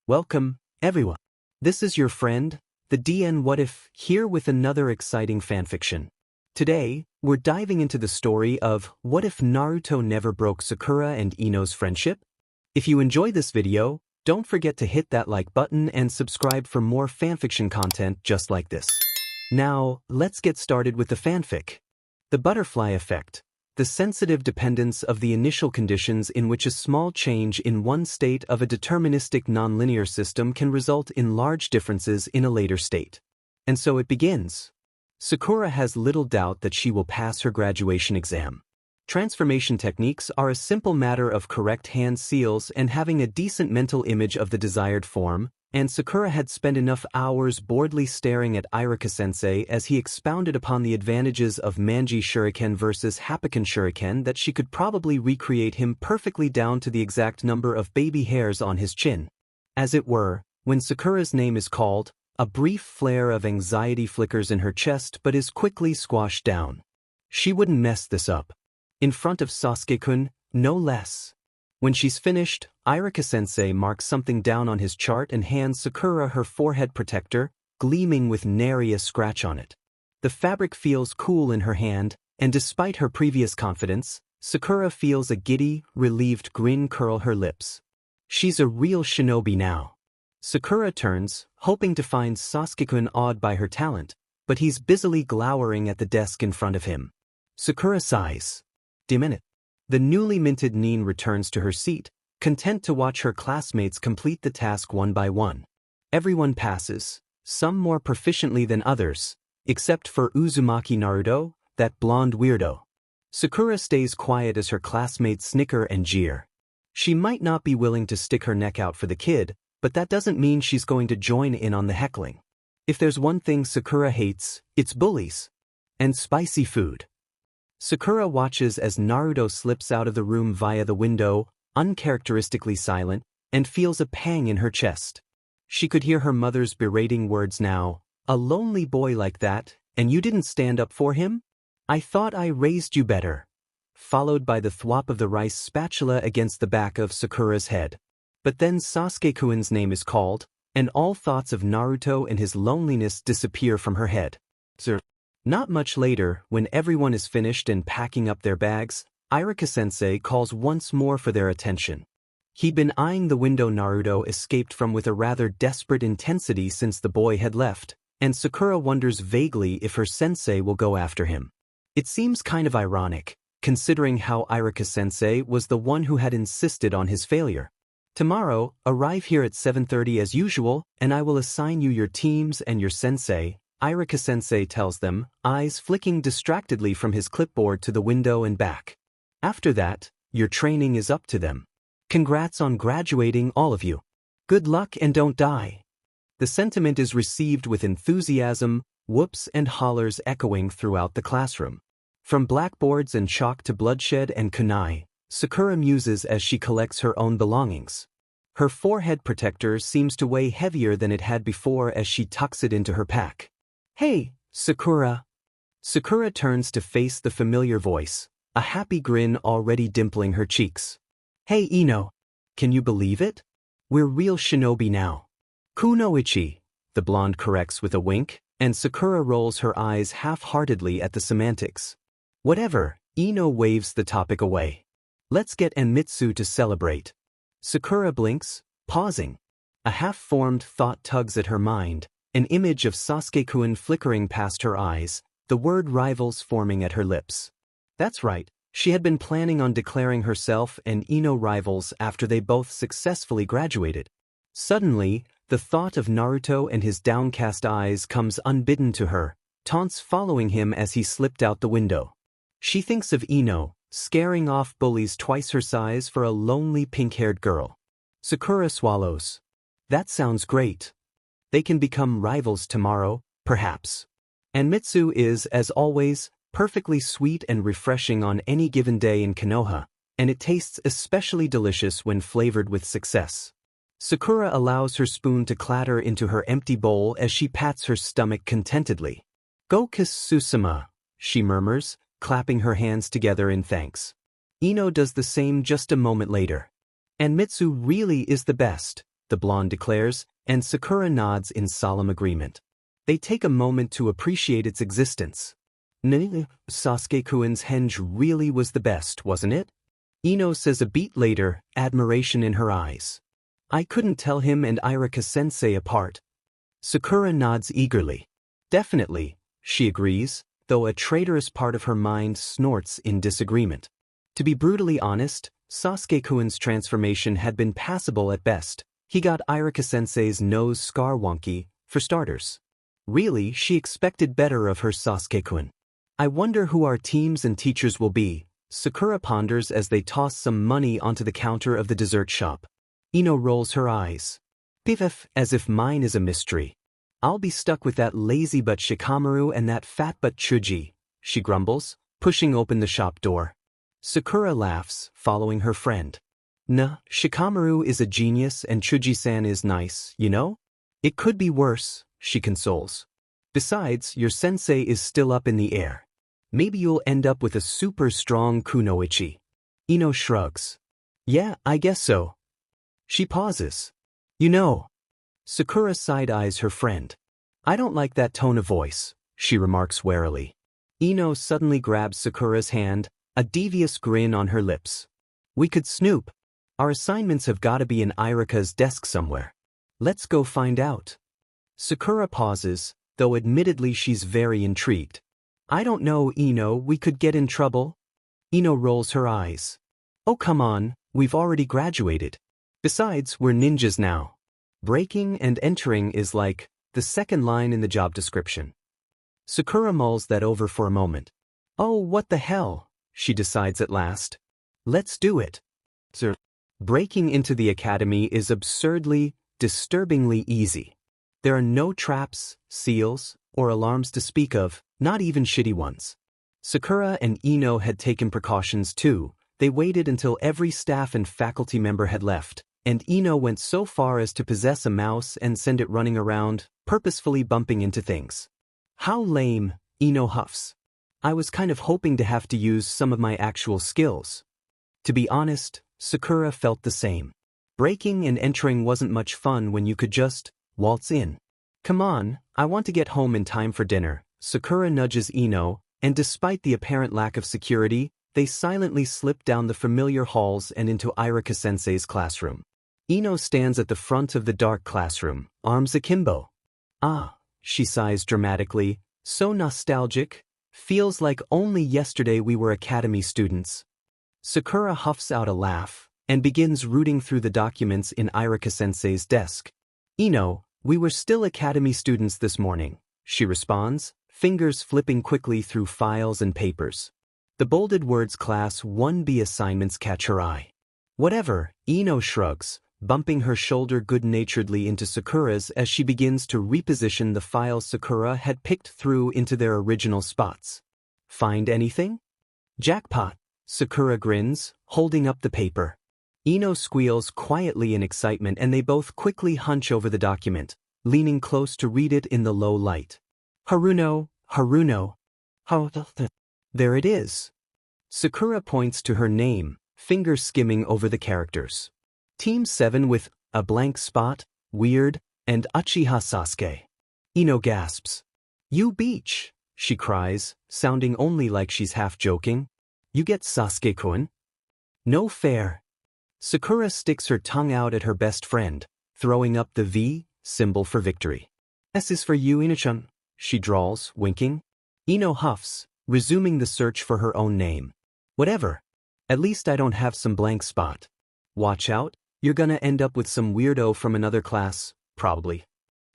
Welcome, everyone. This is your friend, the DN WhatIf, here with another exciting fanfiction. Today, we're diving into the story of What If Naruto Never Broke Sakura and Ino's Friendship? If you enjoy this video, don't forget to hit that like button and subscribe for more fanfiction content just like this. Now, let's get started with the fanfic. The butterfly effect. The sensitive dependence of the initial conditions in which a small change in one state of a deterministic nonlinear system can result in large differences in a later state. And so it begins. Sakura has little doubt that she will pass her graduation exam. Transformation techniques are a simple matter of correct hand seals and having a decent mental image of the desired form, and Sakura had spent enough hours boredly staring at Iruka-sensei as he expounded upon the advantages of Manji Shuriken versus Happeken Shuriken that she could probably recreate him perfectly down to the exact number of baby hairs on his chin. As it were, when Sakura's name is called, a brief flare of anxiety flickers in her chest but is quickly squashed down. She wouldn't mess this up. In front of Sasuke-kun, no less. When she's finished, Iruka-sensei marks something down on his chart and hands Sakura her forehead protector, gleaming with nary a scratch on it. The fabric feels cool in her hand, and despite her previous confidence, Sakura feels a giddy, relieved grin curl her lips. She's a real shinobi now. Sakura turns, hoping to find Sasuke-kun awed by her talent, but he's busily glowering at the desk in front of him. Sakura sighs. Dim in it. The newly minted Nin returns to her seat, content to watch her classmates complete the task one by one. Everyone passes, some more proficiently than others, except for Uzumaki Naruto, that blonde weirdo. Sakura stays quiet as her classmates snicker and jeer. She might not be willing to stick her neck out for the kid, but that doesn't mean she's going to join in on the heckling. If there's one thing Sakura hates, it's bullies. And spicy food. Sakura watches as Naruto slips out of the room via the window, uncharacteristically silent, and feels a pang in her chest. She could hear her mother's berating words now. A lonely boy like that, and you didn't stand up for him? I thought I raised you better. Followed by the thwop of the rice spatula against the back of Sakura's head. But then Sasuke-kun's name is called, and all thoughts of Naruto and his loneliness disappear from her head. Sir. Not much later, when everyone is finished and packing up their bags, Iruka-sensei calls once more for their attention. He'd been eyeing the window Naruto escaped from with a rather desperate intensity since the boy had left, and Sakura wonders vaguely if her sensei will go after him. It seems kind of ironic, considering how Iruka-sensei was the one who had insisted on his failure. Tomorrow, arrive here at 7:30 as usual, and I will assign you your teams and your sensei, Iruka-sensei tells them, eyes flicking distractedly from his clipboard to the window and back. After that, your training is up to them. Congrats on graduating, all of you. Good luck and don't die. The sentiment is received with enthusiasm, whoops and hollers echoing throughout the classroom. From blackboards and chalk to bloodshed and kunai, Sakura muses as she collects her own belongings. Her forehead protector seems to weigh heavier than it had before as she tucks it into her pack. Hey, Sakura. Sakura turns to face the familiar voice, a happy grin already dimpling her cheeks. Hey Ino. Can you believe it? We're real shinobi now. Kunoichi, the blonde corrects with a wink, and Sakura rolls her eyes half-heartedly at the semantics. Whatever, Ino waves the topic away. Let's get Enmitsu to celebrate. Sakura blinks, pausing. A half-formed thought tugs at her mind. An image of Sasuke-kun flickering past her eyes, the word rivals forming at her lips. That's right, she had been planning on declaring herself and Ino rivals after they both successfully graduated. Suddenly, the thought of Naruto and his downcast eyes comes unbidden to her, taunts following him as he slipped out the window. She thinks of Ino, scaring off bullies twice her size for a lonely pink-haired girl. Sakura swallows. That sounds great. They can become rivals tomorrow, perhaps. And Mitsu is, as always, perfectly sweet and refreshing on any given day in Konoha, and it tastes especially delicious when flavored with success. Sakura allows her spoon to clatter into her empty bowl as she pats her stomach contentedly. Go Susuma, she murmurs, clapping her hands together in thanks. Ino does the same just a moment later. And Mitsu really is the best. the blonde declares, and Sakura nods in solemn agreement. They take a moment to appreciate its existence. Sasuke-kun's henge really was the best, wasn't it? Ino says a beat later, admiration in her eyes. I couldn't tell him and Irika-sensei apart. Sakura nods eagerly. Definitely, she agrees, though a traitorous part of her mind snorts in disagreement. To be brutally honest, Sasuke-kun's transformation had been passable at best. He got Irika-sensei's nose scar wonky, for starters. Really, she expected better of her Sasuke-kun. I wonder who our teams and teachers will be, Sakura ponders as they toss some money onto the counter of the dessert shop. Ino rolls her eyes. Piff, as if mine is a mystery. I'll be stuck with that lazy butt Shikamaru and that fat butt Chuji, she grumbles, pushing open the shop door. Sakura laughs, following her friend. Nah, Shikamaru is a genius and Chuji-san is nice, you know? It could be worse, she consoles. Besides, your sensei is still up in the air. Maybe you'll end up with a super strong kunoichi. Ino shrugs. Yeah, I guess so. She pauses. You know. Sakura side-eyes her friend. I don't like that tone of voice, she remarks warily. Ino suddenly grabs Sakura's hand, a devious grin on her lips. We could snoop. Our assignments have gotta be in Irika's desk somewhere. Let's go find out. Sakura pauses, though admittedly she's very intrigued. I don't know, Ino, we could get in trouble. Ino rolls her eyes. Oh come on, we've already graduated. Besides, we're ninjas now. Breaking and entering is like the second line in the job description. Sakura mulls that over for a moment. Oh, what the hell, she decides at last. Let's do it. Sir. Breaking into the academy is absurdly, disturbingly easy. There are no traps, seals, or alarms to speak of, not even shitty ones. Sakura and Ino had taken precautions too. They waited until every staff and faculty member had left, and Ino went so far as to possess a mouse and send it running around, purposefully bumping into things. How lame, Ino huffs. I was kind of hoping to have to use some of my actual skills. To be honest, Sakura felt the same. Breaking and entering wasn't much fun when you could just waltz in. Come on, I want to get home in time for dinner. Sakura nudges Ino, and despite the apparent lack of security, they silently slip down the familiar halls and into Irika-sensei's classroom. Ino stands at the front of the dark classroom, arms akimbo. Ah, she sighs dramatically, so nostalgic, feels like only yesterday we were academy students. Sakura huffs out a laugh, and begins rooting through the documents in Irika-sensei's desk. Ino, we were still academy students this morning, she responds, fingers flipping quickly through files and papers. The bolded words Class 1B assignments catch her eye. Whatever, Ino shrugs, bumping her shoulder good-naturedly into Sakura's as she begins to reposition the files Sakura had picked through into their original spots. Find anything? Jackpot, Sakura grins, holding up the paper. Ino squeals quietly in excitement and they both quickly hunch over the document, leaning close to read it in the low light. Haruno. There it is. Sakura points to her name, fingers skimming over the characters. Team 7 with a blank spot, weird, and Uchiha Sasuke. Ino gasps. You beach, she cries, sounding only like she's half joking. You get Sasuke-kun? No fair. Sakura sticks her tongue out at her best friend, throwing up the V symbol for victory. S is for you, Ino-chan, she drawls, winking. Ino huffs, resuming the search for her own name. Whatever. At least I don't have some blank spot. Watch out, you're gonna end up with some weirdo from another class, probably.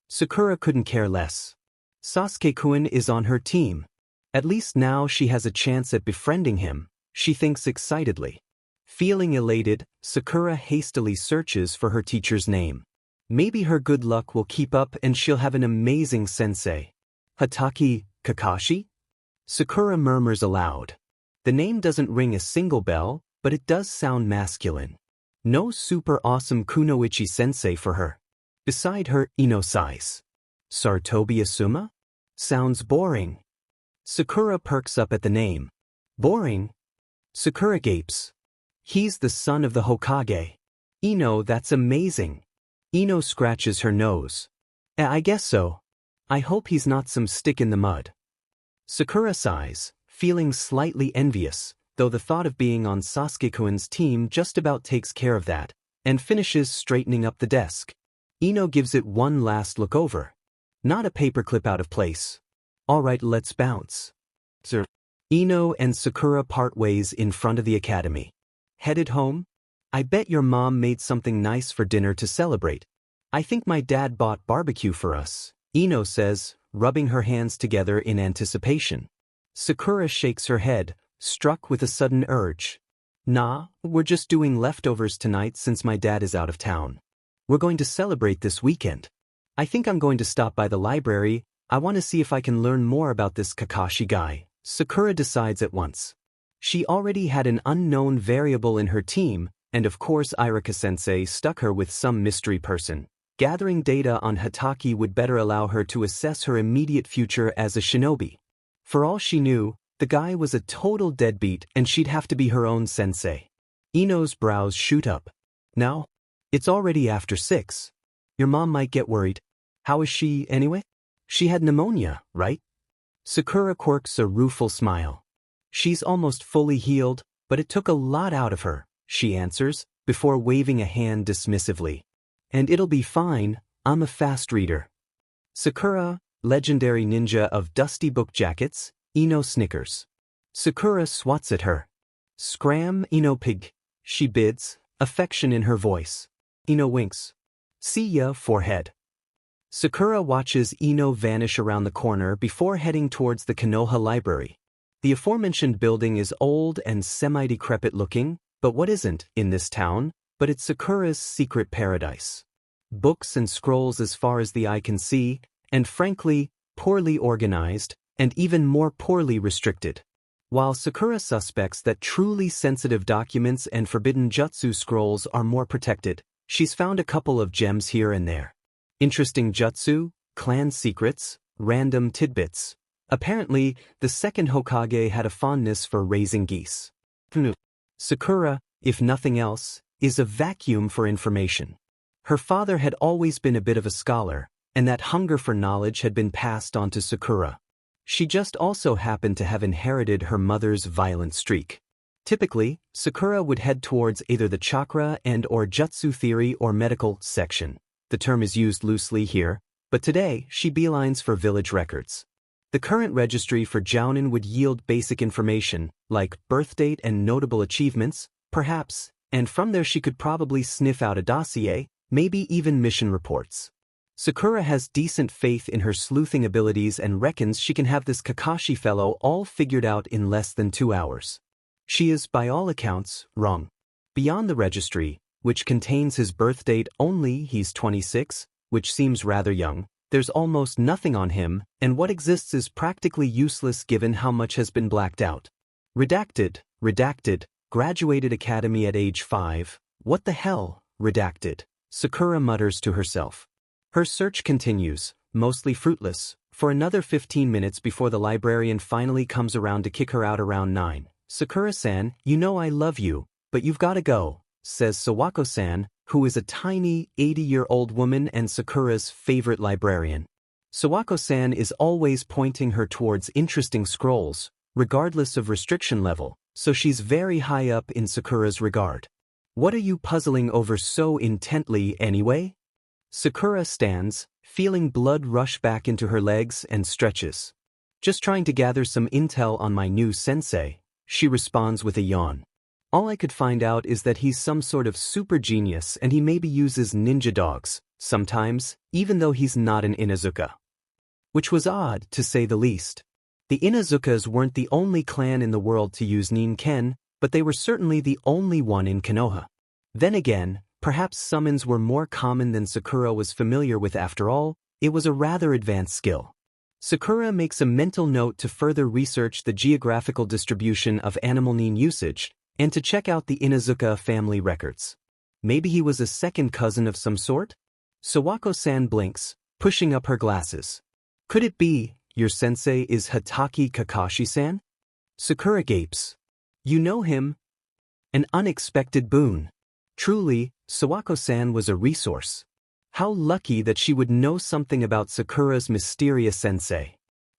Sakura couldn't care less. Sasuke-kun is on her team. At least now she has a chance at befriending him, she thinks excitedly. Feeling elated, Sakura hastily searches for her teacher's name. Maybe her good luck will keep up and she'll have an amazing sensei. Hatake Kakashi? Sakura murmurs aloud. The name doesn't ring a single bell, but it does sound masculine. No super awesome kunoichi sensei for her. Beside her, Ino sighs. Sartobi Asuma? Sounds boring. Sakura perks up at the name. Boring? Sakura gapes. He's the son of the Hokage. Ino, that's amazing. Ino scratches her nose. I guess so. I hope he's not some stick in the mud. Sakura sighs, feeling slightly envious, though the thought of being on Sasuke-kun's team just about takes care of that, and finishes straightening up the desk. Ino gives it one last look over. Not a paperclip out of place. Alright, let's bounce. Sir. Ino and Sakura part ways in front of the academy. Headed home? I bet your mom made something nice for dinner to celebrate. I think my dad bought barbecue for us, Ino says, rubbing her hands together in anticipation. Sakura shakes her head, struck with a sudden urge. Nah, we're just doing leftovers tonight since my dad is out of town. We're going to celebrate this weekend. I think I'm going to stop by the library. I want to see if I can learn more about this Kakashi guy, Sakura decides at once. She already had an unknown variable in her team, and of course Irika-sensei stuck her with some mystery person. Gathering data on Hatake would better allow her to assess her immediate future as a shinobi. For all she knew, the guy was a total deadbeat and she'd have to be her own sensei. Ino's brows shoot up. Now? It's already after 6. Your mom might get worried. How is she, anyway? She had pneumonia, right? Sakura quirks a rueful smile. She's almost fully healed, but it took a lot out of her, she answers, before waving a hand dismissively. And it'll be fine, I'm a fast reader. Sakura, legendary ninja of dusty book jackets, Ino snickers. Sakura swats at her. Scram, Ino pig, she bids, affection in her voice. Ino winks. See ya, forehead. Sakura watches Ino vanish around the corner before heading towards the Konoha library. The aforementioned building is old and semi-decrepit looking, but what isn't, in this town, but it's Sakura's secret paradise. Books and scrolls as far as the eye can see, and frankly, poorly organized, and even more poorly restricted. While Sakura suspects that truly sensitive documents and forbidden jutsu scrolls are more protected, she's found a couple of gems here and there. Interesting jutsu, clan secrets, random tidbits. Apparently, the second Hokage had a fondness for raising geese. Sakura, if nothing else, is a vacuum for information. Her father had always been a bit of a scholar, and that hunger for knowledge had been passed on to Sakura. She just also happened to have inherited her mother's violent streak. Typically, Sakura would head towards either the chakra and/or jutsu theory or medical section. The term is used loosely here, but today she beelines for village records. The current registry for Jounin would yield basic information, like birthdate and notable achievements, perhaps, and from there she could probably sniff out a dossier, maybe even mission reports. Sakura has decent faith in her sleuthing abilities and reckons she can have this Kakashi fellow all figured out in less than 2 hours. She is, by all accounts, wrong. Beyond the registry, which contains his birth date only, he's 26, which seems rather young, there's almost nothing on him, and what exists is practically useless given how much has been blacked out. Redacted, graduated academy at age 5, what the hell, redacted, Sakura mutters to herself. Her search continues, mostly fruitless, for another 15 minutes before the librarian finally comes around to kick her out around 9. Sakura-san, you know I love you, but you've gotta go, says Sawako-san, who is a tiny, 80-year-old woman and Sakura's favorite librarian. Sawako-san is always pointing her towards interesting scrolls, regardless of restriction level, so she's very high up in Sakura's regard. What are you puzzling over so intently anyway? Sakura stands, feeling blood rush back into her legs and stretches. Just trying to gather some intel on my new sensei, she responds with a yawn. All I could find out is that he's some sort of super genius and he maybe uses ninja dogs, sometimes, even though he's not an Inazuka. Which was odd, to say the least. The Inazukas weren't the only clan in the world to use Nin-ken, but they were certainly the only one in Konoha. Then again, perhaps summons were more common than Sakura was familiar with after all, it was a rather advanced skill. Sakura makes a mental note to further research the geographical distribution of animal nin usage, and to check out the Inazuka family records. Maybe he was a second cousin of some sort? Sawako-san blinks, pushing up her glasses. Could it be, your sensei is Hatake Kakashi-san? Sakura gapes. You know him? An unexpected boon. Truly, Sawako-san was a resource. How lucky that she would know something about Sakura's mysterious sensei.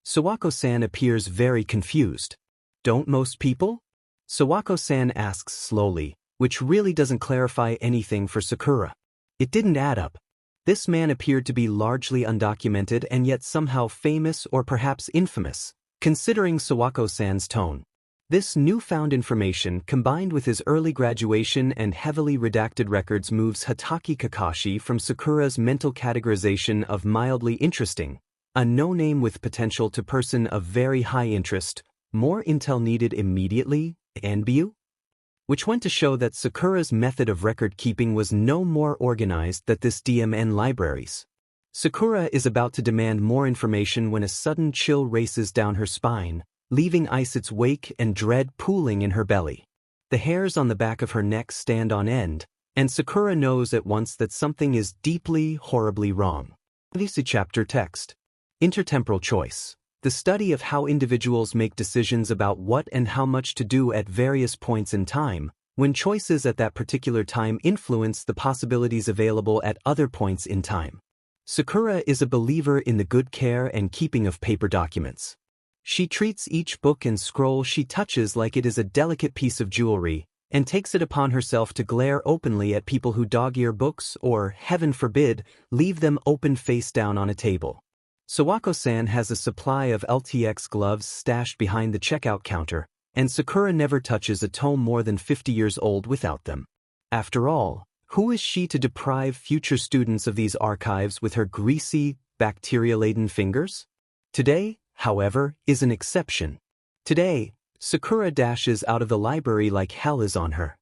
Sawako-san appears very confused. Don't most people? Sawako-san asks slowly, which really doesn't clarify anything for Sakura. It didn't add up. This man appeared to be largely undocumented and yet somehow famous or perhaps infamous, considering Sawako-san's tone. This newfound information, combined with his early graduation and heavily redacted records, moves Hatake Kakashi from Sakura's mental categorization of mildly interesting, a no-name with potential, to person of very high interest, more intel needed immediately, NBU? Which went to show that Sakura's method of record-keeping was no more organized than this DMN libraries. Sakura is about to demand more information when a sudden chill races down her spine, leaving ice its wake and dread pooling in her belly. The hairs on the back of her neck stand on end, and Sakura knows at once that something is deeply, horribly wrong. This chapter text. Intertemporal choice. The study of how individuals make decisions about what and how much to do at various points in time, when choices at that particular time influence the possibilities available at other points in time. Sakura is a believer in the good care and keeping of paper documents. She treats each book and scroll she touches like it is a delicate piece of jewelry, and takes it upon herself to glare openly at people who dog-ear books or, heaven forbid, leave them open face down on a table. Sawako-san has a supply of LTX gloves stashed behind the checkout counter, and Sakura never touches a tome more than 50 years old without them. After all, who is she to deprive future students of these archives with her greasy, bacteria-laden fingers? Today, however, is an exception. Today, Sakura dashes out of the library like hell is on her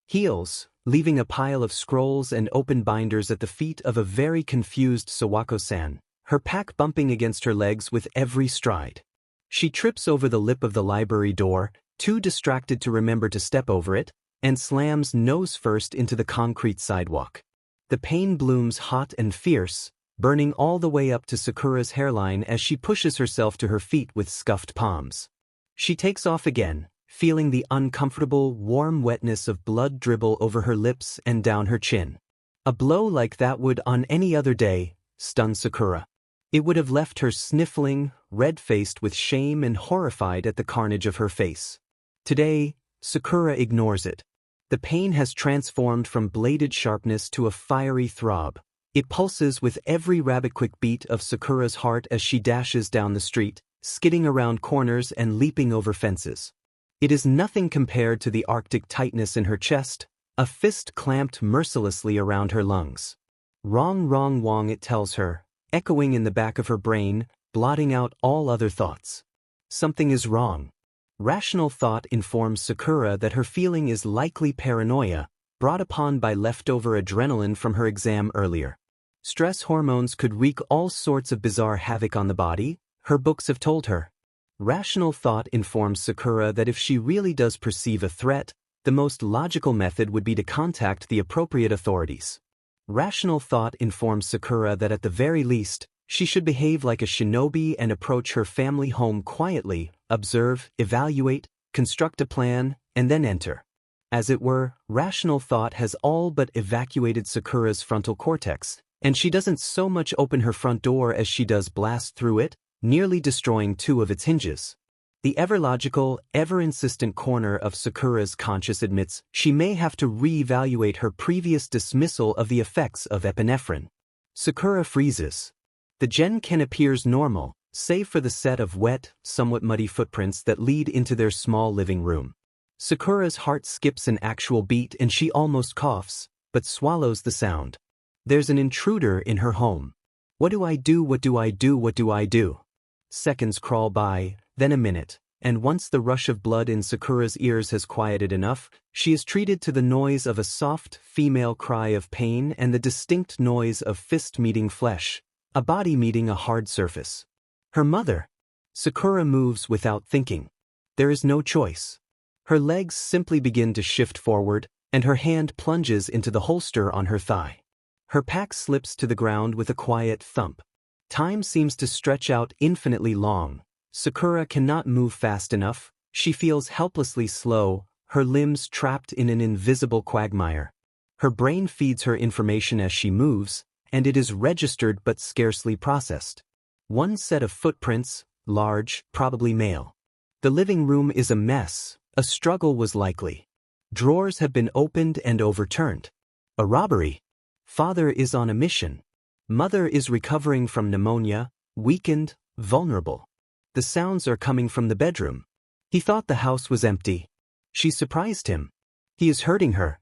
heels, leaving a pile of scrolls and open binders at the feet of a very confused Sawako-san, her pack bumping against her legs with every stride. She trips over the lip of the library door, too distracted to remember to step over it, and slams nose first into the concrete sidewalk. The pain blooms hot and fierce, burning all the way up to Sakura's hairline as she pushes herself to her feet with scuffed palms. She takes off again, feeling the uncomfortable, warm wetness of blood dribble over her lips and down her chin. A blow like that would, on any other day, stun Sakura. It would have left her sniffling, red-faced with shame and horrified at the carnage of her face. Today, Sakura ignores it. The pain has transformed from bladed sharpness to a fiery throb. It pulses with every rabbit-quick beat of Sakura's heart as she dashes down the street, skidding around corners and leaping over fences. It is nothing compared to the Arctic tightness in her chest, a fist clamped mercilessly around her lungs. Wrong, wrong, wrong, it tells her, echoing in the back of her brain, blotting out all other thoughts. Something is wrong. Rational thought informs Sakura that her feeling is likely paranoia, brought upon by leftover adrenaline from her exam earlier. Stress hormones could wreak all sorts of bizarre havoc on the body, her books have told her. Rational thought informs Sakura that if she really does perceive a threat, the most logical method would be to contact the appropriate authorities. Rational thought informs Sakura that at the very least, she should behave like a shinobi and approach her family home quietly, observe, evaluate, construct a plan, and then enter. As it were, rational thought has all but evacuated Sakura's frontal cortex, and she doesn't so much open her front door as she does blast through it, nearly destroying 2 of its hinges. The ever-logical, ever-insistent corner of Sakura's conscience admits she may have to re-evaluate her previous dismissal of the effects of epinephrine. Sakura freezes. The Genken appears normal, save for the set of wet, somewhat muddy footprints that lead into their small living room. Sakura's heart skips an actual beat and she almost coughs, but swallows the sound. There's an intruder in her home. What do I do? What do I do? What do I do? Seconds crawl by, then a minute, and once the rush of blood in Sakura's ears has quieted enough, she is treated to the noise of a soft, female cry of pain and the distinct noise of fist meeting flesh, a body meeting a hard surface. Her mother. Sakura moves without thinking. There is no choice. Her legs simply begin to shift forward, and her hand plunges into the holster on her thigh. Her pack slips to the ground with a quiet thump. Time seems to stretch out infinitely long. Sakura cannot move fast enough, she feels helplessly slow, her limbs trapped in an invisible quagmire. Her brain feeds her information as she moves, and it is registered but scarcely processed. One set of footprints, large, probably male. The living room is a mess. A struggle was likely. Drawers have been opened and overturned. A robbery. Father is on a mission. Mother is recovering from pneumonia, weakened, vulnerable. The sounds are coming from the bedroom. He thought the house was empty. She surprised him. He is hurting her.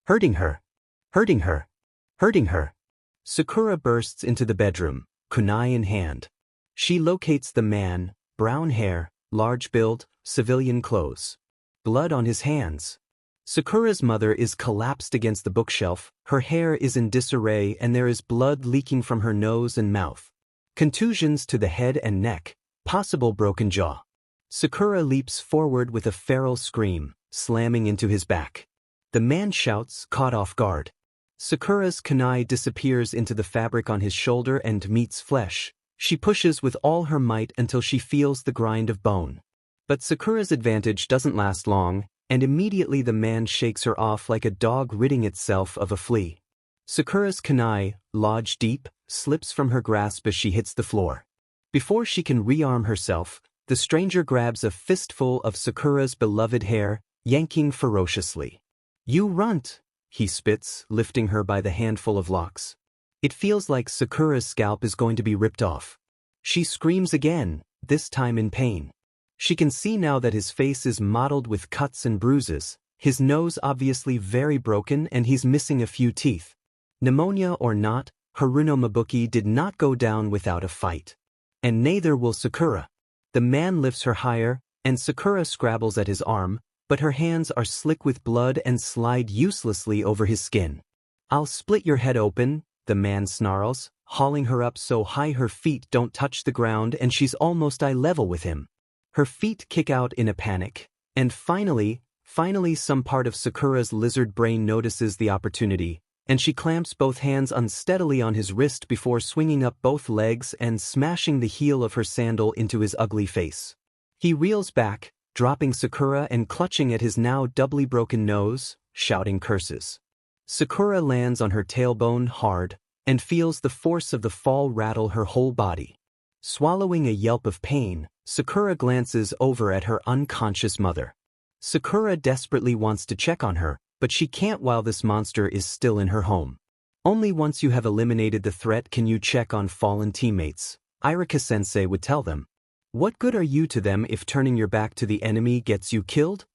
Hurting her. Hurting her. Hurting her. Sakura bursts into the bedroom, kunai in hand. She locates the man, brown hair, large build, civilian clothes. Blood on his hands. Sakura's mother is collapsed against the bookshelf, her hair is in disarray and there is blood leaking from her nose and mouth. Contusions to the head and neck, possible broken jaw. Sakura leaps forward with a feral scream, slamming into his back. The man shouts, caught off guard. Sakura's kunai disappears into the fabric on his shoulder and meets flesh. She pushes with all her might until she feels the grind of bone. But Sakura's advantage doesn't last long, and immediately the man shakes her off like a dog ridding itself of a flea. Sakura's kunai, lodged deep, slips from her grasp as she hits the floor. Before she can rearm herself, the stranger grabs a fistful of Sakura's beloved hair, yanking ferociously. "You runt!" he spits, lifting her by the handful of locks. It feels like Sakura's scalp is going to be ripped off. She screams again, this time in pain. She can see now that his face is mottled with cuts and bruises, his nose obviously very broken and he's missing a few teeth. Pneumonia or not, Haruno Mabuki did not go down without a fight. And neither will Sakura. The man lifts her higher, and Sakura scrabbles at his arm, but her hands are slick with blood and slide uselessly over his skin. "I'll split your head open," the man snarls, hauling her up so high her feet don't touch the ground and she's almost eye level with him. Her feet kick out in a panic, and finally some part of Sakura's lizard brain notices the opportunity, and she clamps both hands unsteadily on his wrist before swinging up both legs and smashing the heel of her sandal into his ugly face. He reels back, dropping Sakura and clutching at his now doubly broken nose, shouting curses. Sakura lands on her tailbone hard, and feels the force of the fall rattle her whole body. Swallowing a yelp of pain, Sakura glances over at her unconscious mother. Sakura desperately wants to check on her, but she can't while this monster is still in her home. Only once you have eliminated the threat can you check on fallen teammates, Irika-sensei would tell them. What good are you to them if turning your back to the enemy gets you killed?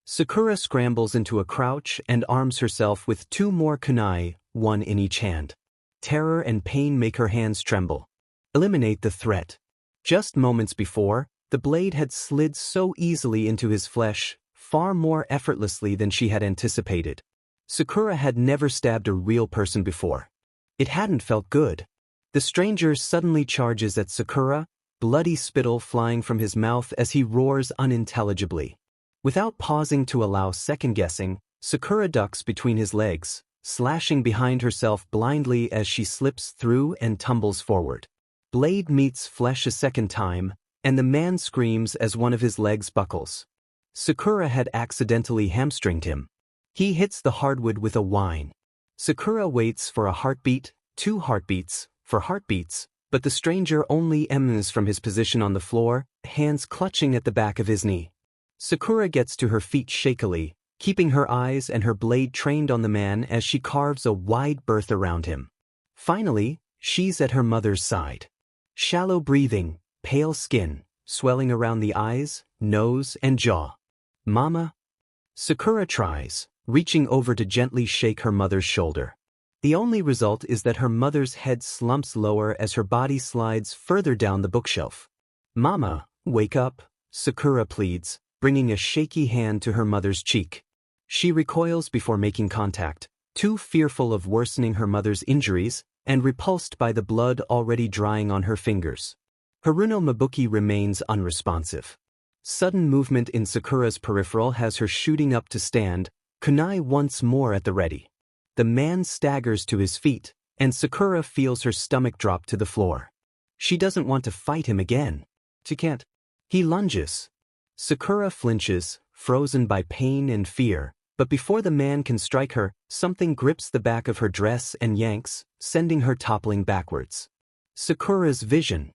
Sakura scrambles into a crouch and arms herself with 2 more kunai, 1 in each hand. Terror and pain make her hands tremble. Eliminate the threat. Just moments before, the blade had slid so easily into his flesh, far more effortlessly than she had anticipated. Sakura had never stabbed a real person before. It hadn't felt good. The stranger suddenly charges at Sakura, bloody spittle flying from his mouth as he roars unintelligibly. Without pausing to allow second-guessing, Sakura ducks between his legs, slashing behind herself blindly as she slips through and tumbles forward. Blade meets flesh a second time, and the man screams as one of his legs buckles. Sakura had accidentally hamstringed him. He hits the hardwood with a whine. Sakura waits for a heartbeat, 2 heartbeats, for heartbeats, but the stranger only emerges from his position on the floor, hands clutching at the back of his knee. Sakura gets to her feet shakily, keeping her eyes and her blade trained on the man as she carves a wide berth around him. Finally, she's at her mother's side. Shallow breathing, pale skin, swelling around the eyes, nose, and jaw. "Mama?" Sakura tries, reaching over to gently shake her mother's shoulder. The only result is that her mother's head slumps lower as her body slides further down the bookshelf. "Mama, wake up," Sakura pleads, bringing a shaky hand to her mother's cheek. She recoils before making contact, too fearful of worsening her mother's injuries, and repulsed by the blood already drying on her fingers. Haruno Mabuki remains unresponsive. Sudden movement in Sakura's peripheral has her shooting up to stand, kunai once more at the ready. The man staggers to his feet, and Sakura feels her stomach drop to the floor. She doesn't want to fight him again. She can't. He lunges. Sakura flinches, frozen by pain and fear, But before the man can strike her, something grips the back of her dress and yanks, sending her toppling backwards. Sakura's vision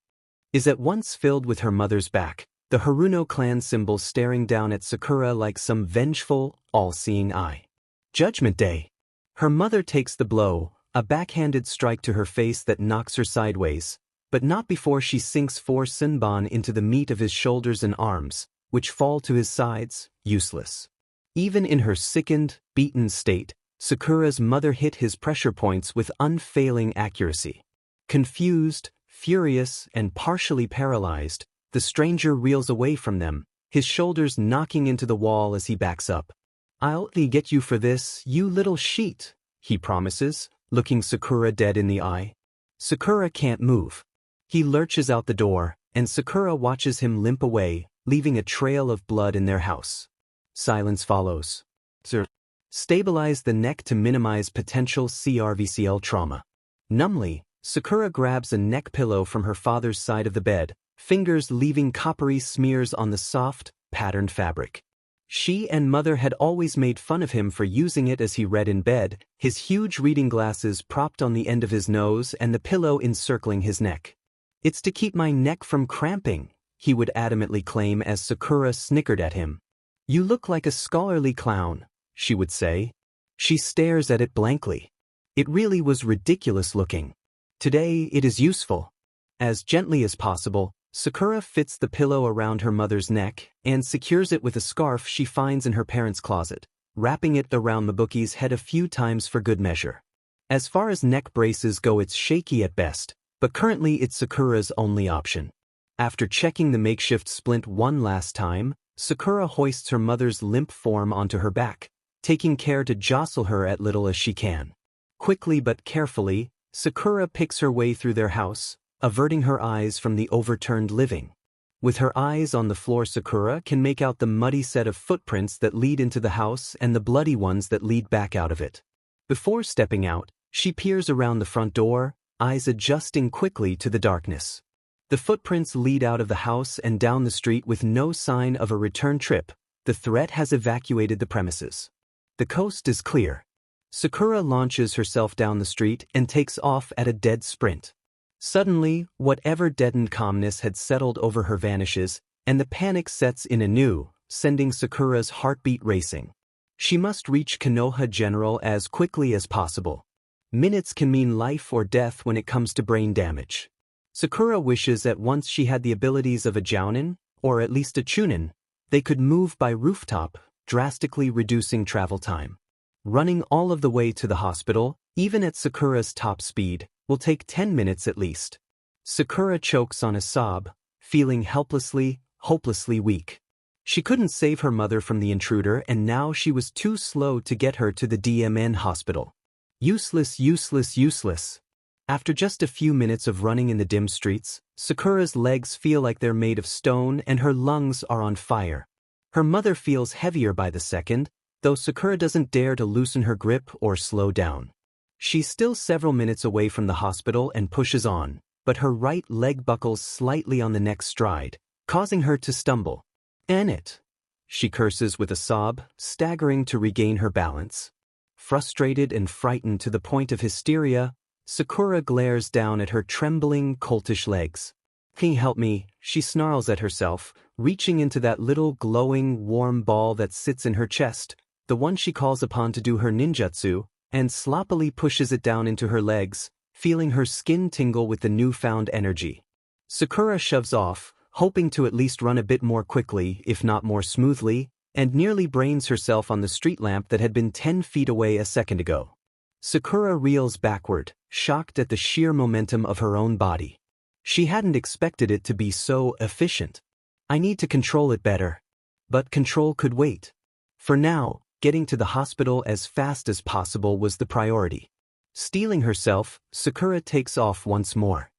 is at once filled with her mother's back, the Haruno clan symbol staring down at Sakura like some vengeful, all-seeing eye. Judgment Day. Her mother takes the blow, a backhanded strike to her face that knocks her sideways, but not before she sinks 4 senbon into the meat of his shoulders and arms, which fall to his sides, useless. Even in her sickened, beaten state, Sakura's mother hit his pressure points with unfailing accuracy. Confused, furious, and partially paralyzed, the stranger reels away from them, his shoulders knocking into the wall as he backs up. "I'll get you for this, you little sheet," he promises, looking Sakura dead in the eye. Sakura can't move. He lurches out the door, and Sakura watches him limp away, leaving a trail of blood in their house. Silence follows. Sir, stabilize the neck to minimize potential CRVCL trauma. Numbly, Sakura grabs a neck pillow from her father's side of the bed, fingers leaving coppery smears on the soft, patterned fabric. She and mother had always made fun of him for using it as he read in bed, his huge reading glasses propped on the end of his nose and the pillow encircling his neck. "It's to keep my neck from cramping," he would adamantly claim as Sakura snickered at him. "You look like a scholarly clown," she would say. She stares at it blankly. It really was ridiculous looking. Today it is useful. As gently as possible, Sakura fits the pillow around her mother's neck and secures it with a scarf she finds in her parents' closet, wrapping it around the bookie's head a few times for good measure. As far as neck braces go, it's shaky at best, but currently it's Sakura's only option. After checking the makeshift splint one last time, Sakura hoists her mother's limp form onto her back, taking care to jostle her as little as she can. Quickly but carefully, Sakura picks her way through their house, averting her eyes from the overturned living. With her eyes on the floor, Sakura can make out the muddy set of footprints that lead into the house and the bloody ones that lead back out of it. Before stepping out, she peers around the front door, eyes adjusting quickly to the darkness. The footprints lead out of the house and down the street with no sign of a return trip. The threat has evacuated the premises. The coast is clear. Sakura launches herself down the street and takes off at a dead sprint. Suddenly, whatever deadened calmness had settled over her vanishes, and the panic sets in anew, sending Sakura's heartbeat racing. She must reach Konoha General as quickly as possible. Minutes can mean life or death when it comes to brain damage. Sakura wishes that once she had the abilities of a Jounin, or at least a Chunin, they could move by rooftop, drastically reducing travel time. Running all of the way to the hospital, even at Sakura's top speed, will take 10 minutes at least. Sakura chokes on a sob, feeling helplessly, hopelessly weak. She couldn't save her mother from the intruder, and now she was too slow to get her to the DMN hospital. Useless, useless, useless. After just a few minutes of running in the dim streets, Sakura's legs feel like they're made of stone and her lungs are on fire. Her mother feels heavier by the second, though Sakura doesn't dare to loosen her grip or slow down. She's still several minutes away from the hospital and pushes on, but her right leg buckles slightly on the next stride, causing her to stumble. "N it," she curses with a sob, staggering to regain her balance. Frustrated and frightened to the point of hysteria, Sakura glares down at her trembling, coltish legs. "Can you help me?" she snarls at herself, reaching into that little glowing, warm ball that sits in her chest, the one she calls upon to do her ninjutsu, and sloppily pushes it down into her legs, feeling her skin tingle with the newfound energy. Sakura shoves off, hoping to at least run a bit more quickly, if not more smoothly, and nearly brains herself on the street lamp that had been 10 feet away a second ago. Sakura reels backward, shocked at the sheer momentum of her own body. She hadn't expected it to be so efficient. "I need to control it better." But control could wait. For now, getting to the hospital as fast as possible was the priority. Steeling herself, Sakura takes off once more.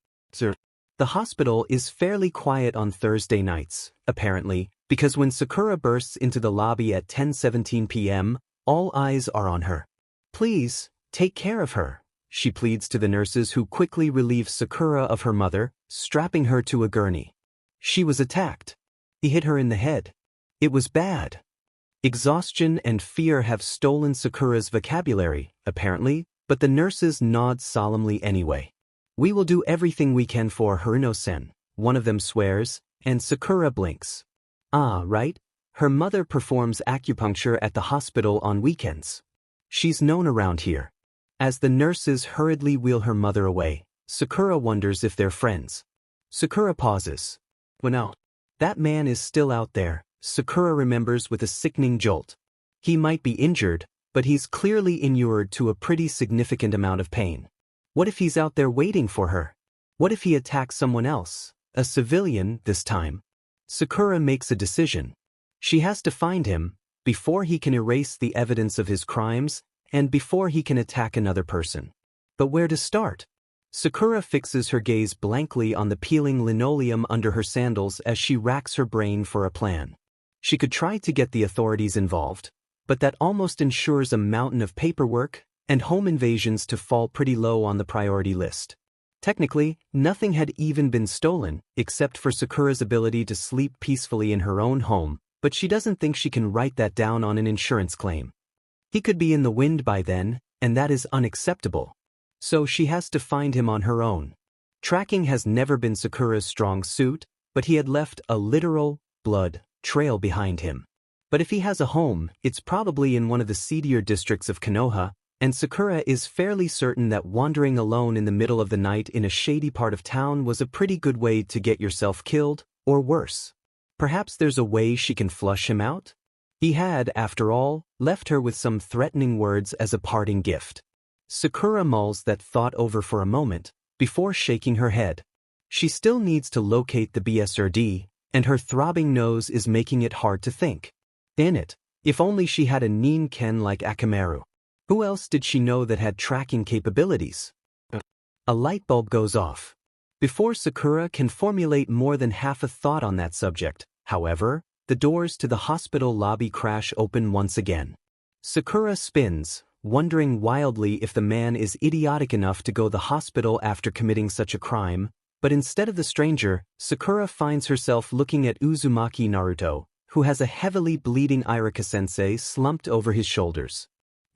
The hospital is fairly quiet on Thursday nights, apparently, because when Sakura bursts into the lobby at 10:17 p.m., all eyes are on her. "Please, take care of her," she pleads to the nurses, who quickly relieve Sakura of her mother, strapping her to a gurney. She was attacked. He hit her in the head. It was bad. Exhaustion and fear have stolen Sakura's vocabulary, apparently, but the nurses nod solemnly anyway. We will do everything we can for Haruno-sen, one of them swears, and Sakura blinks. Ah, right? Her mother performs acupuncture at the hospital on weekends. She's known around here. As the nurses hurriedly wheel her mother away, Sakura wonders if they're friends. Sakura pauses. Well, no. That man is still out there, Sakura remembers with a sickening jolt. He might be injured, but he's clearly inured to a pretty significant amount of pain. What if he's out there waiting for her? What if he attacks someone else, a civilian this time? Sakura makes a decision. She has to find him, before he can erase the evidence of his crimes, and before he can attack another person. But where to start? Sakura fixes her gaze blankly on the peeling linoleum under her sandals as she racks her brain for a plan. She could try to get the authorities involved, but that almost ensures a mountain of paperwork and home invasions to fall pretty low on the priority list. Technically, nothing had even been stolen, except for Sakura's ability to sleep peacefully in her own home, but she doesn't think she can write that down on an insurance claim. He could be in the wind by then, and that is unacceptable. So she has to find him on her own. Tracking has never been Sakura's strong suit, but he had left a literal blood trail behind him. But if he has a home, it's probably in one of the seedier districts of Konoha, and Sakura is fairly certain that wandering alone in the middle of the night in a shady part of town was a pretty good way to get yourself killed, or worse. Perhaps there's a way she can flush him out? He had, after all, left her with some threatening words as a parting gift. Sakura mulls that thought over for a moment, before shaking her head. She still needs to locate the BSRD, and her throbbing nose is making it hard to think. In it, if only she had a Nen-ken like Akamaru. Who else did she know that had tracking capabilities? A light bulb goes off. Before Sakura can formulate more than half a thought on that subject, however, the doors to the hospital lobby crash open once again. Sakura spins, wondering wildly if the man is idiotic enough to go to the hospital after committing such a crime, but instead of the stranger, Sakura finds herself looking at Uzumaki Naruto, who has a heavily bleeding Irika-sensei slumped over his shoulders.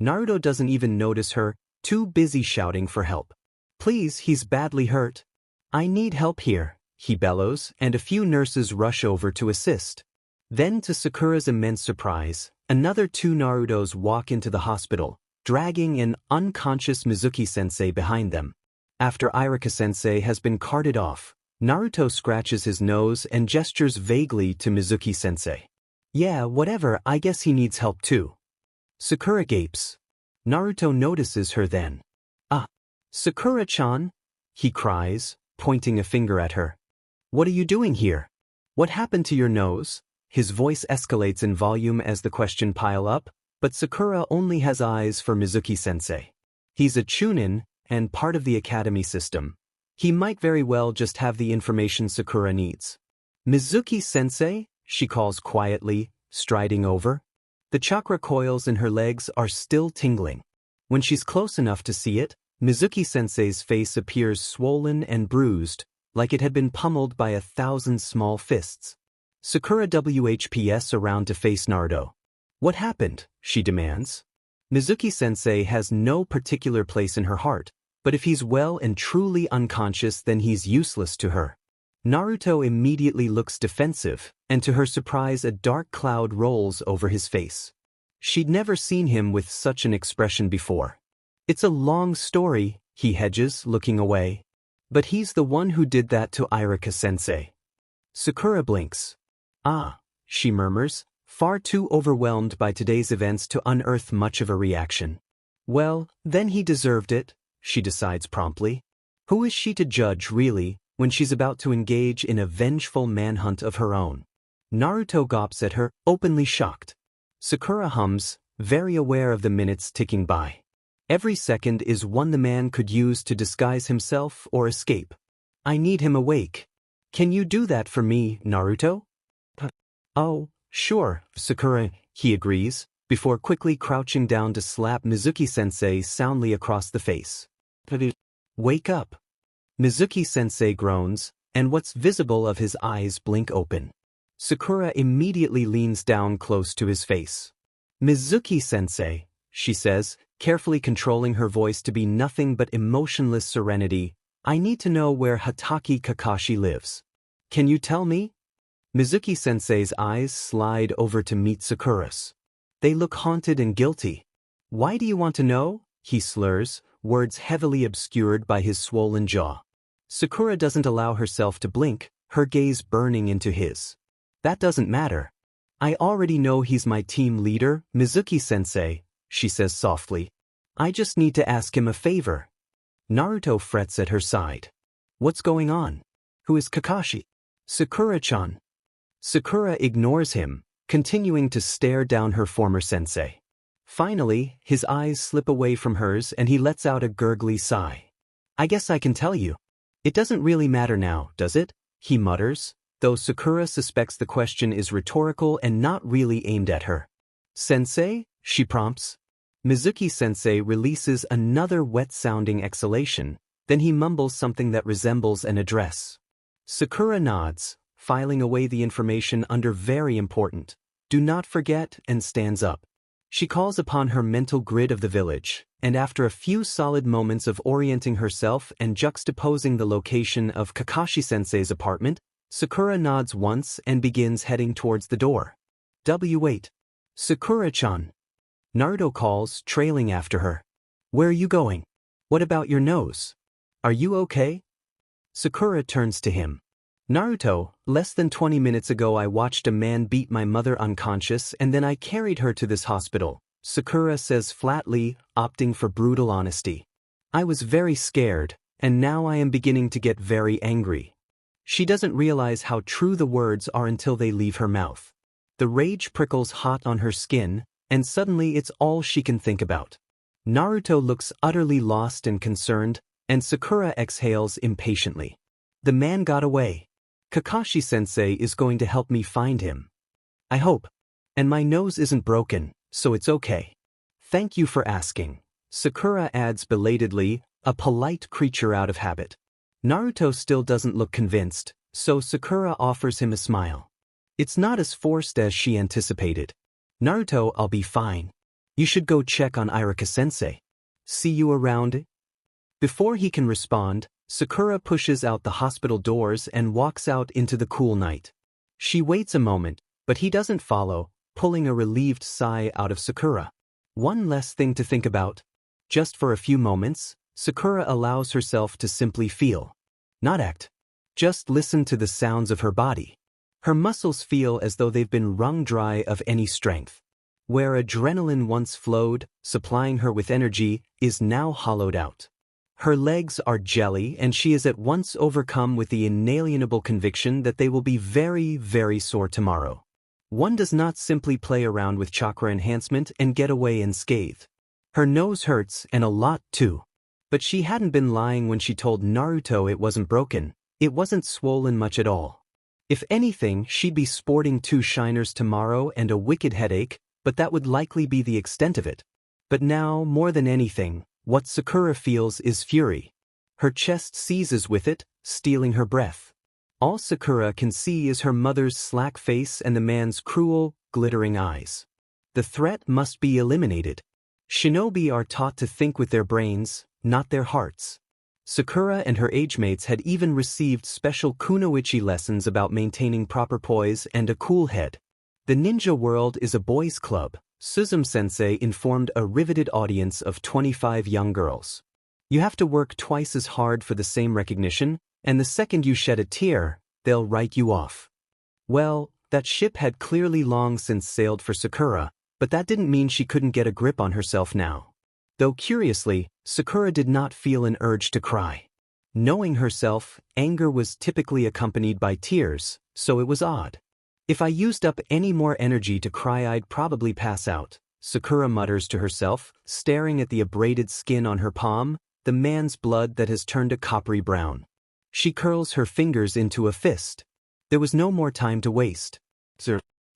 Naruto doesn't even notice her, too busy shouting for help. Please, he's badly hurt. I need help here, he bellows, and a few nurses rush over to assist. Then, to Sakura's immense surprise, another two Narutos walk into the hospital, dragging an unconscious Mizuki-sensei behind them. After Irika-sensei has been carted off, Naruto scratches his nose and gestures vaguely to Mizuki-sensei. Yeah, whatever, I guess he needs help too. Sakura gapes. Naruto notices her then. Ah, Sakura-chan? He cries, pointing a finger at her. What are you doing here? What happened to your nose? His voice escalates in volume as the questions pile up, but Sakura only has eyes for Mizuki-sensei. He's a chunin, and part of the academy system. He might very well just have the information Sakura needs. Mizuki-sensei, she calls quietly, striding over. The chakra coils in her legs are still tingling. When she's close enough to see it, Mizuki-sensei's face appears swollen and bruised, like it had been pummeled by 1,000 small fists. Sakura WHPs around to face Naruto. What happened? She demands. Mizuki-sensei has no particular place in her heart, but if he's well and truly unconscious then he's useless to her. Naruto immediately looks defensive, and to her surprise a dark cloud rolls over his face. She'd never seen him with such an expression before. It's a long story, he hedges, looking away. But he's the one who did that to Irika-sensei. Sakura blinks. Ah, she murmurs, far too overwhelmed by today's events to unearth much of a reaction. Well, then he deserved it, she decides promptly. Who is she to judge, really, when she's about to engage in a vengeful manhunt of her own? Naruto gawps at her, openly shocked. Sakura hums, very aware of the minutes ticking by. Every second is one the man could use to disguise himself or escape. I need him awake. Can you do that for me, Naruto? Oh, sure, Sakura, he agrees, before quickly crouching down to slap Mizuki-sensei soundly across the face. Wake up. Mizuki-sensei groans, and what's visible of his eyes blink open. Sakura immediately leans down close to his face. Mizuki-sensei, she says, carefully controlling her voice to be nothing but emotionless serenity, I need to know where Hatake Kakashi lives. Can you tell me? Mizuki-sensei's eyes slide over to meet Sakura's. They look haunted and guilty. Why do you want to know? He slurs, words heavily obscured by his swollen jaw. Sakura doesn't allow herself to blink, her gaze burning into his. That doesn't matter. I already know he's my team leader, Mizuki-sensei, she says softly. I just need to ask him a favor. Naruto frets at her side. What's going on? Who is Kakashi? Sakura-chan. Sakura ignores him, continuing to stare down her former sensei. Finally, his eyes slip away from hers and he lets out a gurgly sigh. I guess I can tell you. It doesn't really matter now, does it? He mutters, though Sakura suspects the question is rhetorical and not really aimed at her. Sensei? She prompts. Mizuki-sensei releases another wet-sounding exhalation, then he mumbles something that resembles an address. Sakura nods, filing away the information under very important. Do not forget, and stands up. She calls upon her mental grid of the village, and after a few solid moments of orienting herself and juxtaposing the location of Kakashi-sensei's apartment, Sakura nods once and begins heading towards the door. Wait. Sakura-chan. Naruto calls, trailing after her. Where are you going? What about your nose? Are you okay? Sakura turns to him. Naruto, less than 20 minutes ago I watched a man beat my mother unconscious and then I carried her to this hospital, Sakura says flatly, opting for brutal honesty. I was very scared, and now I am beginning to get very angry. She doesn't realize how true the words are until they leave her mouth. The rage prickles hot on her skin, and suddenly it's all she can think about. Naruto looks utterly lost and concerned, and Sakura exhales impatiently. The man got away. Kakashi-sensei is going to help me find him. I hope. And my nose isn't broken, so it's okay. Thank you for asking. Sakura adds belatedly, a polite creature out of habit. Naruto still doesn't look convinced, so Sakura offers him a smile. It's not as forced as she anticipated. Naruto, I'll be fine. You should go check on Iruka-sensei. See you around. Before he can respond, Sakura pushes out the hospital doors and walks out into the cool night. She waits a moment, but he doesn't follow, pulling a relieved sigh out of Sakura. One less thing to think about. Just for a few moments, Sakura allows herself to simply feel. Not act. Just listen to the sounds of her body. Her muscles feel as though they've been wrung dry of any strength. Where adrenaline once flowed, supplying her with energy, is now hollowed out. Her legs are jelly and she is at once overcome with the inalienable conviction that they will be very, very sore tomorrow. One does not simply play around with chakra enhancement and get away unscathed. Her nose hurts and a lot too. But she hadn't been lying when she told Naruto it wasn't broken. It wasn't swollen much at all. If anything, she'd be sporting 2 shiners tomorrow and a wicked headache, but that would likely be the extent of it. But now, more than anything, what Sakura feels is fury. Her chest seizes with it, stealing her breath. All Sakura can see is her mother's slack face and the man's cruel, glittering eyes. The threat must be eliminated. Shinobi are taught to think with their brains, not their hearts. Sakura and her age-mates had even received special kunoichi lessons about maintaining proper poise and a cool head. The ninja world is a boys' club, Suzume-sensei informed a riveted audience of 25 young girls. You have to work twice as hard for the same recognition, and the second you shed a tear, they'll write you off. Well, that ship had clearly long since sailed for Sakura, but that didn't mean she couldn't get a grip on herself now. Though curiously, Sakura did not feel an urge to cry. Knowing herself, anger was typically accompanied by tears, so it was odd. If I used up any more energy to cry I'd probably pass out, Sakura mutters to herself, staring at the abraded skin on her palm, the man's blood that has turned a coppery brown. She curls her fingers into a fist. There was no more time to waste.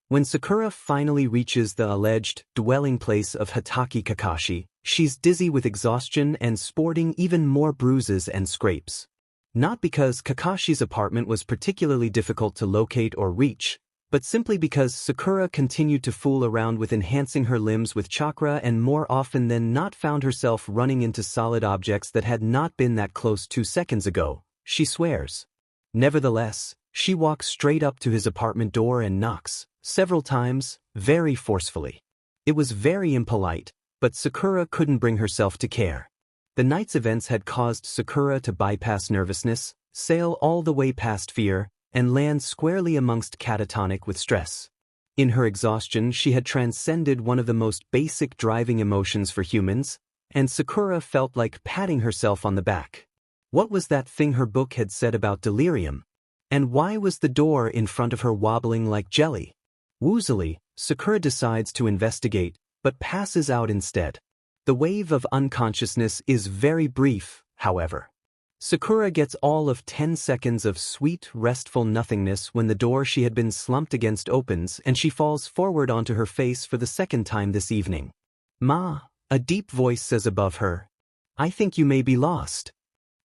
When Sakura finally reaches the alleged dwelling place of Hatake Kakashi, she's dizzy with exhaustion and sporting even more bruises and scrapes. Not because Kakashi's apartment was particularly difficult to locate or reach, but simply because Sakura continued to fool around with enhancing her limbs with chakra and more often than not found herself running into solid objects that had not been that close 2 seconds ago, she swears. Nevertheless, she walks straight up to his apartment door and knocks, several times, very forcefully. It was very impolite, but Sakura couldn't bring herself to care. The night's events had caused Sakura to bypass nervousness, sail all the way past fear, and land squarely amongst catatonic with stress. In her exhaustion, she had transcended one of the most basic driving emotions for humans, and Sakura felt like patting herself on the back. What was that thing her book had said about delirium? And why was the door in front of her wobbling like jelly? Woozily, Sakura decides to investigate, but passes out instead. The wave of unconsciousness is very brief, however. Sakura gets all of 10 seconds of sweet, restful nothingness when the door she had been slumped against opens and she falls forward onto her face for the second time this evening. "Ma," a deep voice says above her. "I think you may be lost."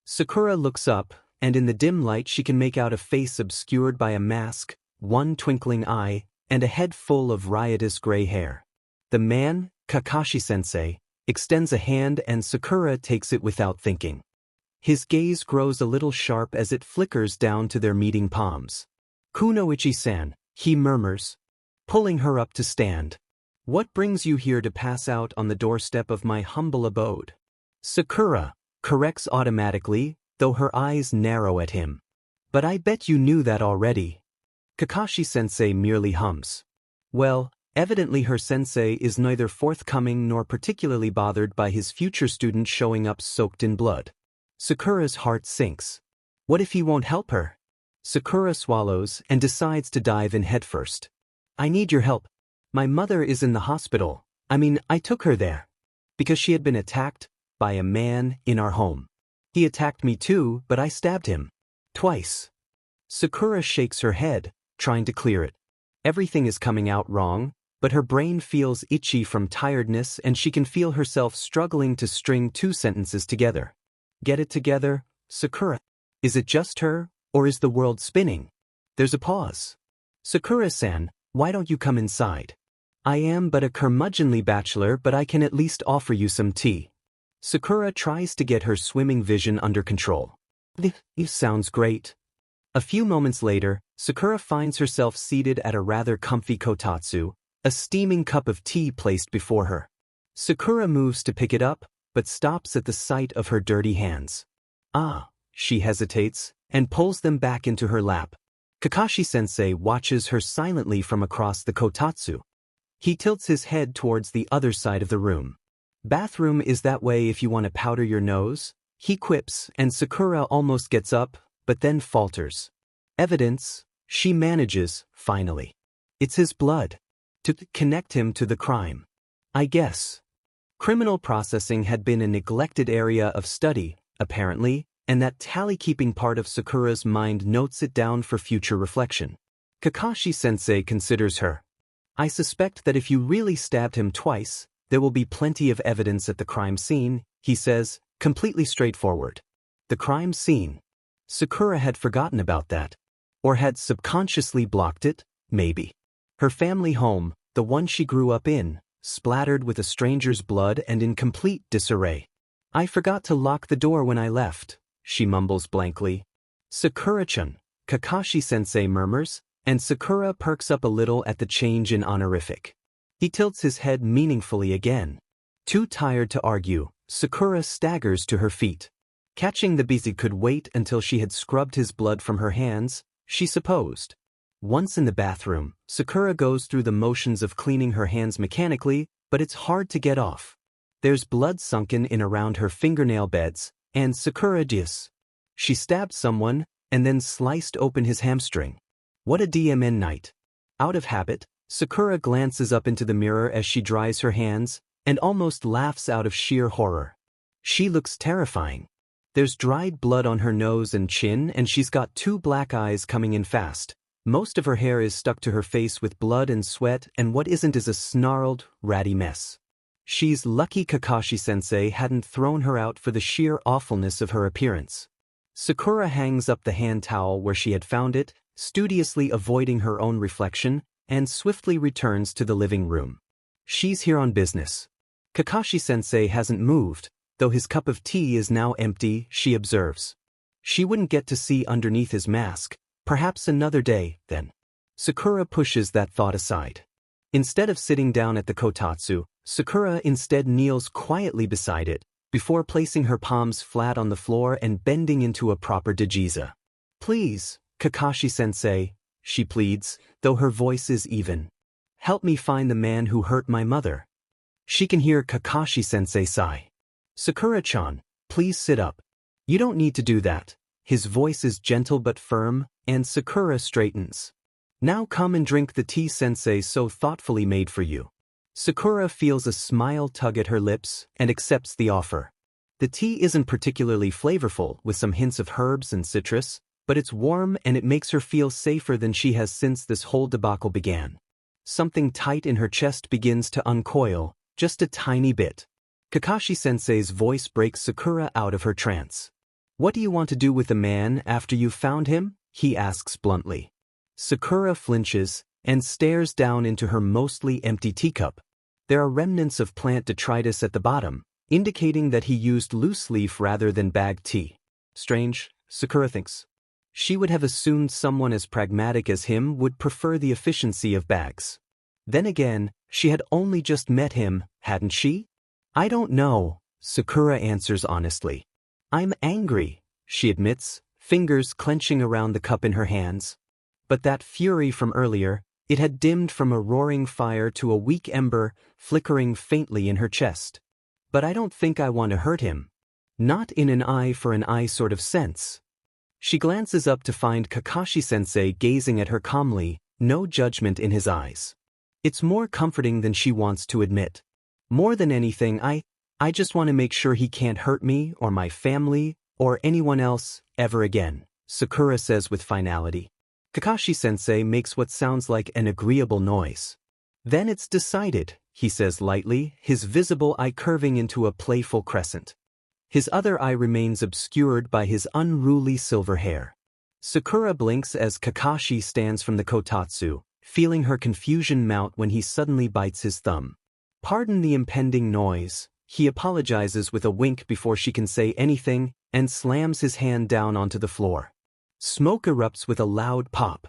Sakura looks up, and in the dim light she can make out a face obscured by a mask, one twinkling eye, and a head full of riotous gray hair. The man, Kakashi-sensei, extends a hand and Sakura takes it without thinking. His gaze grows a little sharp as it flickers down to their meeting palms. "Kunoichi-san," he murmurs, pulling her up to stand. "What brings you here to pass out on the doorstep of my humble abode?" Sakura corrects automatically, though her eyes narrow at him. "But I bet you knew that already." Kakashi-sensei merely hums. Well, evidently her sensei is neither forthcoming nor particularly bothered by his future student showing up soaked in blood. Sakura's heart sinks. What if he won't help her? Sakura swallows and decides to dive in headfirst. "I need your help. My mother is in the hospital. I took her there. Because she had been attacked by a man in our home. He attacked me too, but I stabbed him. Twice." Sakura shakes her head, trying to clear it. Everything is coming out wrong, but her brain feels itchy from tiredness and she can feel herself struggling to string 2 sentences together. "Get it together, Sakura. Is it just her, or is the world spinning?" There's a pause. "Sakura-san, why don't you come inside? I am but a curmudgeonly bachelor, but I can at least offer you some tea." Sakura tries to get her swimming vision under control. "This sounds great." A few moments later, Sakura finds herself seated at a rather comfy kotatsu, a steaming cup of tea placed before her. Sakura moves to pick it up, but stops at the sight of her dirty hands. "Ah," she hesitates, and pulls them back into her lap. Kakashi-sensei watches her silently from across the kotatsu. He tilts his head towards the other side of the room. "Bathroom is that way if you want to powder your nose," he quips, and Sakura almost gets up, but then falters. Evidence, she manages, finally. It's his blood. To connect him to the crime. I guess. Criminal processing had been a neglected area of study, apparently, and that tally-keeping part of Sakura's mind notes it down for future reflection. Kakashi-sensei considers her. "I suspect that if you really stabbed him twice, there will be plenty of evidence at the crime scene," he says, completely straightforward. The crime scene. Sakura had forgotten about that. Or had subconsciously blocked it, maybe. Her family home, the one she grew up in, splattered with a stranger's blood and in complete disarray. "I forgot to lock the door when I left," she mumbles blankly. "Sakura-chan," Kakashi-sensei murmurs, and Sakura perks up a little at the change in honorific. He tilts his head meaningfully again. Too tired to argue, Sakura staggers to her feet. Catching the busy could wait until she had scrubbed his blood from her hands, she supposed. Once in the bathroom, Sakura goes through the motions of cleaning her hands mechanically, but it's hard to get off. There's blood sunken in around her fingernail beds, and Sakura does. She stabbed someone, and then sliced open his hamstring. What a DMN night. Out of habit, Sakura glances up into the mirror as she dries her hands, and almost laughs out of sheer horror. She looks terrifying. There's dried blood on her nose and chin, and she's got 2 black eyes coming in fast. Most of her hair is stuck to her face with blood and sweat, and what isn't is a snarled, ratty mess. She's lucky Kakashi-sensei hadn't thrown her out for the sheer awfulness of her appearance. Sakura hangs up the hand towel where she had found it, studiously avoiding her own reflection, and swiftly returns to the living room. She's here on business. Kakashi-sensei hasn't moved, though his cup of tea is now empty, she observes. She wouldn't get to see underneath his mask, perhaps another day, then. Sakura pushes that thought aside. Instead of sitting down at the kotatsu, Sakura instead kneels quietly beside it, before placing her palms flat on the floor and bending into a proper dajiza. Please, Kakashi-sensei, she pleads, though her voice is even. Help me find the man who hurt my mother. She can hear Kakashi-sensei sigh. Sakura-chan, please sit up. You don't need to do that. His voice is gentle but firm, and Sakura straightens. Now come and drink the tea sensei so thoughtfully made for you. Sakura feels a smile tug at her lips and accepts the offer. The tea isn't particularly flavorful, with some hints of herbs and citrus, but it's warm and it makes her feel safer than she has since this whole debacle began. Something tight in her chest begins to uncoil, just a tiny bit. Kakashi-sensei's voice breaks Sakura out of her trance. What do you want to do with the man after you've found him? He asks bluntly. Sakura flinches and stares down into her mostly empty teacup. There are remnants of plant detritus at the bottom, indicating that he used loose leaf rather than bagged tea. Strange, Sakura thinks. She would have assumed someone as pragmatic as him would prefer the efficiency of bags. Then again, she had only just met him, hadn't she? I don't know, Sakura answers honestly. I'm angry, she admits, fingers clenching around the cup in her hands. But that fury from earlier, it had dimmed from a roaring fire to a weak ember flickering faintly in her chest. But I don't think I want to hurt him. Not in an eye for an eye sort of sense. She glances up to find Kakashi-sensei gazing at her calmly, no judgment in his eyes. It's more comforting than she wants to admit. More than anything, I just want to make sure he can't hurt me or my family or anyone else ever again, Sakura says with finality. Kakashi-sensei makes what sounds like an agreeable noise. Then it's decided, he says lightly, his visible eye curving into a playful crescent. His other eye remains obscured by his unruly silver hair. Sakura blinks as Kakashi stands from the kotatsu, feeling her confusion mount when he suddenly bites his thumb. Pardon the impending noise, he apologizes with a wink before she can say anything, and slams his hand down onto the floor. Smoke erupts with a loud pop.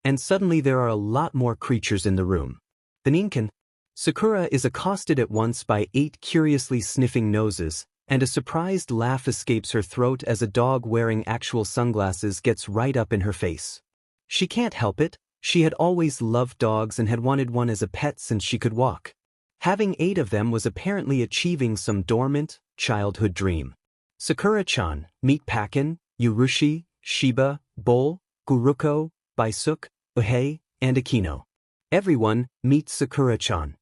And suddenly there are a lot more creatures in the room. The Ninken. Sakura is accosted at once by 8 curiously sniffing noses, and a surprised laugh escapes her throat as a dog wearing actual sunglasses gets right up in her face. She can't help it, she had always loved dogs and had wanted one as a pet since she could walk. Having 8 of them was apparently achieving some dormant, childhood dream. Sakura-chan, meet Pakin, Yurushi, Shiba, Bull, Guruko, Baisuk, Uhei, and Akino. Everyone, meet Sakura-chan.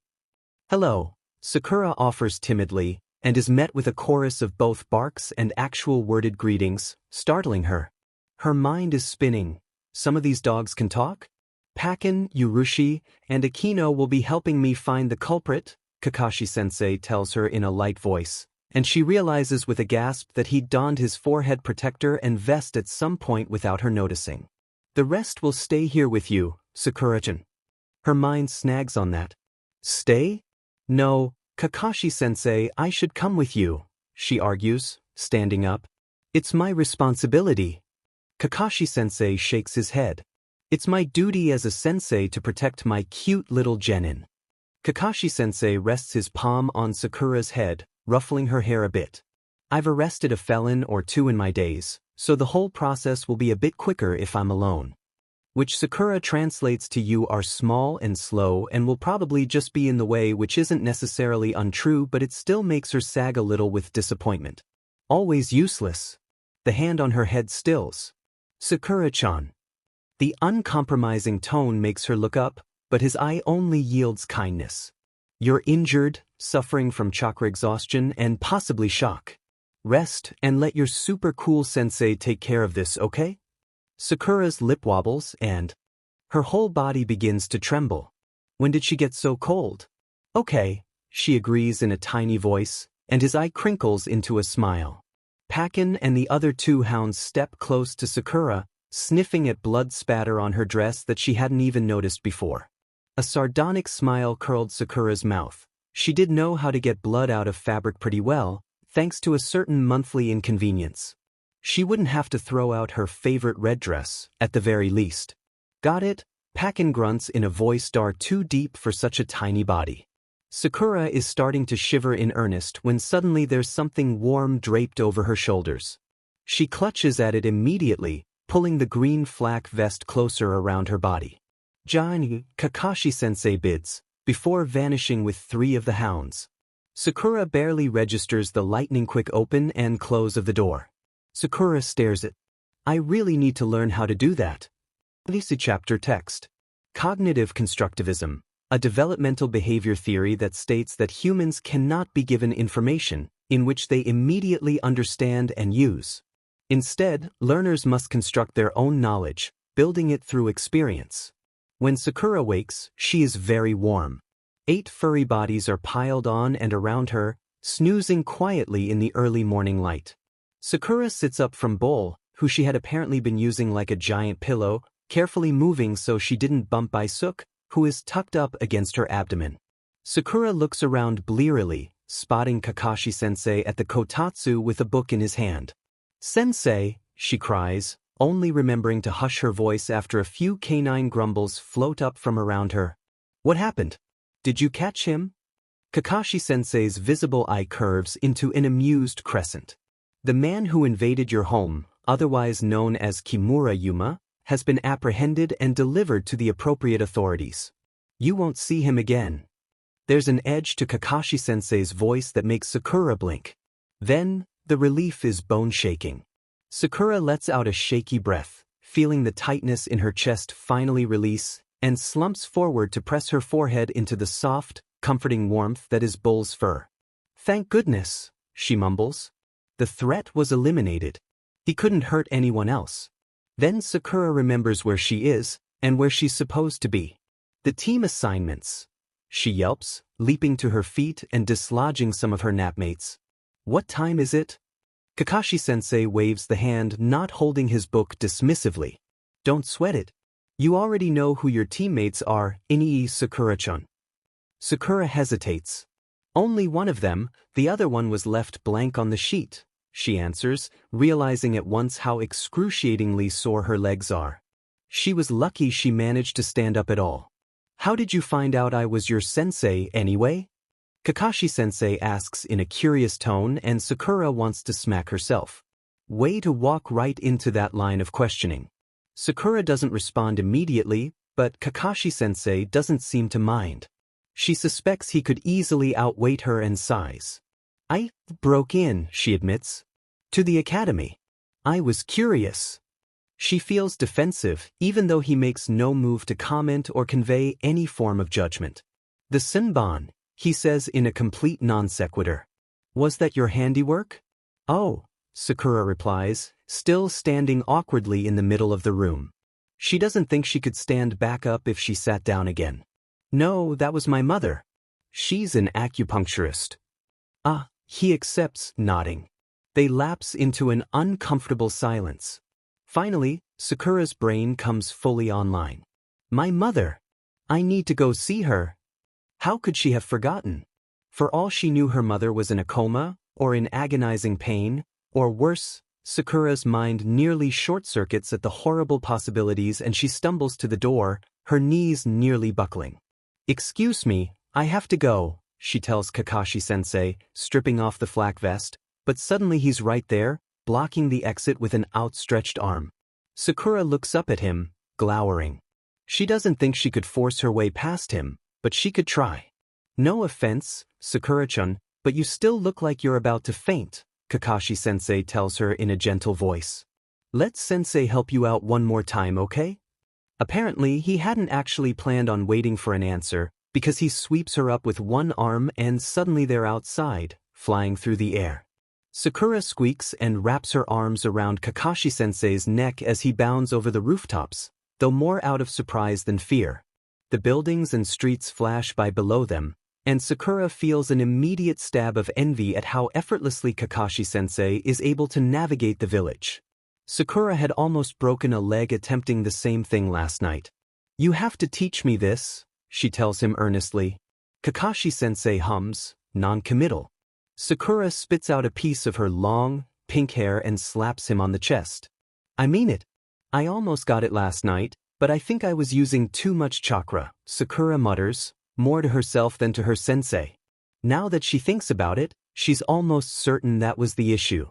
Hello, Sakura offers timidly, and is met with a chorus of both barks and actual worded greetings, startling her. Her mind is spinning. Some of these dogs can talk? Pakin, Yurushi, and Akino will be helping me find the culprit, Kakashi-sensei tells her in a light voice, and she realizes with a gasp that he'd donned his forehead protector and vest at some point without her noticing. The rest will stay here with you, Sakura-chan. Her mind snags on that. Stay? No, Kakashi-sensei, I should come with you, she argues, standing up. It's my responsibility. Kakashi-sensei shakes his head. It's my duty as a sensei to protect my cute little genin. Kakashi-sensei rests his palm on Sakura's head, ruffling her hair a bit. I've arrested a felon or 2 in my days, so the whole process will be a bit quicker if I'm alone. Which Sakura translates to you are small and slow and will probably just be in the way, which isn't necessarily untrue, but it still makes her sag a little with disappointment. Always useless. The hand on her head stills. Sakura-chan. The uncompromising tone makes her look up, but his eye only yields kindness. You're injured, suffering from chakra exhaustion and possibly shock. Rest and let your super cool sensei take care of this, okay? Sakura's lip wobbles and her whole body begins to tremble. When did she get so cold? Okay, she agrees in a tiny voice, and his eye crinkles into a smile. Pakin and the other 2 hounds step close to Sakura, sniffing at blood spatter on her dress that she hadn't even noticed before. A sardonic smile curled Sakura's mouth. She did know how to get blood out of fabric pretty well, thanks to a certain monthly inconvenience. She wouldn't have to throw out her favorite red dress, at the very least. Got it? Pakin grunts in a voice too deep for such a tiny body. Sakura is starting to shiver in earnest when suddenly there's something warm draped over her shoulders. She clutches at it immediately, pulling the green flak vest closer around her body. "Johnny," Kakashi-sensei bids, before vanishing with 3 of the hounds. Sakura barely registers the lightning-quick open and close of the door. Sakura stares at. I really need to learn how to do that. This chapter text. Cognitive constructivism, a developmental behavior theory that states that humans cannot be given information in which they immediately understand and use. Instead, learners must construct their own knowledge, building it through experience. When Sakura wakes, she is very warm. 8 furry bodies are piled on and around her, snoozing quietly in the early morning light. Sakura sits up from Bowl, who she had apparently been using like a giant pillow, carefully moving so she didn't bump Baisuke, who is tucked up against her abdomen. Sakura looks around blearily, spotting Kakashi-sensei at the kotatsu with a book in his hand. "Sensei," she cries, only remembering to hush her voice after a few canine grumbles float up from around her. "What happened? Did you catch him?" Kakashi-sensei's visible eye curves into an amused crescent. "The man who invaded your home, otherwise known as Kimura Yuma, has been apprehended and delivered to the appropriate authorities. You won't see him again." There's an edge to Kakashi-sensei's voice that makes Sakura blink. Then, the relief is bone-shaking. Sakura lets out a shaky breath, feeling the tightness in her chest finally release, and slumps forward to press her forehead into the soft, comforting warmth that is Bull's fur. "Thank goodness," she mumbles. The threat was eliminated. He couldn't hurt anyone else. Then Sakura remembers where she is, and where she's supposed to be. "The team assignments," she yelps, leaping to her feet and dislodging some of her napmates. "What time is it?" Kakashi-sensei waves the hand not holding his book dismissively. "Don't sweat it. You already know who your teammates are, Inii Sakura-chan." Sakura hesitates. "Only one of them, the other one was left blank on the sheet," she answers, realizing at once how excruciatingly sore her legs are. She was lucky she managed to stand up at all. "How did you find out I was your sensei, anyway?" Kakashi-sensei asks in a curious tone, and Sakura wants to smack herself. Way to walk right into that line of questioning. Sakura doesn't respond immediately, but Kakashi-sensei doesn't seem to mind. She suspects he could easily outweight her and size. "I broke in," she admits. "To the academy. I was curious." She feels defensive, even though he makes no move to comment or convey any form of judgment. "The Senbon," he says in a complete non-sequitur. "Was that your handiwork?" "Oh," Sakura replies, still standing awkwardly in the middle of the room. She doesn't think she could stand back up if she sat down again. "No, that was my mother. She's an acupuncturist." "Ah," he accepts, nodding. They lapse into an uncomfortable silence. Finally, Sakura's brain comes fully online. "My mother. I need to go see her." How could she have forgotten? For all she knew, her mother was in a coma, or in agonizing pain, or worse. Sakura's mind nearly short-circuits at the horrible possibilities, and she stumbles to the door, her knees nearly buckling. "Excuse me, I have to go," she tells Kakashi-sensei, stripping off the flak vest, but suddenly he's right there, blocking the exit with an outstretched arm. Sakura looks up at him, glowering. She doesn't think she could force her way past him, but she could try. "No offense, Sakura-chan, but you still look like you're about to faint," Kakashi-sensei tells her in a gentle voice. "Let sensei help you out one more time, okay?" Apparently, he hadn't actually planned on waiting for an answer, because he sweeps her up with one arm and suddenly they're outside, flying through the air. Sakura squeaks and wraps her arms around Kakashi-sensei's neck as he bounds over the rooftops, though more out of surprise than fear. The buildings and streets flash by below them, and Sakura feels an immediate stab of envy at how effortlessly Kakashi-sensei is able to navigate the village. Sakura had almost broken a leg attempting the same thing last night. You have to teach me this, she tells him earnestly. Kakashi-sensei hums, non-committal. Sakura spits out a piece of her long, pink hair and slaps him on the chest. I mean it. I almost got it last night, but I think I was using too much chakra, Sakura mutters, more to herself than to her sensei. Now that she thinks about it, she's almost certain that was the issue.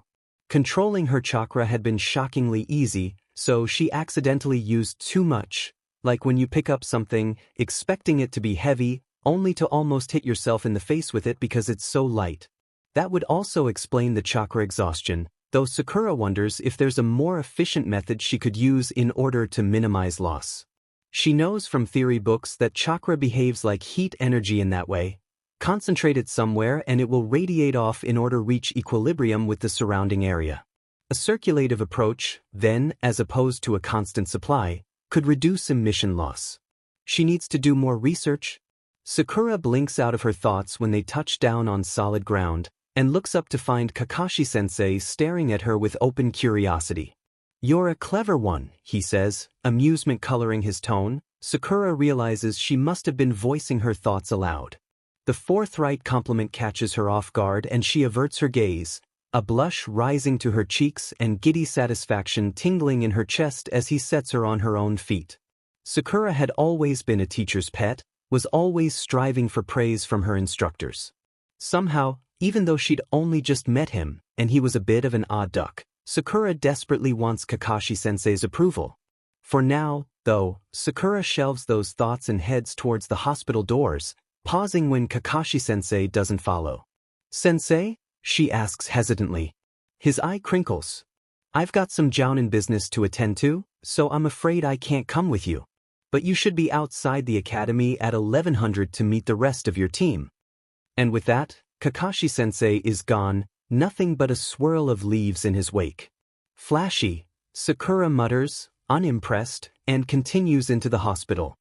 Controlling her chakra had been shockingly easy, so she accidentally used too much, like when you pick up something, expecting it to be heavy, only to almost hit yourself in the face with it because it's so light. That would also explain the chakra exhaustion, though Sakura wonders if there's a more efficient method she could use in order to minimize loss. She knows from theory books that chakra behaves like heat energy in that way. Concentrate it somewhere and it will radiate off in order to reach equilibrium with the surrounding area. A circulative approach, then, as opposed to a constant supply, could reduce emission loss. She needs to do more research. Sakura blinks out of her thoughts when they touch down on solid ground, and looks up to find Kakashi-sensei staring at her with open curiosity. You're a clever one, he says, amusement coloring his tone. Sakura realizes she must have been voicing her thoughts aloud. The forthright compliment catches her off guard and she averts her gaze, a blush rising to her cheeks and giddy satisfaction tingling in her chest as he sets her on her own feet. Sakura had always been a teacher's pet, was always striving for praise from her instructors. Somehow, even though she'd only just met him, and he was a bit of an odd duck, Sakura desperately wants Kakashi-sensei's approval. For now, though, Sakura shelves those thoughts and heads towards the hospital doors, pausing when Kakashi-sensei doesn't follow. Sensei? She asks hesitantly. His eye crinkles. I've got some jounin business to attend to, so I'm afraid I can't come with you. But you should be outside the academy at 1100 to meet the rest of your team. And with that, Kakashi-sensei is gone, nothing but a swirl of leaves in his wake. Flashy, Sakura mutters, unimpressed, and continues into the hospital.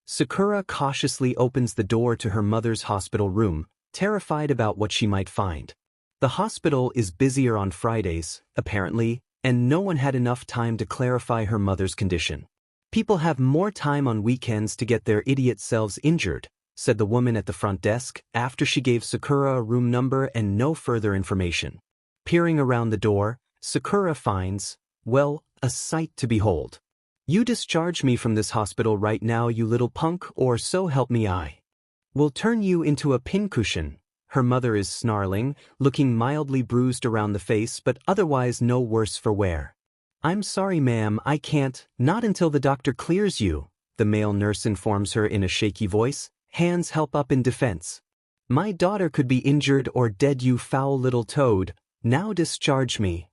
Sakura cautiously opens the door to her mother's hospital room, terrified about what she might find. The hospital is busier on Fridays, apparently, and no one had enough time to clarify her mother's condition. People have more time on weekends to get their idiot selves injured, said the woman at the front desk, after she gave Sakura a room number and no further information. Peering around the door, Sakura finds, well, a sight to behold. You discharge me from this hospital right now, you little punk, or so help me I. We'll turn you into a pincushion. Her mother is snarling, looking mildly bruised around the face but otherwise no worse for wear. I'm sorry ma'am, I can't, not until the doctor clears you, the male nurse informs her in a shaky voice, hands held up in defense. My daughter could be injured or dead, you foul little toad, now discharge me.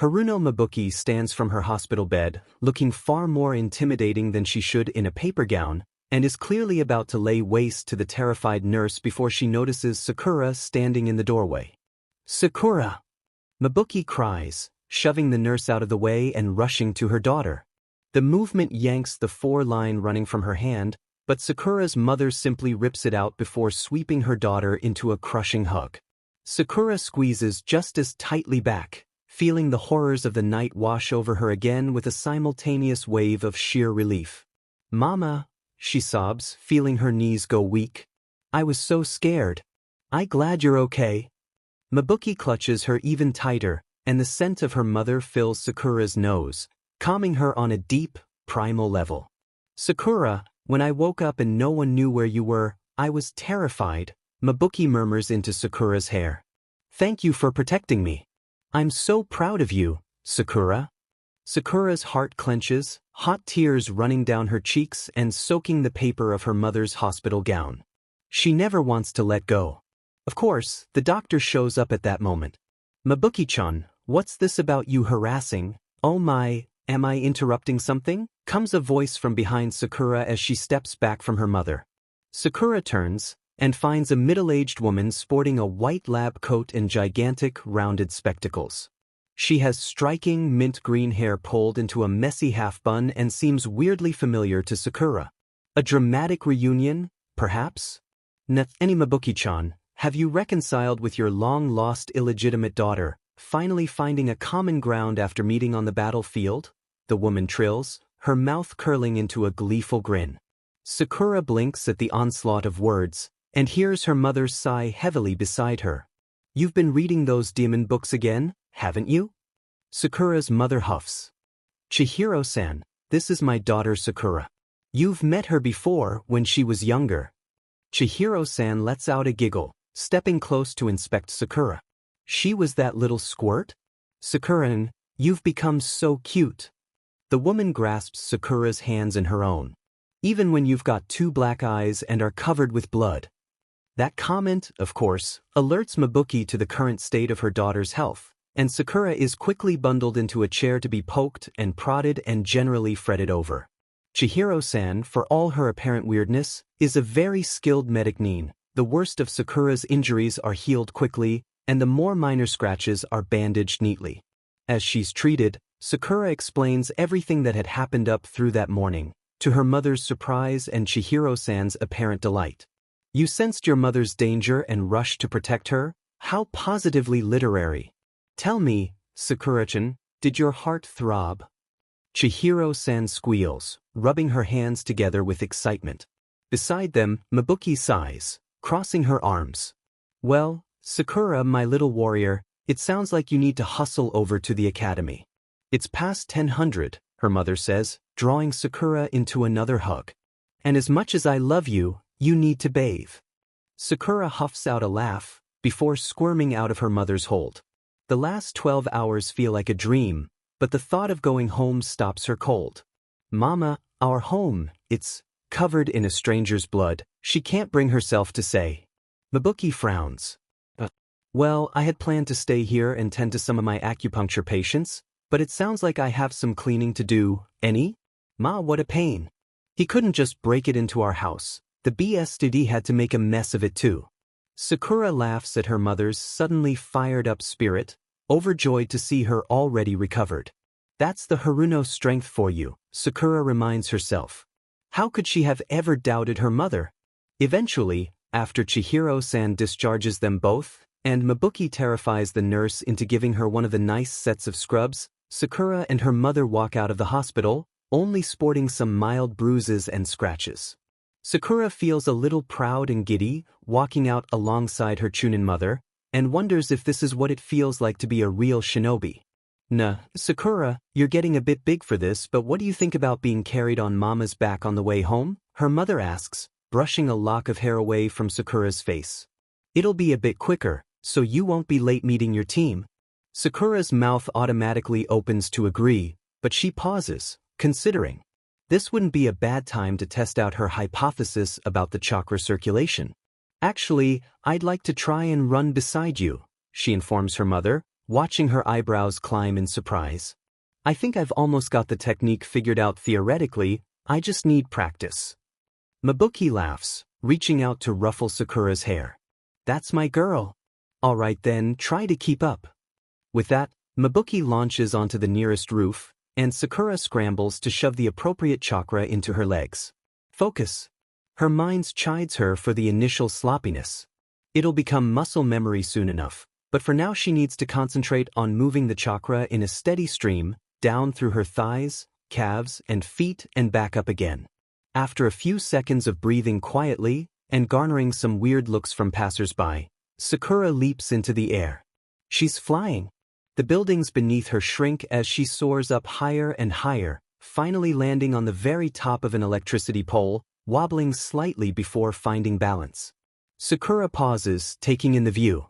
Haruno Mabuki stands from her hospital bed, looking far more intimidating than she should in a paper gown, and is clearly about to lay waste to the terrified nurse before she notices Sakura standing in the doorway. Sakura! Mabuki cries, shoving the nurse out of the way and rushing to her daughter. The movement yanks the 4-line running from her hand, but Sakura's mother simply rips it out before sweeping her daughter into a crushing hug. Sakura squeezes just as tightly back, feeling the horrors of the night wash over her again with a simultaneous wave of sheer relief. Mama, she sobs, feeling her knees go weak. I was so scared. I glad you're okay. Mabuki clutches her even tighter, and the scent of her mother fills Sakura's nose, calming her on a deep, primal level. Sakura, when I woke up and no one knew where you were, I was terrified, Mabuki murmurs into Sakura's hair. Thank you for protecting me. I'm so proud of you, Sakura. Sakura's heart clenches, hot tears running down her cheeks and soaking the paper of her mother's hospital gown. She never wants to let go. Of course, the doctor shows up at that moment. Mabuki-chan, what's this about you harassing? Oh my, am I interrupting something? Comes a voice from behind Sakura as she steps back from her mother. Sakura turns and finds a middle-aged woman sporting a white lab coat and gigantic, rounded spectacles. She has striking mint-green hair pulled into a messy half-bun and seems weirdly familiar to Sakura. A dramatic reunion, perhaps? Any Mabuki-chan, have you reconciled with your long-lost illegitimate daughter? Finally finding a common ground after meeting on the battlefield? The woman trills, her mouth curling into a gleeful grin. Sakura blinks at the onslaught of words, and hears her mother's sigh heavily beside her. You've been reading those demon books again, haven't you? Sakura's mother huffs. Chihiro-san, this is my daughter Sakura. You've met her before when she was younger. Chihiro-san lets out a giggle, stepping close to inspect Sakura. She was that little squirt? Sakura-san, you've become so cute. The woman grasps Sakura's hands in her own. Even when you've got 2 black eyes and are covered with blood. That comment, of course, alerts Mabuki to the current state of her daughter's health, and Sakura is quickly bundled into a chair to be poked and prodded and generally fretted over. Chihiro-san, for all her apparent weirdness, is a very skilled medic. The worst of Sakura's injuries are healed quickly, and the more minor scratches are bandaged neatly. As she's treated, Sakura explains everything that had happened up through that morning, to her mother's surprise and Chihiro-san's apparent delight. You sensed your mother's danger and rushed to protect her? How positively literary. Tell me, Sakura-chan, did your heart throb? Chihiro-san squeals, rubbing her hands together with excitement. Beside them, Mabuki sighs, crossing her arms. Well, Sakura, my little warrior, it sounds like you need to hustle over to the academy. It's past 10:00, her mother says, drawing Sakura into another hug. And as much as I love you, you need to bathe. Sakura huffs out a laugh, before squirming out of her mother's hold. The last 12 hours feel like a dream, but the thought of going home stops her cold. Mama, our home, it's covered in a stranger's blood, she can't bring herself to say. Mabuki frowns. Well, I had planned to stay here and tend to some of my acupuncture patients, but it sounds like I have some cleaning to do. Any? Ma, what a pain. He couldn't just break it into our house. The BSTD had to make a mess of it too. Sakura laughs at her mother's suddenly fired-up spirit, overjoyed to see her already recovered. That's the Haruno strength for you, Sakura reminds herself. How could she have ever doubted her mother? Eventually, after Chihiro-san discharges them both, and Mabuki terrifies the nurse into giving her one of the nice sets of scrubs, Sakura and her mother walk out of the hospital, only sporting some mild bruises and scratches. Sakura feels a little proud and giddy, walking out alongside her Chunin mother, and wonders if this is what it feels like to be a real shinobi. Nah, Sakura, you're getting a bit big for this, but what do you think about being carried on Mama's back on the way home? Her mother asks, brushing a lock of hair away from Sakura's face. It'll be a bit quicker, so you won't be late meeting your team. Sakura's mouth automatically opens to agree, but she pauses, considering. This wouldn't be a bad time to test out her hypothesis about the chakra circulation. Actually, I'd like to try and run beside you, she informs her mother, watching her eyebrows climb in surprise. I think I've almost got the technique figured out theoretically, I just need practice. Mabuki laughs, reaching out to ruffle Sakura's hair. That's my girl. All right then, try to keep up. With that, Mabuki launches onto the nearest roof, and Sakura scrambles to shove the appropriate chakra into her legs. Focus. Her mind chides her for the initial sloppiness. It'll become muscle memory soon enough, but for now she needs to concentrate on moving the chakra in a steady stream, down through her thighs, calves, and feet and back up again. After a few seconds of breathing quietly, and garnering some weird looks from passers-by, Sakura leaps into the air. She's flying. The buildings beneath her shrink as she soars up higher and higher, finally landing on the very top of an electricity pole, wobbling slightly before finding balance. Sakura pauses, taking in the view.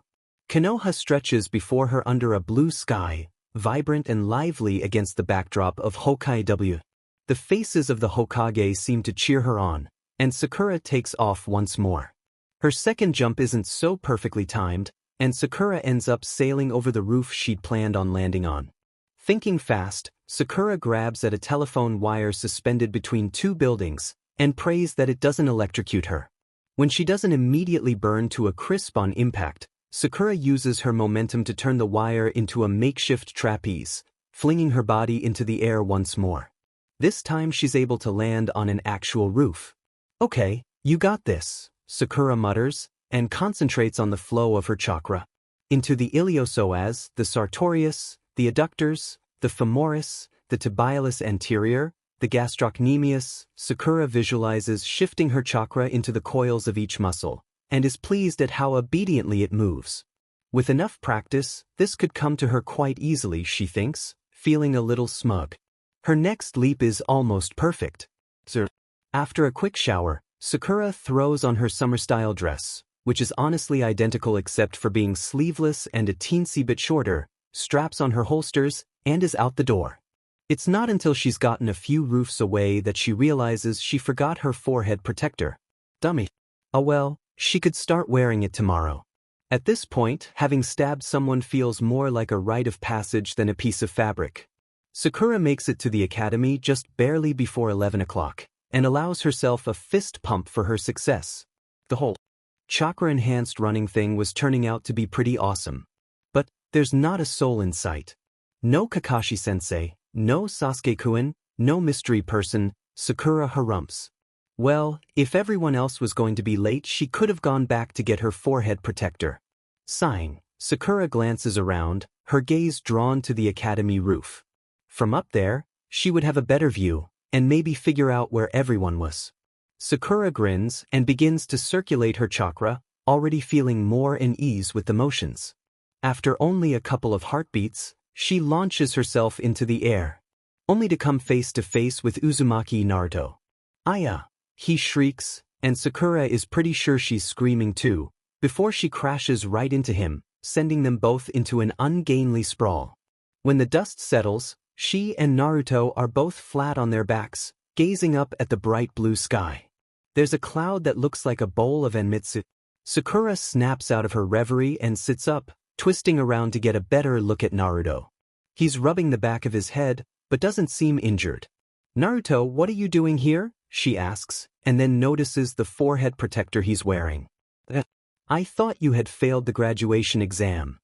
Konoha stretches before her under a blue sky, vibrant and lively against the backdrop of Hokkaido. The faces of the Hokage seem to cheer her on, and Sakura takes off once more. Her second jump isn't so perfectly timed, and Sakura ends up sailing over the roof she'd planned on landing on. Thinking fast, Sakura grabs at a telephone wire suspended between 2 buildings, and prays that it doesn't electrocute her. When she doesn't immediately burn to a crisp on impact, Sakura uses her momentum to turn the wire into a makeshift trapeze, flinging her body into the air once more. This time she's able to land on an actual roof. Okay, you got this, Sakura mutters, and concentrates on the flow of her chakra. into the iliopsoas, the sartorius, the adductors, the femoris, the tibialis anterior, the gastrocnemius. Sakura visualizes shifting her chakra into the coils of each muscle, and is pleased at how obediently it moves. With enough practice, this could come to her quite easily, she thinks, feeling a little smug. Her next leap is almost perfect. After a quick shower, Sakura throws on her summer-style dress, which is honestly identical except for being sleeveless and a teensy bit shorter, straps on her holsters, and is out the door. It's not until she's gotten a few roofs away that she realizes she forgot her forehead protector. Dummy. Oh well, she could start wearing it tomorrow. At this point, having stabbed someone feels more like a rite of passage than a piece of fabric. Sakura makes it to the academy just barely before 11 o'clock, and allows herself a fist pump for her success. The whole chakra-enhanced running thing was turning out to be pretty awesome. But there's not a soul in sight. No Kakashi-sensei, no Sasuke-kun, no mystery person. Sakura harumphs. Well, if everyone else was going to be late, she could have gone back to get her forehead protector. Sighing, Sakura glances around, her gaze drawn to the academy roof. From up there, she would have a better view, and maybe figure out where everyone was. Sakura grins and begins to circulate her chakra, already feeling more in ease with the motions. After only a couple of heartbeats, she launches herself into the air, only to come face to face with Uzumaki Naruto. Aya! He shrieks, and Sakura is pretty sure she's screaming too, before she crashes right into him, sending them both into an ungainly sprawl. When the dust settles, she and Naruto are both flat on their backs, gazing up at the bright blue sky. There's a cloud that looks like a bowl of Enmitsu. Sakura snaps out of her reverie and sits up, twisting around to get a better look at Naruto. He's rubbing the back of his head, but doesn't seem injured. Naruto, what are you doing here? She asks, and then notices the forehead protector he's wearing. I thought you had failed the graduation exam.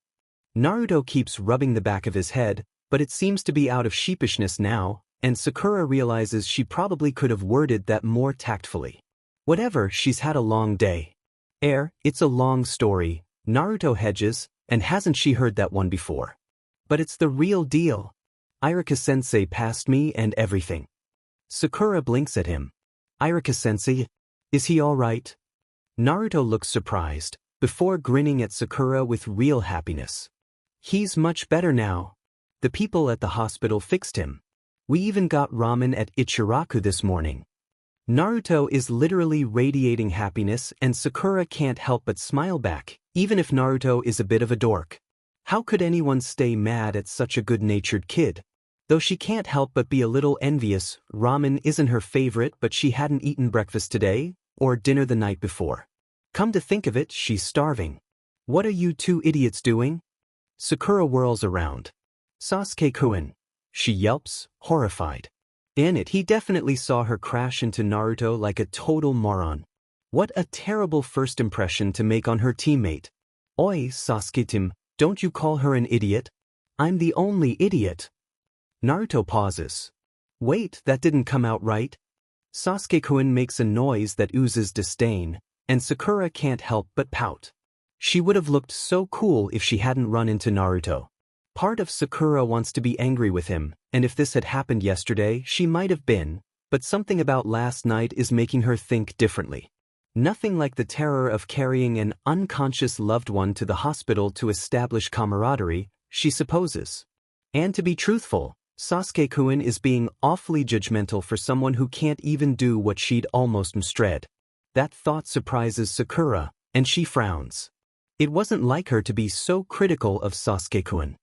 Naruto keeps rubbing the back of his head, but it seems to be out of sheepishness now, and Sakura realizes she probably could have worded that more tactfully. Whatever, she's had a long day. It's a long story, Naruto hedges, and hasn't she heard that one before? But it's the real deal. Iruka-sensei passed me and everything. Sakura blinks at him. Iruka-sensei? Is he all right? Naruto looks surprised, before grinning at Sakura with real happiness. He's much better now. The people at the hospital fixed him. We even got ramen at Ichiraku this morning. Naruto is literally radiating happiness, and Sakura can't help but smile back, even if Naruto is a bit of a dork. How could anyone stay mad at such a good-natured kid? Though she can't help but be a little envious. Ramen isn't her favorite, but she hadn't eaten breakfast today, or dinner the night before. Come to think of it, she's starving. What are you two idiots doing? Sakura whirls around. Sasuke-kun. She yelps, horrified. In it, he definitely saw her crash into Naruto like a total moron. What a terrible first impression to make on her teammate. Oi, Sasuke-tim, don't you call her an idiot? I'm the only idiot. Naruto pauses. Wait, that didn't come out right. Sasuke-kun makes a noise that oozes disdain, and Sakura can't help but pout. She would have looked so cool if she hadn't run into Naruto. Part of Sakura wants to be angry with him, and if this had happened yesterday, she might have been, but something about last night is making her think differently. Nothing like the terror of carrying an unconscious loved one to the hospital to establish camaraderie, she supposes. And to be truthful, Sasuke-kun is being awfully judgmental for someone who can't even do what she'd almost mstread. That thought surprises Sakura, and she frowns. It wasn't like her to be so critical of Sasuke-kun.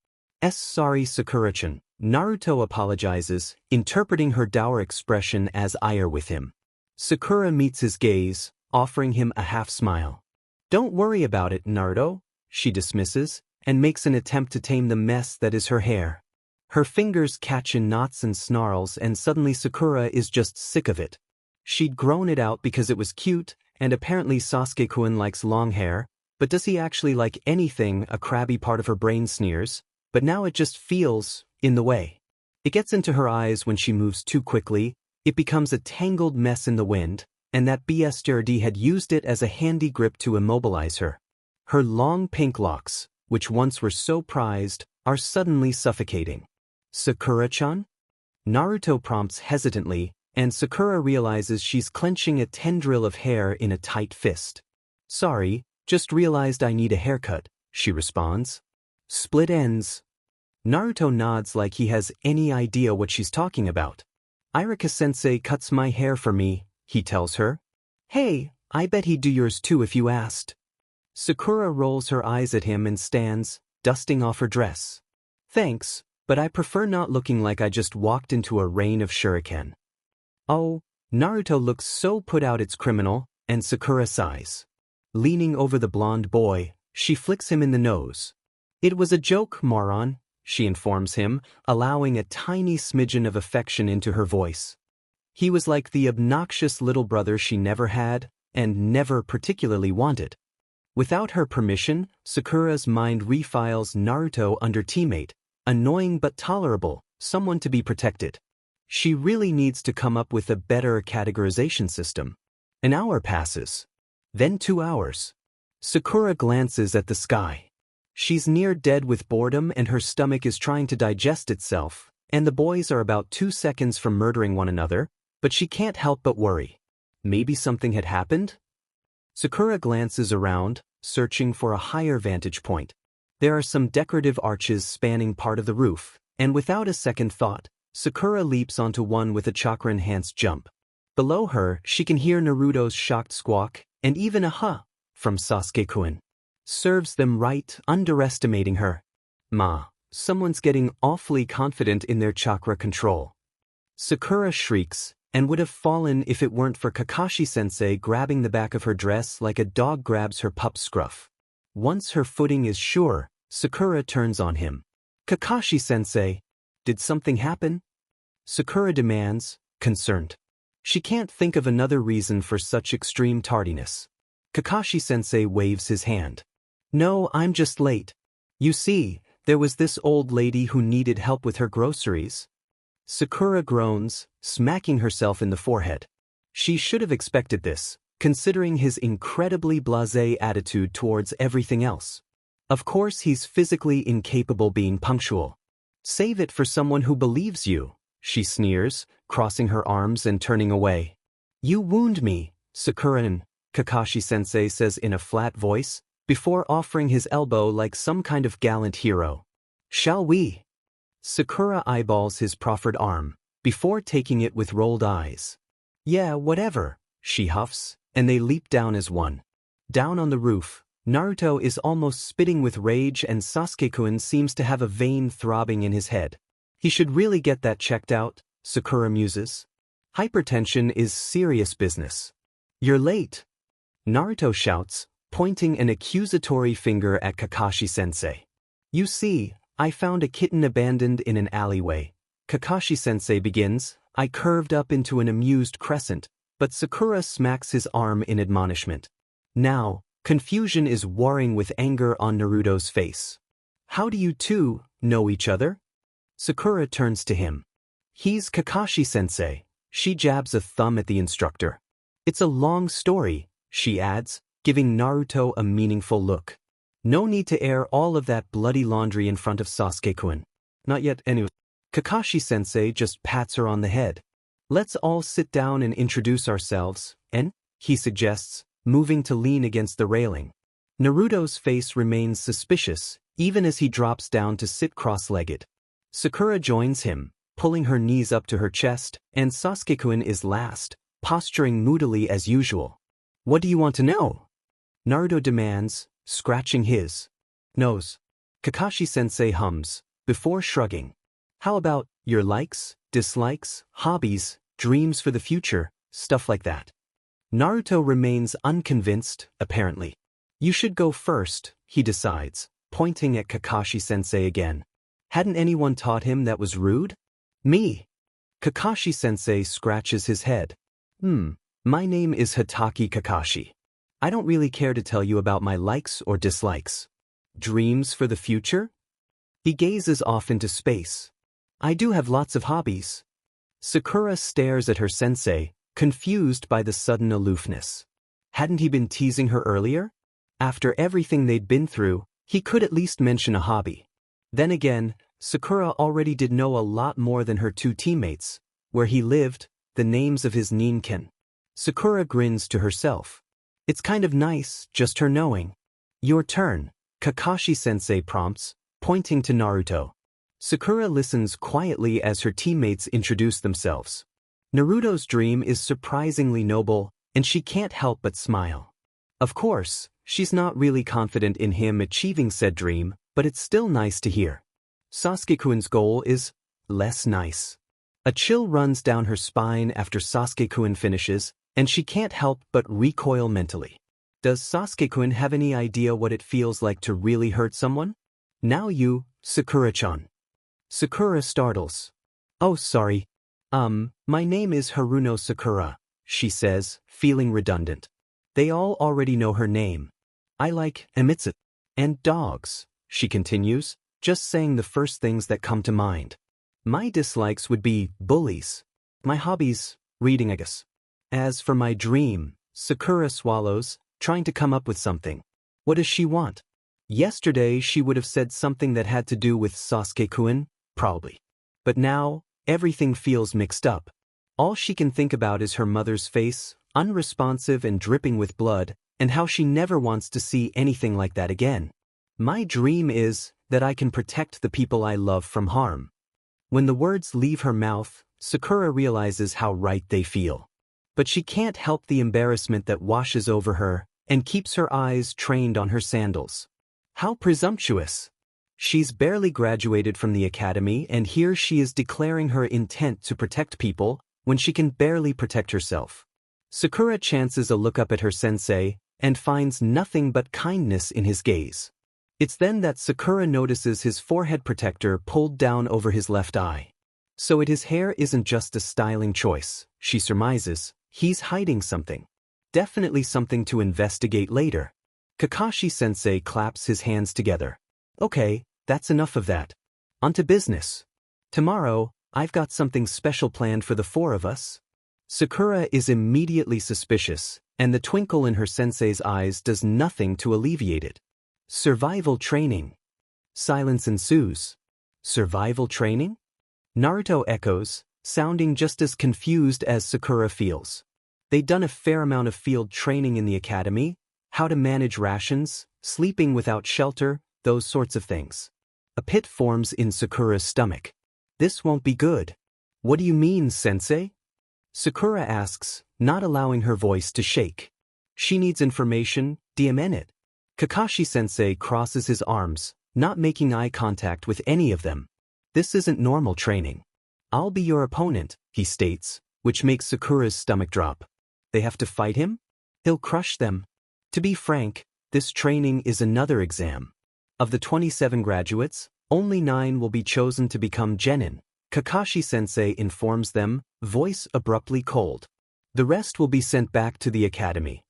Sorry, Sakura-chan. Naruto apologizes, interpreting her dour expression as ire with him. Sakura meets his gaze, offering him a half-smile. Don't worry about it, Naruto, she dismisses, and makes an attempt to tame the mess that is her hair. Her fingers catch in knots and snarls, and suddenly Sakura is just sick of it. She'd grown it out because it was cute, and apparently Sasuke-kun likes long hair, but does he actually like anything? A crabby part of her brain sneers, but now it just feels in the way. It gets into her eyes when she moves too quickly, it becomes a tangled mess in the wind, and that BSTRD had used it as a handy grip to immobilize her. Her long pink locks, which once were so prized, are suddenly suffocating. Sakura-chan? Naruto prompts hesitantly, and Sakura realizes she's clenching a tendril of hair in a tight fist. Sorry, just realized I need a haircut, she responds. Split ends. Naruto nods like he has any idea what she's talking about. Irika-sensei cuts my hair for me, he tells her. Hey, I bet he'd do yours too if you asked. Sakura rolls her eyes at him and stands, dusting off her dress. Thanks, but I prefer not looking like I just walked into a rain of shuriken. Oh, Naruto looks so put out it's criminal, and Sakura sighs. Leaning over the blonde boy, she flicks him in the nose. It was a joke, moron, she informs him, allowing a tiny smidgen of affection into her voice. He was like the obnoxious little brother she never had, and never particularly wanted. Without her permission, Sakura's mind refiles Naruto under teammate, annoying but tolerable, someone to be protected. She really needs to come up with a better categorization system. An hour passes. Then 2 hours. Sakura glances at the sky. She's near dead with boredom and her stomach is trying to digest itself, and the boys are about 2 seconds from murdering one another, but she can't help but worry. Maybe something had happened? Sakura glances around, searching for a higher vantage point. There are some decorative arches spanning part of the roof, and without a second thought, Sakura leaps onto one with a chakra-enhanced jump. Below her, she can hear Naruto's shocked squawk, and even a huh from Sasuke-kun. Serves them right, underestimating her. Someone's getting awfully confident in their chakra control. Sakura shrieks, and would have fallen if it weren't for Kakashi-sensei grabbing the back of her dress like a dog grabs her pup's scruff. Once her footing is sure, Sakura turns on him. Kakashi-sensei, did something happen? Sakura demands, concerned. She can't think of another reason for such extreme tardiness. Kakashi-sensei waves his hand. No, I'm just late. You see, there was this old lady who needed help with her groceries. Sakura groans, smacking herself in the forehead. She should have expected this, considering his incredibly blasé attitude towards everything else. Of course he's physically incapable being punctual. Save it for someone who believes you, she sneers, crossing her arms and turning away. You wound me, Sakura-n, Kakashi-sensei says in a flat voice, before offering his elbow like some kind of gallant hero. Shall we? Sakura eyeballs his proffered arm, before taking it with rolled eyes. Yeah, whatever, she huffs, and they leap down as one. Down on the roof, Naruto is almost spitting with rage and Sasuke-kun seems to have a vein throbbing in his head. He should really get that checked out, Sakura muses. Hypertension is serious business. You're late, Naruto shouts, pointing an accusatory finger at Kakashi-sensei. You see, I found a kitten abandoned in an alleyway. Kakashi-sensei begins. I curved up into an amused crescent, but Sakura smacks his arm in admonishment. Now, confusion is warring with anger on Naruto's face. How do you two know each other? Sakura turns to him. He's Kakashi-sensei. She jabs a thumb at the instructor. It's a long story, she adds, giving Naruto a meaningful look. No need to air all of that bloody laundry in front of Sasuke-kun. Not yet anyway. Kakashi-sensei just pats her on the head. Let's all sit down and introduce ourselves, and, he suggests, moving to lean against the railing. Naruto's face remains suspicious, even as he drops down to sit cross-legged. Sakura joins him, pulling her knees up to her chest, and Sasuke-kun is last, posturing moodily as usual. What do you want to know? Naruto demands, scratching his nose. Kakashi-sensei hums, before shrugging. How about your likes, dislikes, hobbies, dreams for the future, stuff like that? Naruto remains unconvinced, apparently. You should go first, he decides, pointing at Kakashi-sensei again. Hadn't anyone taught him that was rude? Me. Kakashi-sensei scratches his head. My name is Hatake Kakashi. I don't really care to tell you about my likes or dislikes. Dreams for the future? He gazes off into space. I do have lots of hobbies. Sakura stares at her sensei, confused by the sudden aloofness. Hadn't he been teasing her earlier? After everything they'd been through, He could at least mention a hobby. Then again, Sakura already did know a lot more than her two teammates, where he lived, the names of his ninken. Sakura grins to herself. It's kind of nice, just her knowing. Your turn, Kakashi-sensei prompts, pointing to Naruto. Sakura listens quietly as her teammates introduce themselves. Naruto's dream is surprisingly noble, and she can't help but smile. Of course, she's not really confident in him achieving said dream, but it's still nice to hear. Sasuke-kun's goal is less nice. A chill runs down her spine after Sasuke-kun finishes, and she can't help but recoil mentally. Does Sasuke-kun have any idea what it feels like to really hurt someone? Now you, Sakura-chan. Sakura startles. Oh, sorry. My name is Haruno Sakura, she says, feeling redundant. They all already know her name. I like Emitsu and dogs, she continues, just saying the first things that come to mind. My dislikes would be bullies. My hobbies, reading I guess. As for my dream, Sakura swallows, trying to come up with something. What does she want? Yesterday she would have said something that had to do with Sasuke-kun, probably. But now, everything feels mixed up. All she can think about is her mother's face, unresponsive and dripping with blood, and how she never wants to see anything like that again. My dream is that I can protect the people I love from harm. When the words leave her mouth, Sakura realizes how right they feel. But she can't help the embarrassment that washes over her and keeps her eyes trained on her sandals. How presumptuous! She's barely graduated from the academy and here she is declaring her intent to protect people when she can barely protect herself. Sakura chances a look up at her sensei and finds nothing but kindness in his gaze. It's then that Sakura notices his forehead protector pulled down over his left eye. So his hair isn't just a styling choice, she surmises, he's hiding something. Definitely something to investigate later. Kakashi-sensei claps his hands together. Okay, that's enough of that. On to business. Tomorrow, I've got something special planned for the four of us. Sakura is immediately suspicious, and the twinkle in her sensei's eyes does nothing to alleviate it. Survival training. Silence ensues. Survival training? Naruto echoes, sounding just as confused as Sakura feels. They'd done a fair amount of field training in the academy, how to manage rations, sleeping without shelter, those sorts of things. A pit forms in Sakura's stomach. This won't be good. What do you mean, sensei? Sakura asks, not allowing her voice to shake. She needs information, DM it. Kakashi-sensei crosses his arms, not making eye contact with any of them. This isn't normal training. I'll be your opponent, he states, which makes Sakura's stomach drop. They have to fight him? He'll crush them. To be frank, this training is another exam. Of the 27 graduates, only 9 will be chosen to become genin. Kakashi-sensei informs them, voice abruptly cold. The rest will be sent back to the academy.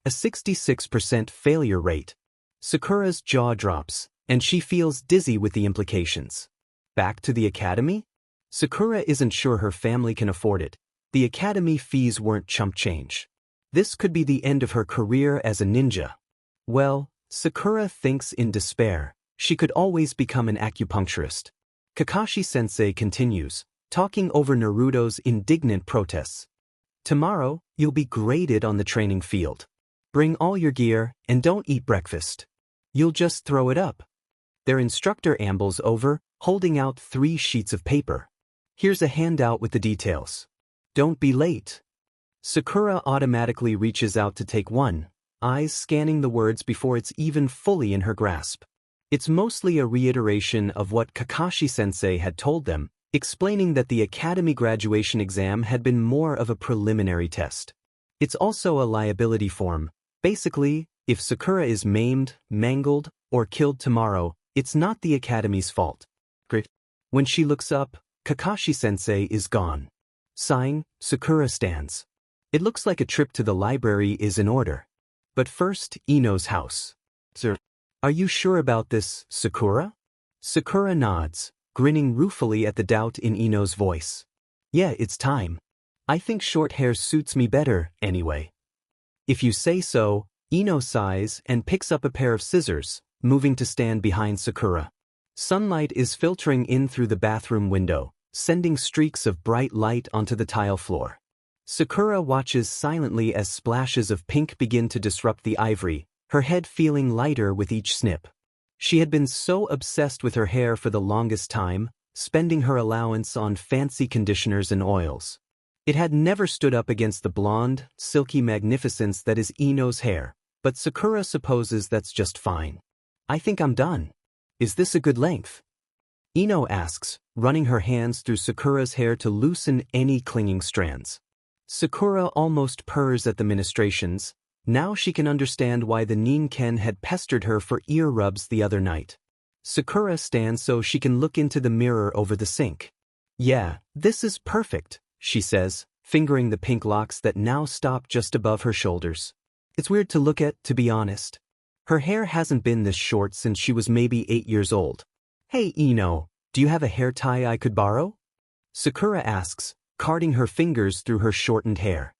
A 66% failure rate. Sakura's jaw drops, and she feels dizzy with the implications. Back to the academy? Sakura isn't sure her family can afford it. The academy fees weren't chump change. This could be the end of her career as a ninja. Well, Sakura thinks in despair, she could always become an acupuncturist. Kakashi-sensei continues, talking over Naruto's indignant protests. Tomorrow, you'll be graded on the training field. Bring all your gear and don't eat breakfast. You'll just throw it up. Their instructor ambles over, holding out 3 sheets of paper. Here's a handout with the details. Don't be late. Sakura automatically reaches out to take one, eyes scanning the words before it's even fully in her grasp. It's mostly a reiteration of what Kakashi-sensei had told them, explaining that the academy graduation exam had been more of a preliminary test. It's also a liability form. Basically, if Sakura is maimed, mangled, or killed tomorrow, it's not the academy's fault. When she looks up, Kakashi-sensei is gone. Sighing, Sakura stands. It looks like a trip to the library is in order. But first, Ino's house. Sir, are you sure about this, Sakura? Sakura nods, grinning ruefully at the doubt in Ino's voice. Yeah, it's time. I think short hair suits me better, anyway. If you say so, Ino sighs and picks up a pair of scissors, moving to stand behind Sakura. Sunlight is filtering in through the bathroom window, sending streaks of bright light onto the tile floor. Sakura watches silently as splashes of pink begin to disrupt the ivory, her head feeling lighter with each snip. She had been so obsessed with her hair for the longest time, spending her allowance on fancy conditioners and oils. It had never stood up against the blonde, silky magnificence that is Ino's hair, but Sakura supposes that's just fine. I think I'm done. Is this a good length? Ino asks, running her hands through Sakura's hair to loosen any clinging strands. Sakura almost purrs at the ministrations. Now she can understand why the Ninken had pestered her for ear rubs the other night. Sakura stands so she can look into the mirror over the sink. Yeah, this is perfect, she says, fingering the pink locks that now stop just above her shoulders. It's weird to look at, to be honest. Her hair hasn't been this short since she was maybe 8 years old. Hey Ino, do you have a hair tie I could borrow? Sakura asks, carting her fingers through her shortened hair.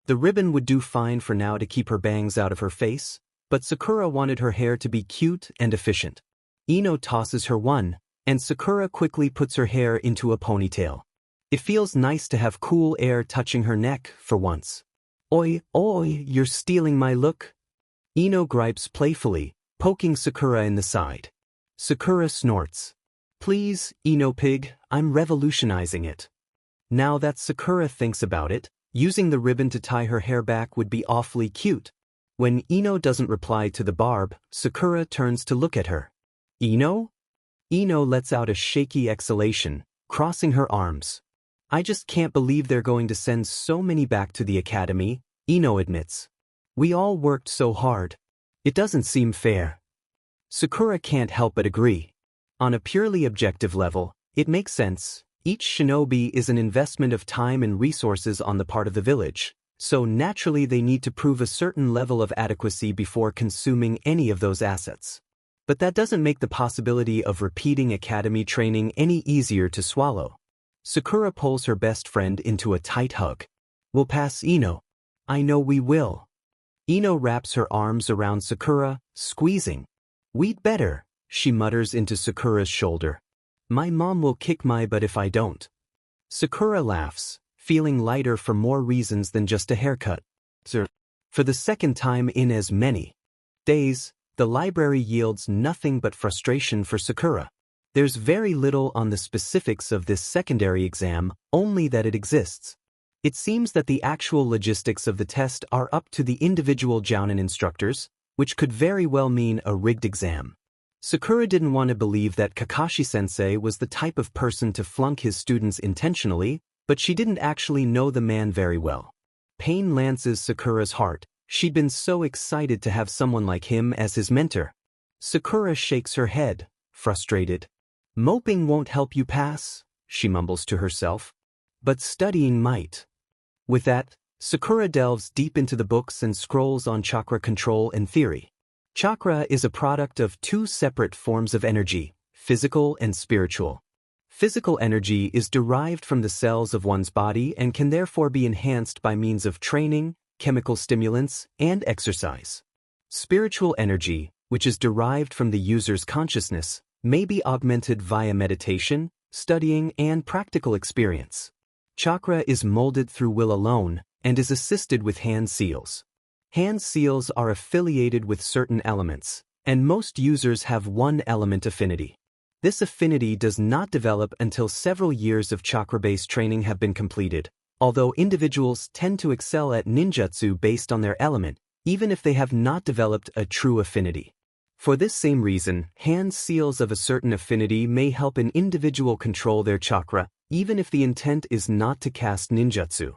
The ribbon would do fine for now to keep her bangs out of her face, but Sakura wanted her hair to be cute and efficient. Ino tosses her one, and Sakura quickly puts her hair into a ponytail. It feels nice to have cool air touching her neck for once. Oi, you're stealing my look? Ino gripes playfully, poking Sakura in the side. Sakura snorts. Please, Ino pig, I'm revolutionizing it. Now that Sakura thinks about it, using the ribbon to tie her hair back would be awfully cute. When Ino doesn't reply to the barb, Sakura turns to look at her. Ino? Ino lets out a shaky exhalation, crossing her arms. I just can't believe they're going to send so many back to the academy, Ino admits. We all worked so hard. It doesn't seem fair. Sakura can't help but agree. On a purely objective level, it makes sense. Each shinobi is an investment of time and resources on the part of the village, so naturally they need to prove a certain level of adequacy before consuming any of those assets. But that doesn't make the possibility of repeating academy training any easier to swallow. Sakura pulls her best friend into a tight hug. We'll pass Ino. I know we will. Ino wraps her arms around Sakura, squeezing. We'd better, she mutters into Sakura's shoulder. My mom will kick my butt if I don't. Sakura laughs, feeling lighter for more reasons than just a haircut. For the second time in as many days, the library yields nothing but frustration for Sakura. There's very little on the specifics of this secondary exam, only that it exists. It seems that the actual logistics of the test are up to the individual jounin instructors, which could very well mean a rigged exam. Sakura didn't want to believe that Kakashi-sensei was the type of person to flunk his students intentionally, but she didn't actually know the man very well. Pain lances Sakura's heart. She'd been so excited to have someone like him as his mentor. Sakura shakes her head, frustrated. Moping won't help you pass, she mumbles to herself. But studying might. With that, Sakura delves deep into the books and scrolls on chakra control and theory. Chakra is a product of two separate forms of energy, physical and spiritual. Physical energy is derived from the cells of one's body and can therefore be enhanced by means of training, chemical stimulants, and exercise. Spiritual energy, which is derived from the user's consciousness, may be augmented via meditation, studying, and practical experience. Chakra is molded through will alone and is assisted with hand seals. Hand seals are affiliated with certain elements, and most users have one element affinity. This affinity does not develop until several years of chakra-based training have been completed, although individuals tend to excel at ninjutsu based on their element, even if they have not developed a true affinity. For this same reason, hand seals of a certain affinity may help an individual control their chakra, even if the intent is not to cast ninjutsu.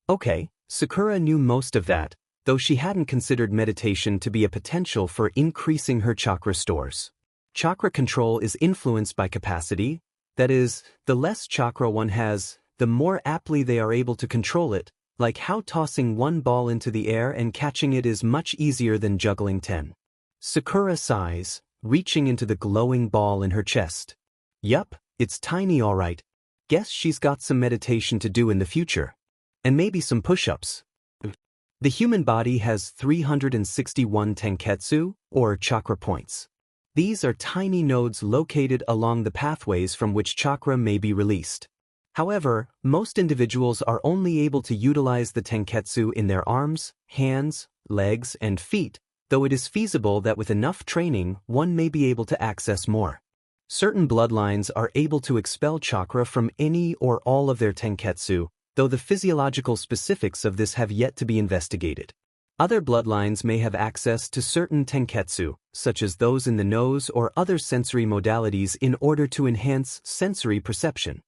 Okay, Sakura knew most of that, though she hadn't considered meditation to be a potential for increasing her chakra stores. Chakra control is influenced by capacity, that is, the less chakra one has, the more aptly they are able to control it, like how tossing one ball into the air and catching it is much easier than juggling 10. Sakura sighs, reaching into the glowing ball in her chest. Yup, it's tiny all right. Guess she's got some meditation to do in the future. And maybe some push-ups. The human body has 361 tenketsu, or chakra points. These are tiny nodes located along the pathways from which chakra may be released. However, most individuals are only able to utilize the tenketsu in their arms, hands, legs, and feet, though it is feasible that with enough training one may be able to access more. Certain bloodlines are able to expel chakra from any or all of their tenketsu, though the physiological specifics of this have yet to be investigated. Other bloodlines may have access to certain tenketsu, such as those in the nose or other sensory modalities in order to enhance sensory perception.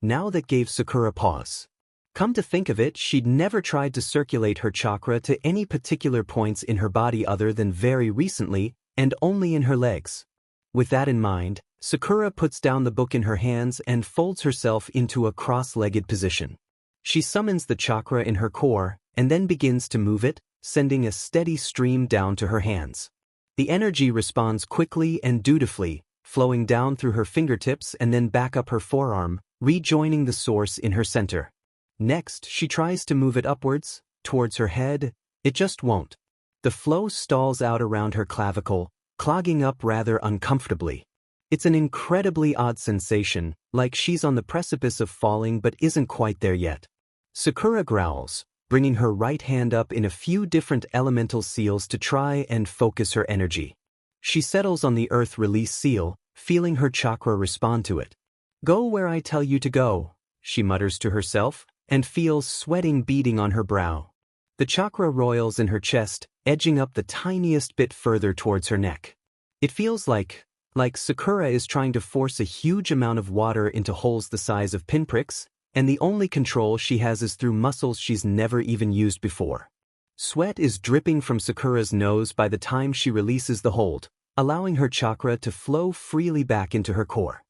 Now that gave Sakura pause. Come to think of it, she'd never tried to circulate her chakra to any particular points in her body other than very recently, and only in her legs. With that in mind, Sakura puts down the book in her hands and folds herself into a cross-legged position. She summons the chakra in her core, and then begins to move it, sending a steady stream down to her hands. The energy responds quickly and dutifully, flowing down through her fingertips and then back up her forearm, rejoining the source in her center. Next, she tries to move it upwards, towards her head. It just won't. The flow stalls out around her clavicle, clogging up rather uncomfortably. It's an incredibly odd sensation, like she's on the precipice of falling but isn't quite there yet. Sakura growls, bringing her right hand up in a few different elemental seals to try and focus her energy. She settles on the earth release seal, feeling her chakra respond to it. "Go where I tell you to go," she mutters to herself, and feels sweating beading on her brow. The chakra roils in her chest, edging up the tiniest bit further towards her neck. It feels like Sakura is trying to force a huge amount of water into holes the size of pinpricks, and the only control she has is through muscles she's never even used before. Sweat is dripping from Sakura's nose by the time she releases the hold, allowing her chakra to flow freely back into her core.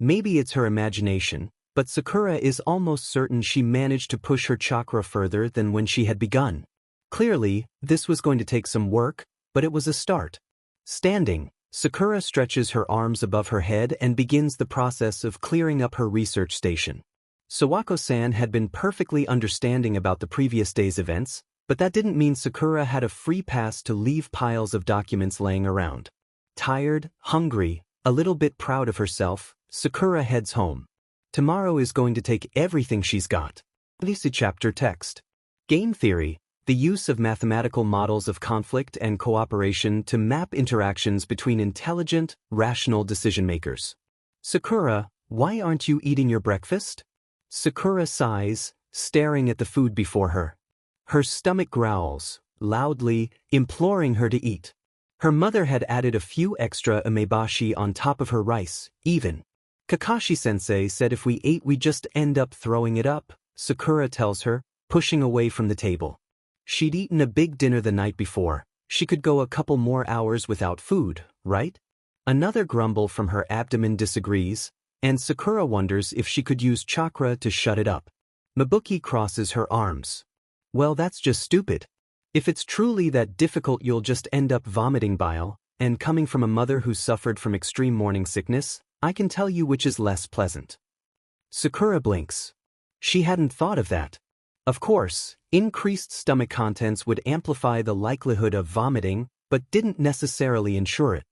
Maybe it's her imagination, but Sakura is almost certain she managed to push her chakra further than when she had begun. Clearly, this was going to take some work, but it was a start. Standing, Sakura stretches her arms above her head and begins the process of clearing up her research station. Sawako-san had been perfectly understanding about the previous day's events, but that didn't mean Sakura had a free pass to leave piles of documents laying around. Tired, hungry, a little bit proud of herself, Sakura heads home. Tomorrow is going to take everything she's got. This chapter text. Game theory. The use of mathematical models of conflict and cooperation to map interactions between intelligent, rational decision-makers. Sakura, why aren't you eating your breakfast? Sakura sighs, staring at the food before her. Her stomach growls, loudly, imploring her to eat. Her mother had added a few extra umeboshi on top of her rice, even. Kakashi-sensei said if we ate we'd just end up throwing it up, Sakura tells her, pushing away from the table. She'd eaten a big dinner the night before. She could go a couple more hours without food, right? Another grumble from her abdomen disagrees, and Sakura wonders if she could use chakra to shut it up. Mabuki crosses her arms. Well, that's just stupid. If it's truly that difficult, you'll just end up vomiting bile, and coming from a mother who suffered from extreme morning sickness, I can tell you which is less pleasant. Sakura blinks. She hadn't thought of that. Of course, increased stomach contents would amplify the likelihood of vomiting, but didn't necessarily ensure it.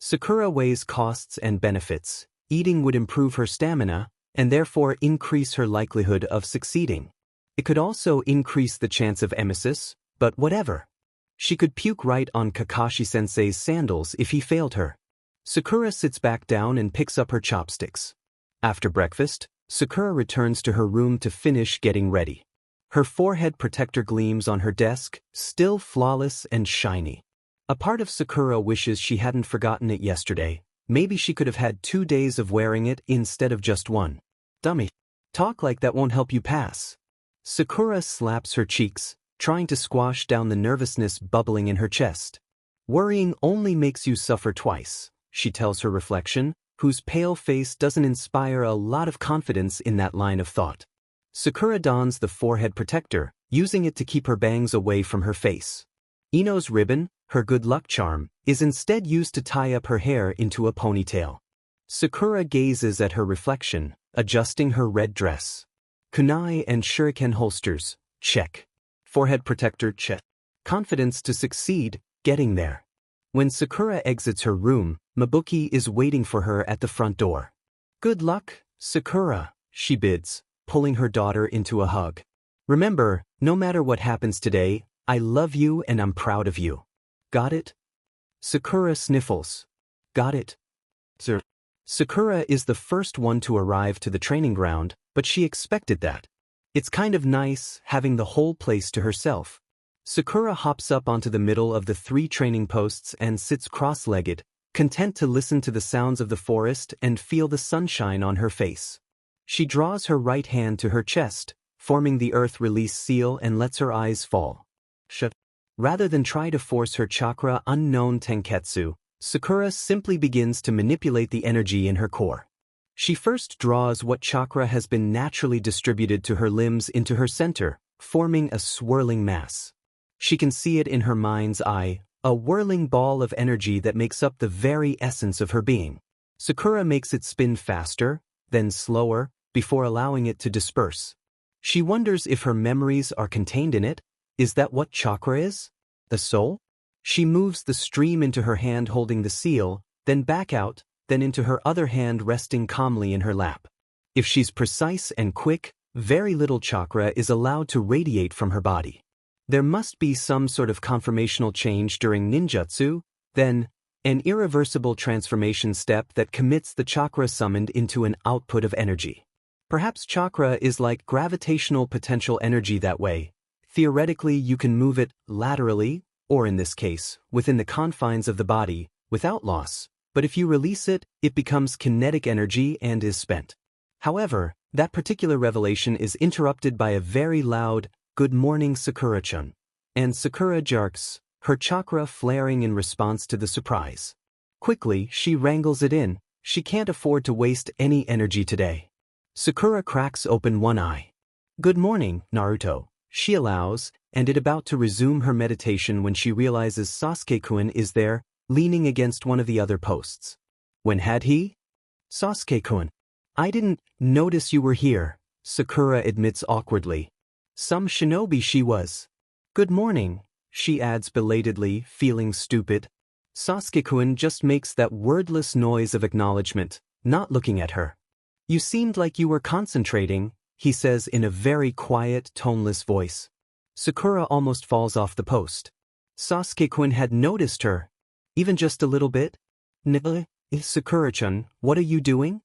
Sakura weighs costs and benefits. Eating would improve her stamina, and therefore increase her likelihood of succeeding. It could also increase the chance of emesis, but whatever. She could puke right on Kakashi-sensei's sandals if he failed her. Sakura sits back down and picks up her chopsticks. After breakfast, Sakura returns to her room to finish getting ready. Her forehead protector gleams on her desk, still flawless and shiny. A part of Sakura wishes she hadn't forgotten it yesterday. Maybe she could have had 2 days of wearing it instead of just one. Dummy. Talk like that won't help you pass. Sakura slaps her cheeks, trying to squash down the nervousness bubbling in her chest. Worrying only makes you suffer twice, she tells her reflection, whose pale face doesn't inspire a lot of confidence in that line of thought. Sakura dons the forehead protector, using it to keep her bangs away from her face. Ino's ribbon, her good luck charm, is instead used to tie up her hair into a ponytail. Sakura gazes at her reflection, adjusting her red dress. Kunai and shuriken holsters, check. Forehead protector, check. Confidence to succeed, getting there. When Sakura exits her room, Mabuki is waiting for her at the front door. "Good luck, Sakura," she bids, pulling her daughter into a hug. "Remember, no matter what happens today, I love you and I'm proud of you. Got it?" Sakura sniffles. "Got it, sir." Sakura is the first one to arrive to the training ground, but she expected that. It's kind of nice having the whole place to herself. Sakura hops up onto the middle of the 3 training posts and sits cross-legged, content to listen to the sounds of the forest and feel the sunshine on her face. She draws her right hand to her chest, forming the earth release seal, and lets her eyes fall. Shut. Rather than try to force her chakra unknown tenketsu, Sakura simply begins to manipulate the energy in her core. She first draws what chakra has been naturally distributed to her limbs into her center, forming a swirling mass. She can see it in her mind's eye, a whirling ball of energy that makes up the very essence of her being. Sakura makes it spin faster, then slower, before allowing it to disperse. She wonders if her memories are contained in it. Is that what chakra is? A soul? She moves the stream into her hand holding the seal, then back out, then into her other hand resting calmly in her lap. If she's precise and quick, very little chakra is allowed to radiate from her body. There must be some sort of conformational change during ninjutsu, then an irreversible transformation step that commits the chakra summoned into an output of energy. Perhaps chakra is like gravitational potential energy that way. Theoretically, you can move it laterally, or in this case, within the confines of the body, without loss, but if you release it, it becomes kinetic energy and is spent. However, that particular revelation is interrupted by a very loud, "Good morning, Sakura-chan," and Sakura jerks, her chakra flaring in response to the surprise. Quickly, she wrangles it in. She can't afford to waste any energy today. Sakura cracks open one eye. "Good morning, Naruto," she allows, and is about to resume her meditation when she realizes Sasuke-kun is there, leaning against one of the other posts. "When had he?" "Sasuke-kun, I didn't notice you were here," Sakura admits awkwardly. "Some shinobi she was." "Good morning," she adds belatedly, feeling stupid. Sasuke-kun just makes that wordless noise of acknowledgement, not looking at her. "You seemed like you were concentrating," he says in a very quiet, toneless voice. Sakura almost falls off the post. Sasuke-kun had noticed her. Even just a little bit? "Sakura-chan, what are you doing?"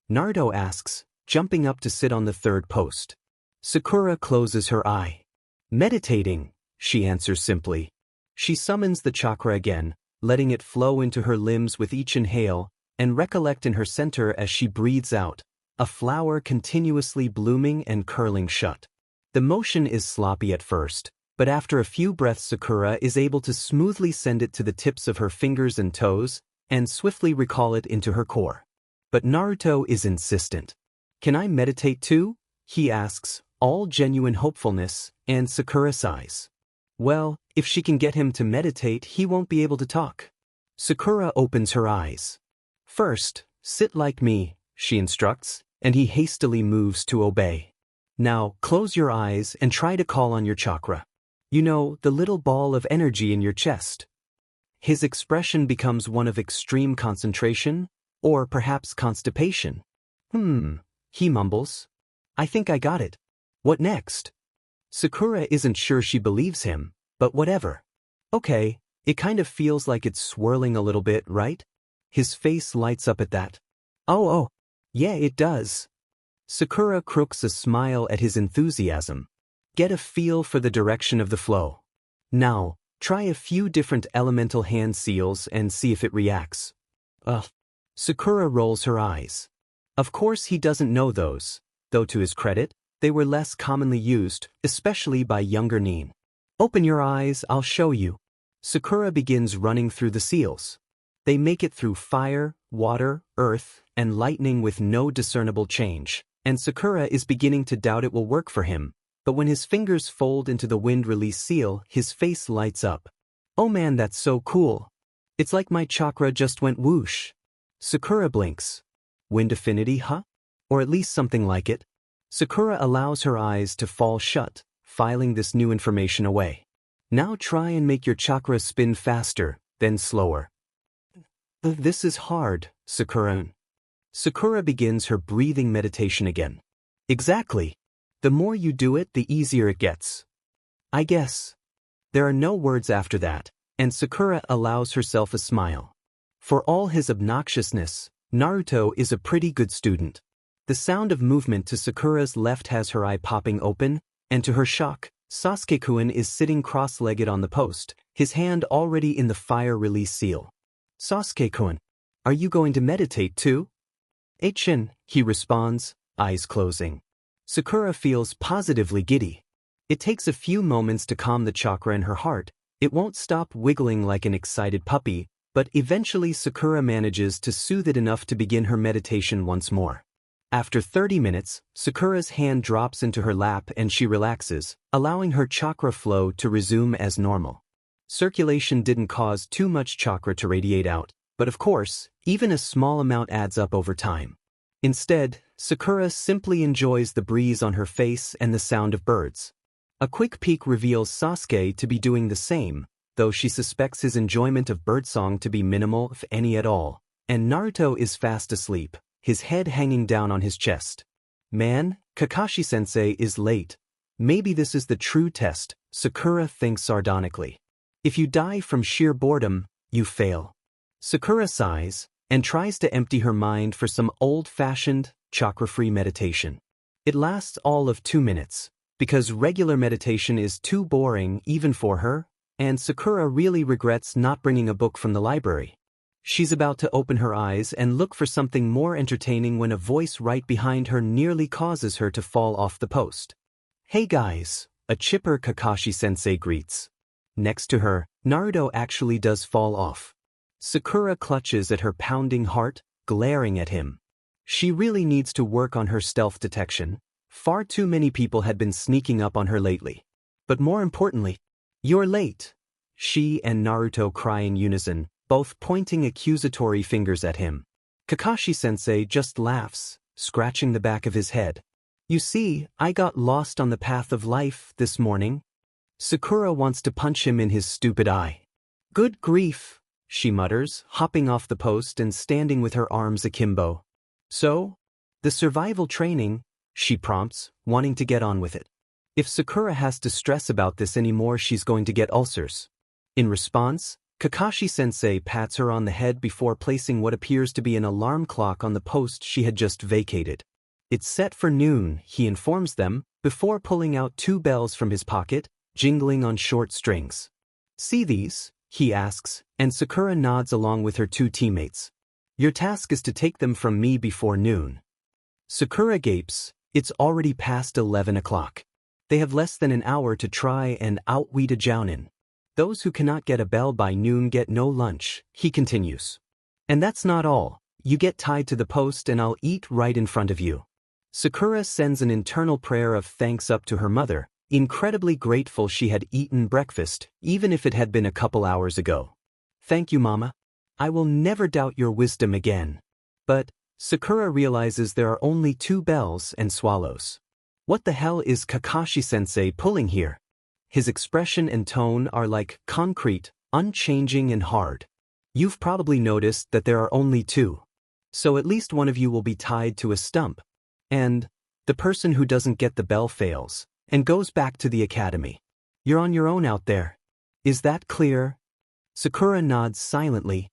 Naruto asks, jumping up to sit on the 3rd post. Sakura closes her eye. "Meditating," she answers simply. She summons the chakra again, letting it flow into her limbs with each inhale, and recollect in her center as she breathes out, a flower continuously blooming and curling shut. The motion is sloppy at first, but after a few breaths Sakura is able to smoothly send it to the tips of her fingers and toes, and swiftly recall it into her core. But Naruto is insistent. "Can I meditate too?" he asks, all genuine hopefulness, and Sakura sighs. Well, if she can get him to meditate, he won't be able to talk. Sakura opens her eyes. "First, sit like me," she instructs, and he hastily moves to obey. "Now, close your eyes and try to call on your chakra. You know, the little ball of energy in your chest." His expression becomes one of extreme concentration, or perhaps constipation. He mumbles. "I think I got it. What next?" Sakura isn't sure she believes him, but whatever. "Okay, it kind of feels like it's swirling a little bit, right?" His face lights up at that. Oh, yeah, it does." Sakura crooks a smile at his enthusiasm. "Get a feel for the direction of the flow. Now, try a few different elemental hand seals and see if it reacts." Sakura rolls her eyes. Of course he doesn't know those, though to his credit, they were less commonly used, especially by younger Nin. "Open your eyes, I'll show you." Sakura begins running through the seals. They make it through fire, water, earth, and lightning with no discernible change, and Sakura is beginning to doubt it will work for him, but when his fingers fold into the wind release seal, his face lights up. "Oh man, that's so cool. It's like my chakra just went whoosh." Sakura blinks. "Wind affinity, huh? Or at least something like it." Sakura allows her eyes to fall shut, filing this new information away. "Now try and make your chakra spin faster, then slower. This is hard, Sakura. Sakura begins her breathing meditation again. Exactly. The more you do it, the easier it gets. I guess. There are no words after that, and Sakura allows herself a smile. For all his obnoxiousness, Naruto is a pretty good student. The sound of movement to Sakura's left has her eye popping open, and to her shock, Sasuke-kun is sitting cross-legged on the post, his hand already in the fire release seal. Sasuke-kun, are you going to meditate too? Eichin, he responds, eyes closing. Sakura feels positively giddy. It takes a few moments to calm the chakra in her heart. It won't stop wiggling like an excited puppy, but eventually Sakura manages to soothe it enough to begin her meditation once more. After 30 minutes, Sakura's hand drops into her lap and she relaxes, allowing her chakra flow to resume as normal. Circulation didn't cause too much chakra to radiate out, but of course, even a small amount adds up over time. Instead, Sakura simply enjoys the breeze on her face and the sound of birds. A quick peek reveals Sasuke to be doing the same, though she suspects his enjoyment of birdsong to be minimal if any at all, and Naruto is fast asleep, his head hanging down on his chest. Man, Kakashi-sensei is late. Maybe this is the true test, Sakura thinks sardonically. If you die from sheer boredom, you fail. Sakura sighs, and tries to empty her mind for some old-fashioned, chakra-free meditation. It lasts all of 2 minutes, because regular meditation is too boring even for her, and Sakura really regrets not bringing a book from the library. She's about to open her eyes and look for something more entertaining when a voice right behind her nearly causes her to fall off the post. Hey guys, a chipper Kakashi-sensei greets. Next to her, Naruto actually does fall off. Sakura clutches at her pounding heart, glaring at him. She really needs to work on her stealth detection. Far too many people had been sneaking up on her lately. But more importantly, you're late. She and Naruto cry in unison, both pointing accusatory fingers at him. Kakashi-sensei just laughs, scratching the back of his head. You see, I got lost on the path of life this morning. Sakura wants to punch him in his stupid eye. Good grief, she mutters, hopping off the post and standing with her arms akimbo. So? The survival training, she prompts, wanting to get on with it. If Sakura has to stress about this anymore, she's going to get ulcers. In response, Kakashi-sensei pats her on the head before placing what appears to be an alarm clock on the post she had just vacated. It's set for noon, he informs them, before pulling out 2 bells from his pocket, jingling on short strings. See these? He asks, and Sakura nods along with her 2 teammates. Your task is to take them from me before noon. Sakura gapes. It's already past 11 o'clock. They have less than an hour to try and outwit a jounin. Those who cannot get a bell by noon get no lunch, he continues. And that's not all. You get tied to the post and I'll eat right in front of you. Sakura sends an internal prayer of thanks up to her mother, incredibly grateful she had eaten breakfast, even if it had been a couple hours ago. Thank you, Mama. I will never doubt your wisdom again. But Sakura realizes there are only 2 bells and swallows. What the hell is Kakashi-sensei pulling here? His expression and tone are like concrete, unchanging and hard. You've probably noticed that there are only 2. So at least one of you will be tied to a stump. And the person who doesn't get the bell fails and goes back to the academy. You're on your own out there. Is that clear? Sakura nods silently,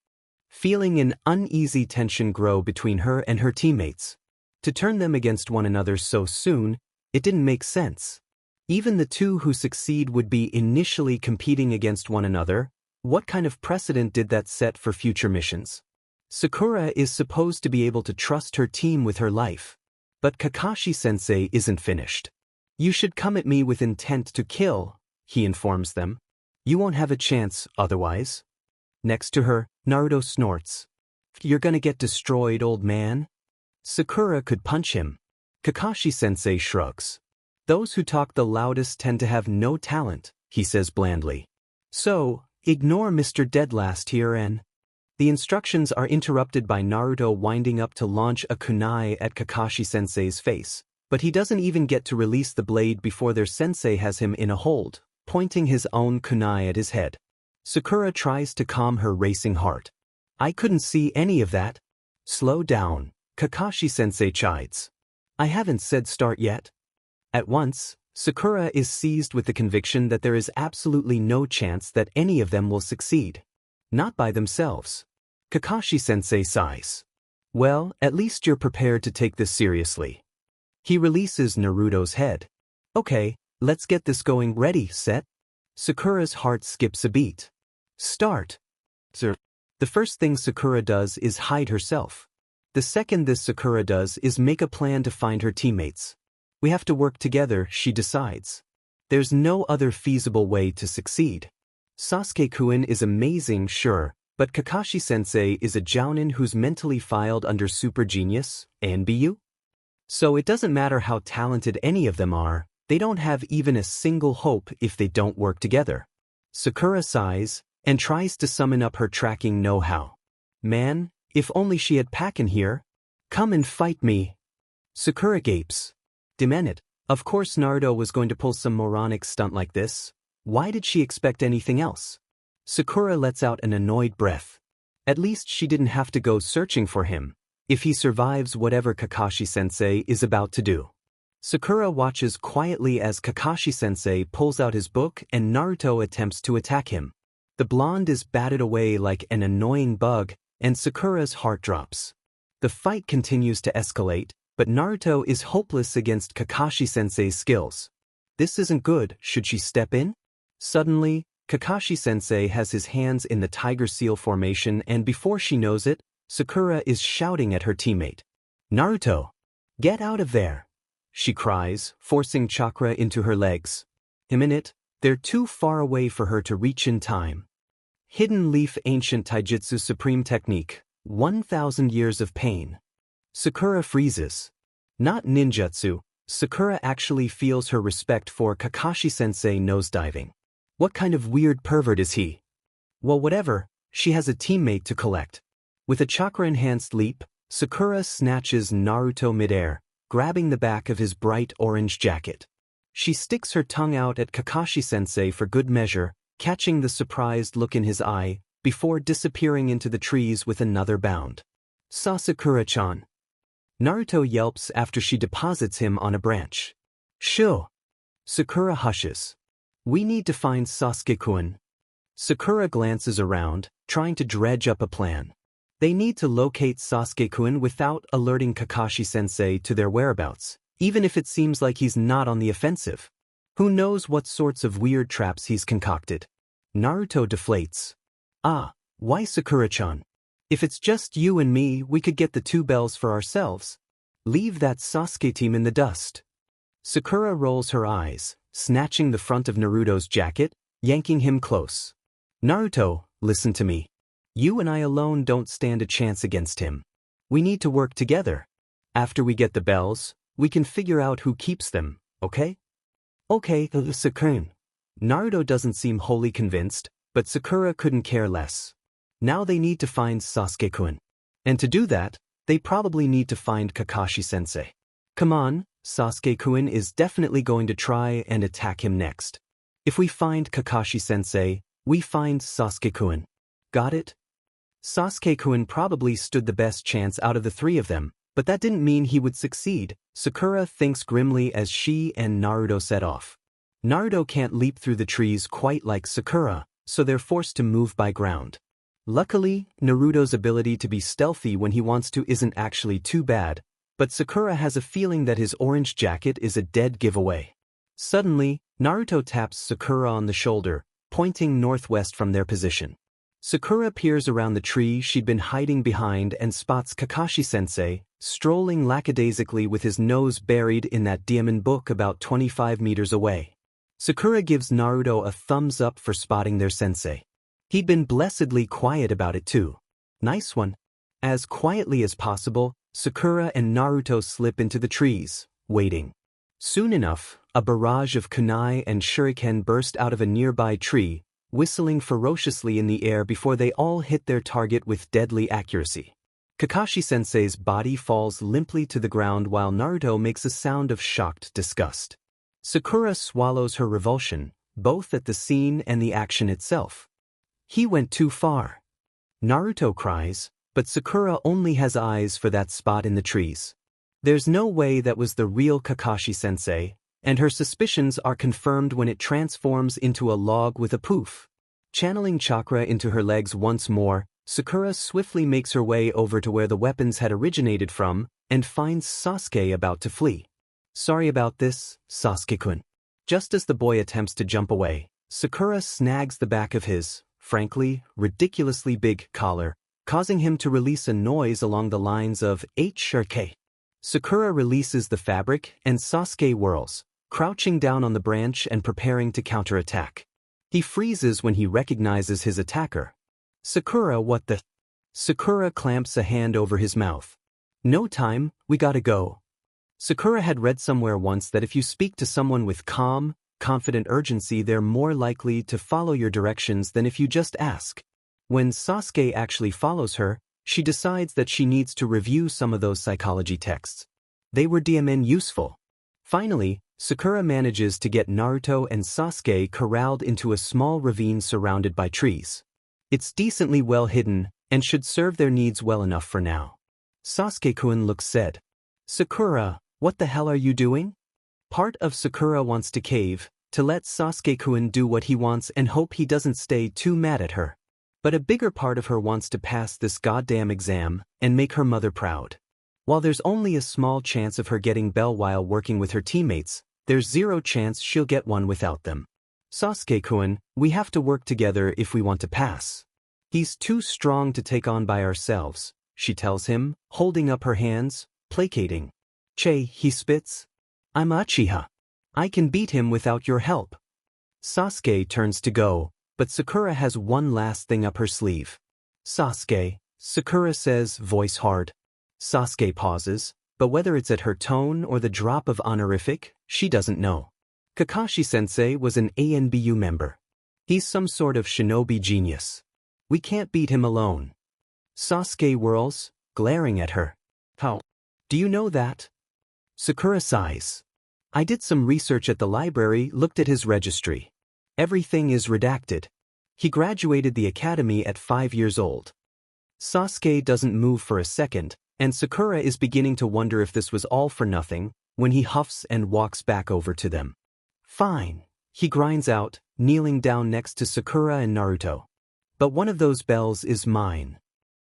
feeling an uneasy tension grow between her and her teammates. To turn them against one another so soon, it didn't make sense. Even the 2 who succeed would be initially competing against one another. What kind of precedent did that set for future missions? Sakura is supposed to be able to trust her team with her life. But Kakashi-sensei isn't finished. You should come at me with intent to kill, he informs them. You won't have a chance otherwise. Next to her, Naruto snorts. You're gonna get destroyed, old man. Sakura could punch him. Kakashi-sensei shrugs. Those who talk the loudest tend to have no talent, he says blandly. So, ignore Mr. Deadlast here and... The instructions are interrupted by Naruto winding up to launch a kunai at Kakashi-sensei's face, but he doesn't even get to release the blade before their sensei has him in a hold, pointing his own kunai at his head. Sakura tries to calm her racing heart. I couldn't see any of that. Slow down, Kakashi-sensei chides. I haven't said start yet. At once, Sakura is seized with the conviction that there is absolutely no chance that any of them will succeed. Not by themselves. Kakashi-sensei sighs. Well, at least you're prepared to take this seriously. He releases Naruto's head. Okay, let's get this going. Ready, set? Sakura's heart skips a beat. Start. Sir. The first thing Sakura does is hide herself. The second this Sakura does is make a plan to find her teammates. We have to work together, she decides. There's no other feasible way to succeed. Sasuke-kun is amazing, sure, but Kakashi-sensei is a jounin who's mentally filed under super genius, NBU? So it doesn't matter how talented any of them are, they don't have even a single hope if they don't work together. Sakura sighs and tries to summon up her tracking know-how. Man, if only she had Pakin here. Come and fight me. Sakura gapes. Demon it. Of course Naruto was going to pull some moronic stunt like this. Why did she expect anything else? Sakura lets out an annoyed breath. At least she didn't have to go searching for him, if he survives whatever Kakashi-sensei is about to do. Sakura watches quietly as Kakashi-sensei pulls out his book and Naruto attempts to attack him. The blonde is batted away like an annoying bug, and Sakura's heart drops. The fight continues to escalate, but Naruto is hopeless against Kakashi-sensei's skills. This isn't good, should she step in? Suddenly, Kakashi-sensei has his hands in the tiger seal formation and before she knows it, Sakura is shouting at her teammate. Naruto! Get out of there! She cries, forcing chakra into her legs. Imminent, they're too far away for her to reach in time. Hidden Leaf Ancient Taijutsu Supreme Technique, 1,000 Years of Pain. Sakura freezes. Not ninjutsu, Sakura actually feels her respect for Kakashi-sensei nosediving. What kind of weird pervert is he? Well, whatever, she has a teammate to collect. With a chakra-enhanced leap, Sakura snatches Naruto midair, grabbing the back of his bright orange jacket. She sticks her tongue out at Kakashi-sensei for good measure, catching the surprised look in his eye, before disappearing into the trees with another bound. Sakura-chan. Naruto yelps after she deposits him on a branch. Shoo! Sakura hushes. We need to find Sasuke-kun. Sakura glances around, trying to dredge up a plan. They need to locate Sasuke-kun without alerting Kakashi-sensei to their whereabouts, even if it seems like he's not on the offensive. Who knows what sorts of weird traps he's concocted. Naruto deflates. Ah, why Sakura-chan? If it's just you and me, we could get the 2 bells for ourselves. Leave that Sasuke team in the dust. Sakura rolls her eyes, snatching the front of Naruto's jacket, yanking him close. Naruto, listen to me. You and I alone don't stand a chance against him. We need to work together. After we get the bells, we can figure out who keeps them, okay? Okay, Sakura. Naruto doesn't seem wholly convinced, but Sakura couldn't care less. Now they need to find Sasuke-kun. And to do that, they probably need to find Kakashi-sensei. Come on, Sasuke-kun is definitely going to try and attack him next. If we find Kakashi-sensei, we find Sasuke-kun. Got it? Sasuke-kun probably stood the best chance out of the 3 of them, but that didn't mean he would succeed, Sakura thinks grimly as she and Naruto set off. Naruto can't leap through the trees quite like Sakura, so they're forced to move by ground. Luckily, Naruto's ability to be stealthy when he wants to isn't actually too bad, but Sakura has a feeling that his orange jacket is a dead giveaway. Suddenly, Naruto taps Sakura on the shoulder, pointing northwest from their position. Sakura peers around the tree she'd been hiding behind and spots Kakashi-sensei, strolling lackadaisically with his nose buried in that diamond book about 25 meters away. Sakura gives Naruto a thumbs up for spotting their sensei. He'd been blessedly quiet about it too. Nice one. As quietly as possible, Sakura and Naruto slip into the trees, waiting. Soon enough, a barrage of kunai and shuriken burst out of a nearby tree, whistling ferociously in the air before they all hit their target with deadly accuracy. Kakashi-sensei's body falls limply to the ground while Naruto makes a sound of shocked disgust. Sakura swallows her revulsion, both at the scene and the action itself. He went too far. Naruto cries, but Sakura only has eyes for that spot in the trees. There's no way that was the real Kakashi-sensei, and her suspicions are confirmed when it transforms into a log with a poof. Channeling chakra into her legs once more, Sakura swiftly makes her way over to where the weapons had originated from, and finds Sasuke about to flee. Sorry about this, Sasuke-kun. Just as the boy attempts to jump away, Sakura snags the back of his, frankly, ridiculously big collar, causing him to release a noise along the lines of H-K. Sakura releases the fabric and Sasuke whirls, crouching down on the branch and preparing to counterattack. He freezes when he recognizes his attacker. Sakura, what the? Sakura clamps a hand over his mouth. No time, we gotta go. Sakura had read somewhere once that if you speak to someone with calm, confident urgency, they're more likely to follow your directions than if you just ask. When Sasuke actually follows her, she decides that she needs to review some of those psychology texts. They were DMN useful. Finally, Sakura manages to get Naruto and Sasuke corralled into a small ravine surrounded by trees. It's decently well hidden, and should serve their needs well enough for now. Sasuke-kun looks sad. Sakura, what the hell are you doing? Part of Sakura wants to cave, to let Sasuke-kun do what he wants and hope he doesn't stay too mad at her. But a bigger part of her wants to pass this goddamn exam and make her mother proud. While there's only a small chance of her getting Bell while working with her teammates, there's zero chance she'll get one without them. Sasuke-kun, we have to work together if we want to pass. He's too strong to take on by ourselves, she tells him, holding up her hands, placating. Che, he spits. I'm Uchiha. I can beat him without your help. Sasuke turns to go, but Sakura has one last thing up her sleeve. Sasuke, Sakura says, voice hard. Sasuke pauses, but whether it's at her tone or the drop of honorific, she doesn't know. Kakashi-sensei was an ANBU member. He's some sort of shinobi genius. We can't beat him alone. Sasuke whirls, glaring at her. How? Do you know that? Sakura sighs. I did some research at the library, looked at his registry. Everything is redacted. He graduated the academy at 5 years old. Sasuke doesn't move for a second, and Sakura is beginning to wonder if this was all for nothing, when he huffs and walks back over to them. Fine, he grinds out, kneeling down next to Sakura and Naruto. But one of those bells is mine.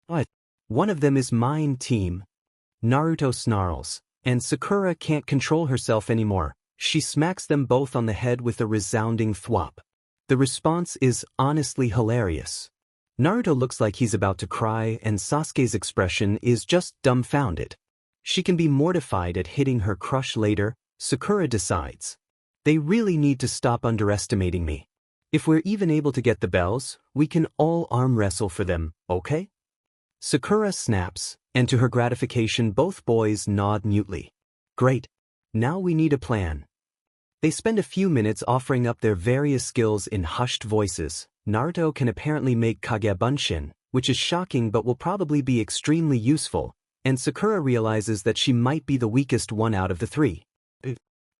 What? One of them is mine, team. Naruto snarls, and Sakura can't control herself anymore. She smacks them both on the head with a resounding thwop. The response is honestly hilarious. Naruto looks like he's about to cry, and Sasuke's expression is just dumbfounded. She can be mortified at hitting her crush later, Sakura decides. They really need to stop underestimating me. If we're even able to get the bells, we can all arm wrestle for them, okay? Sakura snaps, and to her gratification both boys nod mutely. Great. Now we need a plan. They spend a few minutes offering up their various skills in hushed voices. Naruto can apparently make Kage Bunshin, which is shocking but will probably be extremely useful, and Sakura realizes that she might be the weakest one out of the three.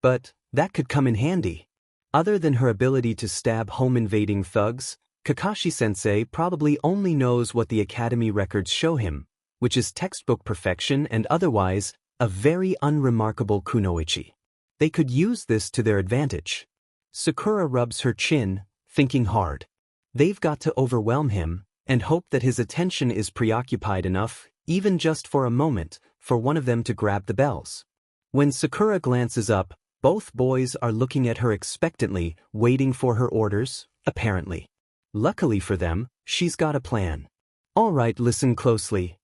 But that could come in handy. Other than her ability to stab home-invading thugs, Kakashi-sensei probably only knows what the academy records show him, which is textbook perfection and otherwise a very unremarkable kunoichi. They could use this to their advantage. Sakura rubs her chin, thinking hard. They've got to overwhelm him, and hope that his attention is preoccupied enough, even just for a moment, for one of them to grab the bells. When Sakura glances up, both boys are looking at her expectantly, waiting for her orders, apparently. Luckily for them, she's got a plan. All right, listen closely.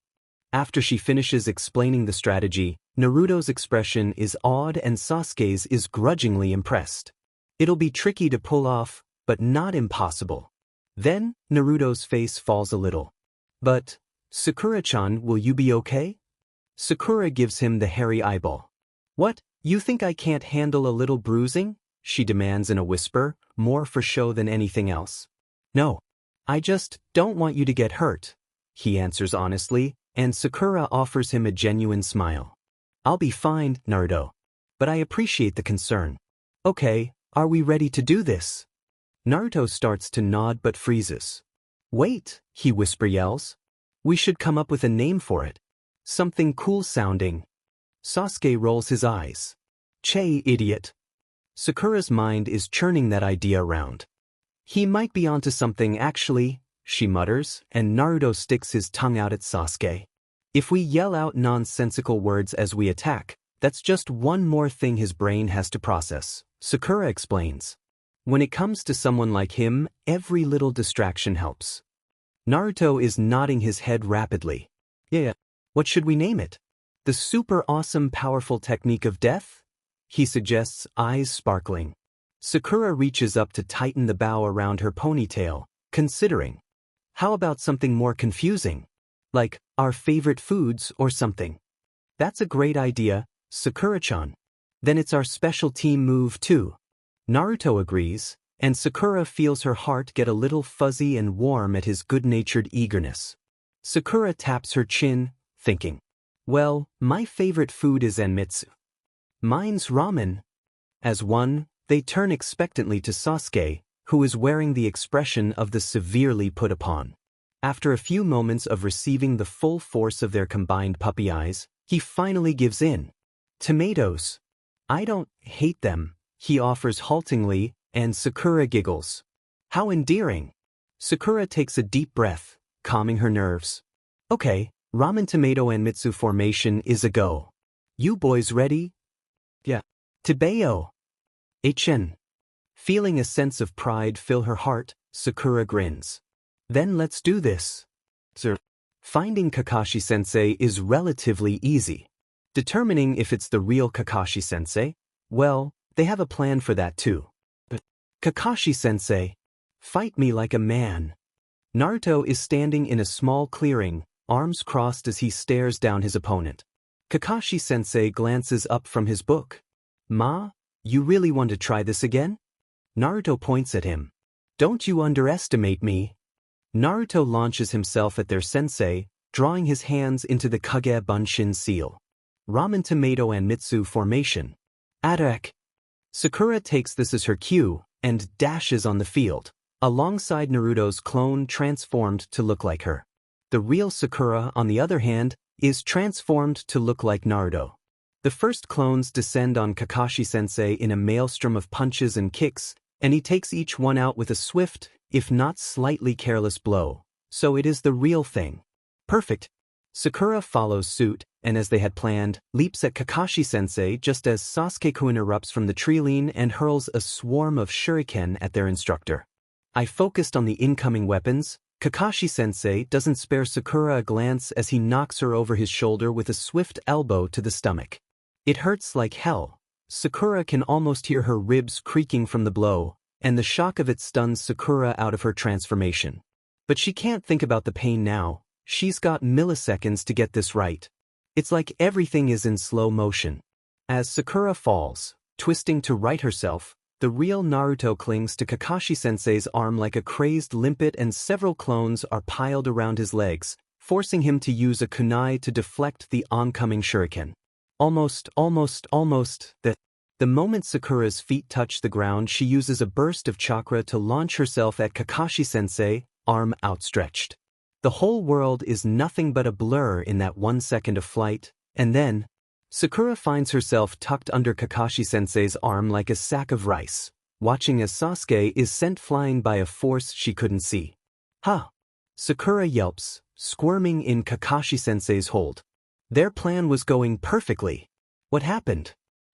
After she finishes explaining the strategy, Naruto's expression is awed and Sasuke's is grudgingly impressed. It'll be tricky to pull off, but not impossible. Then, Naruto's face falls a little. But, Sakura-chan, will you be okay? Sakura gives him the hairy eyeball. What, you think I can't handle a little bruising? She demands in a whisper, more for show than anything else. No. I just don't want you to get hurt, he answers honestly, and Sakura offers him a genuine smile. I'll be fine, Naruto. But I appreciate the concern. Okay, are we ready to do this? Naruto starts to nod but freezes. Wait, he whisper yells. We should come up with a name for it. Something cool sounding. Sasuke rolls his eyes. Che, idiot. Sakura's mind is churning that idea around. He might be onto something actually, she mutters, and Naruto sticks his tongue out at Sasuke. If we yell out nonsensical words as we attack, that's just one more thing his brain has to process, Sakura explains. When it comes to someone like him, every little distraction helps. Naruto is nodding his head rapidly. Yeah, what should we name it? The super awesome powerful technique of death? He suggests, eyes sparkling. Sakura reaches up to tighten the bow around her ponytail, considering. How about something more confusing? Like, our favorite foods or something? That's a great idea, Sakura-chan. Then it's our special team move too. Naruto agrees, and Sakura feels her heart get a little fuzzy and warm at his good-natured eagerness. Sakura taps her chin, thinking. Well, my favorite food is zenmitsu. Mine's ramen. As one, they turn expectantly to Sasuke, who is wearing the expression of the severely put upon. After a few moments of receiving the full force of their combined puppy eyes, he finally gives in. Tomatoes. I don't hate them, he offers haltingly, and Sakura giggles. How endearing. Sakura takes a deep breath, calming her nerves. Okay, ramen tomato and mitsu formation is a go. You boys ready? Yeah. Tebeo. Hn. Feeling a sense of pride fill her heart, Sakura grins. Then let's do this. Sir. Finding Kakashi-sensei is relatively easy. Determining if it's the real Kakashi-sensei, well, they have a plan for that too. But Kakashi-sensei, fight me like a man. Naruto is standing in a small clearing, arms crossed as he stares down his opponent. Kakashi-sensei glances up from his book. Ma, you really want to try this again? Naruto points at him. Don't you underestimate me. Naruto launches himself at their sensei, drawing his hands into the Kage Bunshin seal. Ramen tomato and mitsu formation. Attack. Sakura takes this as her cue, and dashes on the field, alongside Naruto's clone transformed to look like her. The real Sakura, on the other hand, is transformed to look like Naruto. The first clones descend on Kakashi-sensei in a maelstrom of punches and kicks, and he takes each one out with a swift, if not slightly careless blow. So it is the real thing. Perfect. Sakura follows suit, and as they had planned, leaps at Kakashi-sensei just as Sasuke-kun erupts from the trilene and hurls a swarm of shuriken at their instructor. I focused on the incoming weapons. Kakashi-sensei doesn't spare Sakura a glance as he knocks her over his shoulder with a swift elbow to the stomach. It hurts like hell. Sakura can almost hear her ribs creaking from the blow, and the shock of it stuns Sakura out of her transformation. But she can't think about the pain now. She's got milliseconds to get this right. It's like everything is in slow motion. As Sakura falls, twisting to right herself, the real Naruto clings to Kakashi-sensei's arm like a crazed limpet, and several clones are piled around his legs, forcing him to use a kunai to deflect the oncoming shuriken. Almost. The moment Sakura's feet touch the ground, she uses a burst of chakra to launch herself at Kakashi-sensei, arm outstretched. The whole world is nothing but a blur in that 1 second of flight, and then, Sakura finds herself tucked under Kakashi-sensei's arm like a sack of rice, watching as Sasuke is sent flying by a force she couldn't see. Ha! Sakura yelps, squirming in Kakashi-sensei's hold. Their plan was going perfectly. What happened?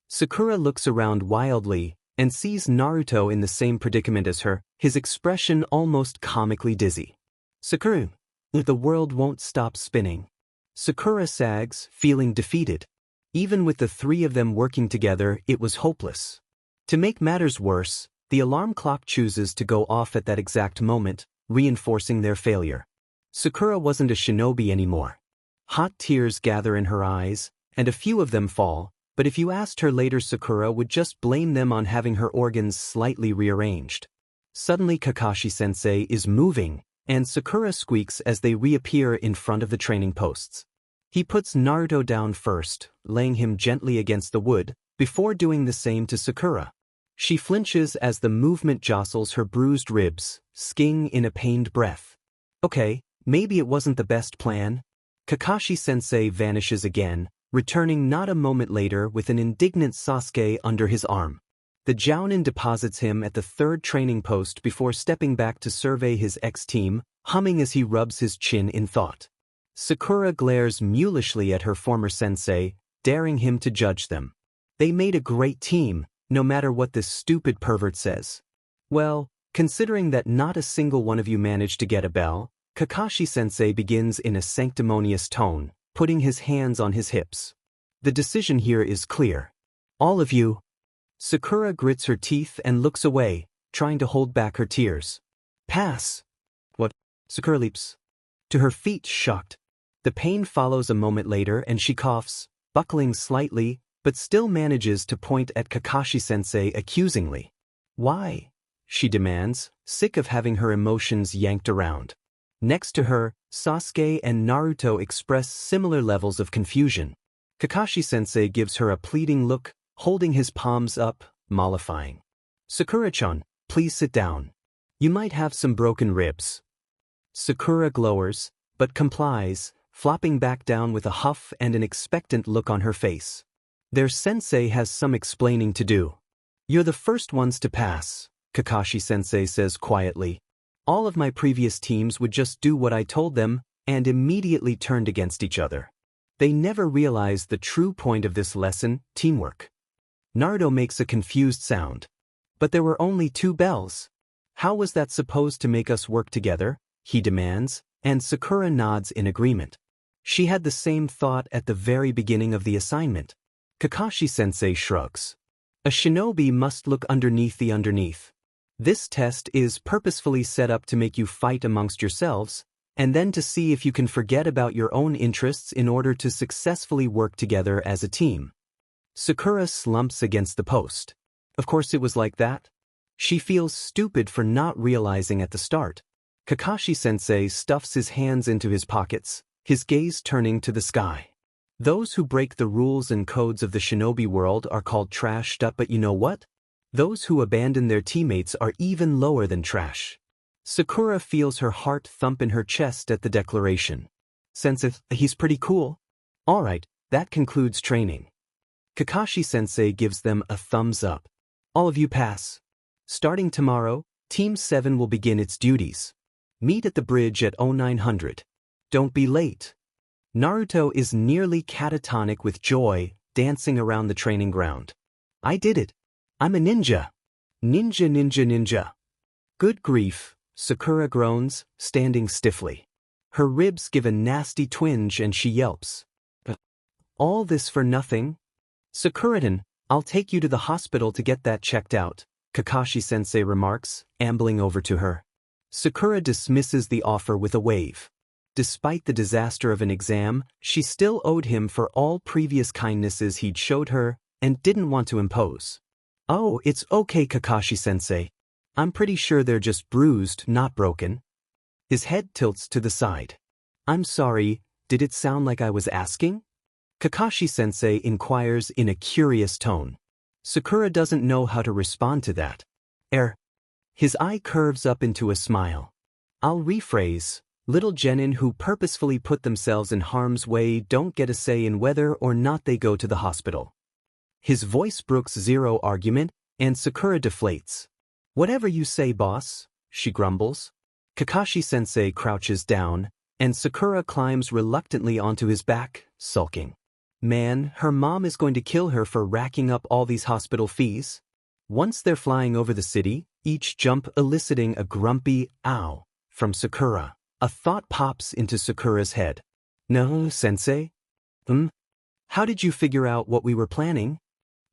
Sakura looks around wildly and sees Naruto in the same predicament as her, his expression almost comically dizzy. Sakura, the world won't stop spinning. Sakura sags, feeling defeated. Even with the three of them working together, it was hopeless. To make matters worse, the alarm clock chooses to go off at that exact moment, reinforcing their failure. Sakura wasn't a shinobi anymore. Hot tears gather in her eyes, and a few of them fall, but if you asked her later, Sakura would just blame them on having her organs slightly rearranged. Suddenly Kakashi-sensei is moving, and Sakura squeaks as they reappear in front of the training posts. He puts Naruto down first, laying him gently against the wood, before doing the same to Sakura. She flinches as the movement jostles her bruised ribs, sking in a pained breath. Okay, maybe it wasn't the best plan. Kakashi-sensei vanishes again, returning not a moment later with an indignant Sasuke under his arm. The Jounin deposits him at the third training post before stepping back to survey his ex-team, humming as he rubs his chin in thought. Sakura glares mulishly at her former sensei, daring him to judge them. They made a great team, no matter what this stupid pervert says. Well, considering that not a single one of you managed to get a bell, Kakashi-sensei begins in a sanctimonious tone, putting his hands on his hips. The decision here is clear. All of you. Sakura grits her teeth and looks away, trying to hold back her tears. Pass. What? Sakura leaps to her feet, shocked. The pain follows a moment later and she coughs, buckling slightly, but still manages to point at Kakashi-sensei accusingly. Why? She demands, sick of having her emotions yanked around. Next to her, Sasuke and Naruto express similar levels of confusion. Kakashi-sensei gives her a pleading look, holding his palms up, mollifying. Sakura-chan, please sit down. You might have some broken ribs. Sakura glowers, but complies, flopping back down with a huff and an expectant look on her face. Their sensei has some explaining to do. You're the first ones to pass, Kakashi-sensei says quietly. All of my previous teams would just do what I told them, and immediately turned against each other. They never realized the true point of this lesson, teamwork. Naruto makes a confused sound. But there were only 2 bells. How was that supposed to make us work together? He demands, and Sakura nods in agreement. She had the same thought at the very beginning of the assignment. Kakashi-sensei shrugs. A shinobi must look underneath the underneath. This test is purposefully set up to make you fight amongst yourselves, and then to see if you can forget about your own interests in order to successfully work together as a team. Sakura slumps against the post. Of course it was like that. She feels stupid for not realizing at the start. Kakashi-sensei stuffs his hands into his pockets, his gaze turning to the sky. Those who break the rules and codes of the shinobi world are called trashed up, but you know what? Those who abandon their teammates are even lower than trash. Sakura feels her heart thump in her chest at the declaration. Sensei, he's pretty cool. Alright, that concludes training. Kakashi-sensei gives them a thumbs up. All of you pass. Starting tomorrow, Team 7 will begin its duties. Meet at the bridge at 0900. Don't be late. Naruto is nearly catatonic with joy, dancing around the training ground. I did it. I'm a ninja. Ninja, ninja, ninja. Good grief, Sakura groans, standing stiffly. Her ribs give a nasty twinge and she yelps. All this for nothing? Sakura-den, I'll take you to the hospital to get that checked out, Kakashi-sensei remarks, ambling over to her. Sakura dismisses the offer with a wave. Despite the disaster of an exam, she still owed him for all previous kindnesses he'd showed her and didn't want to impose. Oh, it's okay, Kakashi-sensei. I'm pretty sure they're just bruised, not broken. His head tilts to the side. I'm sorry, did it sound like I was asking? Kakashi-sensei inquires in a curious tone. Sakura doesn't know how to respond to that. His eye curves up into a smile. I'll rephrase. Little genin who purposefully put themselves in harm's way don't get a say in whether or not they go to the hospital. His voice brooks zero argument, and Sakura deflates. Whatever you say, boss, she grumbles. Kakashi-sensei crouches down, and Sakura climbs reluctantly onto his back, sulking. Man, her mom is going to kill her for racking up all these hospital fees. Once they're flying over the city, each jump eliciting a grumpy ow from Sakura. A thought pops into Sakura's head. No, sensei? How did you figure out what we were planning?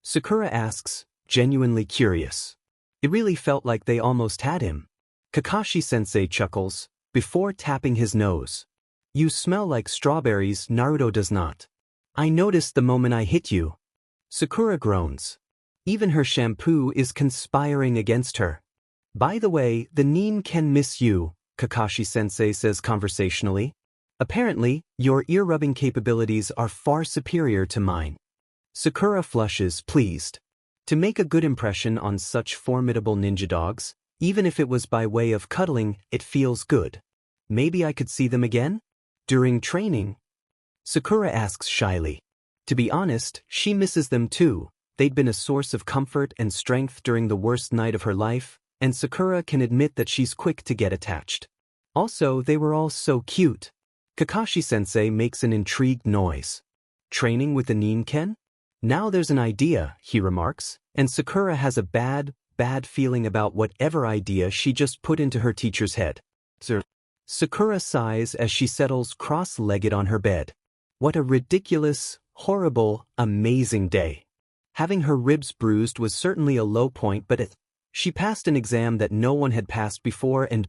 Sakura asks, genuinely curious. It really felt like they almost had him. Kakashi-sensei chuckles, before tapping his nose. You smell like strawberries, Naruto does not. I noticed the moment I hit you. Sakura groans. Even her shampoo is conspiring against her. By the way, the Nin can miss you, Kakashi-sensei says conversationally. Apparently, your ear-rubbing capabilities are far superior to mine. Sakura flushes, pleased. To make a good impression on such formidable ninja dogs, even if it was by way of cuddling, it feels good. Maybe I could see them again? During training? Sakura asks shyly. To be honest, she misses them too. They'd been a source of comfort and strength during the worst night of her life, and Sakura can admit that she's quick to get attached. Also, they were all so cute. Kakashi-sensei makes an intrigued noise. Training with the Ninken? Now there's an idea, he remarks, and Sakura has a bad feeling about whatever idea she just put into her teacher's head. Sakura sighs as she settles cross-legged on her bed. What a ridiculous, horrible, amazing day. Having her ribs bruised was certainly a low point, but she passed an exam that no one had passed before, and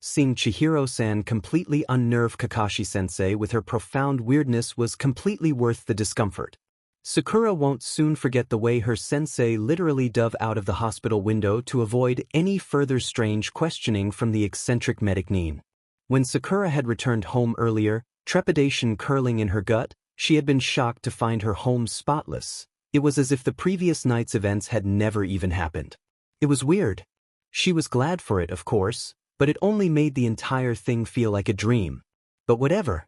seeing Chihiro-san completely unnerve Kakashi-sensei with her profound weirdness was completely worth the discomfort. Sakura won't soon forget the way her sensei literally dove out of the hospital window to avoid any further strange questioning from the eccentric medic Nin. When Sakura had returned home earlier, trepidation curling in her gut, she had been shocked to find her home spotless. It was as if the previous night's events had never even happened. It was weird. She was glad for it, of course, but it only made the entire thing feel like a dream. But whatever.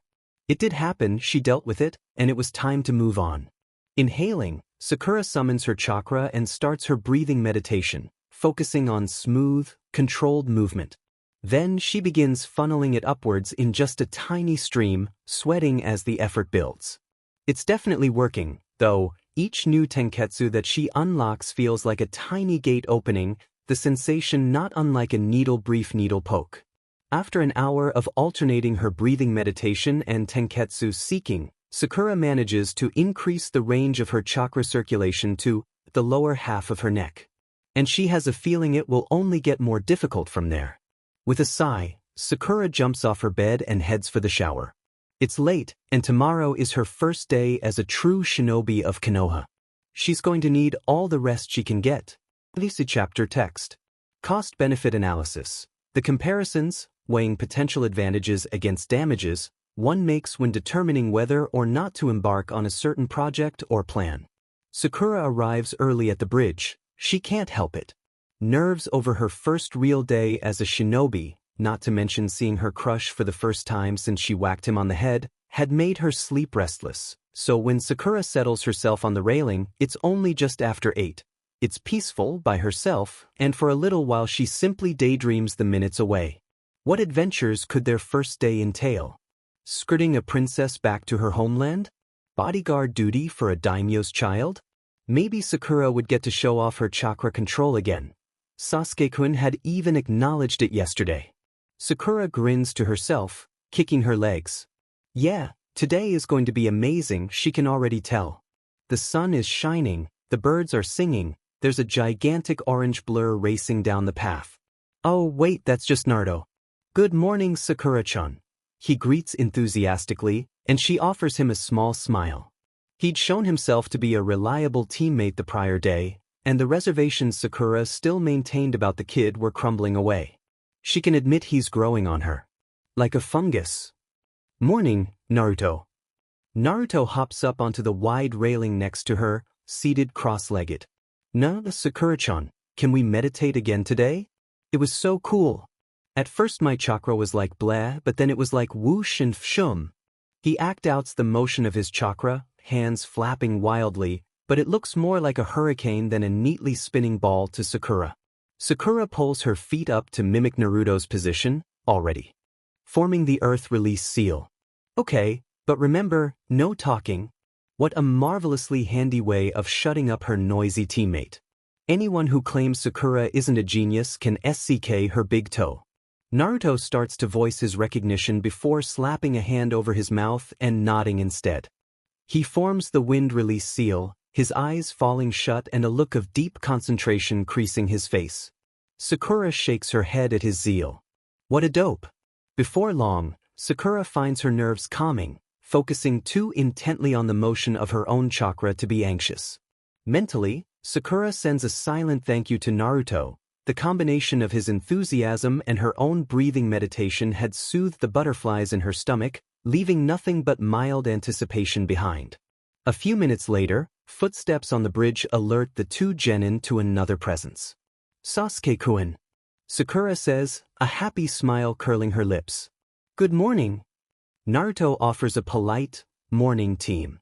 It did happen, she dealt with it, and it was time to move on. Inhaling, Sakura summons her chakra and starts her breathing meditation, focusing on smooth, controlled movement. Then she begins funneling it upwards in just a tiny stream, sweating as the effort builds. It's definitely working, though. Each new tenketsu that she unlocks feels like a tiny gate opening, the sensation not unlike a brief needle poke. After an hour of alternating her breathing meditation and tenketsu seeking, Sakura manages to increase the range of her chakra circulation to the lower half of her neck. And she has a feeling it will only get more difficult from there. With a sigh, Sakura jumps off her bed and heads for the shower. It's late, and tomorrow is her first day as a true shinobi of Konoha. She's going to need all the rest she can get. This chapter text. Cost-benefit analysis. The comparisons, weighing potential advantages against damages, one makes when determining whether or not to embark on a certain project or plan. Sakura arrives early at the bridge. She can't help it. Nerves over her first real day as a shinobi, not to mention seeing her crush for the first time since she whacked him on the head, had made her sleep restless. So when Sakura settles herself on the railing, it's only just after 8. It's peaceful by herself, and for a little while she simply daydreams the minutes away. What adventures could their first day entail? Skirting a princess back to her homeland? Bodyguard duty for a daimyo's child? Maybe Sakura would get to show off her chakra control again. Sasuke-kun had even acknowledged it yesterday. Sakura grins to herself, kicking her legs. Yeah, today is going to be amazing, she can already tell. The sun is shining, the birds are singing, there's a gigantic orange blur racing down the path. Oh wait, that's just Naruto. Good morning, Sakura-chan. He greets enthusiastically, and she offers him a small smile. He'd shown himself to be a reliable teammate the prior day, and the reservations Sakura still maintained about the kid were crumbling away. She can admit he's growing on her. Like a fungus. Morning, Naruto. Naruto hops up onto the wide railing next to her, seated cross-legged. No, Sakura-chan, can we meditate again today? It was so cool. At first my chakra was like bleh, but then it was like whoosh and fshum. He act outs the motion of his chakra, hands flapping wildly, but it looks more like a hurricane than a neatly spinning ball to Sakura. Sakura pulls her feet up to mimic Naruto's position, already forming the earth release seal. Okay, but remember, no talking. What a marvelously handy way of shutting up her noisy teammate. Anyone who claims Sakura isn't a genius can SCK her big toe. Naruto starts to voice his recognition before slapping a hand over his mouth and nodding instead. He forms the wind release seal, his eyes falling shut and a look of deep concentration creasing his face. Sakura shakes her head at his zeal. What a dope. Before long, Sakura finds her nerves calming, focusing too intently on the motion of her own chakra to be anxious. Mentally, Sakura sends a silent thank you to Naruto. The combination of his enthusiasm and her own breathing meditation had soothed the butterflies in her stomach, leaving nothing but mild anticipation behind. A few minutes later, footsteps on the bridge alert the two genin to another presence. Sasuke-kun. Sakura says, a happy smile curling her lips. Good morning. Naruto offers a polite, morning team.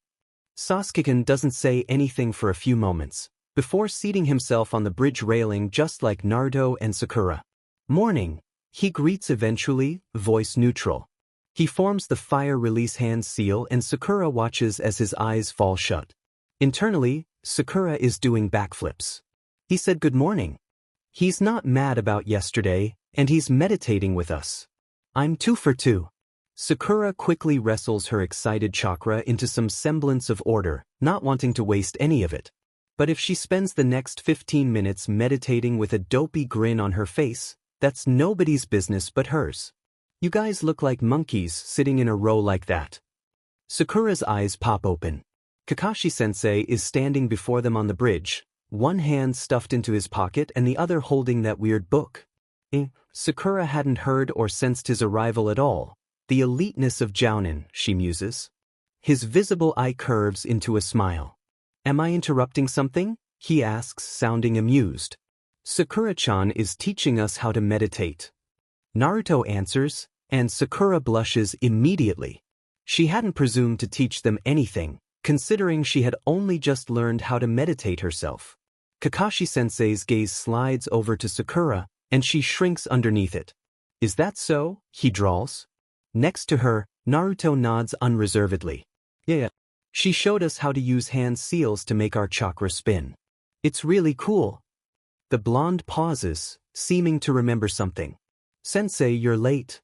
Sasuke doesn't say anything for a few moments, before seating himself on the bridge railing just like Naruto and Sakura. Morning, he greets eventually, voice neutral. He forms the fire release hand seal and Sakura watches as his eyes fall shut. Internally, Sakura is doing backflips. He said good morning. He's not mad about yesterday, and he's meditating with us. I'm 2 for 2. Sakura quickly wrestles her excited chakra into some semblance of order, not wanting to waste any of it. But if she spends the next 15 minutes meditating with a dopey grin on her face, that's nobody's business but hers. You guys look like monkeys sitting in a row like that. Sakura's eyes pop open. Kakashi-sensei is standing before them on the bridge, one hand stuffed into his pocket and the other holding that weird book. Sakura hadn't heard or sensed his arrival at all. The eliteness of Jounin, she muses. His visible eye curves into a smile. Am I interrupting something? He asks, sounding amused. Sakura-chan is teaching us how to meditate. Naruto answers, and Sakura blushes immediately. She hadn't presumed to teach them anything, considering she had only just learned how to meditate herself. Kakashi-sensei's gaze slides over to Sakura, and she shrinks underneath it. Is that so? He drawls. Next to her, Naruto nods unreservedly. Yeah. She showed us how to use hand seals to make our chakra spin. It's really cool. The blonde pauses, seeming to remember something. Sensei, you're late.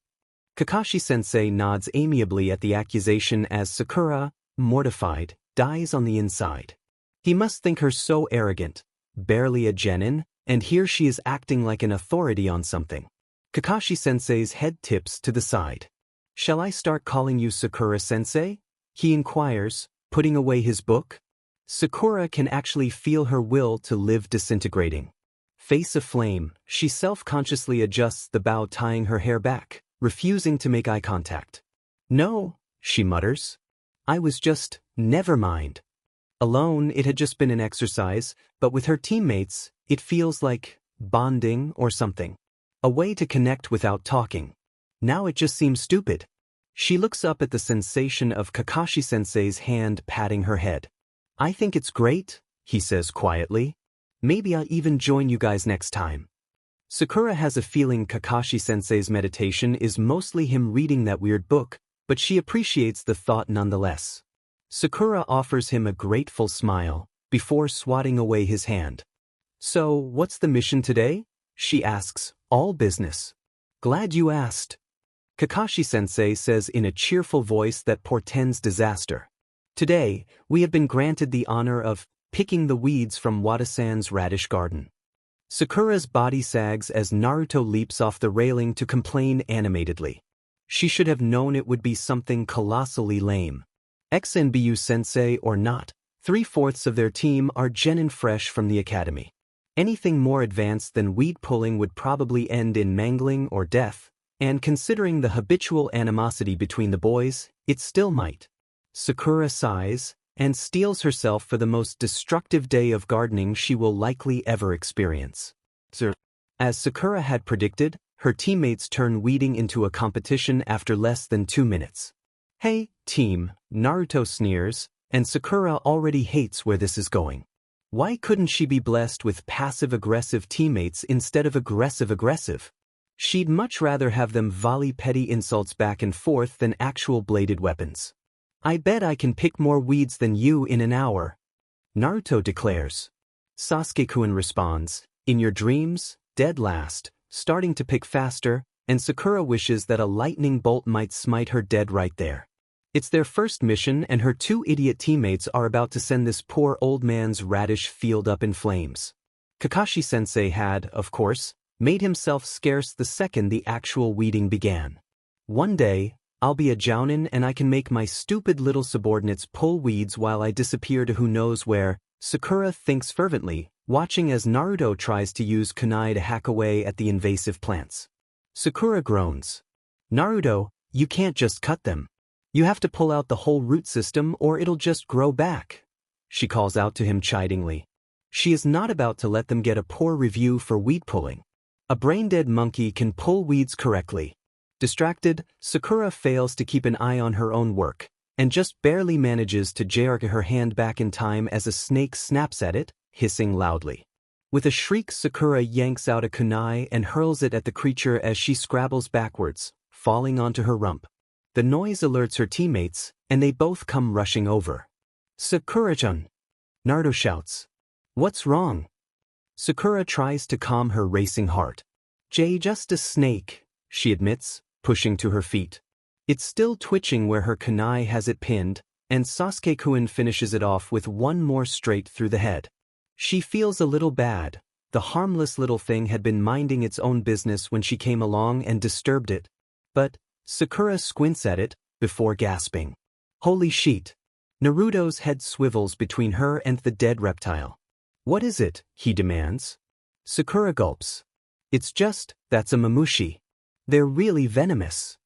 Kakashi-sensei nods amiably at the accusation as Sakura, mortified, dies on the inside. He must think her so arrogant, barely a genin, and here she is acting like an authority on something. Kakashi-sensei's head tips to the side. Shall I start calling you Sakura-sensei? He inquires, putting away his book. Sakura can actually feel her will to live disintegrating. Face aflame, she self-consciously adjusts the bow tying her hair back, refusing to make eye contact. No, she mutters. I was just, never mind. Alone, it had just been an exercise, but with her teammates, it feels like bonding or something. A way to connect without talking. Now it just seems stupid. She looks up at the sensation of Kakashi-sensei's hand patting her head. I think it's great, he says quietly. Maybe I'll even join you guys next time. Sakura has a feeling Kakashi-sensei's meditation is mostly him reading that weird book, but she appreciates the thought nonetheless. Sakura offers him a grateful smile, before swatting away his hand. So, what's the mission today? She asks, all business. Glad you asked. Kakashi-sensei says in a cheerful voice that portends disaster. Today, we have been granted the honor of picking the weeds from Watasan's radish garden. Sakura's body sags as Naruto leaps off the railing to complain animatedly. She should have known it would be something colossally lame. XNBU-sensei or not, 3/4 of their team are genin fresh from the academy. Anything more advanced than weed pulling would probably end in mangling or death, and considering the habitual animosity between the boys, it still might. Sakura sighs, and steels herself for the most destructive day of gardening she will likely ever experience. As Sakura had predicted, her teammates turn weeding into a competition after less than 2 minutes. Hey, team, Naruto sneers, and Sakura already hates where this is going. Why couldn't she be blessed with passive-aggressive teammates instead of aggressive-aggressive? She'd much rather have them volley petty insults back and forth than actual bladed weapons. I bet I can pick more weeds than you in an hour, Naruto declares. Sasuke-kun responds, in your dreams, dead last, starting to pick faster, and Sakura wishes that a lightning bolt might smite her dead right there. It's their first mission and her 2 idiot teammates are about to send this poor old man's radish field up in flames. Kakashi-sensei had, of course, made himself scarce the second the actual weeding began. One day, I'll be a jounin and I can make my stupid little subordinates pull weeds while I disappear to who knows where, Sakura thinks fervently, watching as Naruto tries to use kunai to hack away at the invasive plants. Sakura groans. Naruto, you can't just cut them. You have to pull out the whole root system or it'll just grow back. She calls out to him chidingly. She is not about to let them get a poor review for weed pulling. A brain-dead monkey can pull weeds correctly. Distracted, Sakura fails to keep an eye on her own work, and just barely manages to jerk her hand back in time as a snake snaps at it, hissing loudly. With a shriek, Sakura yanks out a kunai and hurls it at the creature as she scrabbles backwards, falling onto her rump. The noise alerts her teammates, and they both come rushing over. "Sakura-chan!" Naruto shouts. "What's wrong?" Sakura tries to calm her racing heart. Just a snake," she admits, pushing to her feet. It's still twitching where her kunai has it pinned, and Sasuke-kun finishes it off with one more straight through the head. She feels a little bad. The harmless little thing had been minding its own business when she came along and disturbed it. But Sakura squints at it, before gasping. "Holy shit!" Naruto's head swivels between her and the dead reptile. "What is it?" he demands. Sakura gulps. "It's just, that's a mamushi. They're really venomous."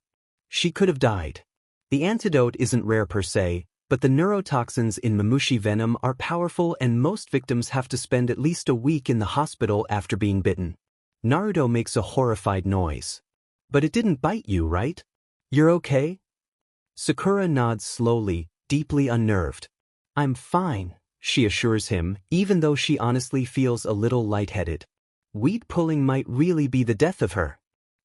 She could have died. The antidote isn't rare per se, but the neurotoxins in mamushi venom are powerful and most victims have to spend at least a week in the hospital after being bitten. Naruto makes a horrified noise. "But it didn't bite you, right? You're okay?" Sakura nods slowly, deeply unnerved. "I'm fine," she assures him, even though she honestly feels a little lightheaded. Weed pulling might really be the death of her.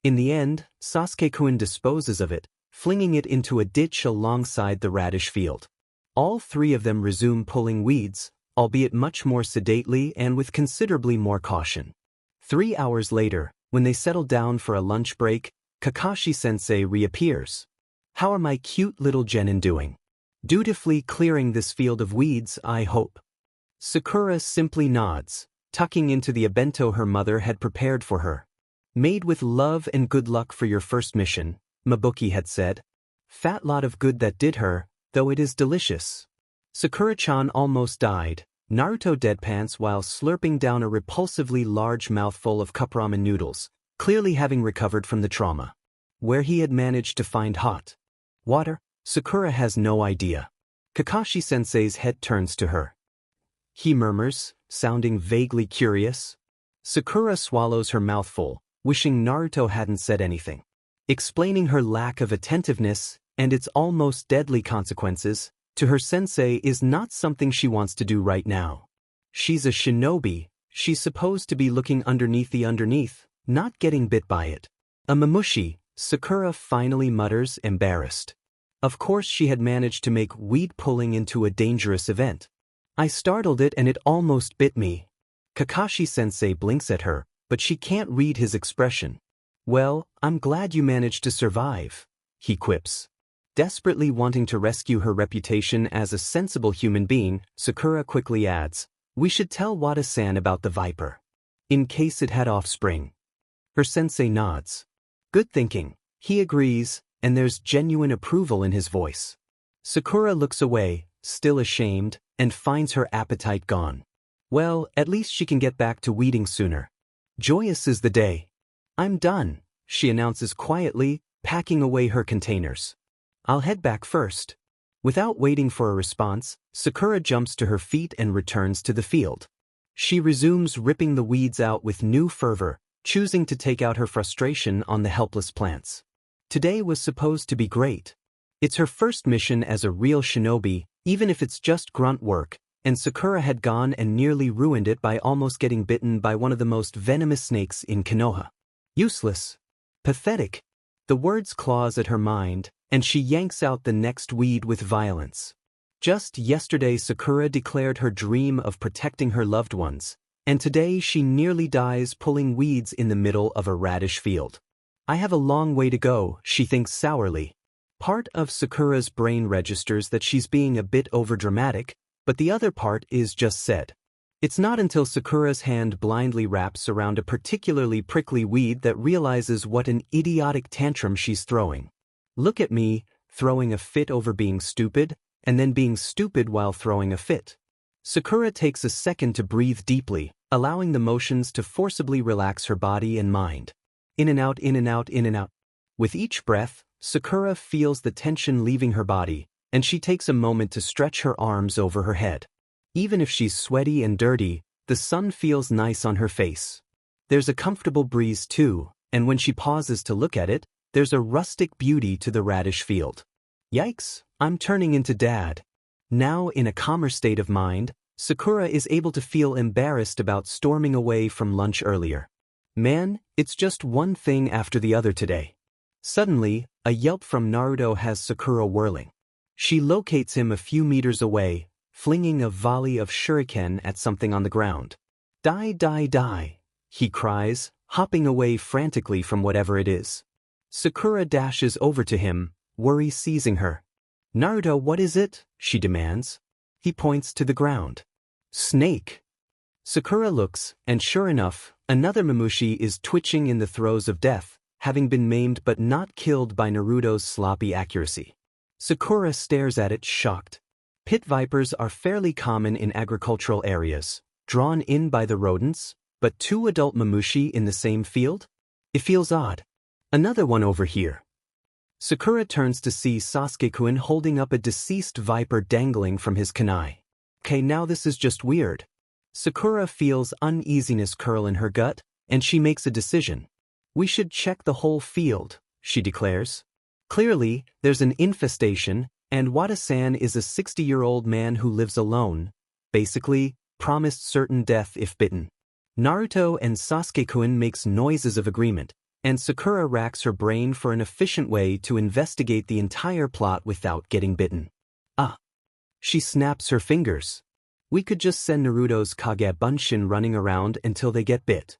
In the end, Sasuke-kun disposes of it, flinging it into a ditch alongside the radish field. All three of them resume pulling weeds, albeit much more sedately and with considerably more caution. 3 hours later, when they settle down for a lunch break, Kakashi-sensei reappears. "How are my cute little genin doing? Dutifully clearing this field of weeds, I hope." Sakura simply nods, tucking into the abento her mother had prepared for her. "Made with love and good luck for your first mission," Mabuki had said. "Fat lot of good that did her, though it is delicious." Sakura-chan almost died, Naruto deadpants while slurping down a repulsively large mouthful of cup ramen noodles, clearly having recovered from the trauma. Where he had managed to find hot water, Sakura has no idea. Kakashi-sensei's head turns to her. He murmurs, sounding vaguely curious. Sakura swallows her mouthful, wishing Naruto hadn't said anything. Explaining her lack of attentiveness and its almost deadly consequences to her sensei is not something she wants to do right now. She's a shinobi, she's supposed to be looking underneath the underneath, not getting bit by it. "A mamushi," Sakura finally mutters, embarrassed. Of course she had managed to make weed pulling into a dangerous event. "I startled it and it almost bit me." Kakashi-sensei blinks at her, but she can't read his expression. "Well, I'm glad you managed to survive," he quips. Desperately wanting to rescue her reputation as a sensible human being, Sakura quickly adds, "We should tell Wada-san about the viper. In case it had offspring." Her sensei nods. "Good thinking," he agrees, and there's genuine approval in his voice. Sakura looks away, still ashamed, and finds her appetite gone. Well, at least she can get back to weeding sooner. Joyous is the day. "I'm done," she announces quietly, packing away her containers. "I'll head back first." Without waiting for a response, Sakura jumps to her feet and returns to the field. She resumes ripping the weeds out with new fervor, choosing to take out her frustration on the helpless plants. Today was supposed to be great. It's her first mission as a real shinobi, even if it's just grunt work, and Sakura had gone and nearly ruined it by almost getting bitten by one of the most venomous snakes in Konoha. Useless. Pathetic. The words claws at her mind, and she yanks out the next weed with violence. Just yesterday Sakura declared her dream of protecting her loved ones, and today she nearly dies pulling weeds in the middle of a radish field. I have a long way to go, she thinks sourly. Part of Sakura's brain registers that she's being a bit overdramatic, but the other part is just said. It's not until Sakura's hand blindly wraps around a particularly prickly weed that realizes what an idiotic tantrum she's throwing. Look at me, throwing a fit over being stupid, and then being stupid while throwing a fit. Sakura takes a second to breathe deeply, allowing the motions to forcibly relax her body and mind. In and out, in and out, in and out. With each breath, Sakura feels the tension leaving her body, and she takes a moment to stretch her arms over her head. Even if she's sweaty and dirty, the sun feels nice on her face. There's a comfortable breeze too, and when she pauses to look at it, there's a rustic beauty to the radish field. Yikes, I'm turning into dad. Now, in a calmer state of mind, Sakura is able to feel embarrassed about storming away from lunch earlier. Man, it's just one thing after the other today. Suddenly, a yelp from Naruto has Sakura whirling. She locates him a few meters away, flinging a volley of shuriken at something on the ground. Die, die, die, he cries, hopping away frantically from whatever it is. Sakura dashes over to him, worry seizing her. Naruto, what is it? She demands. He points to the ground. Snake. Sakura looks, and sure enough, another Mamushi is twitching in the throes of death, having been maimed but not killed by Naruto's sloppy accuracy. Sakura stares at it shocked. Pit vipers are fairly common in agricultural areas, drawn in by the rodents, but two adult Mamushi in the same field? It feels odd. Another one over here. Sakura turns to see Sasuke-kun holding up a deceased viper dangling from his kunai. Okay, now this is just weird. Sakura feels uneasiness curl in her gut, and she makes a decision. We should check the whole field, she declares. Clearly, there's an infestation, and Wada-san is a 60-year-old man who lives alone, basically, promised certain death if bitten. Naruto and Sasuke-kun makes noises of agreement, and Sakura racks her brain for an efficient way to investigate the entire plot without getting bitten. She snaps her fingers. We could just send Naruto's Kage-bunshin running around until they get bit.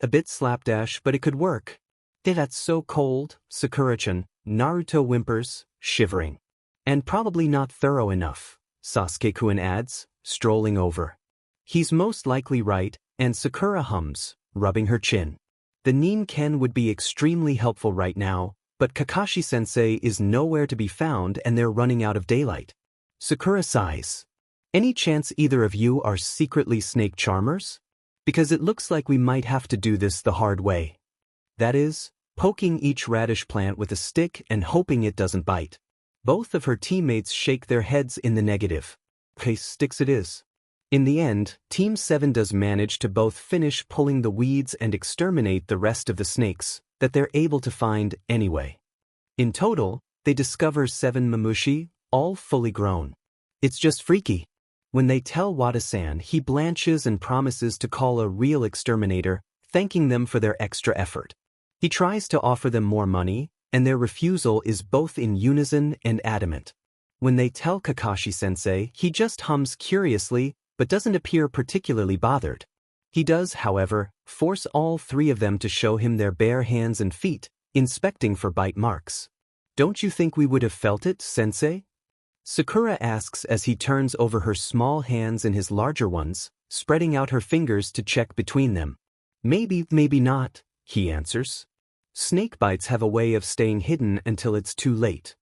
A bit slapdash, but it could work. That's so cold, Sakura-chan, Naruto whimpers, shivering. And probably not thorough enough, Sasuke-kun adds, strolling over. He's most likely right, and Sakura hums, rubbing her chin. The Nin-ken would be extremely helpful right now, but Kakashi-sensei is nowhere to be found and they're running out of daylight. Sakura sighs. Any chance either of you are secretly snake charmers? Because it looks like we might have to do this the hard way. That is, poking each radish plant with a stick and hoping it doesn't bite. Both of her teammates shake their heads in the negative. Okay, sticks it is. In the end, Team 7 does manage to both finish pulling the weeds and exterminate the rest of the snakes that they're able to find anyway. In total, they discover 7 Mamushi, all fully grown. It's just freaky. When they tell Wada-san, he blanches and promises to call a real exterminator, thanking them for their extra effort. He tries to offer them more money, and their refusal is both in unison and adamant. When they tell Kakashi-sensei, he just hums curiously, but doesn't appear particularly bothered. He does, however, force all 3 of them to show him their bare hands and feet, inspecting for bite marks. Don't you think we would have felt it, sensei? Sakura asks as he turns over her small hands and his larger ones, spreading out her fingers to check between them. Maybe, maybe not, he answers. Snake bites have a way of staying hidden until it's too late.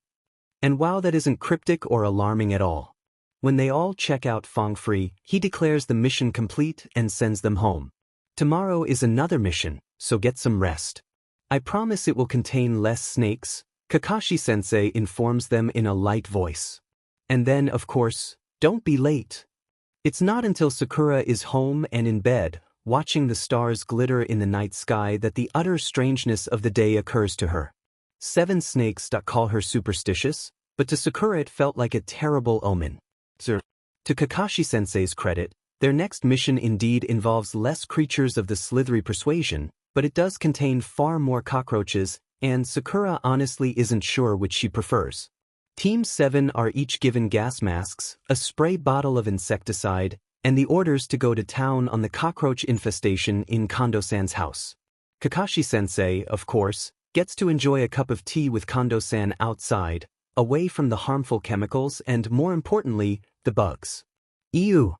And while that isn't cryptic or alarming at all, when they all check out Fong-free, he declares the mission complete and sends them home. Tomorrow is another mission, so get some rest. I promise it will contain less snakes, Kakashi-sensei informs them in a light voice. And then, of course, don't be late. It's not until Sakura is home and in bed, watching the stars glitter in the night sky, that the utter strangeness of the day occurs to her. 7 snakes call her superstitious, but to Sakura it felt like a terrible omen. To Kakashi-sensei's credit, their next mission indeed involves less creatures of the slithery persuasion, but it does contain far more cockroaches, and Sakura honestly isn't sure which she prefers. Team 7 are each given gas masks, a spray bottle of insecticide, and the orders to go to town on the cockroach infestation in Kondo-san's house. Kakashi-sensei, of course, gets to enjoy a cup of tea with Kondo-san outside, away from the harmful chemicals and, more importantly, the bugs. Ew!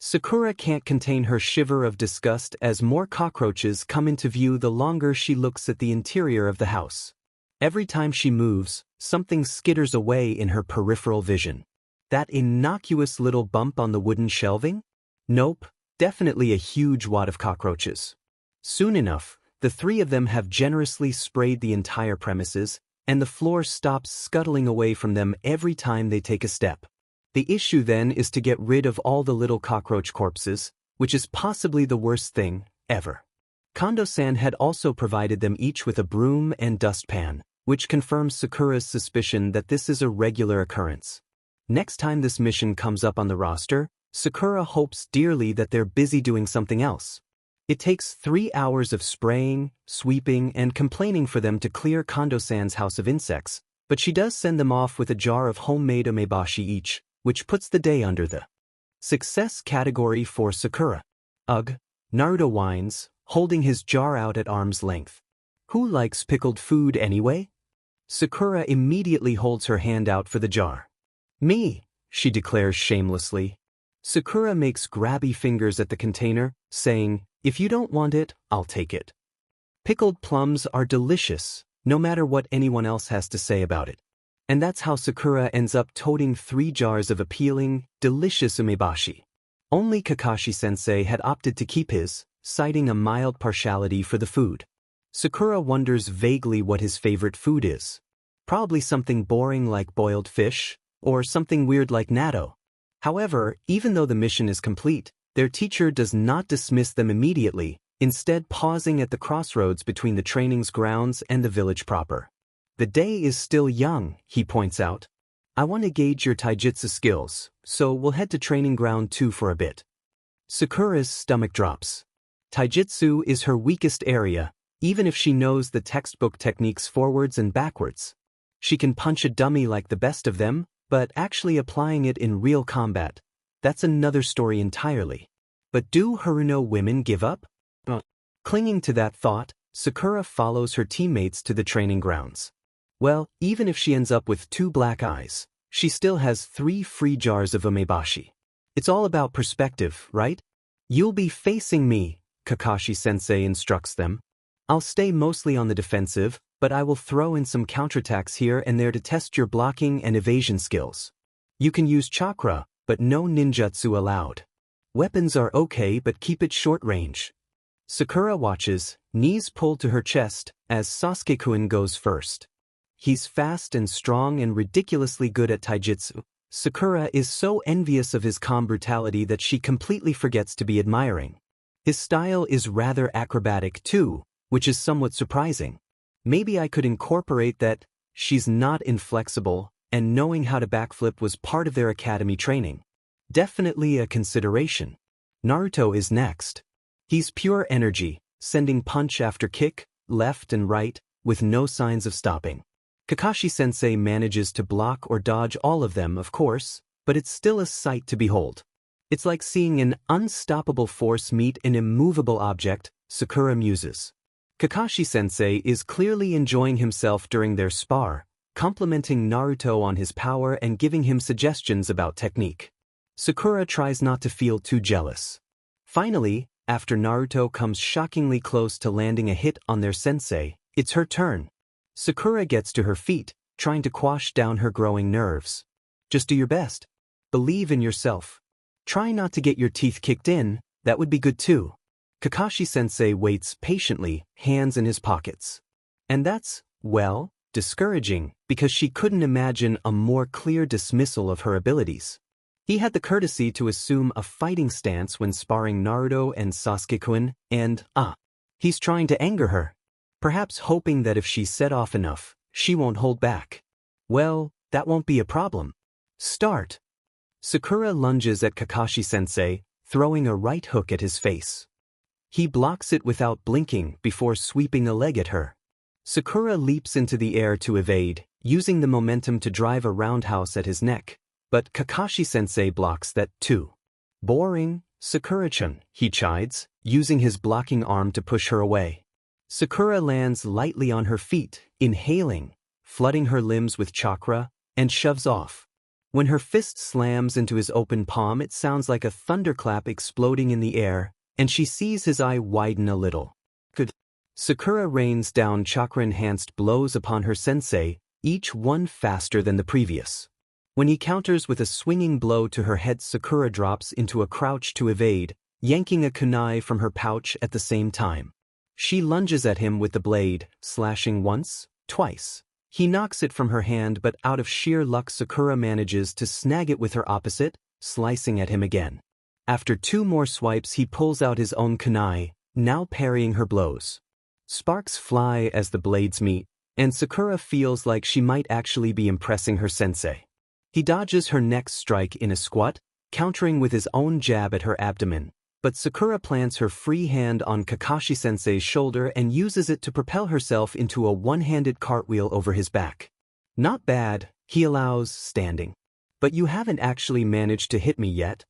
Sakura can't contain her shiver of disgust as more cockroaches come into view the longer she looks at the interior of the house. Every time she moves, something skitters away in her peripheral vision. That innocuous little bump on the wooden shelving? Nope, definitely a huge wad of cockroaches. Soon enough, the 3 of them have generously sprayed the entire premises, and the floor stops scuttling away from them every time they take a step. The issue then is to get rid of all the little cockroach corpses, which is possibly the worst thing ever. Kondo-san had also provided them each with a broom and dustpan, which confirms Sakura's suspicion that this is a regular occurrence. Next time this mission comes up on the roster, Sakura hopes dearly that they're busy doing something else. It takes 3 hours of spraying, sweeping, and complaining for them to clear Kondo-san's house of insects, but she does send them off with a jar of homemade umebashi each, which puts the day under the success category for Sakura. Ugh, Naruto whines, holding his jar out at arm's length. Who likes pickled food anyway? Sakura immediately holds her hand out for the jar. Me, she declares shamelessly. Sakura makes grabby fingers at the container, saying, "If you don't want it, I'll take it." Pickled plums are delicious, no matter what anyone else has to say about it. And that's how Sakura ends up toting 3 jars of appealing, delicious umebashi. Only Kakashi-sensei had opted to keep his, citing a mild partiality for the food. Sakura wonders vaguely what his favorite food is. Probably something boring like boiled fish, or something weird like natto. However, even though the mission is complete, their teacher does not dismiss them immediately, instead pausing at the crossroads between the training's grounds and the village proper. The day is still young, he points out. I want to gauge your taijutsu skills, so we'll head to training ground 2 for a bit. Sakura's stomach drops. Taijutsu is her weakest area, even if she knows the textbook techniques forwards and backwards. She can punch a dummy like the best of them, but actually applying it in real combat, that's another story entirely. But do Haruno women give up? Clinging to that thought, Sakura follows her teammates to the training grounds. Well, even if she ends up with 2 black eyes, she still has 3 free jars of umebashi. It's all about perspective, right? You'll be facing me, Kakashi-sensei instructs them. I'll stay mostly on the defensive, but I will throw in some counterattacks here and there to test your blocking and evasion skills. You can use chakra, but no ninjutsu allowed. Weapons are okay, but keep it short range. Sakura watches, knees pulled to her chest, as Sasuke-kun goes first. He's fast and strong and ridiculously good at taijutsu. Sakura is so envious of his calm brutality that she completely forgets to be admiring. His style is rather acrobatic too, which is somewhat surprising. Maybe I could incorporate that she's not inflexible, and knowing how to backflip was part of their academy training. Definitely a consideration. Naruto is next. He's pure energy, sending punch after kick, left and right, with no signs of stopping. Kakashi-sensei manages to block or dodge all of them, of course, but it's still a sight to behold. It's like seeing an unstoppable force meet an immovable object, Sakura muses. Kakashi-sensei is clearly enjoying himself during their spar, complimenting Naruto on his power and giving him suggestions about technique. Sakura tries not to feel too jealous. Finally, after Naruto comes shockingly close to landing a hit on their sensei, it's her turn. Sakura gets to her feet, trying to quash down her growing nerves. Just do your best. Believe in yourself. Try not to get your teeth kicked in, that would be good too. Kakashi-sensei waits patiently, hands in his pockets. And that's, well, discouraging, because she couldn't imagine a more clear dismissal of her abilities. He had the courtesy to assume a fighting stance when sparring Naruto and Sasuke-kun, and, he's trying to anger her. Perhaps hoping that if she's set off enough, she won't hold back. Well, that won't be a problem. Start. Sakura lunges at Kakashi-sensei, throwing a right hook at his face. He blocks it without blinking before sweeping a leg at her. Sakura leaps into the air to evade, using the momentum to drive a roundhouse at his neck, but Kakashi-sensei blocks that too. Boring, Sakura-chan, he chides, using his blocking arm to push her away. Sakura lands lightly on her feet, inhaling, flooding her limbs with chakra, and shoves off. When her fist slams into his open palm, it sounds like a thunderclap exploding in the air, and she sees his eye widen a little. Good. Sakura rains down chakra-enhanced blows upon her sensei, each one faster than the previous. When he counters with a swinging blow to her head, Sakura drops into a crouch to evade, yanking a kunai from her pouch at the same time. She lunges at him with the blade, slashing once, twice. He knocks it from her hand, but out of sheer luck Sakura manages to snag it with her opposite, slicing at him again. After 2 more swipes he pulls out his own kunai, now parrying her blows. Sparks fly as the blades meet, and Sakura feels like she might actually be impressing her sensei. He dodges her next strike in a squat, countering with his own jab at her abdomen, but Sakura plants her free hand on Kakashi-sensei's shoulder and uses it to propel herself into a one-handed cartwheel over his back. Not bad, he allows, standing. But you haven't actually managed to hit me yet.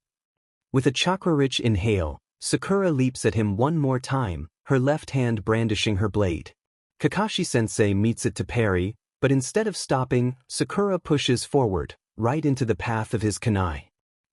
With a chakra-rich inhale, Sakura leaps at him one more time, her left hand brandishing her blade. Kakashi-sensei meets it to parry, but instead of stopping, Sakura pushes forward, right into the path of his kunai.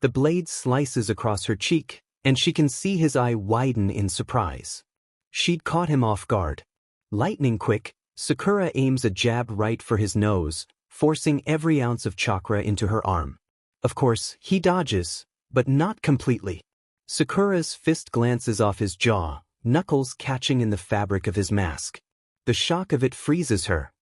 The blade slices across her cheek, and she can see his eye widen in surprise. She'd caught him off guard. Lightning quick, Sakura aims a jab right for his nose, forcing every ounce of chakra into her arm. Of course, he dodges, but not completely. Sakura's fist glances off his jaw, knuckles catching in the fabric of his mask. The shock of it freezes her.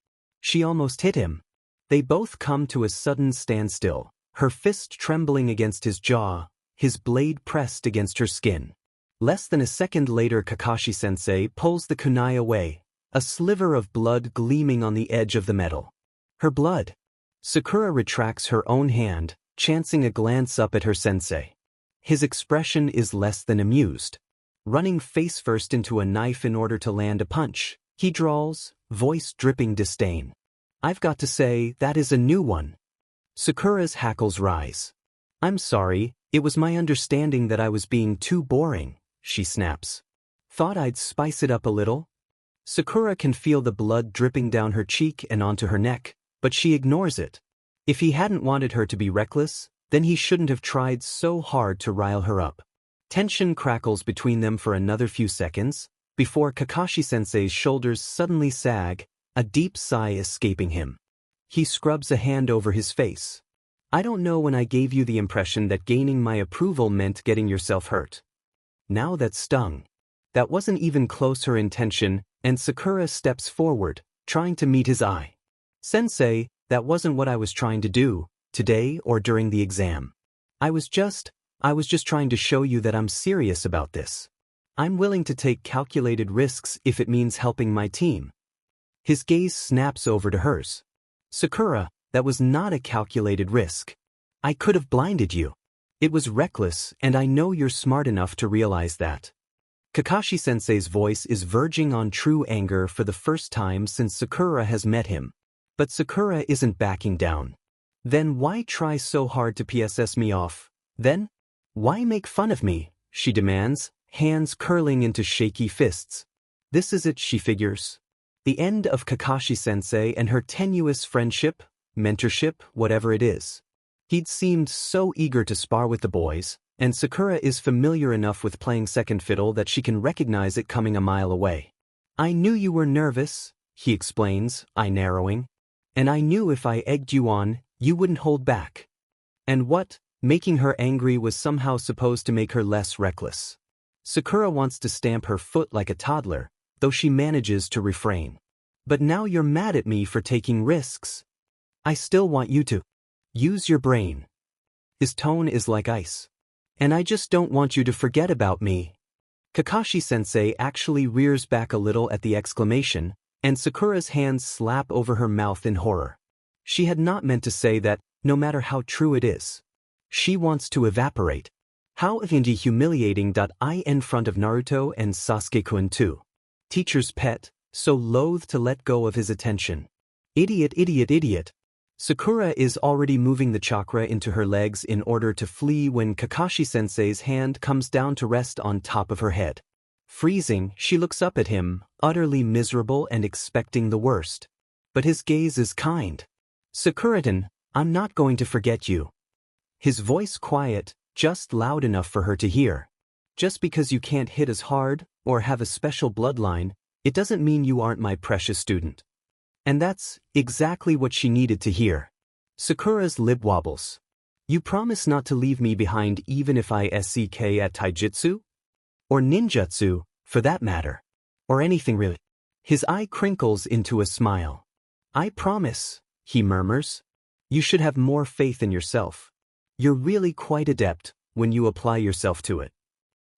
She almost hit him. They both come to a sudden standstill, her fist trembling against his jaw, his blade pressed against her skin. Less than a second later, Kakashi-sensei pulls the kunai away, a sliver of blood gleaming on the edge of the metal. Her blood. Sakura retracts her own hand, chancing a glance up at her sensei. His expression is less than amused. Running face first into a knife in order to land a punch, he drawls, voice dripping disdain. I've got to say, that is a new one. Sakura's hackles rise. I'm sorry, it was my understanding that I was being too boring, she snaps. Thought I'd spice it up a little? Sakura can feel the blood dripping down her cheek and onto her neck, but she ignores it. If he hadn't wanted her to be reckless, then he shouldn't have tried so hard to rile her up. Tension crackles between them for another few seconds, before Kakashi-sensei's shoulders suddenly sag, a deep sigh escaping him. He scrubs a hand over his face. I don't know when I gave you the impression that gaining my approval meant getting yourself hurt. Now that stung. That wasn't even close her intention, and Sakura steps forward, trying to meet his eye. Sensei, that wasn't what I was trying to do, today or during the exam. I was just trying to show you that I'm serious about this. I'm willing to take calculated risks if it means helping my team. His gaze snaps over to hers. Sakura, that was not a calculated risk. I could have blinded you. It was reckless, and I know you're smart enough to realize that. Kakashi-sensei's voice is verging on true anger for the first time since Sakura has met him. But Sakura isn't backing down. Then why try so hard to PSS me off? Then? Why make fun of me? She demands, hands curling into shaky fists. This is it, she figures. The end of Kakashi-sensei and her tenuous friendship, mentorship, whatever it is. He'd seemed so eager to spar with the boys, and Sakura is familiar enough with playing second fiddle that she can recognize it coming a mile away. I knew you were nervous, he explains, eye narrowing. And I knew if I egged you on, you wouldn't hold back. And what, making her angry was somehow supposed to make her less reckless. Sakura wants to stamp her foot like a toddler, though she manages to refrain. But now you're mad at me for taking risks. I still want you to use your brain. His tone is like ice. And I just don't want you to forget about me. Kakashi-sensei actually rears back a little at the exclamation, and Sakura's hands slap over her mouth in horror. She had not meant to say that, no matter how true it is. She wants to evaporate. How indeed humiliating. In front of Naruto and Sasuke-kun too. Teacher's pet, so loath to let go of his attention. Idiot, idiot, idiot. Sakura is already moving the chakra into her legs in order to flee when Kakashi-sensei's hand comes down to rest on top of her head. Freezing, she looks up at him, utterly miserable and expecting the worst. But his gaze is kind. Sakura-tan, I'm not going to forget you. His voice quiet, just loud enough for her to hear. Just because you can't hit as hard, or have a special bloodline, it doesn't mean you aren't my precious student. And that's exactly what she needed to hear. Sakura's lip wobbles. You promise not to leave me behind even if I SEK at taijutsu? Or ninjutsu, for that matter. Or anything really. His eye crinkles into a smile. I promise, he murmurs. You should have more faith in yourself. You're really quite adept when you apply yourself to it.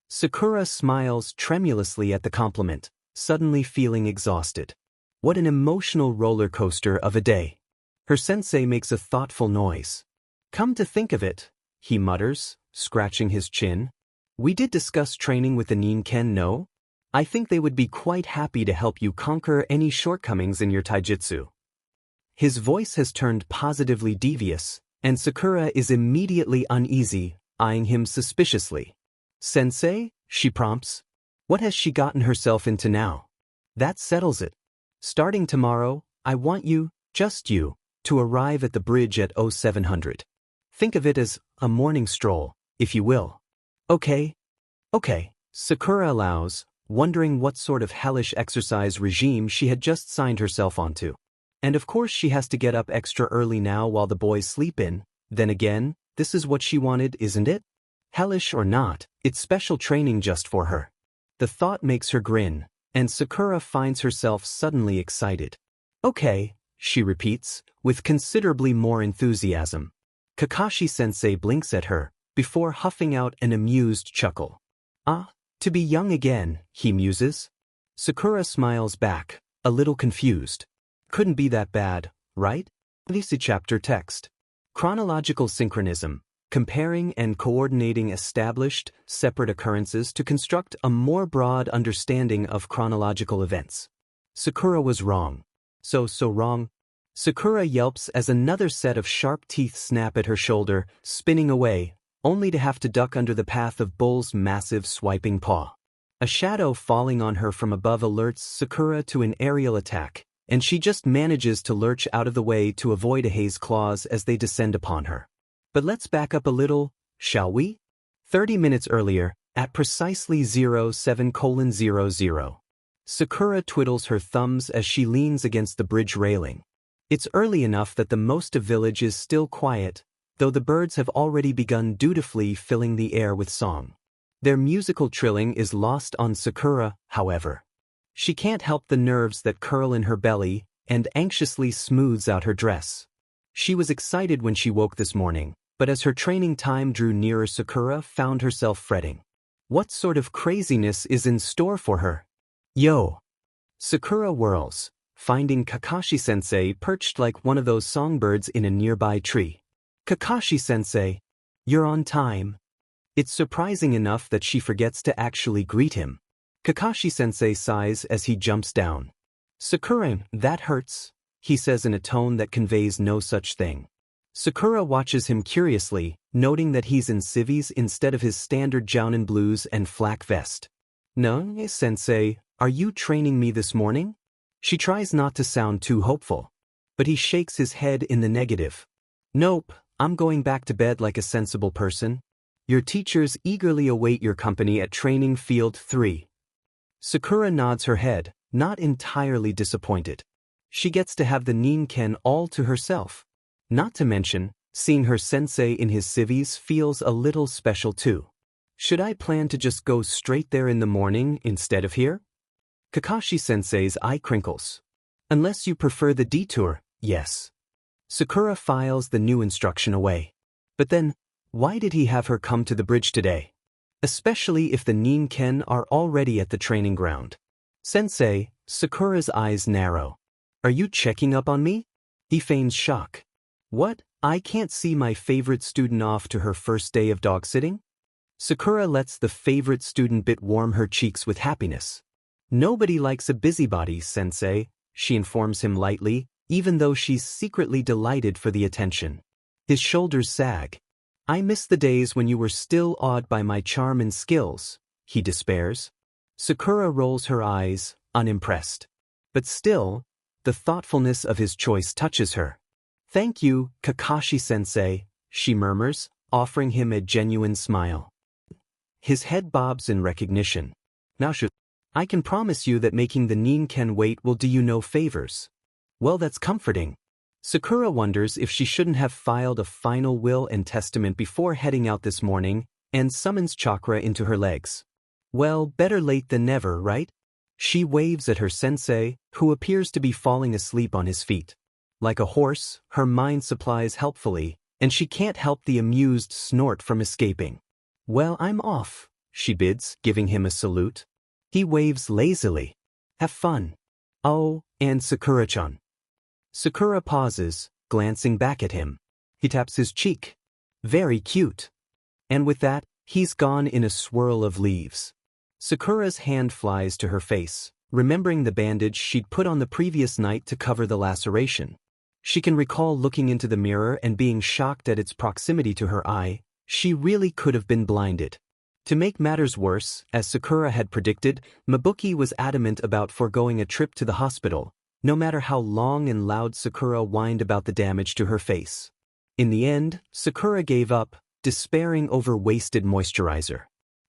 Sakura smiles tremulously at the compliment, suddenly feeling exhausted. What an emotional roller coaster of a day. Her sensei makes a thoughtful noise. Come to think of it, he mutters, scratching his chin. We did discuss training with the Ninken, no? I think they would be quite happy to help you conquer any shortcomings in your taijutsu. His voice has turned positively devious, and Sakura is immediately uneasy, eyeing him suspiciously. Sensei, she prompts. What has she gotten herself into now? That settles it. Starting tomorrow, I want you, just you, to arrive at the bridge at 0700. Think of it as a morning stroll, if you will. Okay. Sakura allows, wondering what sort of hellish exercise regime she had just signed herself onto. And of course she has to get up extra early now while the boys sleep in. Then again, this is what she wanted, isn't it? Hellish or not, it's special training just for her. The thought makes her grin, and Sakura finds herself suddenly excited. Okay, she repeats, with considerably more enthusiasm. Kakashi-sensei blinks at her, before huffing out an amused chuckle. Ah, to be young again, he muses. Sakura smiles back, a little confused. Couldn't be that bad, right? This chapter text. Chronological synchronism, comparing and coordinating established, separate occurrences to construct a more broad understanding of chronological events. Sakura was wrong. So wrong. Sakura yelps as another set of sharp teeth snap at her shoulder, spinning away, only to have to duck under the path of Bull's massive swiping paw. A shadow falling on her from above alerts Sakura to an aerial attack, and she just manages to lurch out of the way to avoid Hei's claws as they descend upon her. But let's back up a little, shall we? 30 minutes earlier, at precisely 07:00, Sakura twiddles her thumbs as she leans against the bridge railing. It's early enough that the most of village is still quiet, though the birds have already begun dutifully filling the air with song. Their musical trilling is lost on Sakura, however. She can't help the nerves that curl in her belly and anxiously smooths out her dress. She was excited when she woke this morning, but as her training time drew nearer, Sakura found herself fretting. What sort of craziness is in store for her? Yo! Sakura whirls, finding Kakashi-sensei perched like one of those songbirds in a nearby tree. Kakashi-sensei, you're on time. It's surprising enough that she forgets to actually greet him. Kakashi-sensei sighs as he jumps down. Sakura, that hurts, he says in a tone that conveys no such thing. Sakura watches him curiously, noting that he's in civvies instead of his standard jounin blues and flak vest. No, sensei, are you training me this morning? She tries not to sound too hopeful, but he shakes his head in the negative. Nope, I'm going back to bed like a sensible person. Your teachers eagerly await your company at training field 3. Sakura nods her head, not entirely disappointed. She gets to have the Ninken all to herself. Not to mention, seeing her sensei in his civvies feels a little special too. Should I plan to just go straight there in the morning instead of here? Kakashi-sensei's eye crinkles. Unless you prefer the detour, yes. Sakura files the new instruction away. But then, why did he have her come to the bridge today? Especially if the Ninken are already at the training ground. Sensei, Sakura's eyes narrow. Are you checking up on me? He feigns shock. What? I can't see my favorite student off to her first day of dog-sitting? Sakura lets the favorite student bit warm her cheeks with happiness. Nobody likes a busybody, sensei, she informs him lightly, even though she's secretly delighted for the attention. His shoulders sag. I miss the days when you were still awed by my charm and skills, he despairs. Sakura rolls her eyes, unimpressed. But still, the thoughtfulness of his choice touches her. Thank you, Kakashi-sensei, she murmurs, offering him a genuine smile. His head bobs in recognition. Now I can promise you that making the Ninken wait will do you no favors. Well, that's comforting. Sakura wonders if she shouldn't have filed a final will and testament before heading out this morning, and summons chakra into her legs. Well, better late than never, right? She waves at her sensei, who appears to be falling asleep on his feet. Like a horse, her mind supplies helpfully, and she can't help the amused snort from escaping. Well, I'm off, she bids, giving him a salute. He waves lazily. Have fun. Oh, and Sakura-chan. Sakura pauses, glancing back at him. He taps his cheek. Very cute. And with that, he's gone in a swirl of leaves. Sakura's hand flies to her face, remembering the bandage she'd put on the previous night to cover the laceration. She can recall looking into the mirror and being shocked at its proximity to her eye. She really could have been blinded. To make matters worse, as Sakura had predicted, Mabuki was adamant about foregoing a trip to the hospital, no matter how long and loud Sakura whined about the damage to her face. In the end, Sakura gave up, despairing over wasted moisturizer.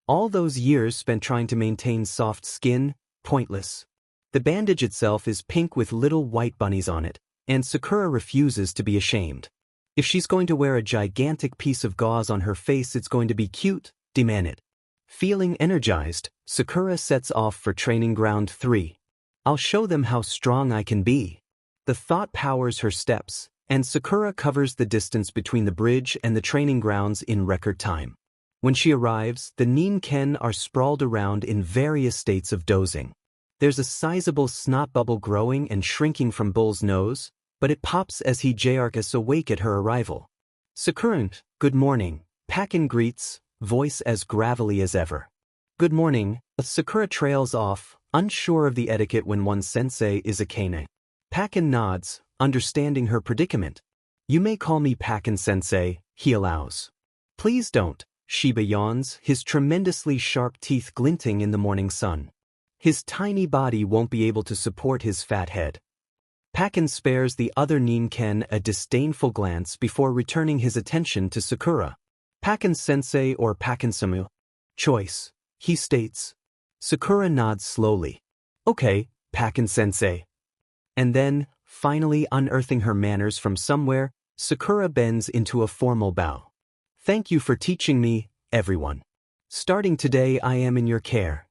All those years spent trying to maintain soft skin, pointless. The bandage itself is pink with little white bunnies on it, and Sakura refuses to be ashamed. If she's going to wear a gigantic piece of gauze on her face, it's going to be cute, demanded. Feeling energized, Sakura sets off for training ground 3. I'll show them how strong I can be. The thought powers her steps, and Sakura covers the distance between the bridge and the training grounds in record time. When she arrives, the Nin-ken are sprawled around in various states of dozing. There's a sizable snot bubble growing and shrinking from Bull's nose, but it pops as he jarks awake at her arrival. Sakura, good morning, Pakin greets, voice as gravelly as ever. Good morning, Sakura trails off, unsure of the etiquette when one's sensei is a kane. Pakin nods, understanding her predicament. You may call me Pakin-sensei, he allows. Please don't, Shiba yawns, his tremendously sharp teeth glinting in the morning sun. His tiny body won't be able to support his fat head. Pakin spares the other Nin-ken a disdainful glance before returning his attention to Sakura. Pakin-sensei or Pakin-samu? Choice, he states. Sakura nods slowly. Okay, Pakin-sensei. And then, finally unearthing her manners from somewhere, Sakura bends into a formal bow. Thank you for teaching me, everyone. Starting today I am in your care.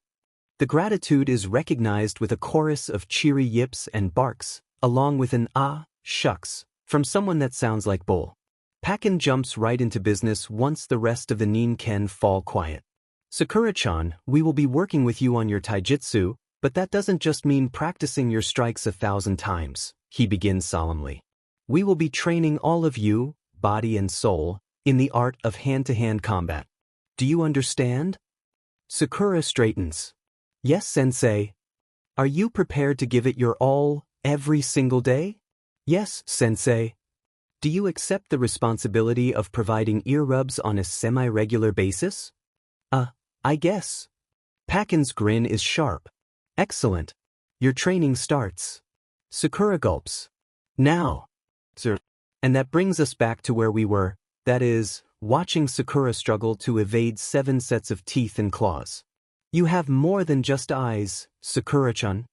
The gratitude is recognized with a chorus of cheery yips and barks, along with an ah, shucks, from someone that sounds like Bull. Pakin jumps right into business once the rest of the Nin-ken fall quiet. Sakura-chan, we will be working with you on your taijutsu, but that doesn't just mean practicing your strikes 1,000 times, he begins solemnly. We will be training all of you, body and soul, in the art of hand-to-hand combat. Do you understand? Sakura straightens. Yes, sensei. Are you prepared to give it your all, every single day? Yes, sensei. Do you accept the responsibility of providing ear rubs on a semi-regular basis? I guess. Pakin's grin is sharp. Excellent. Your training starts. Sakura gulps. Now. Sir. And that brings us back to where we were, that is, watching Sakura struggle to evade 7 sets of teeth and claws. You have more than just eyes, Sakura-chan.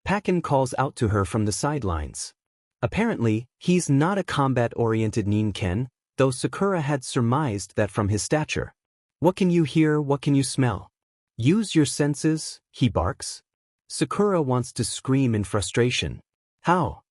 Pakin calls out to her from the sidelines. Apparently, he's not a combat-oriented Nin-ken, though Sakura had surmised that from his stature. What can you hear, what can you smell? Use your senses, he barks. Sakura wants to scream in frustration. How?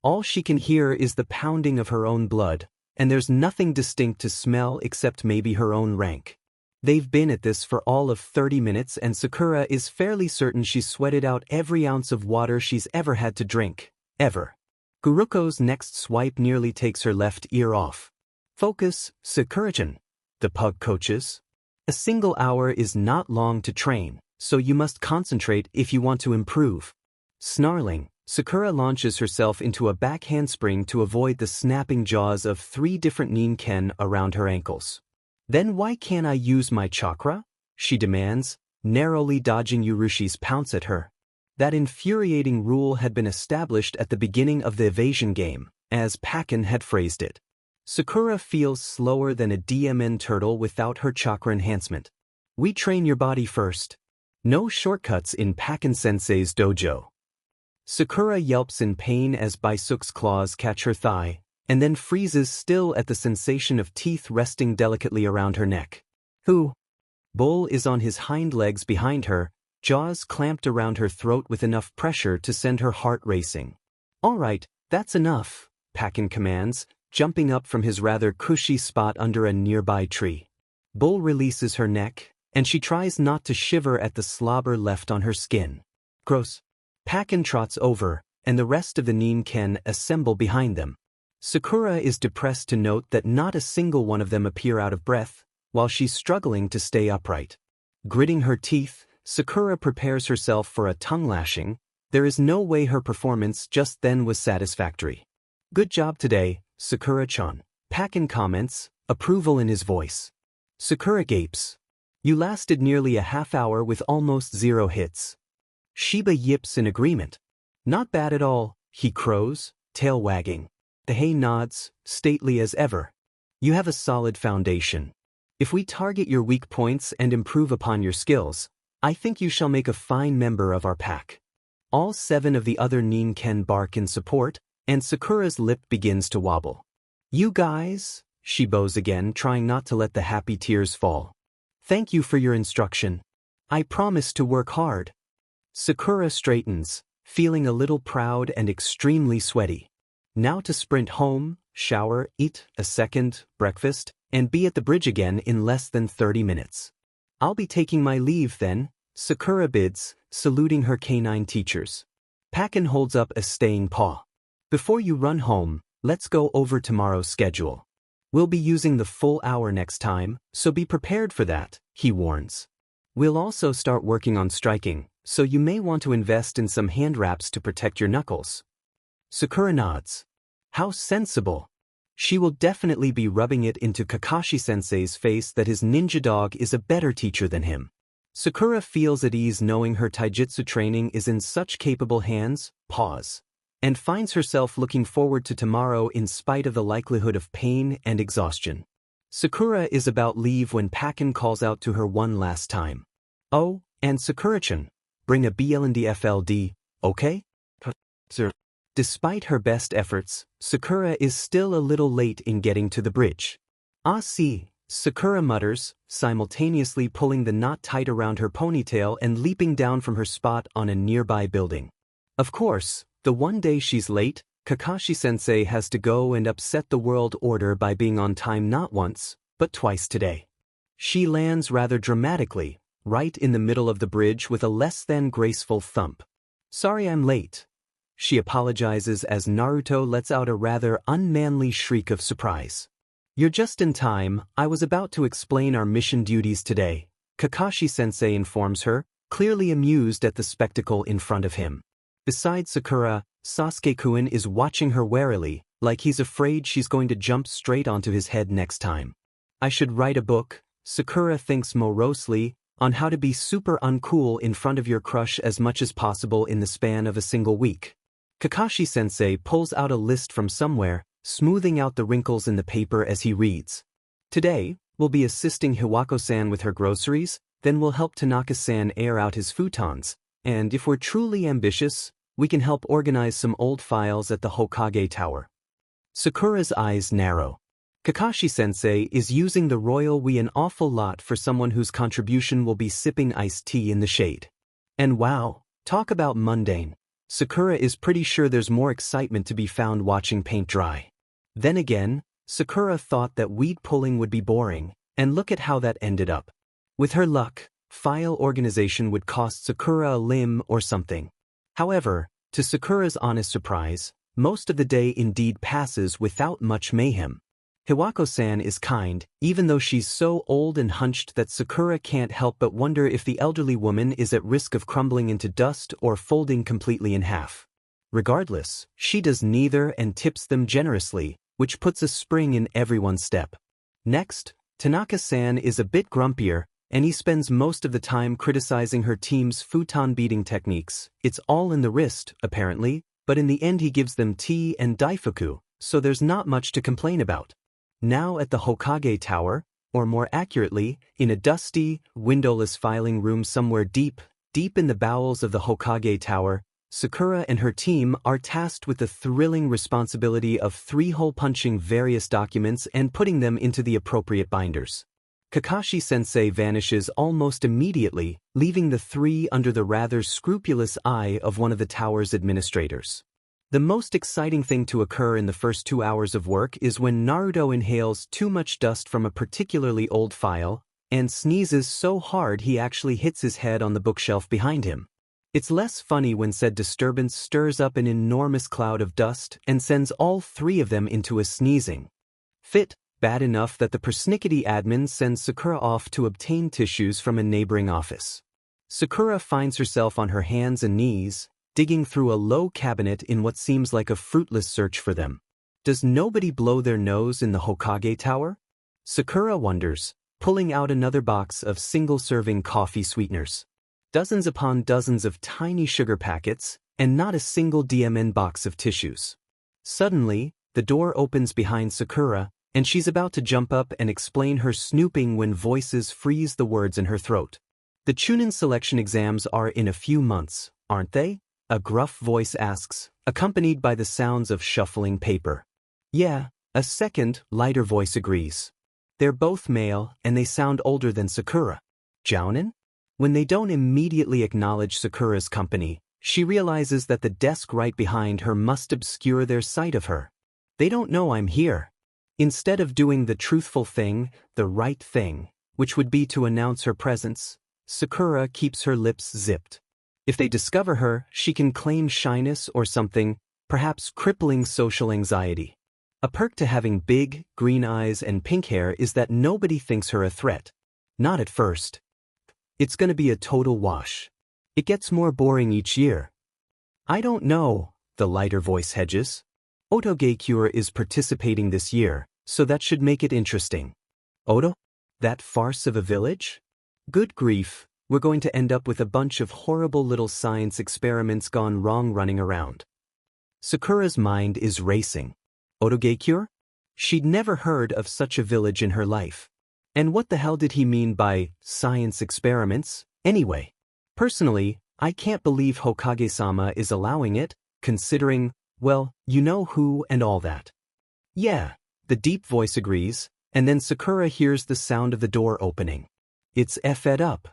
All she can hear is the pounding of her own blood, and there's nothing distinct to smell except maybe her own rank. They've been at this for all of 30 minutes and Sakura is fairly certain she's sweated out every ounce of water she's ever had to drink, ever. Guruko's next swipe nearly takes her left ear off. Focus, Sakura-chan, the pug coaches. A single hour is not long to train, so you must concentrate if you want to improve. Snarling, Sakura launches herself into a back handspring to avoid the snapping jaws of 3 different Nin-ken around her ankles. Then why can't I use my chakra? She demands, narrowly dodging Urushi's pounce at her. That infuriating rule had been established at the beginning of the evasion game, as Pakin had phrased it. Sakura feels slower than a DMN turtle without her chakra enhancement. We train your body first. No shortcuts in Pakin-sensei's dojo. Sakura yelps in pain as Baisuk's claws catch her thigh, and then freezes still at the sensation of teeth resting delicately around her neck. Who? Bull is on his hind legs behind her, jaws clamped around her throat with enough pressure to send her heart racing. All right, that's enough, Pakin commands, jumping up from his rather cushy spot under a nearby tree. Bull releases her neck, and she tries not to shiver at the slobber left on her skin. Gross. Pakin trots over, and the rest of the Nin-ken assemble behind them. Sakura is depressed to note that not a single one of them appear out of breath, while she's struggling to stay upright. Gritting her teeth, Sakura prepares herself for a tongue lashing. There is no way her performance just then was satisfactory. Good job today, Sakura-chan. Pakin comments, approval in his voice. Sakura gapes. You lasted nearly a half hour with almost 0 hits. Shiba yips in agreement. Not bad at all, he crows, tail wagging. Tahei nods, stately as ever. You have a solid foundation. If we target your weak points and improve upon your skills, I think you shall make a fine member of our pack. All 7 of the other Nin-ken bark in support, and Sakura's lip begins to wobble. You guys, she bows again, trying not to let the happy tears fall. Thank you for your instruction. I promise to work hard. Sakura straightens, feeling a little proud and extremely sweaty. Now to sprint home, shower, eat a second breakfast, and be at the bridge again in less than 30 minutes. I'll be taking my leave then, Sakura bids, saluting her canine teachers. Pakin holds up a staying paw. Before you run home, let's go over tomorrow's schedule. We'll be using the full hour next time, so be prepared for that, he warns. We'll also start working on striking, so you may want to invest in some hand wraps to protect your knuckles. Sakura nods. How sensible. She will definitely be rubbing it into Kakashi-sensei's face that his ninja dog is a better teacher than him. Sakura feels at ease knowing her taijutsu training is in such capable hands, and finds herself looking forward to tomorrow in spite of the likelihood of pain and exhaustion. Sakura is about leave when Pakin calls out to her one last time. Oh, and Sakura-chan, bring a BLNDFLD, okay? Sir. Despite her best efforts, Sakura is still a little late in getting to the bridge. Ah see, Sakura mutters, simultaneously pulling the knot tight around her ponytail and leaping down from her spot on a nearby building. Of course, the one day she's late, Kakashi-sensei has to go and upset the world order by being on time not once, but twice today. She lands rather dramatically, right in the middle of the bridge with a less than graceful thump. Sorry I'm late. She apologizes as Naruto lets out a rather unmanly shriek of surprise. You're just in time, I was about to explain our mission duties today, Kakashi-sensei informs her, clearly amused at the spectacle in front of him. Besides Sakura, Sasuke-kun is watching her warily, like he's afraid she's going to jump straight onto his head next time. I should write a book, Sakura thinks morosely, on how to be super uncool in front of your crush as much as possible in the span of a single week. Kakashi-sensei pulls out a list from somewhere, smoothing out the wrinkles in the paper as he reads. Today, we'll be assisting Hiwako-san with her groceries, then we'll help Tanaka-san air out his futons, and if we're truly ambitious, we can help organize some old files at the Hokage Tower. Sakura's eyes narrow. Kakashi-sensei is using the royal we an awful lot for someone whose contribution will be sipping iced tea in the shade. And wow, talk about mundane. Sakura is pretty sure there's more excitement to be found watching paint dry. Then again, Sakura thought that weed pulling would be boring, and look at how that ended up. With her luck, file organization would cost Sakura a limb or something. However, to Sakura's honest surprise, most of the day indeed passes without much mayhem. Hiwako-san is kind, even though she's so old and hunched that Sakura can't help but wonder if the elderly woman is at risk of crumbling into dust or folding completely in half. Regardless, she does neither and tips them generously, which puts a spring in everyone's step. Next, Tanaka-san is a bit grumpier, and he spends most of the time criticizing her team's futon beating techniques. It's all in the wrist, apparently, but in the end he gives them tea and daifuku, so there's not much to complain about. Now at the Hokage Tower, or more accurately, in a dusty, windowless filing room somewhere deep in the bowels of the Hokage Tower, Sakura and her team are tasked with the thrilling responsibility of three-hole punching various documents and putting them into the appropriate binders. Kakashi-sensei vanishes almost immediately, leaving the three under the rather scrupulous eye of one of the tower's administrators. The most exciting thing to occur in the first 2 hours of work is when Naruto inhales too much dust from a particularly old file, and sneezes so hard he actually hits his head on the bookshelf behind him. It's less funny when said disturbance stirs up an enormous cloud of dust and sends all three of them into a sneezing fit, bad enough that the persnickety admin sends Sakura off to obtain tissues from a neighboring office. Sakura finds herself on her hands and knees, digging through a low cabinet in what seems like a fruitless search for them. Does nobody blow their nose in the Hokage Tower? Sakura wonders, pulling out another box of single-serving coffee sweeteners. Dozens upon dozens of tiny sugar packets, and not a single DMN box of tissues. Suddenly, the door opens behind Sakura, and she's about to jump up and explain her snooping when voices freeze the words in her throat. The Chunin selection exams are in a few months, aren't they? A gruff voice asks, accompanied by the sounds of shuffling paper. Yeah, a second, lighter voice agrees. They're both male, and they sound older than Sakura. Jounin? When they don't immediately acknowledge Sakura's company, she realizes that the desk right behind her must obscure their sight of her. They don't know I'm here. Instead of doing the truthful thing, the right thing, which would be to announce her presence, Sakura keeps her lips zipped. If they discover her, she can claim shyness or something, perhaps crippling social anxiety. A perk to having big, green eyes and pink hair is that nobody thinks her a threat. Not at first. It's gonna be a total wash. It gets more boring each year. I don't know, the lighter voice hedges. Otogakure is participating this year, so that should make it interesting. Oto? That farce of a village? Good grief, we're going to end up with a bunch of horrible little science experiments gone wrong running around. Sakura's mind is racing. Otogakure? She'd never heard of such a village in her life. And what the hell did he mean by science experiments, anyway? Personally, I can't believe Hokage-sama is allowing it, considering, well, you know who and all that. Yeah, the deep voice agrees, and then Sakura hears the sound of the door opening. It's effed up.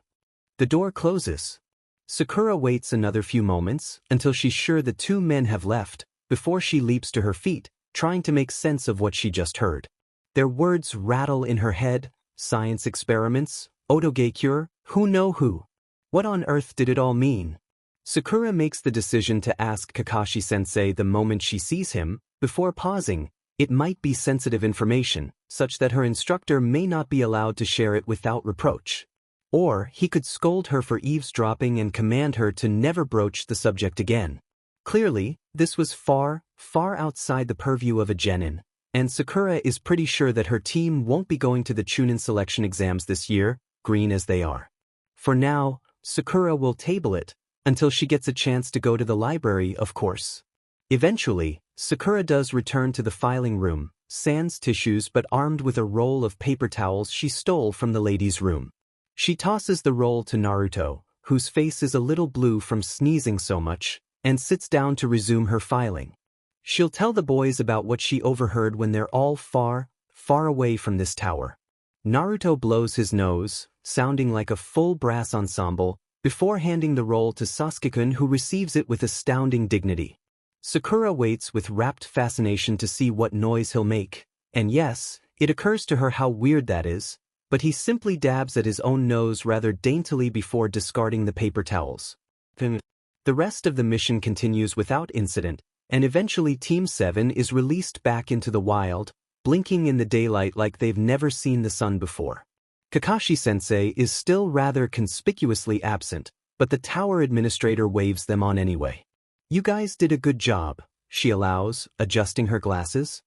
The door closes. Sakura waits another few moments until she's sure the two men have left, before she leaps to her feet, trying to make sense of what she just heard. Their words rattle in her head, science experiments, Otogakure, who know who. What on earth did it all mean? Sakura makes the decision to ask Kakashi-sensei the moment she sees him, before pausing. It might be sensitive information, such that her instructor may not be allowed to share it without reproach. Or he could scold her for eavesdropping and command her to never broach the subject again. Clearly, this was far, far outside the purview of a genin, and Sakura is pretty sure that her team won't be going to the Chunin selection exams this year, green as they are. For now, Sakura will table it, until she gets a chance to go to the library, of course. Eventually, Sakura does return to the filing room, sans tissues but armed with a roll of paper towels she stole from the ladies' room. She tosses the roll to Naruto, whose face is a little blue from sneezing so much, and sits down to resume her filing. She'll tell the boys about what she overheard when they're all far, far away from this tower. Naruto blows his nose, sounding like a full brass ensemble, before handing the roll to Sasuke-kun, who receives it with astounding dignity. Sakura waits with rapt fascination to see what noise he'll make, and yes, it occurs to her how weird that is, but he simply dabs at his own nose rather daintily before discarding the paper towels. The rest of the mission continues without incident, and eventually Team 7 is released back into the wild, blinking in the daylight like they've never seen the sun before. Kakashi-sensei is still rather conspicuously absent, but the tower administrator waves them on anyway. You guys did a good job, she allows, adjusting her glasses.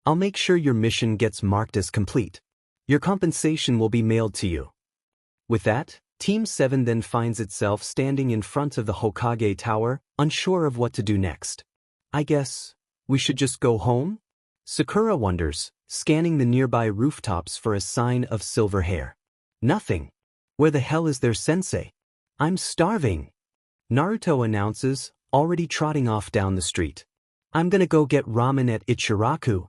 I'll make sure your mission gets marked as complete. Your compensation will be mailed to you. With that, Team 7 then finds itself standing in front of the Hokage Tower, unsure of what to do next. I guess we should just go home? Sakura wonders, scanning the nearby rooftops for a sign of silver hair. Nothing. Where the hell is their sensei? I'm starving. Naruto announces, already trotting off down the street. I'm gonna go get ramen at Ichiraku.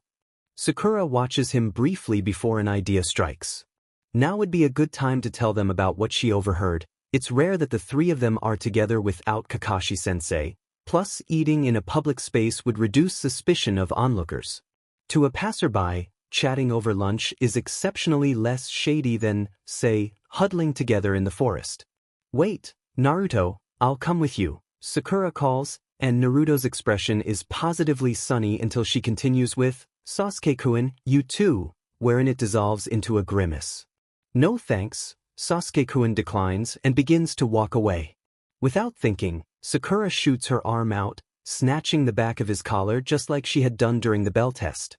Sakura watches him briefly before an idea strikes. Now would be a good time to tell them about what she overheard. It's rare that the three of them are together without Kakashi-sensei, plus eating in a public space would reduce suspicion of onlookers. To a passerby, chatting over lunch is exceptionally less shady than, say, huddling together in the forest. Wait, Naruto, I'll come with you, Sakura calls, and Naruto's expression is positively sunny until she continues with, Sasuke-kun, you too, wherein it dissolves into a grimace. No thanks, Sasuke-kun declines and begins to walk away. Without thinking, Sakura shoots her arm out, snatching the back of his collar just like she had done during the bell test.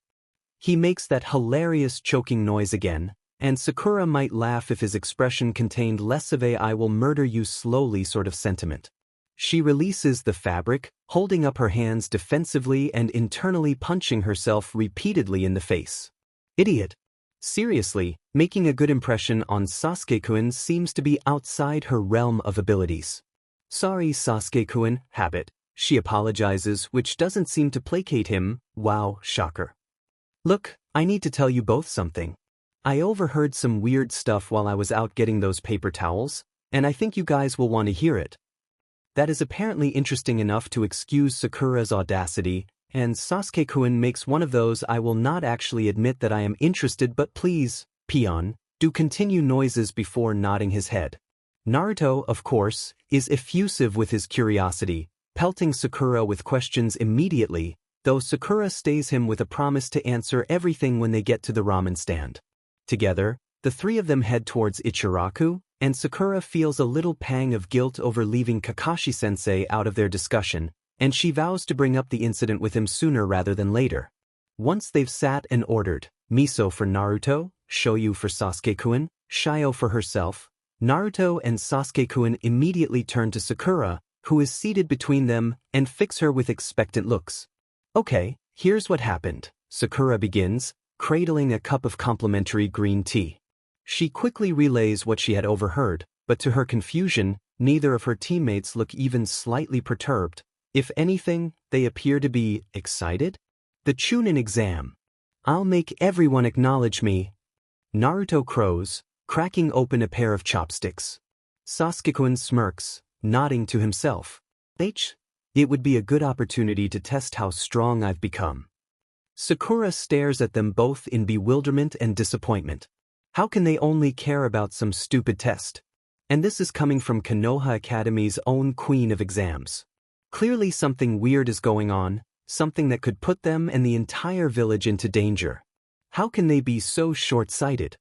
He makes that hilarious choking noise again, and Sakura might laugh if his expression contained less of a "I will murder you slowly" sort of sentiment. She releases the fabric, holding up her hands defensively and internally punching herself repeatedly in the face. Idiot. Seriously, making a good impression on Sasuke-kun seems to be outside her realm of abilities. Sorry, Sasuke-kun, habit, she apologizes, which doesn't seem to placate him. Wow, shocker. Look, I need to tell you both something. I overheard some weird stuff while I was out getting those paper towels, and I think you guys will want to hear it. That is apparently interesting enough to excuse Sakura's audacity, and Sasuke-kun makes one of those "I will not actually admit that I am interested but please, peon, do continue" noises before nodding his head. Naruto, of course, is effusive with his curiosity, pelting Sakura with questions immediately, though Sakura stays him with a promise to answer everything when they get to the ramen stand. Together, the three of them head towards Ichiraku, and Sakura feels a little pang of guilt over leaving Kakashi-sensei out of their discussion, and she vows to bring up the incident with him sooner rather than later. Once they've sat and ordered miso for Naruto, shoyu for Sasuke-kun, shio for herself, Naruto and Sasuke-kun immediately turn to Sakura, who is seated between them, and fix her with expectant looks. Okay, here's what happened, Sakura begins, cradling a cup of complimentary green tea. She quickly relays what she had overheard, but to her confusion, neither of her teammates look even slightly perturbed. If anything, they appear to be excited. The Chunin exam. I'll make everyone acknowledge me. Naruto crows, cracking open a pair of chopsticks. Sasuke-kun smirks, nodding to himself. It would be a good opportunity to test how strong I've become. Sakura stares at them both in bewilderment and disappointment. How can they only care about some stupid test? And this is coming from Konoha Academy's own queen of exams. Clearly something weird is going on, something that could put them and the entire village into danger. How can they be so short-sighted?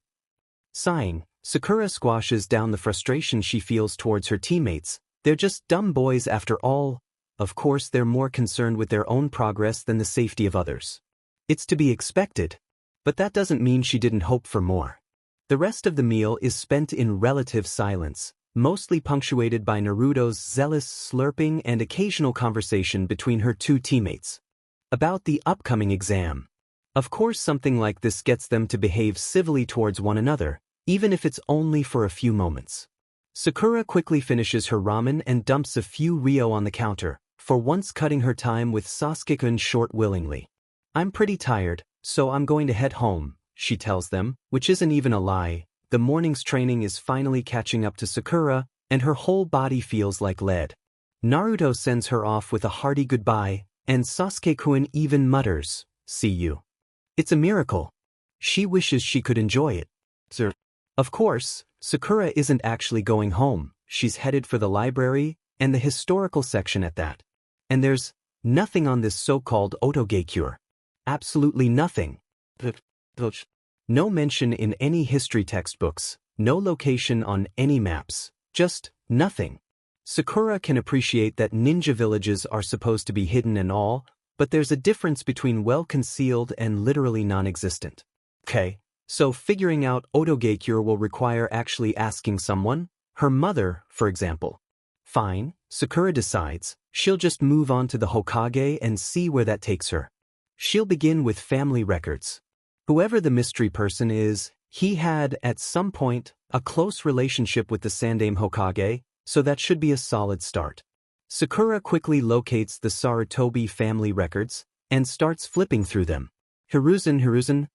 Sighing, Sakura squashes down the frustration she feels towards her teammates. They're just dumb boys after all. Of course, they're more concerned with their own progress than the safety of others. It's to be expected. But that doesn't mean she didn't hope for more. The rest of the meal is spent in relative silence, mostly punctuated by Naruto's zealous slurping and occasional conversation between her two teammates. About the upcoming exam. Of course, something like this gets them to behave civilly towards one another, even if it's only for a few moments. Sakura quickly finishes her ramen and dumps a few ryo on the counter, for once cutting her time with Sasuke-kun short willingly. I'm pretty tired, so I'm going to head home, she tells them, which isn't even a lie. The morning's training is finally catching up to Sakura, and her whole body feels like lead. Naruto sends her off with a hearty goodbye, and Sasuke-kun even mutters, "See you." It's a miracle. She wishes she could enjoy it. Of course, Sakura isn't actually going home. She's headed for the library, and the historical section at that. And there's nothing on this so-called Otogakure. Absolutely nothing. No mention in any history textbooks, no location on any maps, just nothing. Sakura can appreciate that ninja villages are supposed to be hidden and all, but there's a difference between well-concealed and literally non-existent. Okay, so figuring out Otogakure will require actually asking someone, her mother, for example. Fine, Sakura decides, she'll just move on to the Hokage and see where that takes her. She'll begin with family records. Whoever the mystery person is, he had, at some point, a close relationship with the Sandaime Hokage, so that should be a solid start. Sakura quickly locates the Sarutobi family records, and starts flipping through them. Hiruzen,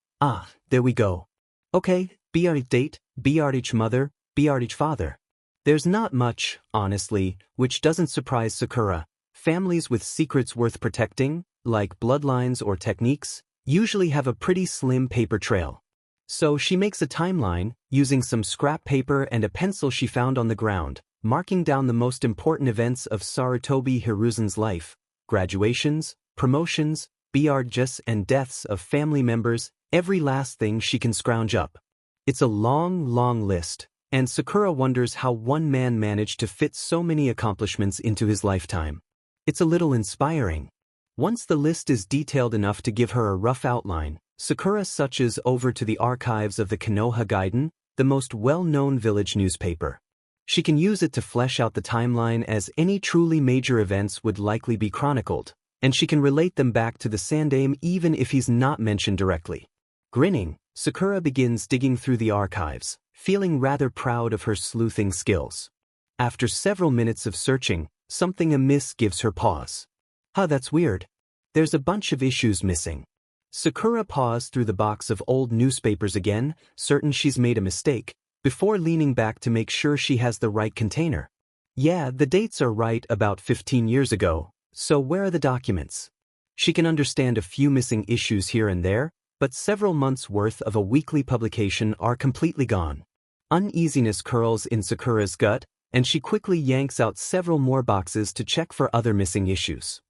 there we go. Okay, BRH date, BRH mother, BRH father. There's not much, honestly, which doesn't surprise Sakura. Families with secrets worth protecting, like bloodlines or techniques, usually have a pretty slim paper trail. So she makes a timeline, using some scrap paper and a pencil she found on the ground, marking down the most important events of Sarutobi Hiruzen's life: graduations, promotions, BRJs, and deaths of family members, every last thing she can scrounge up. It's a long, long list, and Sakura wonders how one man managed to fit so many accomplishments into his lifetime. It's a little inspiring. Once the list is detailed enough to give her a rough outline, Sakura switches over to the archives of the Konoha Gaiden, the most well-known village newspaper. She can use it to flesh out the timeline, as any truly major events would likely be chronicled, and she can relate them back to the Sandaime even if he's not mentioned directly. Grinning, Sakura begins digging through the archives, feeling rather proud of her sleuthing skills. After several minutes of searching, something amiss gives her pause. That's weird. There's a bunch of issues missing. Sakura paws through the box of old newspapers again, certain she's made a mistake, before leaning back to make sure she has the right container. Yeah, the dates are right, about 15 years ago, so where are the documents? She can understand a few missing issues here and there, but several months' worth of a weekly publication are completely gone. Uneasiness curls in Sakura's gut, and she quickly yanks out several more boxes to check for other missing issues.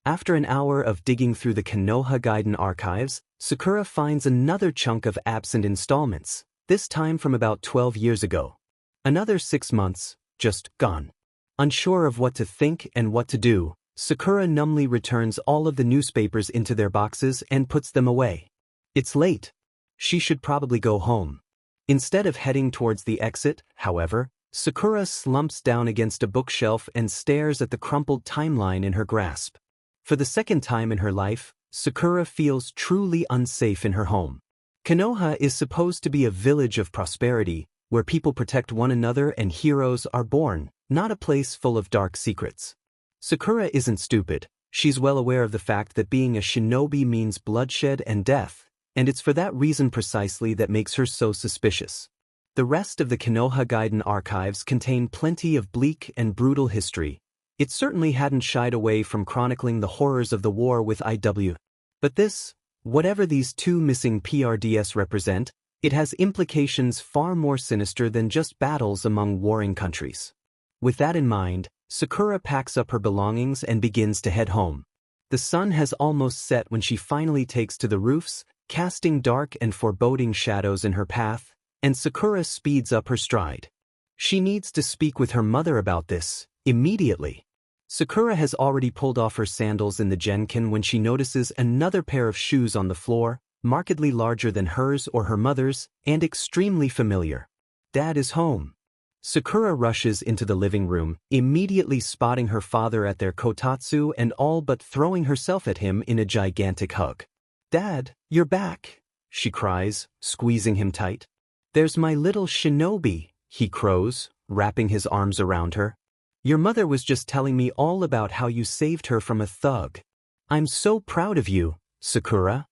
After an hour of digging through the Konoha Gaiden archives, Sakura finds another chunk of absent installments, this time from about 12 years ago. Another 6 months, just gone. Unsure of what to think and what to do, Sakura numbly returns all of the newspapers into their boxes and puts them away. It's late. She should probably go home. Instead of heading towards the exit, however, Sakura slumps down against a bookshelf and stares at the crumpled timeline in her grasp. For the second time in her life, Sakura feels truly unsafe in her home. Konoha is supposed to be a village of prosperity, where people protect one another and heroes are born, not a place full of dark secrets. Sakura isn't stupid. She's well aware of the fact that being a shinobi means bloodshed and death, and it's for that reason precisely that makes her so suspicious. The rest of the Konoha Gaiden archives contain plenty of bleak and brutal history. It certainly hadn't shied away from chronicling the horrors of the war with IW. But this, whatever these two missing PRDS represent, it has implications far more sinister than just battles among warring countries. With that in mind, Sakura packs up her belongings and begins to head home. The sun has almost set when she finally takes to the roofs, casting dark and foreboding shadows in her path, and Sakura speeds up her stride. She needs to speak with her mother about this, immediately. Sakura has already pulled off her sandals in the Genkin when she notices another pair of shoes on the floor, markedly larger than hers or her mother's, and extremely familiar. Dad is home. Sakura rushes into the living room, immediately spotting her father at their kotatsu and all but throwing herself at him in a gigantic hug. "Dad, you're back," she cries, squeezing him tight. "There's my little shinobi," he crows, wrapping his arms around her. "Your mother was just telling me all about how you saved her from a thug. I'm so proud of you, Sakura."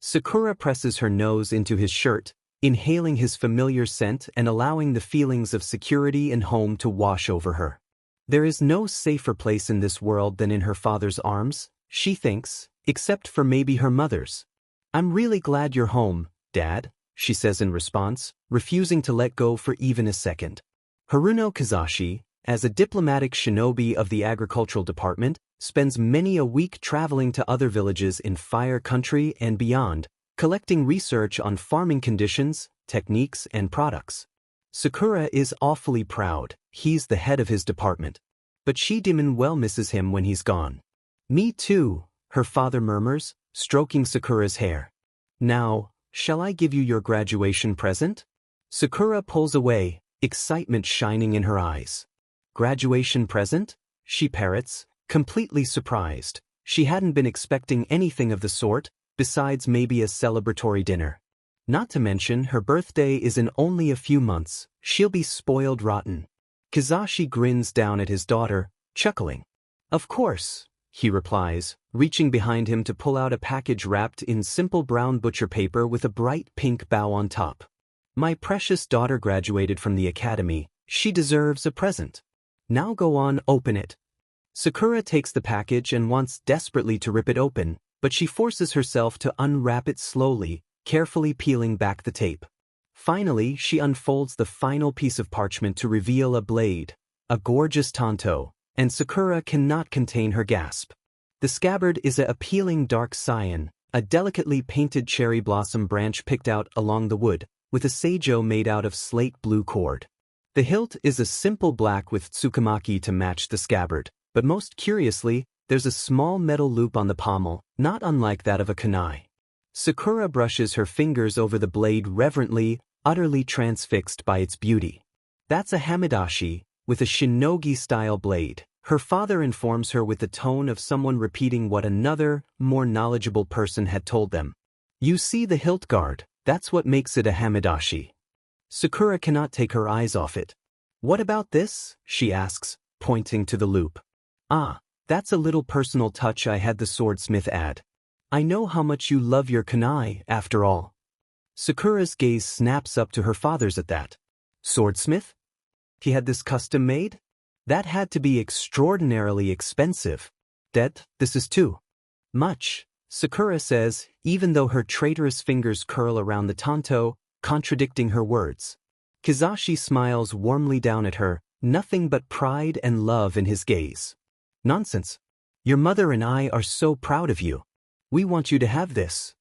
Sakura presses her nose into his shirt, inhaling his familiar scent and allowing the feelings of security and home to wash over her. There is no safer place in this world than in her father's arms, she thinks, except for maybe her mother's. "I'm really glad you're home, Dad," she says in response, refusing to let go for even a second. Haruno Kizashi, as a diplomatic shinobi of the agricultural department, spends many a week traveling to other villages in Fire Country and beyond, collecting research on farming conditions, techniques, and products. Sakura is awfully proud. He's the head of his department. But she demon well misses him when he's gone. "Me too," her father murmurs, stroking Sakura's hair. "Now, shall I give you your graduation present?" Sakura pulls away, excitement shining in her eyes. "Graduation present?" she parrots, completely surprised. She hadn't been expecting anything of the sort, besides maybe a celebratory dinner. Not to mention her birthday is in only a few months. She'll be spoiled rotten. Kizashi grins down at his daughter, chuckling. "Of course," he replies, reaching behind him to pull out a package wrapped in simple brown butcher paper with a bright pink bow on top. "My precious daughter graduated from the academy. She deserves a present. Now go on, open it." Sakura takes the package and wants desperately to rip it open, but she forces herself to unwrap it slowly, carefully peeling back the tape. Finally, she unfolds the final piece of parchment to reveal a blade, a gorgeous tanto, and Sakura cannot contain her gasp. The scabbard is a appealing dark cyan, a delicately painted cherry blossom branch picked out along the wood, with a seijo made out of slate blue cord. The hilt is a simple black with tsukamaki to match the scabbard, but most curiously, there's a small metal loop on the pommel, not unlike that of a kunai. Sakura brushes her fingers over the blade reverently, utterly transfixed by its beauty. That's a hamadashi, with a shinogi-style blade. Her father informs her with the tone of someone repeating what another, more knowledgeable person had told them. You see the hilt guard, that's what makes it a hamadashi. Sakura cannot take her eyes off it. What about this? She asks, pointing to the loop. Ah, that's a little personal touch I had the swordsmith add. I know how much you love your kunai, after all. Sakura's gaze snaps up to her father's at that. Swordsmith? He had this custom made? That had to be extraordinarily expensive. This is too much, Sakura says, even though her traitorous fingers curl around the tanto, contradicting her words. Kizashi smiles warmly down at her, nothing but pride and love in his gaze. Nonsense. Your mother and I are so proud of you. We want you to have this.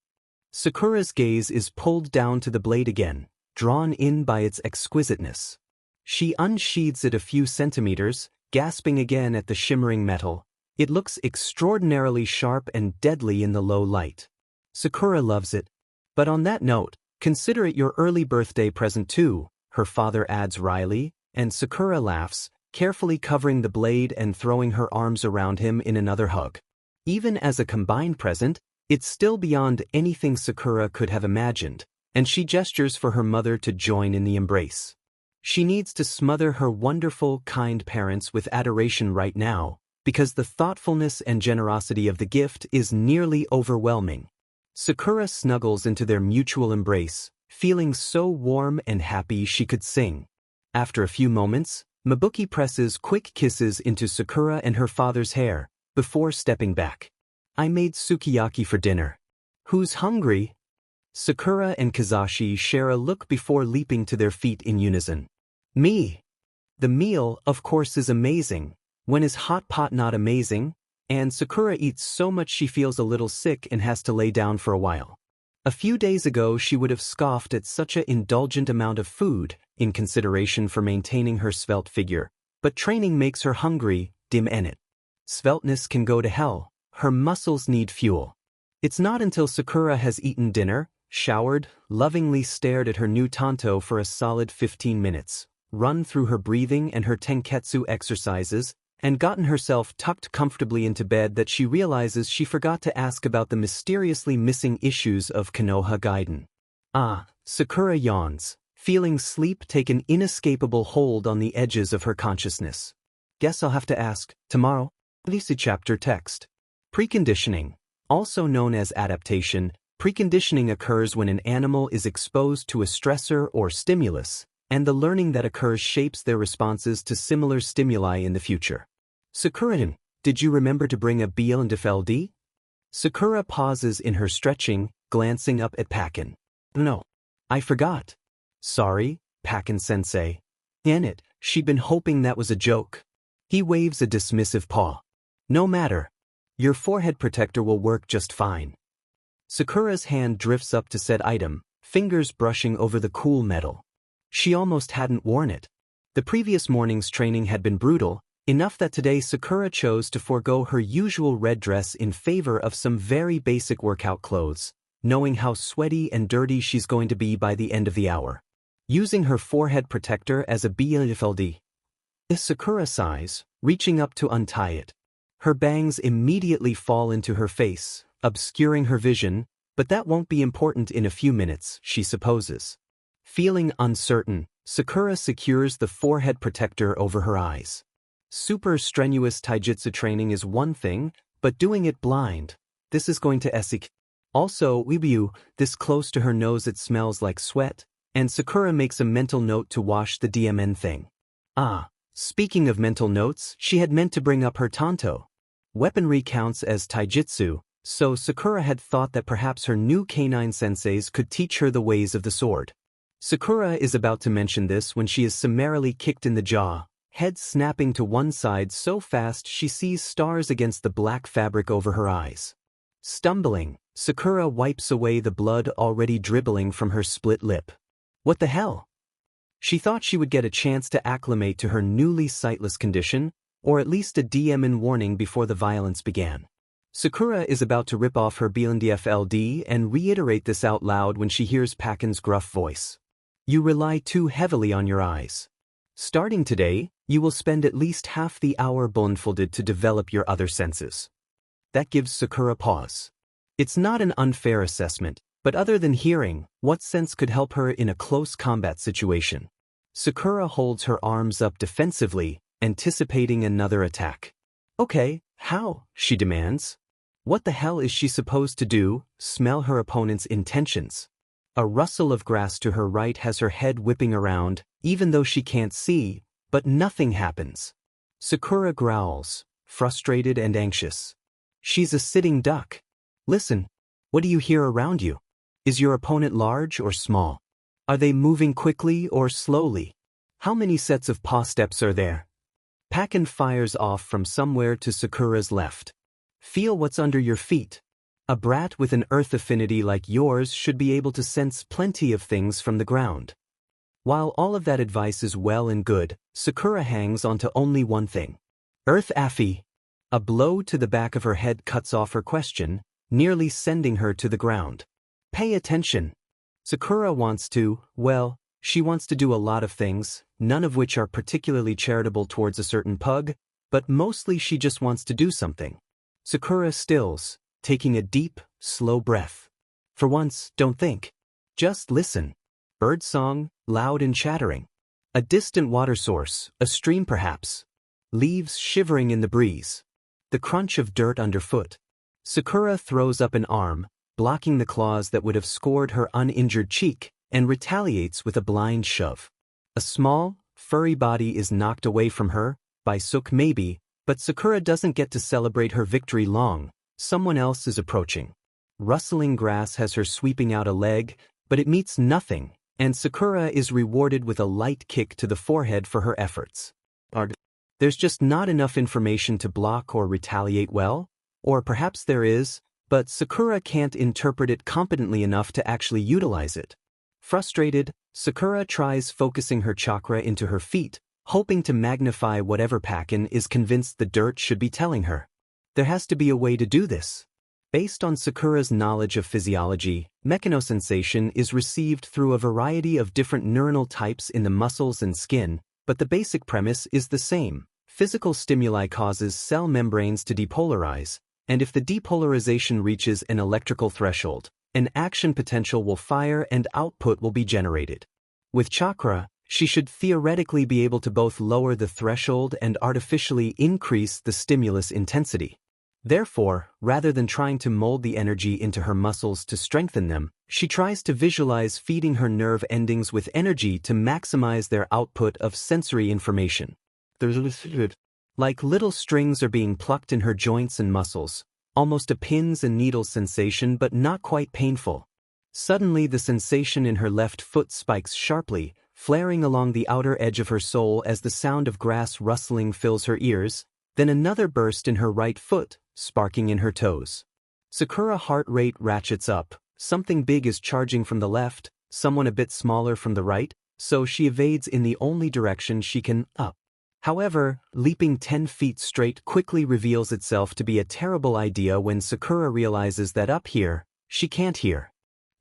Sakura's gaze is pulled down to the blade again, drawn in by its exquisiteness. She unsheathes it a few centimeters, gasping again at the shimmering metal. It looks extraordinarily sharp and deadly in the low light. Sakura loves it. But on that note, consider it your early birthday present too, her father adds wryly, and Sakura laughs, carefully covering the blade and throwing her arms around him in another hug. Even as a combined present, it's still beyond anything Sakura could have imagined, and she gestures for her mother to join in the embrace. She needs to smother her wonderful, kind parents with adoration right now, because the thoughtfulness and generosity of the gift is nearly overwhelming. Sakura snuggles into their mutual embrace, feeling so warm and happy she could sing. After a few moments, Mabuki presses quick kisses into Sakura and her father's hair, before stepping back. I made sukiyaki for dinner. Who's hungry? Sakura and Kizashi share a look before leaping to their feet in unison. Me. The meal, of course, is amazing. When is hot pot not amazing? And Sakura eats so much she feels a little sick and has to lay down for a while. A few days ago she would have scoffed at such an indulgent amount of food, in consideration for maintaining her svelte figure, but training makes her hungry, dim en it. Svelteness can go to hell, her muscles need fuel. It's not until Sakura has eaten dinner, showered, lovingly stared at her new tanto for a solid 15 minutes, run through her breathing and her tenketsu exercises, and gotten herself tucked comfortably into bed that she realizes she forgot to ask about the mysteriously missing issues of Konoha Gaiden. Sakura yawns, feeling sleep take an inescapable hold on the edges of her consciousness. Guess I'll have to ask, tomorrow. This chapter text. Preconditioning. Also known as adaptation, preconditioning occurs when an animal is exposed to a stressor or stimulus, and the learning that occurs shapes their responses to similar stimuli in the future. Sakura, did you remember to bring a BLD? Sakura pauses in her stretching, glancing up at Pakin. No. I forgot. Sorry, Pakin-sensei. In it, she'd been hoping that was a joke. He waves a dismissive paw. No matter. Your forehead protector will work just fine. Sakura's hand drifts up to said item, fingers brushing over the cool metal. She almost hadn't worn it. The previous morning's training had been brutal, enough that today Sakura chose to forego her usual red dress in favor of some very basic workout clothes, knowing how sweaty and dirty she's going to be by the end of the hour. Using her forehead protector as a BLD. Sakura sighs, reaching up to untie it. Her bangs immediately fall into her face, obscuring her vision, but that won't be important in a few minutes, she supposes. Feeling uncertain, Sakura secures the forehead protector over her eyes. Super strenuous taijutsu training is one thing, but doing it blind, this is going to esik. Also, Weebiu, this close to her nose it smells like sweat, and Sakura makes a mental note to wash the DMN thing. Speaking of mental notes, she had meant to bring up her tanto. Weaponry counts as taijutsu, so Sakura had thought that perhaps her new canine senseis could teach her the ways of the sword. Sakura is about to mention this when she is summarily kicked in the jaw, head snapping to one side so fast she sees stars against the black fabric over her eyes. Stumbling, Sakura wipes away the blood already dribbling from her split lip. What the hell? She thought she would get a chance to acclimate to her newly sightless condition, or at least a DMN warning before the violence began. Sakura is about to rip off her BLNDFLD and reiterate this out loud when she hears Pakin's gruff voice. You rely too heavily on your eyes. Starting today, you will spend at least half the hour blindfolded to develop your other senses. That gives Sakura pause. It's not an unfair assessment, but other than hearing, what sense could help her in a close combat situation? Sakura holds her arms up defensively, anticipating another attack. Okay, how? She demands. What the hell is she supposed to do? Smell her opponent's intentions. A rustle of grass to her right has her head whipping around, even though she can't see, but nothing happens. Sakura growls, frustrated and anxious. She's a sitting duck. Listen, what do you hear around you? Is your opponent large or small? Are they moving quickly or slowly? How many sets of paw steps are there? Pakin fires off from somewhere to Sakura's left. Feel what's under your feet. A brat with an earth affinity like yours should be able to sense plenty of things from the ground. While all of that advice is well and good, Sakura hangs onto only one thing. Earth Affy. A blow to the back of her head cuts off her question, nearly sending her to the ground. Pay attention. Sakura wants to, well, she wants to do a lot of things, none of which are particularly charitable towards a certain pug, but mostly she just wants to do something. Sakura stills, taking a deep, slow breath. For once, don't think. Just listen. Birdsong, loud and chattering. A distant water source, a stream perhaps. Leaves shivering in the breeze. The crunch of dirt underfoot. Sakura throws up an arm, blocking the claws that would have scored her uninjured cheek, and retaliates with a blind shove. A small, furry body is knocked away from her, by Suk maybe, but Sakura doesn't get to celebrate her victory long. Someone else is approaching. Rustling grass has her sweeping out a leg, but it meets nothing, and Sakura is rewarded with a light kick to the forehead for her efforts. There's just not enough information to block or retaliate well, or perhaps there is, but Sakura can't interpret it competently enough to actually utilize it. Frustrated, Sakura tries focusing her chakra into her feet, hoping to magnify whatever Pakin is convinced the dirt should be telling her. There has to be a way to do this. Based on Sakura's knowledge of physiology, mechanosensation is received through a variety of different neuronal types in the muscles and skin, but the basic premise is the same. Physical stimuli causes cell membranes to depolarize, and if the depolarization reaches an electrical threshold, an action potential will fire and output will be generated. With chakra, she should theoretically be able to both lower the threshold and artificially increase the stimulus intensity. Therefore, rather than trying to mold the energy into her muscles to strengthen them, she tries to visualize feeding her nerve endings with energy to maximize their output of sensory information. Like little strings are being plucked in her joints and muscles, almost a pins and needles sensation but not quite painful. Suddenly the sensation in her left foot spikes sharply, flaring along the outer edge of her soul as the sound of grass rustling fills her ears, then another burst in her right foot, sparking in her toes. Sakura heart rate ratchets up, something big is charging from the left, someone a bit smaller from the right, so she evades in the only direction she can, up. However, leaping 10 feet straight quickly reveals itself to be a terrible idea when Sakura realizes that up here, she can't hear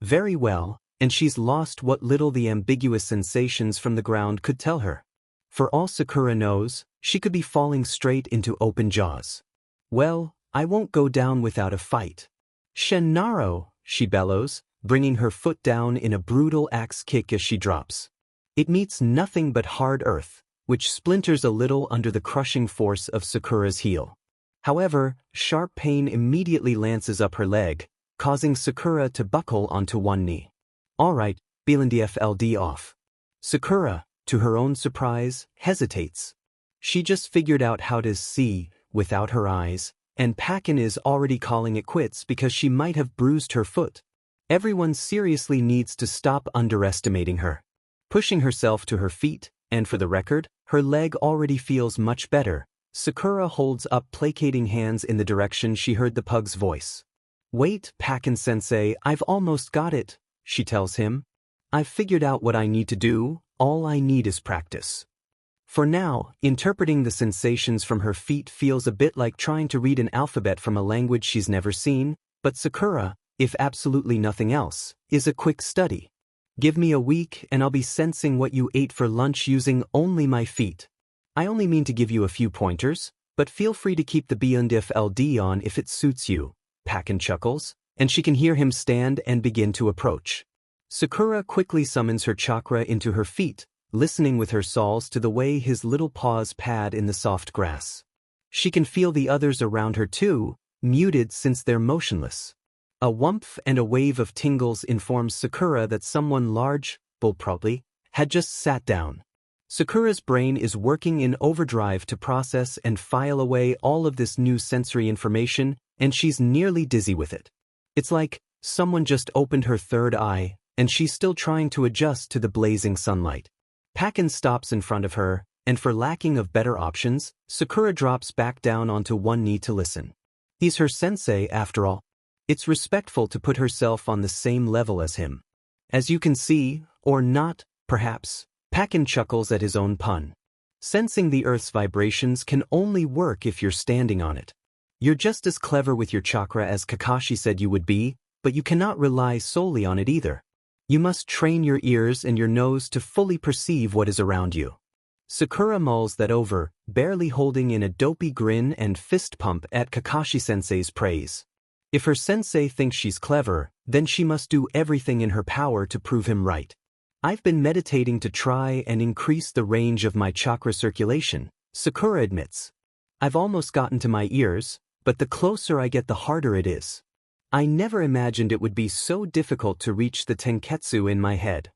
very well, and she's lost what little the ambiguous sensations from the ground could tell her. For all Sakura knows, she could be falling straight into open jaws. Well, I won't go down without a fight. Shenaro, she bellows, bringing her foot down in a brutal axe kick as she drops. It meets nothing but hard earth, which splinters a little under the crushing force of Sakura's heel. However, sharp pain immediately lances up her leg, causing Sakura to buckle onto one knee. Alright, BLNDFLD off. Sakura, to her own surprise, hesitates. She just figured out how to see, without her eyes, and Pakin is already calling it quits because she might have bruised her foot. Everyone seriously needs to stop underestimating her. Pushing herself to her feet, and for the record, her leg already feels much better. Sakura holds up placating hands in the direction she heard the pug's voice. "Wait, Pakin-sensei, I've almost got it," she tells him. "I've figured out what I need to do, all I need is practice." For now, interpreting the sensations from her feet feels a bit like trying to read an alphabet from a language she's never seen, but Sakura, if absolutely nothing else, is a quick study. "Give me a week and I'll be sensing what you ate for lunch using only my feet. I only mean to give you a few pointers, but feel free to keep the BGMI LD on if it suits you." Pakin chuckles, and she can hear him stand and begin to approach. Sakura quickly summons her chakra into her feet, listening with her soles to the way his little paws pad in the soft grass. She can feel the others around her too, muted since they're motionless. A whumph and a wave of tingles informs Sakura that someone large, probably, had just sat down. Sakura's brain is working in overdrive to process and file away all of this new sensory information, and she's nearly dizzy with it. It's like someone just opened her third eye, and she's still trying to adjust to the blazing sunlight. Pakin stops in front of her, and for lacking of better options, Sakura drops back down onto one knee to listen. He's her sensei after all. It's respectful to put herself on the same level as him. As you can see, or not, perhaps, Pakin chuckles at his own pun. Sensing the earth's vibrations can only work if you're standing on it. You're just as clever with your chakra as Kakashi said you would be, but you cannot rely solely on it either. You must train your ears and your nose to fully perceive what is around you. Sakura mulls that over, barely holding in a dopey grin and fist pump at Kakashi-sensei's praise. If her sensei thinks she's clever, then she must do everything in her power to prove him right. "I've been meditating to try and increase the range of my chakra circulation," Sakura admits. "I've almost gotten to my ears, but the closer I get the harder it is. I never imagined it would be so difficult to reach the tenketsu in my head."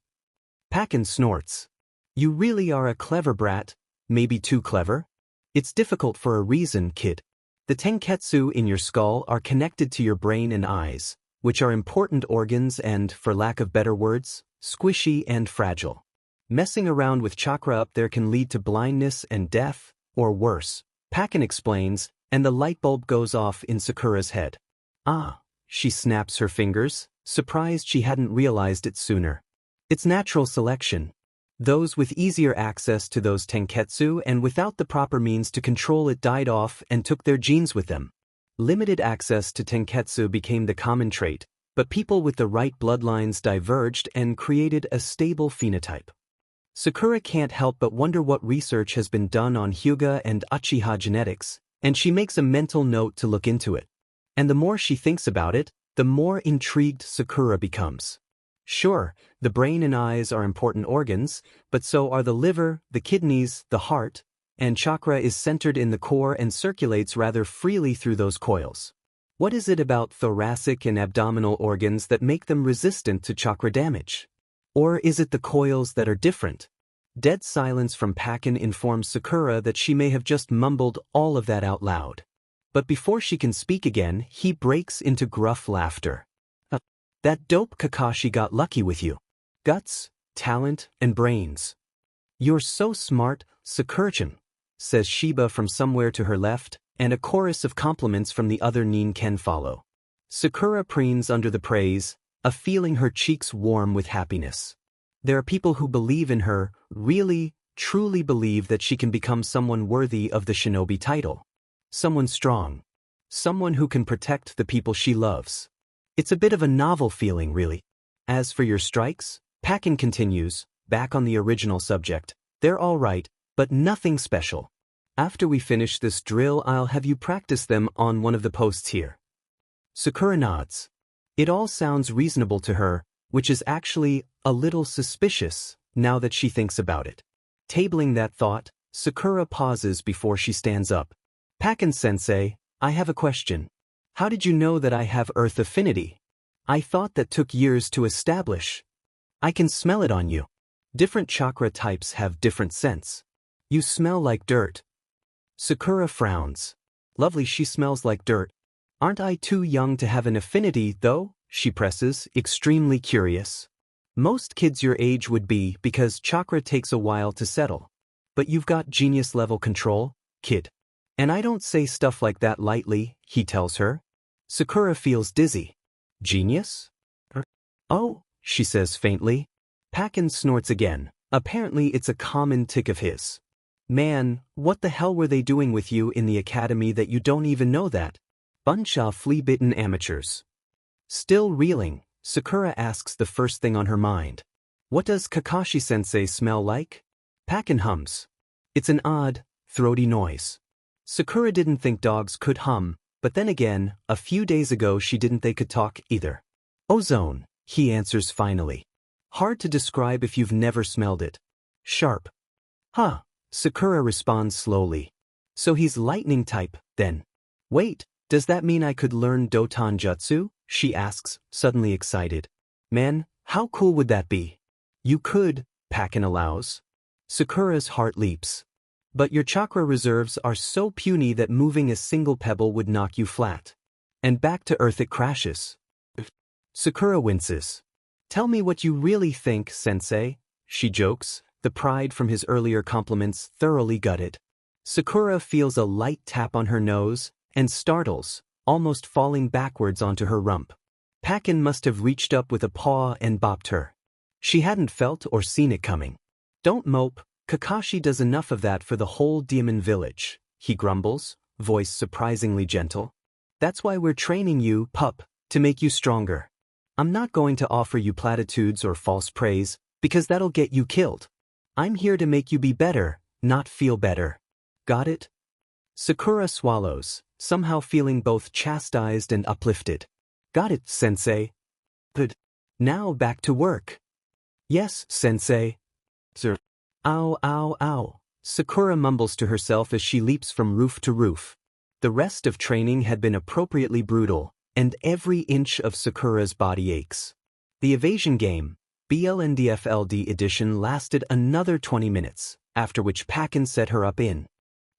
Pakin snorts. "You really are a clever brat, maybe too clever? It's difficult for a reason, kid. The tenketsu in your skull are connected to your brain and eyes, which are important organs and, for lack of better words, squishy and fragile. Messing around with chakra up there can lead to blindness and death, or worse," Pakin explains, and the light bulb goes off in Sakura's head. "Ah," she snaps her fingers, surprised she hadn't realized it sooner. "It's natural selection. Those with easier access to those tenketsu and without the proper means to control it died off and took their genes with them. Limited access to tenketsu became the common trait, but people with the right bloodlines diverged and created a stable phenotype." Sakura can't help but wonder what research has been done on Hyuga and Uchiha genetics, and she makes a mental note to look into it. And the more she thinks about it, the more intrigued Sakura becomes. Sure, the brain and eyes are important organs, but so are the liver, the kidneys, the heart, and chakra is centered in the core and circulates rather freely through those coils. What is it about thoracic and abdominal organs that make them resistant to chakra damage? Or is it the coils that are different? Dead silence from Pakin informs Sakura that she may have just mumbled all of that out loud. But before she can speak again, he breaks into gruff laughter. That dope Kakashi got lucky with you. Guts, talent, and brains. You're so smart, Sakura-chan, says Shiba from somewhere to her left, and a chorus of compliments from the other Nin-ken follow. Sakura preens under the praise, a feeling her cheeks warm with happiness. There are people who believe in her, really, truly believe that she can become someone worthy of the shinobi title. Someone strong. Someone who can protect the people she loves. It's a bit of a novel feeling, really. As for your strikes, Pakin continues, back on the original subject, they're all right, but nothing special. After we finish this drill, I'll have you practice them on one of the posts here. Sakura nods. It all sounds reasonable to her, which is actually a little suspicious, now that she thinks about it. Tabling that thought, Sakura pauses before she stands up. Pakin-sensei, I have a question. How did you know that I have earth affinity? I thought that took years to establish. I can smell it on you. Different chakra types have different scents. You smell like dirt. Sakura frowns. Lovely, she smells like dirt. Aren't I too young to have an affinity, though? She presses, extremely curious. Most kids your age would be because chakra takes a while to settle. But you've got genius-level control, kid. And I don't say stuff like that lightly, he tells her. Sakura feels dizzy. Genius? Oh, she says faintly. Pakin snorts again. Apparently it's a common tic of his. Man, what the hell were they doing with you in the academy that you don't even know that? Bunch of flea-bitten amateurs. Still reeling, Sakura asks the first thing on her mind. What does Kakashi-sensei smell like? Pakin hums. It's an odd, throaty noise. Sakura didn't think dogs could hum, but then again, a few days ago she didn't they could talk either. Ozone, he answers finally. Hard to describe if you've never smelled it. Sharp. Huh, Sakura responds slowly. So he's lightning type, then. Wait, does that mean I could learn Doton Jutsu? She asks, suddenly excited. Man, how cool would that be? You could, Pakin allows. Sakura's heart leaps. But your chakra reserves are so puny that moving a single pebble would knock you flat. And back to earth it crashes. Sakura winces. Tell me what you really think, sensei, she jokes, the pride from his earlier compliments thoroughly gutted. Sakura feels a light tap on her nose, and startles, almost falling backwards onto her rump. Pakin must have reached up with a paw and bopped her. She hadn't felt or seen it coming. Don't mope, Kakashi does enough of that for the whole demon village, he grumbles, voice surprisingly gentle. That's why we're training you, pup, to make you stronger. I'm not going to offer you platitudes or false praise, because that'll get you killed. I'm here to make you be better, not feel better. Got it? Sakura swallows, somehow feeling both chastised and uplifted. Got it, sensei. Good. Now back to work. Yes, sensei. Sir. Ow, ow, ow. Sakura mumbles to herself as she leaps from roof to roof. The rest of training had been appropriately brutal, and every inch of Sakura's body aches. The evasion game, BLNDFLD edition, lasted another 20 minutes, after which Pakin set her up in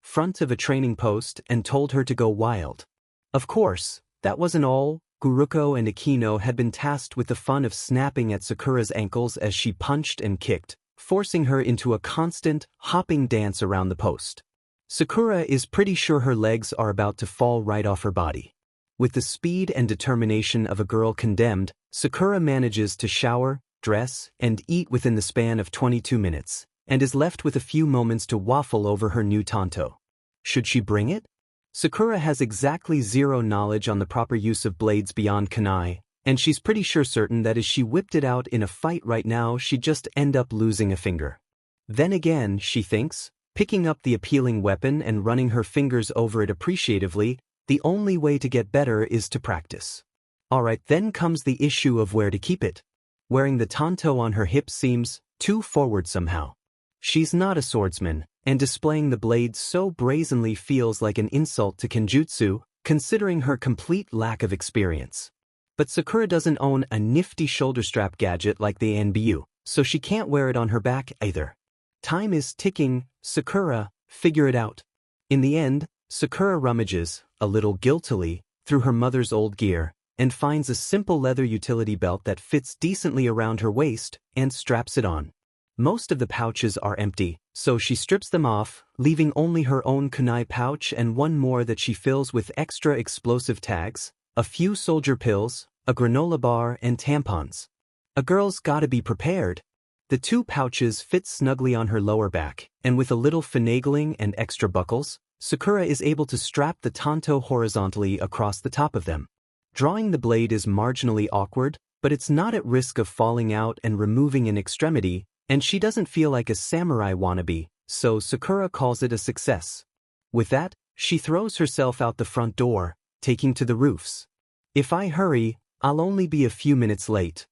front of a training post and told her to go wild. Of course, that wasn't all. Guruko and Akino had been tasked with the fun of snapping at Sakura's ankles as she punched and kicked, forcing her into a constant, hopping dance around the post. Sakura is pretty sure her legs are about to fall right off her body. With the speed and determination of a girl condemned, Sakura manages to shower, dress, and eat within the span of 22 minutes, and is left with a few moments to waffle over her new tanto. Should she bring it? Sakura has exactly zero knowledge on the proper use of blades beyond kunai, and she's pretty certain that as she whipped it out in a fight right now she'd just end up losing a finger. Then again, she thinks, picking up the appealing weapon and running her fingers over it appreciatively, the only way to get better is to practice. Alright, then comes the issue of where to keep it. Wearing the tanto on her hips seems too forward somehow. She's not a swordsman, and displaying the blade so brazenly feels like an insult to Kenjutsu, considering her complete lack of experience. But Sakura doesn't own a nifty shoulder strap gadget like the NBU, so she can't wear it on her back either. Time is ticking, Sakura, figure it out. In the end, Sakura rummages, a little guiltily, through her mother's old gear, and finds a simple leather utility belt that fits decently around her waist, and straps it on. Most of the pouches are empty, so she strips them off, leaving only her own kunai pouch and one more that she fills with extra explosive tags, a few soldier pills, a granola bar, and tampons. A girl's gotta be prepared. The two pouches fit snugly on her lower back, and with a little finagling and extra buckles, Sakura is able to strap the tanto horizontally across the top of them. Drawing the blade is marginally awkward, but it's not at risk of falling out and removing an extremity, and she doesn't feel like a samurai wannabe, so Sakura calls it a success. With that, she throws herself out the front door, taking to the roofs. If I hurry, I'll only be a few minutes late.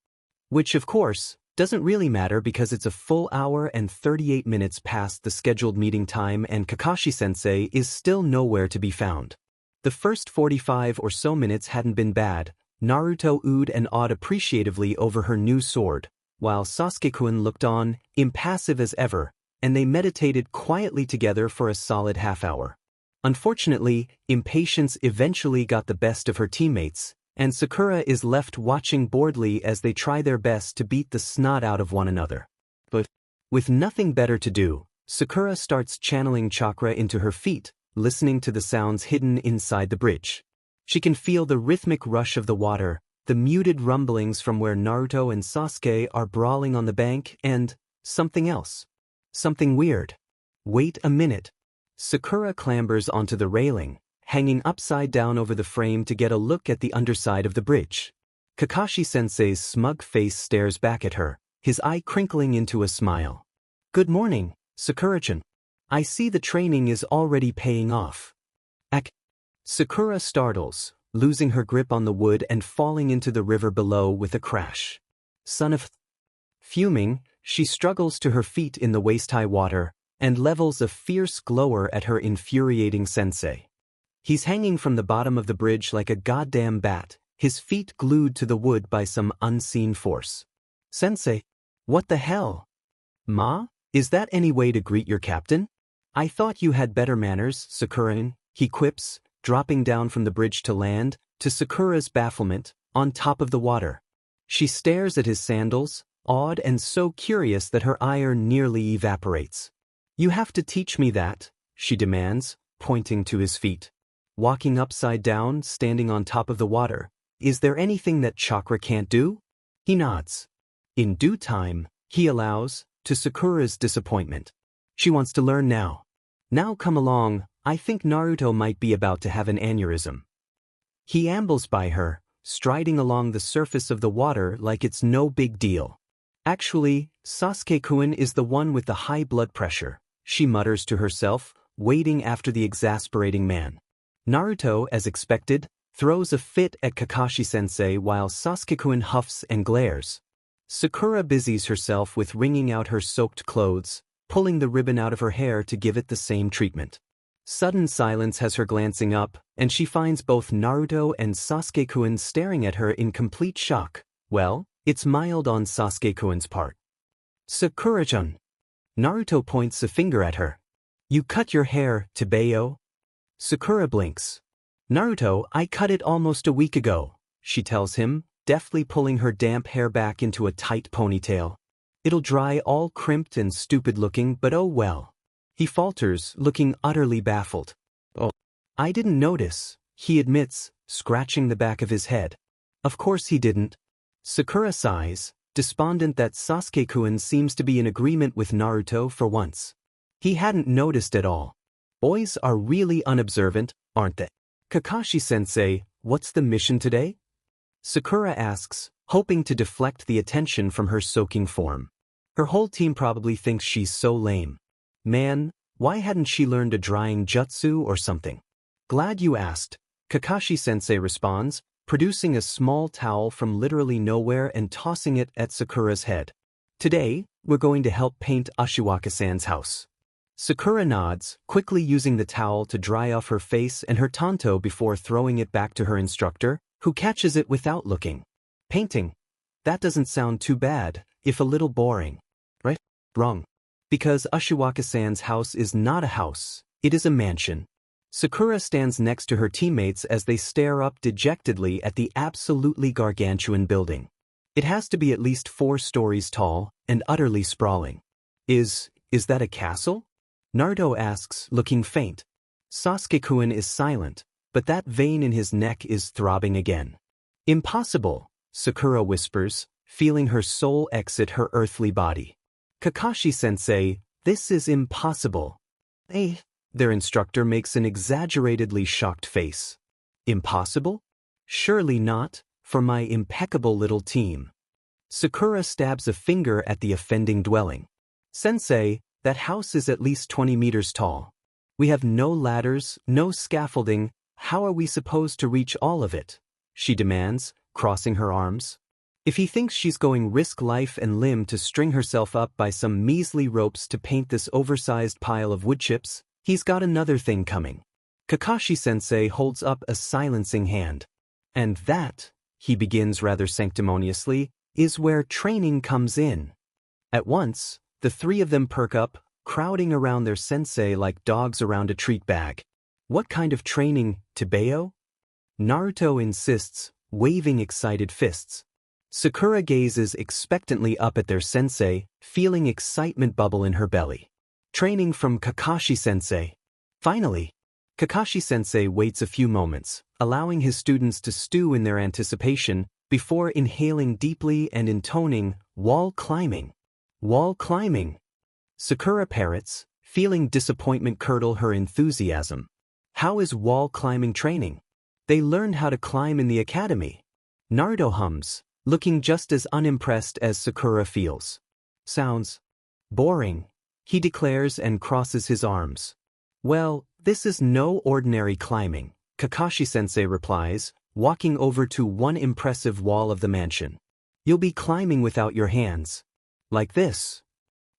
Which, of course, doesn't really matter because it's a full hour and 38 minutes past the scheduled meeting time and Kakashi-sensei is still nowhere to be found. The first 45 or so minutes hadn't been bad. Naruto oohed and awed appreciatively over her new sword, while Sasuke-kun looked on, impassive as ever, and they meditated quietly together for a solid half hour. Unfortunately, impatience eventually got the best of her teammates, and Sakura is left watching boredly as they try their best to beat the snot out of one another. But with nothing better to do, Sakura starts channeling chakra into her feet, listening to the sounds hidden inside the bridge. She can feel the rhythmic rush of the water, the muted rumblings from where Naruto and Sasuke are brawling on the bank, and something else. Something weird. Wait a minute. Sakura clambers onto the railing, hanging upside down over the frame to get a look at the underside of the bridge. Kakashi-sensei's smug face stares back at her, his eye crinkling into a smile. "Good morning, Sakura-chan. I see the training is already paying off." Sakura startles, losing her grip on the wood and falling into the river below with a crash. Son of... Fuming, she struggles to her feet in the waist-high water and levels a fierce glower at her infuriating sensei. He's hanging from the bottom of the bridge like a goddamn bat, his feet glued to the wood by some unseen force. "Sensei, what the hell? Ma, is that any way to greet your captain? I thought you had better manners, Sakura," he quips, dropping down from the bridge to land, to Sakura's bafflement, on top of the water. She stares at his sandals, awed and so curious that her ire nearly evaporates. "You have to teach me that," she demands, pointing to his feet. Walking upside down, standing on top of the water, "Is there anything that chakra can't do?" He nods. In due time, he allows, to Sakura's disappointment. She wants to learn now. "Now come along, I think Naruto might be about to have an aneurysm." He ambles by her, striding along the surface of the water like it's no big deal. "Actually, Sasuke-kun is the one with the high blood pressure," she mutters to herself, waiting after the exasperating man. Naruto, as expected, throws a fit at Kakashi-sensei while Sasuke-kun huffs and glares. Sakura busies herself with wringing out her soaked clothes, pulling the ribbon out of her hair to give it the same treatment. Sudden silence has her glancing up, and she finds both Naruto and Sasuke-kun staring at her in complete shock. Well, it's mild on Sasuke-kun's part. "Sakura-chan." Naruto points a finger at her. "You cut your hair, Tebeo?" Sakura blinks. "Naruto, I cut it almost a week ago," she tells him, deftly pulling her damp hair back into a tight ponytail. "It'll dry all crimped and stupid looking, but oh well." He falters, looking utterly baffled. "Oh, I didn't notice," he admits, scratching the back of his head. "Of course he didn't." Sakura sighs, despondent that Sasuke-kun seems to be in agreement with Naruto for once. He hadn't noticed at all. Boys are really unobservant, aren't they? "Kakashi-sensei, what's the mission today?" Sakura asks, hoping to deflect the attention from her soaking form. Her whole team probably thinks she's so lame. Man, why hadn't she learned a drying jutsu or something? "Glad you asked," Kakashi-sensei responds, producing a small towel from literally nowhere and tossing it at Sakura's head. "Today, we're going to help paint Ashiwaka-san's house." Sakura nods, quickly using the towel to dry off her face and her tanto before throwing it back to her instructor, who catches it without looking. "Painting? That doesn't sound too bad, if a little boring." "Right? Wrong. Because Ashiwaka-san's house is not a house, it is a mansion." Sakura stands next to her teammates as they stare up dejectedly at the absolutely gargantuan building. It has to be at least 4 stories tall and utterly sprawling. Is that a castle?" Naruto asks, looking faint. Sasuke-kun is silent, but that vein in his neck is throbbing again. "Impossible," Sakura whispers, feeling her soul exit her earthly body. "Kakashi-sensei, this is impossible." Their instructor makes an exaggeratedly shocked face. "Impossible? Surely not, for my impeccable little team." Sakura stabs a finger at the offending dwelling. "Sensei, that house is at least 20 meters tall. We have no ladders, no scaffolding. How are we supposed to reach all of it?" she demands, crossing her arms. If he thinks she's going risk life and limb to string herself up by some measly ropes to paint this oversized pile of wood chips, he's got another thing coming. Kakashi-sensei holds up a silencing hand. "And that," he begins rather sanctimoniously, "is where training comes in." At once, the 3 of them perk up, crowding around their sensei like dogs around a treat bag. What kind of training, Tebeo? Naruto insists, waving excited fists. Sakura gazes expectantly up at their sensei, feeling excitement bubble in her belly. Training from Kakashi-sensei. Finally, Kakashi-sensei waits a few moments, allowing his students to stew in their anticipation before inhaling deeply and intoning, "Wall climbing. Wall climbing." Sakura parrots, feeling disappointment curdle her enthusiasm. How is wall climbing training? They learned how to climb in the academy. Naruto hums, looking just as unimpressed as Sakura feels. Sounds boring, he declares and crosses his arms. Well, this is no ordinary climbing, Kakashi-sensei replies, walking over to one impressive wall of the mansion. You'll be climbing without your hands. Like this.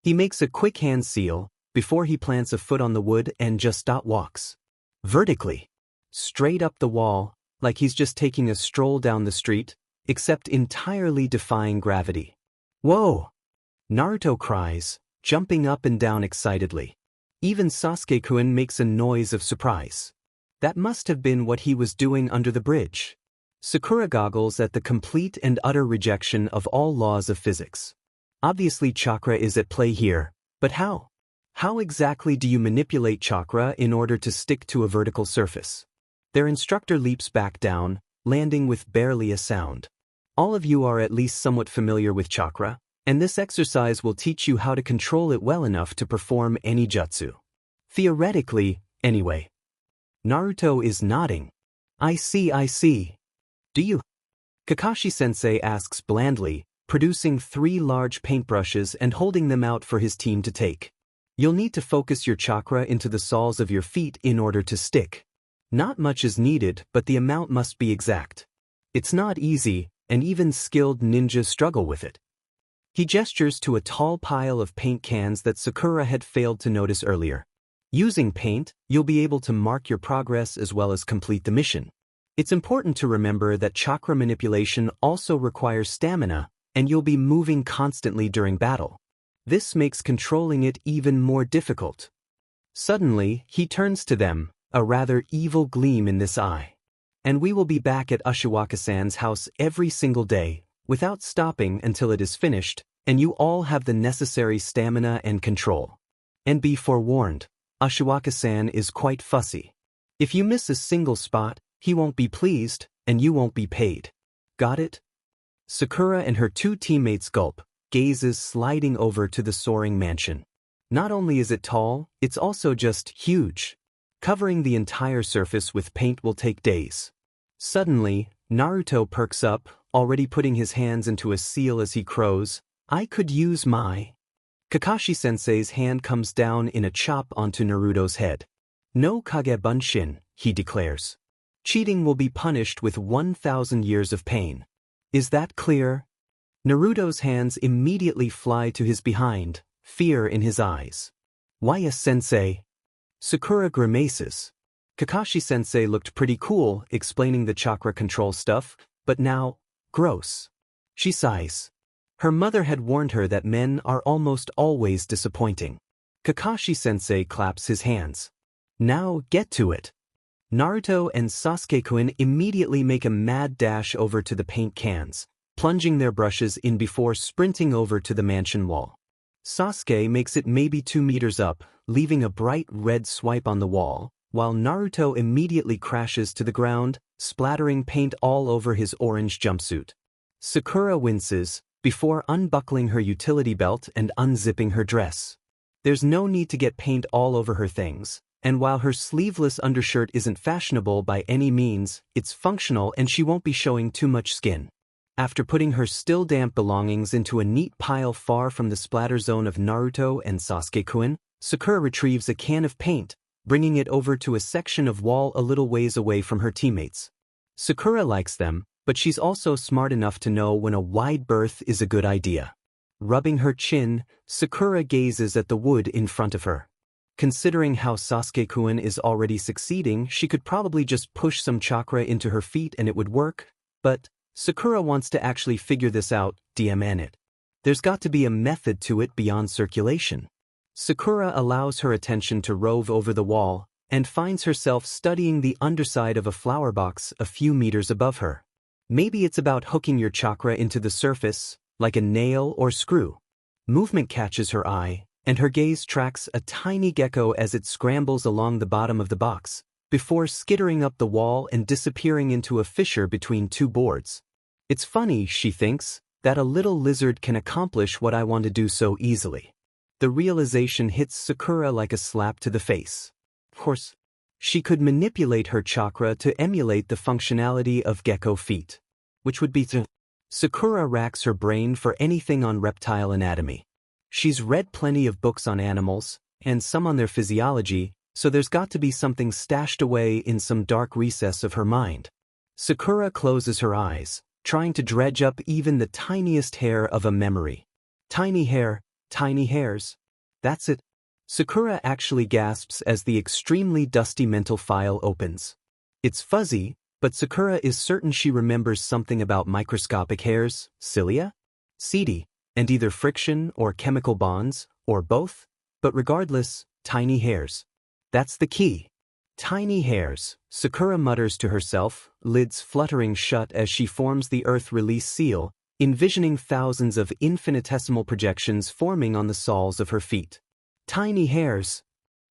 He makes a quick hand seal before he plants a foot on the wood and just walks. Vertically. Straight up the wall, like he's just taking a stroll down the street, except entirely defying gravity. Whoa! Naruto cries, jumping up and down excitedly. Even Sasuke-kun makes a noise of surprise. That must have been what he was doing under the bridge. Sakura goggles at the complete and utter rejection of all laws of physics. Obviously chakra is at play here, but how? How exactly do you manipulate chakra in order to stick to a vertical surface? Their instructor leaps back down, landing with barely a sound. All of you are at least somewhat familiar with chakra, and this exercise will teach you how to control it well enough to perform any jutsu. Theoretically, anyway. Naruto is nodding. I see. Do you? Kakashi-sensei asks blandly, producing 3 large paintbrushes and holding them out for his team to take. You'll need to focus your chakra into the soles of your feet in order to stick. Not much is needed, but the amount must be exact. It's not easy, and even skilled ninjas struggle with it. He gestures to a tall pile of paint cans that Sakura had failed to notice earlier. Using paint, you'll be able to mark your progress as well as complete the mission. It's important to remember that chakra manipulation also requires stamina, and you'll be moving constantly during battle. This makes controlling it even more difficult. Suddenly, he turns to them, a rather evil gleam in this eye. And we will be back at Ushiwaka-san's house every single day, without stopping until it is finished, and you all have the necessary stamina and control. And be forewarned, Ushiwaka-san is quite fussy. If you miss a single spot, he won't be pleased, and you won't be paid. Got it? Sakura and her 2 teammates gulp, gazes sliding over to the soaring mansion. Not only is it tall, it's also just huge. Covering the entire surface with paint will take days. Suddenly, Naruto perks up, already putting his hands into a seal as he crows, I could use my... Kakashi-sensei's hand comes down in a chop onto Naruto's head. No Kage Bunshin, he declares. Cheating will be punished with 1,000 years of pain. Is that clear? Naruto's hands immediately fly to his behind, fear in his eyes. Why sensei? Sakura grimaces. Kakashi-sensei looked pretty cool explaining the chakra control stuff, but now, gross. She sighs. Her mother had warned her that men are almost always disappointing. Kakashi-sensei claps his hands. Now get to it. Naruto and Sasuke-kun immediately make a mad dash over to the paint cans, plunging their brushes in before sprinting over to the mansion wall. Sasuke makes it maybe 2 meters up, leaving a bright red swipe on the wall, while Naruto immediately crashes to the ground, splattering paint all over his orange jumpsuit. Sakura winces, before unbuckling her utility belt and unzipping her dress. There's no need to get paint all over her things, and while her sleeveless undershirt isn't fashionable by any means, it's functional and she won't be showing too much skin. After putting her still damp belongings into a neat pile far from the splatter zone of Naruto and Sasuke-kun, Sakura retrieves a can of paint, bringing it over to a section of wall a little ways away from her teammates. Sakura likes them, but she's also smart enough to know when a wide berth is a good idea. Rubbing her chin, Sakura gazes at the wood in front of her. Considering how Sasuke-kun is already succeeding, she could probably just push some chakra into her feet and it would work, but Sakura wants to actually figure this out, DMN it. There's got to be a method to it beyond circulation. Sakura allows her attention to rove over the wall, and finds herself studying the underside of a flower box a few meters above her. Maybe it's about hooking your chakra into the surface, like a nail or screw. Movement catches her eye, and her gaze tracks a tiny gecko as it scrambles along the bottom of the box, before skittering up the wall and disappearing into a fissure between two boards. It's funny, she thinks, that a little lizard can accomplish what I want to do so easily. The realization hits Sakura like a slap to the face. Of course, she could manipulate her chakra to emulate the functionality of gecko feet, which would be to... Sakura racks her brain for anything on reptile anatomy. She's read plenty of books on animals, and some on their physiology, so there's got to be something stashed away in some dark recess of her mind. Sakura closes her eyes, trying to dredge up even the tiniest hair of a memory. Tiny hair, tiny hairs. That's it. Sakura actually gasps as the extremely dusty mental file opens. It's fuzzy, but Sakura is certain she remembers something about microscopic hairs, cilia, seedy, and either friction or chemical bonds, or both, but regardless, tiny hairs. That's the key. Tiny hairs, Sakura mutters to herself, lids fluttering shut as she forms the Earth release seal, envisioning thousands of infinitesimal projections forming on the soles of her feet. Tiny hairs.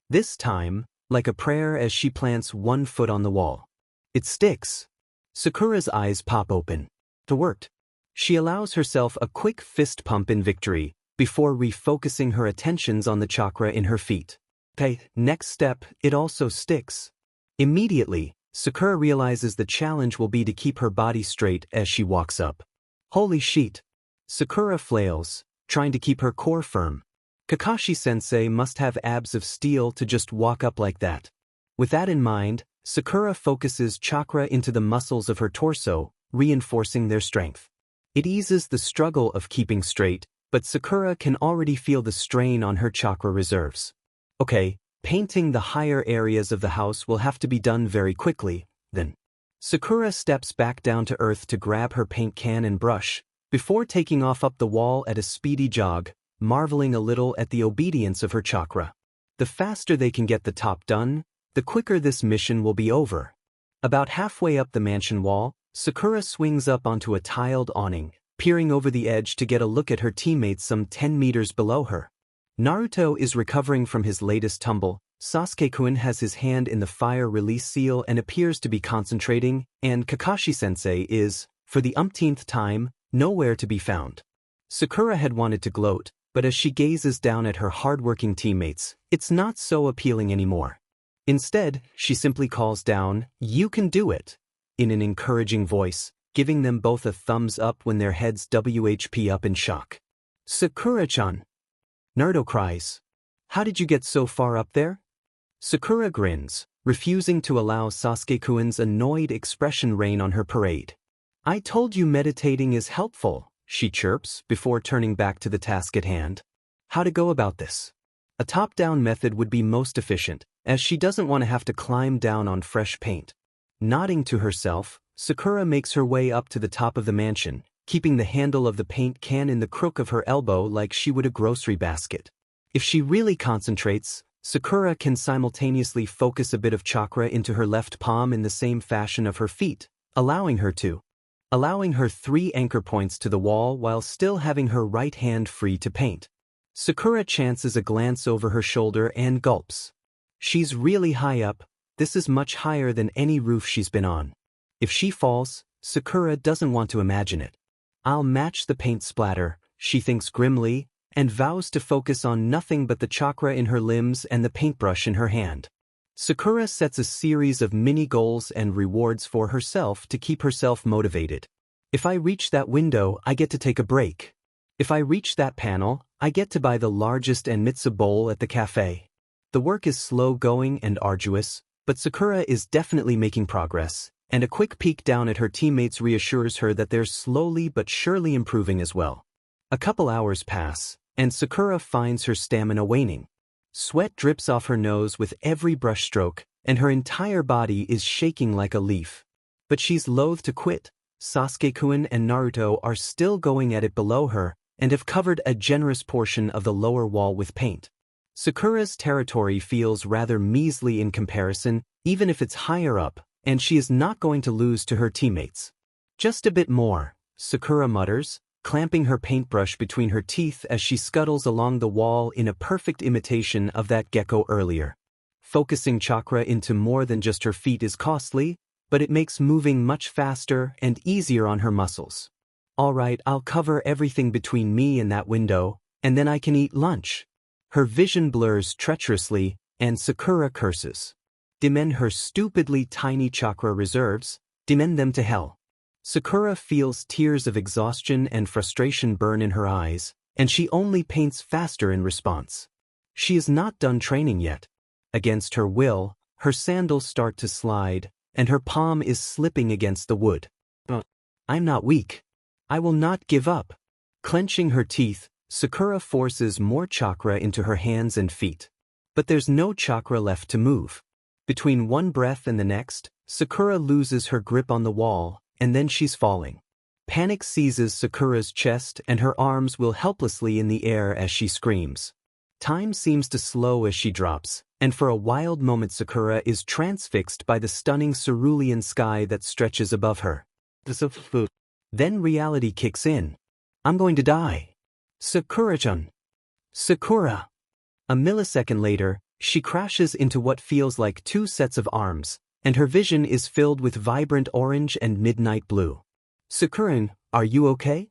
This time, like a prayer as she plants one foot on the wall. It sticks. Sakura's eyes pop open. It worked. She allows herself a quick fist pump in victory, before refocusing her attentions on the chakra in her feet. Okay, next step, it also sticks. Immediately, Sakura realizes the challenge will be to keep her body straight as she walks up. Holy shit. Sakura flails, trying to keep her core firm. Kakashi-sensei must have abs of steel to just walk up like that. With that in mind, Sakura focuses chakra into the muscles of her torso, reinforcing their strength. It eases the struggle of keeping straight, but Sakura can already feel the strain on her chakra reserves. Okay, painting the higher areas of the house will have to be done very quickly, then. Sakura steps back down to earth to grab her paint can and brush, before taking off up the wall at a speedy jog, marveling a little at the obedience of her chakra. The faster they can get the top done, the quicker this mission will be over. About halfway up the mansion wall, Sakura swings up onto a tiled awning, peering over the edge to get a look at her teammates some 10 meters below her. Naruto is recovering from his latest tumble, Sasuke-kun has his hand in the fire release seal and appears to be concentrating, and Kakashi-sensei is, for the umpteenth time, nowhere to be found. Sakura had wanted to gloat, but as she gazes down at her hardworking teammates, it's not so appealing anymore. Instead, she simply calls down, "You can do it," in an encouraging voice, giving them both a thumbs up when their heads WHP up in shock. "Sakura-chan!" Naruto cries. "How did you get so far up there?" Sakura grins, refusing to allow Sasuke-kun's annoyed expression reign on her parade. "I told you meditating is helpful," she chirps before turning back to the task at hand. How to go about this? A top-down method would be most efficient, as she doesn't want to have to climb down on fresh paint. Nodding to herself, Sakura makes her way up to the top of the mansion, keeping the handle of the paint can in the crook of her elbow like she would a grocery basket. If she really concentrates, Sakura can simultaneously focus a bit of chakra into her left palm in the same fashion of her feet, allowing her 3 anchor points to the wall while still having her right hand free to paint. Sakura chances a glance over her shoulder and gulps. She's really high up. This is much higher than any roof she's been on. If she falls, Sakura doesn't want to imagine it. I'll match the paint splatter, she thinks grimly, and vows to focus on nothing but the chakra in her limbs and the paintbrush in her hand. Sakura sets a series of mini goals and rewards for herself to keep herself motivated. If I reach that window, I get to take a break. If I reach that panel, I get to buy the largest and mitsu bowl at the cafe. The work is slow-going and arduous, but Sakura is definitely making progress, and a quick peek down at her teammates reassures her that they're slowly but surely improving as well. A couple hours pass, and Sakura finds her stamina waning. Sweat drips off her nose with every brushstroke, and her entire body is shaking like a leaf. But she's loath to quit. Sasuke-kun and Naruto are still going at it below her, and have covered a generous portion of the lower wall with paint. Sakura's territory feels rather measly in comparison, even if it's higher up, and she is not going to lose to her teammates. Just a bit more, Sakura mutters, clamping her paintbrush between her teeth as she scuttles along the wall in a perfect imitation of that gecko earlier. Focusing chakra into more than just her feet is costly, but it makes moving much faster and easier on her muscles. Alright, I'll cover everything between me and that window, and then I can eat lunch. Her vision blurs treacherously, and Sakura curses. Demand her stupidly tiny chakra reserves, demand them to hell. Sakura feels tears of exhaustion and frustration burn in her eyes, and she only paints faster in response. She is not done training yet. Against her will, her sandals start to slide, and her palm is slipping against the wood. But I'm not weak. I will not give up. Clenching her teeth, Sakura forces more chakra into her hands and feet. But there's no chakra left to move. Between one breath and the next, Sakura loses her grip on the wall, and then she's falling. Panic seizes Sakura's chest and her arms wheel helplessly in the air as she screams. Time seems to slow as she drops, and for a wild moment Sakura is transfixed by the stunning cerulean sky that stretches above her. Then reality kicks in. I'm going to die. Sakura-chan. Sakura. A millisecond later, she crashes into what feels like two sets of arms, and her vision is filled with vibrant orange and midnight blue. Sakura, are you okay?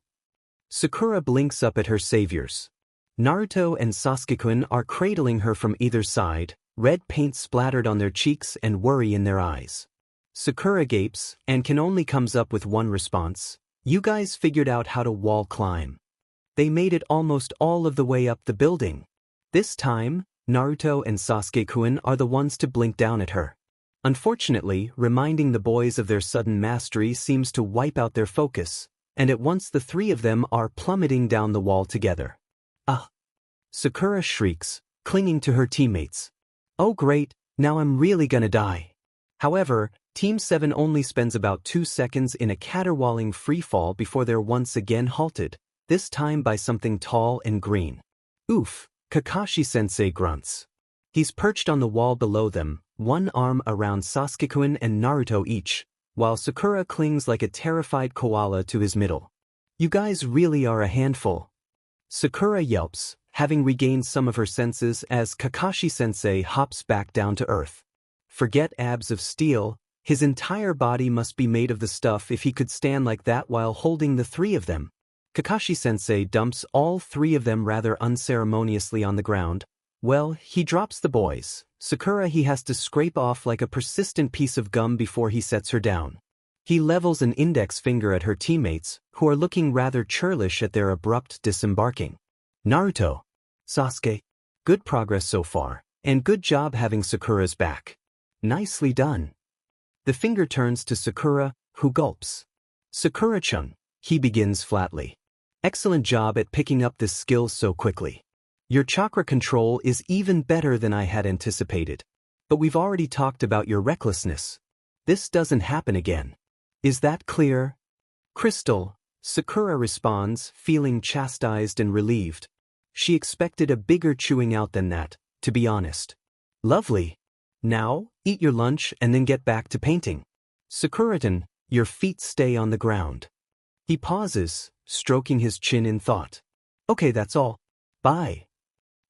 Sakura blinks up at her saviors. Naruto and Sasuke-kun are cradling her from either side, red paint splattered on their cheeks and worry in their eyes. Sakura gapes and can only comes up with one response. You guys figured out how to wall climb. They made it almost all of the way up the building. This time, Naruto and Sasuke-kun are the ones to blink down at her. Unfortunately, reminding the boys of their sudden mastery seems to wipe out their focus, and at once the three of them are plummeting down the wall together. Ah! Sakura shrieks, clinging to her teammates. Oh great, now I'm really gonna die. However, Team 7 only spends about 2 seconds in a caterwauling freefall before they're once again halted, this time by something tall and green. Oof, Kakashi-sensei grunts. He's perched on the wall below them, one arm around Sasuke-kun and Naruto each, while Sakura clings like a terrified koala to his middle. You guys really are a handful. Sakura yelps, having regained some of her senses as Kakashi-sensei hops back down to earth. Forget abs of steel, his entire body must be made of the stuff if he could stand like that while holding the three of them. Kakashi-sensei dumps all three of them rather unceremoniously on the ground. Well, he drops the boys. Sakura he has to scrape off like a persistent piece of gum before he sets her down. He levels an index finger at her teammates, who are looking rather churlish at their abrupt disembarking. Naruto. Sasuke. Good progress so far, and good job having Sakura's back. Nicely done. The finger turns to Sakura, who gulps. Sakura-chan, he begins flatly. Excellent job at picking up this skill so quickly. Your chakra control is even better than I had anticipated. But we've already talked about your recklessness. This doesn't happen again. Is that clear? Crystal, Sakura responds, feeling chastised and relieved. She expected a bigger chewing out than that, to be honest. Lovely. Now, eat your lunch and then get back to painting. Sakura-tan, your feet stay on the ground. He pauses, stroking his chin in thought. Okay, that's all. Bye.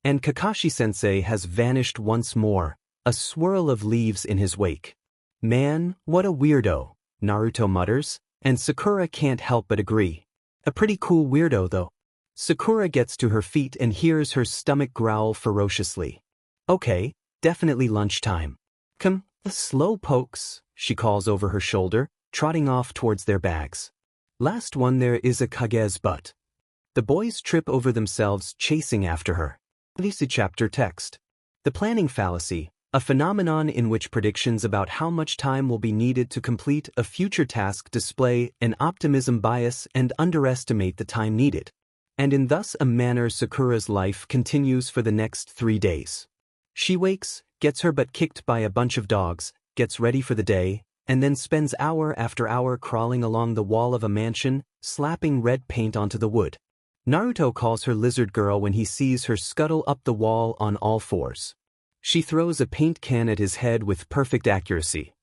And Kakashi-sensei has vanished once more, a swirl of leaves in his wake. Man, what a weirdo, Naruto mutters, and Sakura can't help but agree. A pretty cool weirdo though. Sakura gets to her feet and hears her stomach growl ferociously. Okay, definitely lunchtime. Come, slow pokes, she calls over her shoulder, trotting off towards their bags. Last one there is a Kage's butt. The boys trip over themselves chasing after her. This chapter text. The planning fallacy, a phenomenon in which predictions about how much time will be needed to complete a future task display an optimism bias and underestimate the time needed. And in thus a manner Sakura's life continues for the next 3 days. She wakes, gets her butt kicked by a bunch of dogs, gets ready for the day, and then spends hour after hour crawling along the wall of a mansion, slapping red paint onto the wood. Naruto calls her lizard girl when he sees her scuttle up the wall on all fours. She throws a paint can at his head with perfect accuracy.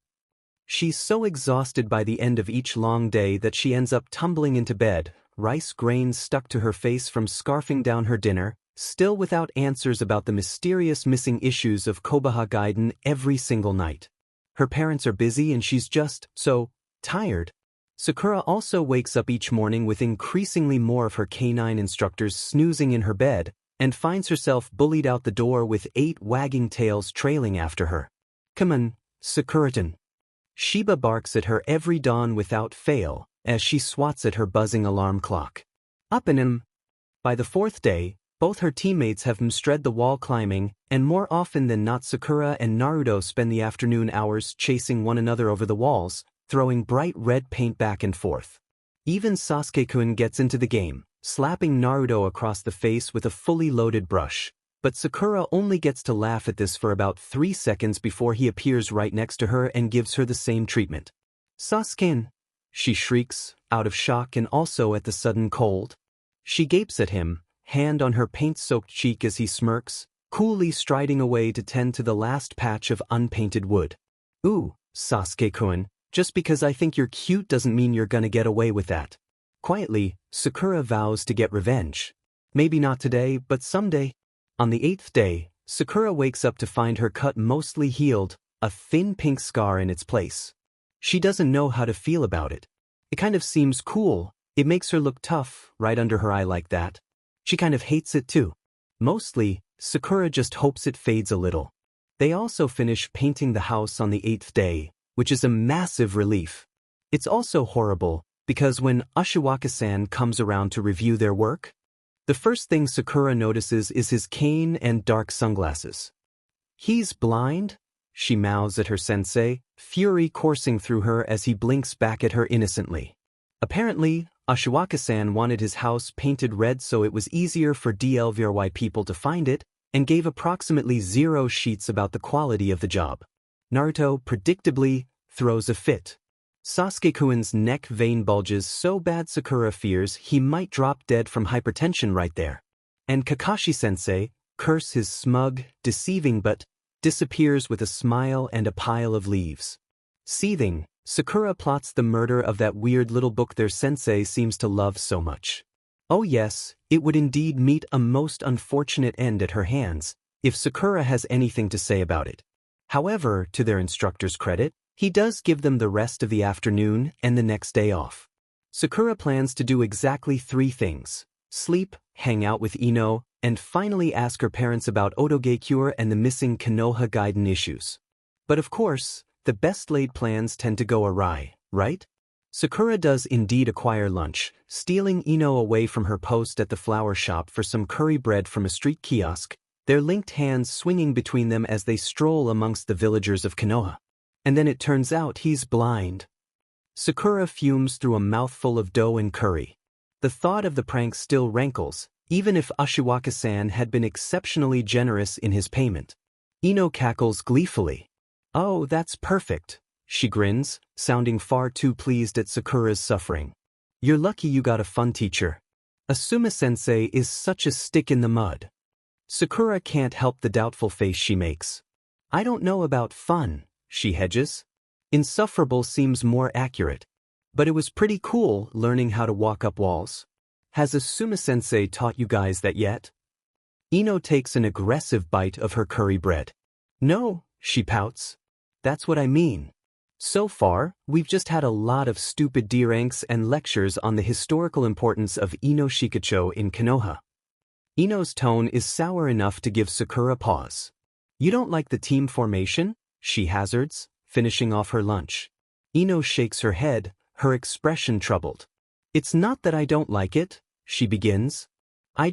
She's so exhausted by the end of each long day that she ends up tumbling into bed, rice grains stuck to her face from scarfing down her dinner, still without answers about the mysterious missing issues of Kobaha Gaiden every single night. Her parents are busy and she's just so tired. Sakura also wakes up each morning with increasingly more of her canine instructors snoozing in her bed, and finds herself bullied out the door with 8 wagging tails trailing after her. Come on, Sakura-tan. Shiba barks at her every dawn without fail, as she swats at her buzzing alarm clock. Up and in. By the 4th day, both her teammates have mstread the wall climbing, and more often than not Sakura and Naruto spend the afternoon hours chasing one another over the walls, throwing bright red paint back and forth. Even Sasuke-kun gets into the game, slapping Naruto across the face with a fully loaded brush, but Sakura only gets to laugh at this for about 3 seconds before he appears right next to her and gives her the same treatment. Sasuke! She shrieks, out of shock and also at the sudden cold. She gapes at him, hand on her paint-soaked cheek as he smirks, coolly striding away to tend to the last patch of unpainted wood. Ooh, Sasuke-kun, just because I think you're cute doesn't mean you're gonna get away with that. Quietly, Sakura vows to get revenge. Maybe not today, but someday. On the 8th day, Sakura wakes up to find her cut mostly healed, a thin pink scar in its place. She doesn't know how to feel about it. It kind of seems cool, it makes her look tough, right under her eye like that. She kind of hates it too. Mostly, Sakura just hopes it fades a little. They also finish painting the house on the 8th day, which is a massive relief. It's also horrible, because when Ushiwaka-san comes around to review their work, the first thing Sakura notices is his cane and dark sunglasses. He's blind? She mouths at her sensei, fury coursing through her as he blinks back at her innocently. Apparently, Ushiwaka-san wanted his house painted red so it was easier for DLVRY people to find it, and gave approximately 0 sheets about the quality of the job. Naruto, predictably, throws a fit. Sasuke-kun's neck vein bulges so bad Sakura fears he might drop dead from hypertension right there. And Kakashi-sensei, curse his smug, deceiving but, disappears with a smile and a pile of leaves. Seething, Sakura plots the murder of that weird little book their sensei seems to love so much. Oh yes, it would indeed meet a most unfortunate end at her hands, if Sakura has anything to say about it. However, to their instructor's credit, he does give them the rest of the afternoon and the next day off. Sakura plans to do exactly 3 things: sleep, hang out with Ino, and finally ask her parents about Otogekure and the missing Konoha Gaiden issues. But of course, the best-laid plans tend to go awry, right? Sakura does indeed acquire lunch, stealing Ino away from her post at the flower shop for some curry bread from a street kiosk, their linked hands swinging between them as they stroll amongst the villagers of Konoha. And then it turns out he's blind. Sakura fumes through a mouthful of dough and curry. The thought of the prank still rankles, even if Ushiwaka-san had been exceptionally generous in his payment. Ino cackles gleefully. Oh, that's perfect, she grins, sounding far too pleased at Sakura's suffering. You're lucky you got a fun teacher. Asuma-sensei is such a stick in the mud. Sakura can't help the doubtful face she makes. I don't know about fun, she hedges. Insufferable seems more accurate. But it was pretty cool learning how to walk up walls. Has Asuma-sensei taught you guys that yet? Ino takes an aggressive bite of her curry bread. No, she pouts. That's what I mean. So far, we've just had a lot of stupid D-ranks and lectures on the historical importance of Ino Shikacho in Konoha. Ino's tone is sour enough to give Sakura pause. You don't like the team formation? She hazards, finishing off her lunch. Ino shakes her head, her expression troubled. It's not that I don't like it, she begins. I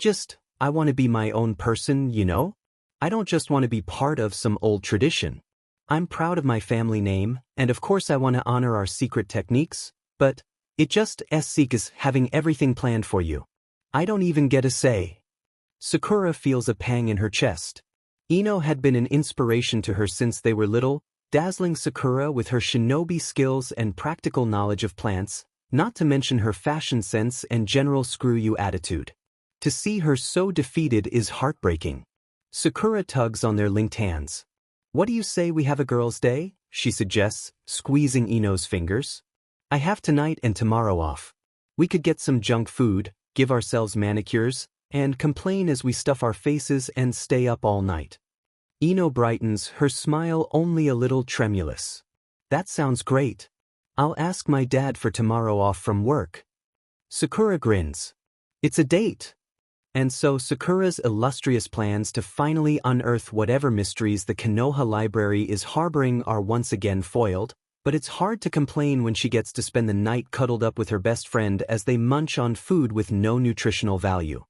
want to be my own person, you know? I don't just want to be part of some old tradition. I'm proud of my family name, and of course I want to honor our secret techniques, but it just is having everything planned for you. I don't even get a say. Sakura feels a pang in her chest. Ino had been an inspiration to her since they were little, dazzling Sakura with her shinobi skills and practical knowledge of plants, not to mention her fashion sense and general screw-you attitude. To see her so defeated is heartbreaking. Sakura tugs on their linked hands. What do you say we have a girls' day? She suggests, squeezing Ino's fingers. I have tonight and tomorrow off. We could get some junk food, give ourselves manicures, and complain as we stuff our faces and stay up all night. Ino brightens, her smile only a little tremulous. That sounds great. I'll ask my dad for tomorrow off from work. Sakura grins. It's a date. And so Sakura's illustrious plans to finally unearth whatever mysteries the Konoha library is harboring are once again foiled, but it's hard to complain when she gets to spend the night cuddled up with her best friend as they munch on food with no nutritional value.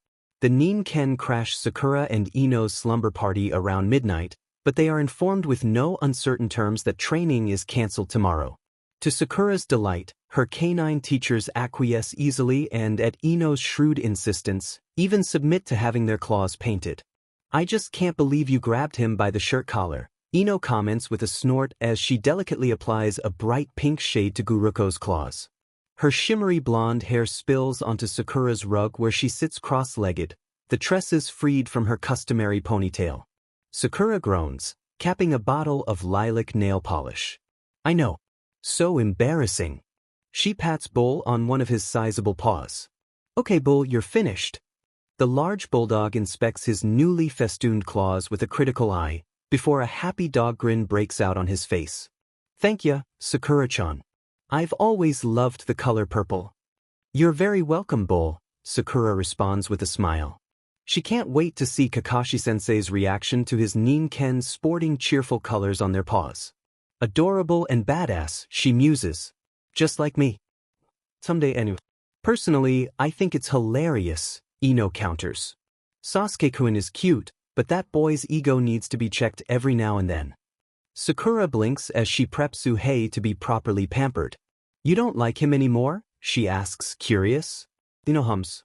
The Nin-ken crash Sakura and Ino's slumber party around midnight, but they are informed with no uncertain terms that training is cancelled tomorrow. To Sakura's delight, her canine teachers acquiesce easily and, at Ino's shrewd insistence, even submit to having their claws painted. I just can't believe you grabbed him by the shirt collar, Ino comments with a snort as she delicately applies a bright pink shade to Guruko's claws. Her shimmery blonde hair spills onto Sakura's rug where she sits cross-legged, the tresses freed from her customary ponytail. Sakura groans, capping a bottle of lilac nail polish. I know. So embarrassing. She pats Bull on one of his sizable paws. Okay, Bull, you're finished. The large bulldog inspects his newly festooned claws with a critical eye, before a happy dog grin breaks out on his face. Thank ya, Sakura-chan. I've always loved the color purple. You're very welcome, Bull, Sakura responds with a smile. She can't wait to see Kakashi-sensei's reaction to his Nin-ken's sporting cheerful colors on their paws. Adorable and badass, she muses. Just like me. Someday anyway. Personally, I think it's hilarious, Ino counters. Sasuke-kun is cute, but that boy's ego needs to be checked every now and then. Sakura blinks as she preps Suhei to be properly pampered. You don't like him anymore? She asks, curious. Ino hums.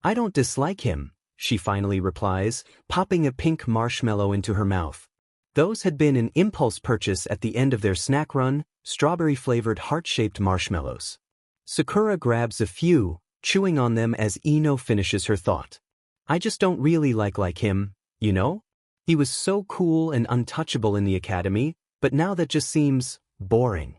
I don't dislike him, she finally replies, popping a pink marshmallow into her mouth. Those had been an impulse purchase at the end of their snack run, strawberry-flavored heart-shaped marshmallows. Sakura grabs a few, chewing on them as Ino finishes her thought. I just don't really like him, you know? He was so cool and untouchable in the academy, but now that just seems boring.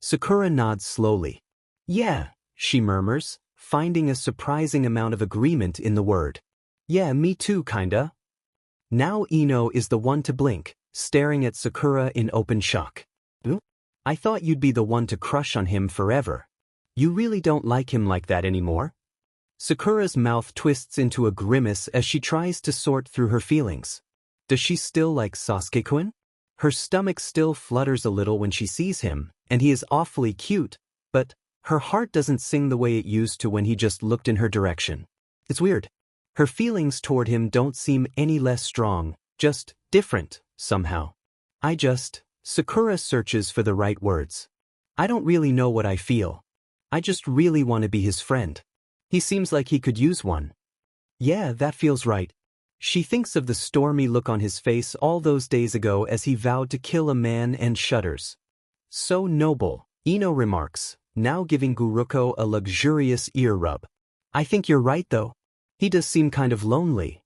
Sakura nods slowly. Yeah, she murmurs, finding a surprising amount of agreement in the word. Yeah, me too, kinda. Now Ino is the one to blink, staring at Sakura in open shock. I thought you'd be the one to crush on him forever. You really don't like him like that anymore? Sakura's mouth twists into a grimace as she tries to sort through her feelings. Does she still like Sasuke-kun? Her stomach still flutters a little when she sees him, and he is awfully cute, but her heart doesn't sing the way it used to when he just looked in her direction. It's weird. Her feelings toward him don't seem any less strong, just different, somehow. Sakura searches for the right words. I don't really know what I feel. I just really want to be his friend. He seems like he could use one. Yeah, that feels right. She thinks of the stormy look on his face all those days ago as he vowed to kill a man and shudders. So noble, Ino remarks, now giving Guruko a luxurious ear rub. I think you're right though. He does seem kind of lonely.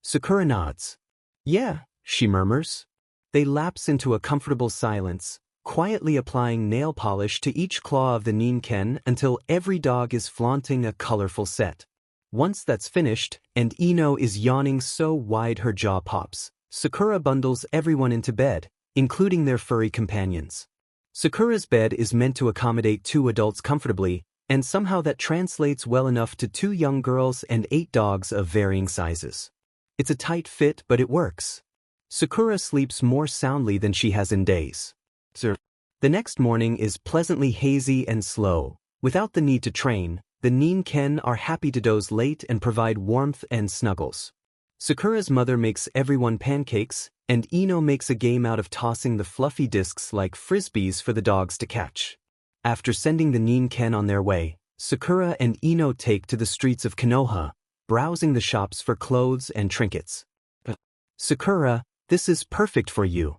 Sakura nods. Yeah, she murmurs. They lapse into a comfortable silence, quietly applying nail polish to each claw of the Nin-ken until every dog is flaunting a colorful set. Once that's finished, and Ino is yawning so wide her jaw pops, Sakura bundles everyone into bed, including their furry companions. Sakura's bed is meant to accommodate 2 adults comfortably, and somehow that translates well enough to 2 young girls and 8 dogs of varying sizes. It's a tight fit, but it works. Sakura sleeps more soundly than she has in days. The next morning is pleasantly hazy and slow. Without the need to train, the Nin-ken are happy to doze late and provide warmth and snuggles. Sakura's mother makes everyone pancakes, and Ino makes a game out of tossing the fluffy discs like frisbees for the dogs to catch. After sending the Nin-ken on their way, Sakura and Ino take to the streets of Konoha, browsing the shops for clothes and trinkets. Sakura, this is perfect for you.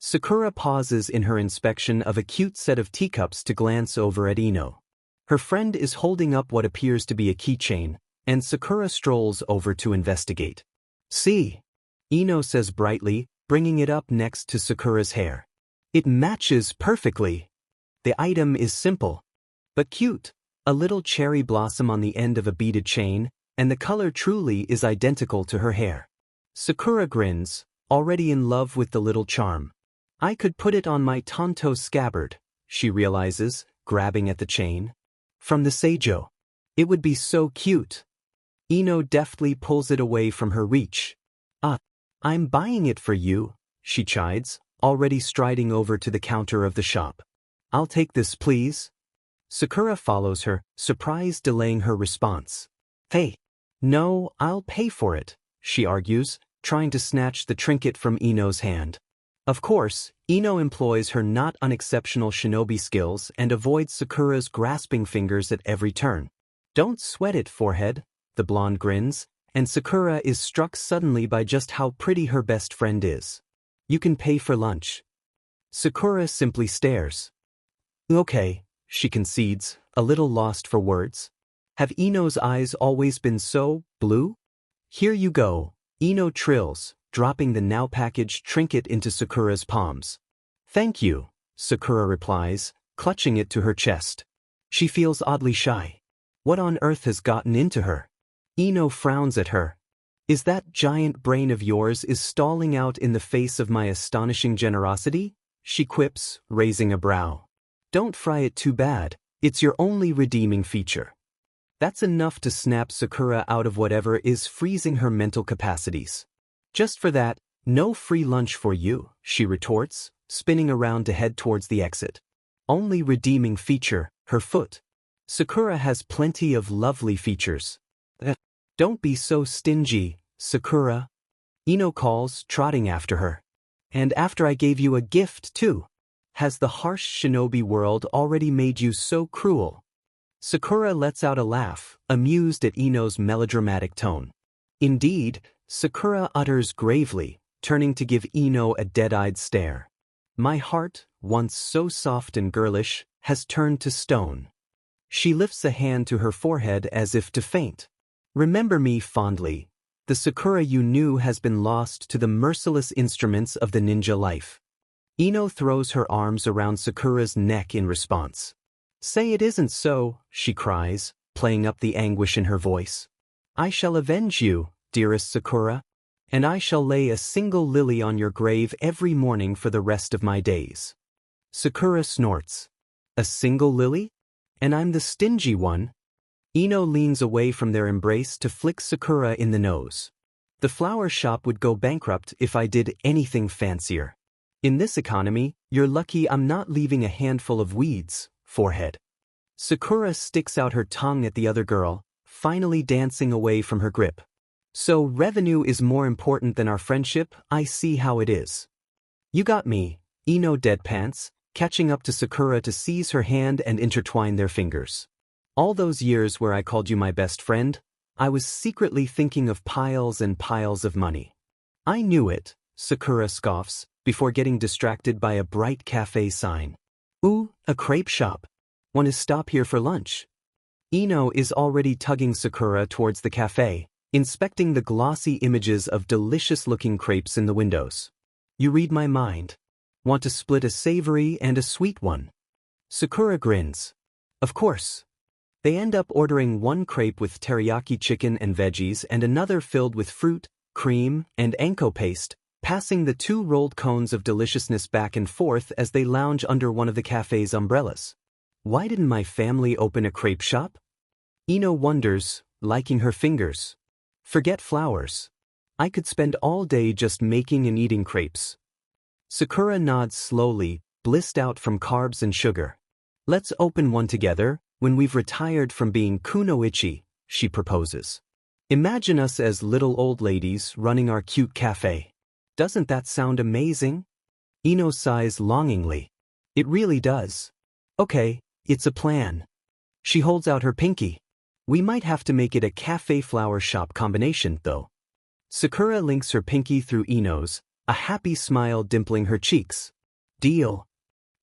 Sakura pauses in her inspection of a cute set of teacups to glance over at Ino. Her friend is holding up what appears to be a keychain, and Sakura strolls over to investigate. See? Ino says brightly, bringing it up next to Sakura's hair. It matches perfectly. The item is simple, but cute. A little cherry blossom on the end of a beaded chain, and the color truly is identical to her hair. Sakura grins, already in love with the little charm. I could put it on my Tonto scabbard, she realizes, grabbing at the chain. From the Seijo. It would be so cute. Ino deftly pulls it away from her reach. I'm buying it for you, she chides, already striding over to the counter of the shop. I'll take this, please. Sakura follows her, surprised, delaying her response. Hey. No, I'll pay for it, she argues, trying to snatch the trinket from Ino's hand. Of course, Ino employs her not unexceptional shinobi skills and avoids Sakura's grasping fingers at every turn. Don't sweat it, forehead, the blonde grins, and Sakura is struck suddenly by just how pretty her best friend is. You can pay for lunch. Sakura simply stares. Okay, she concedes, a little lost for words. Have Ino's eyes always been so blue? Here you go, Ino trills, dropping the now packaged trinket into Sakura's palms. Thank you, Sakura replies, clutching it to her chest. She feels oddly shy. What on earth has gotten into her? Ino frowns at her. Is that giant brain of yours is stalling out in the face of my astonishing generosity? She quips, raising a brow. Don't fry it too bad, it's your only redeeming feature. That's enough to snap Sakura out of whatever is freezing her mental capacities. Just for that, no free lunch for you, she retorts, spinning around to head towards the exit. Only redeeming feature, her foot. Sakura has plenty of lovely features. Don't be so stingy, Sakura. Ino calls, trotting after her. And after I gave you a gift too. Has the harsh shinobi world already made you so cruel? Sakura lets out a laugh, amused at Ino's melodramatic tone. Indeed, Sakura utters gravely, turning to give Ino a dead-eyed stare. My heart, once so soft and girlish, has turned to stone. She lifts a hand to her forehead as if to faint. Remember me fondly. The Sakura you knew has been lost to the merciless instruments of the ninja life. Ino throws her arms around Sakura's neck in response. Say it isn't so, she cries, playing up the anguish in her voice. I shall avenge you, dearest Sakura, and I shall lay a single lily on your grave every morning for the rest of my days. Sakura snorts. A single lily? And I'm the stingy one? Ino leans away from their embrace to flick Sakura in the nose. The flower shop would go bankrupt if I did anything fancier. In this economy, you're lucky I'm not leaving a handful of weeds, forehead. Sakura sticks out her tongue at the other girl, finally dancing away from her grip. So revenue is more important than our friendship, I see how it is. You got me, Ino deadpants, catching up to Sakura to seize her hand and intertwine their fingers. All those years where I called you my best friend, I was secretly thinking of piles and piles of money. I knew it, Sakura scoffs, before getting distracted by a bright cafe sign. Ooh, a crepe shop. Want to stop here for lunch? Ino is already tugging Sakura towards the cafe, inspecting the glossy images of delicious-looking crepes in the windows. You read my mind. Want to split a savory and a sweet one? Sakura grins. Of course. They end up ordering one crepe with teriyaki chicken and veggies and another filled with fruit, cream, and anko paste, passing the two rolled cones of deliciousness back and forth as they lounge under one of the cafe's umbrellas. Why didn't my family open a crepe shop? Ino wonders, liking her fingers. Forget flowers. I could spend all day just making and eating crepes. Sakura nods slowly, blissed out from carbs and sugar. Let's open one together, when we've retired from being kunoichi, she proposes. Imagine us as little old ladies running our cute cafe. Doesn't that sound amazing? Ino sighs longingly. It really does. Okay, it's a plan. She holds out her pinky. We might have to make it a cafe flower shop combination, though. Sakura links her pinky through Ino's, a happy smile dimpling her cheeks. Deal.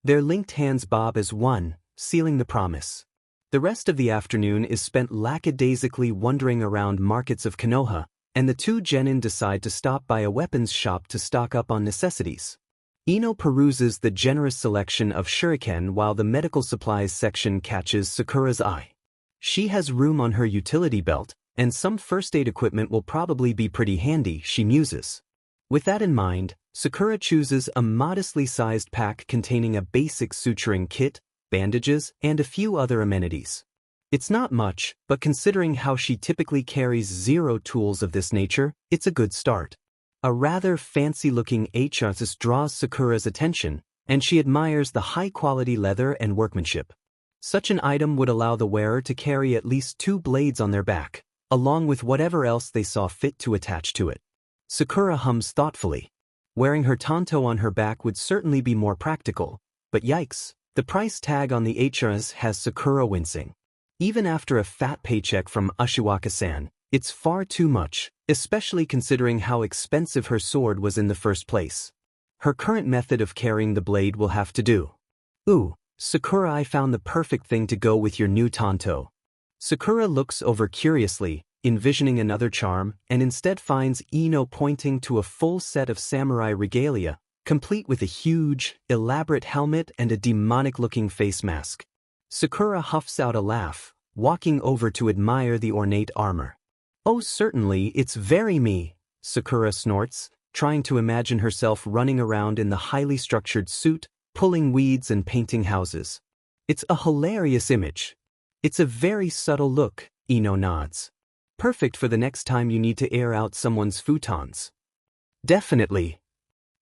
Their linked hands bob as one, sealing the promise. The rest of the afternoon is spent lackadaisically wandering around markets of Konoha, and the two genin decide to stop by a weapons shop to stock up on necessities. Ino peruses the generous selection of shuriken while the medical supplies section catches Sakura's eye. She has room on her utility belt, and some first aid equipment will probably be pretty handy, she muses. With that in mind, Sakura chooses a modestly sized pack containing a basic suturing kit, bandages, and a few other amenities. It's not much, but considering how she typically carries 0 tools of this nature, it's a good start. A rather fancy-looking HRS draws Sakura's attention, and she admires the high-quality leather and workmanship. Such an item would allow the wearer to carry at least 2 blades on their back, along with whatever else they saw fit to attach to it. Sakura hums thoughtfully. Wearing her tanto on her back would certainly be more practical, but yikes, the price tag on the HRS has Sakura wincing. Even after a fat paycheck from Ushiwaka-san, it's far too much, especially considering how expensive her sword was in the first place. Her current method of carrying the blade will have to do. Ooh, Sakura, I found the perfect thing to go with your new tanto. Sakura looks over curiously, envisioning another charm, and instead finds Ino pointing to a full set of samurai regalia, complete with a huge, elaborate helmet and a demonic-looking face mask. Sakura huffs out a laugh, walking over to admire the ornate armor. Oh, certainly, it's very me, Sakura snorts, trying to imagine herself running around in the highly structured suit, pulling weeds and painting houses. It's a hilarious image. It's a very subtle look, Ino nods. Perfect for the next time you need to air out someone's futons. Definitely.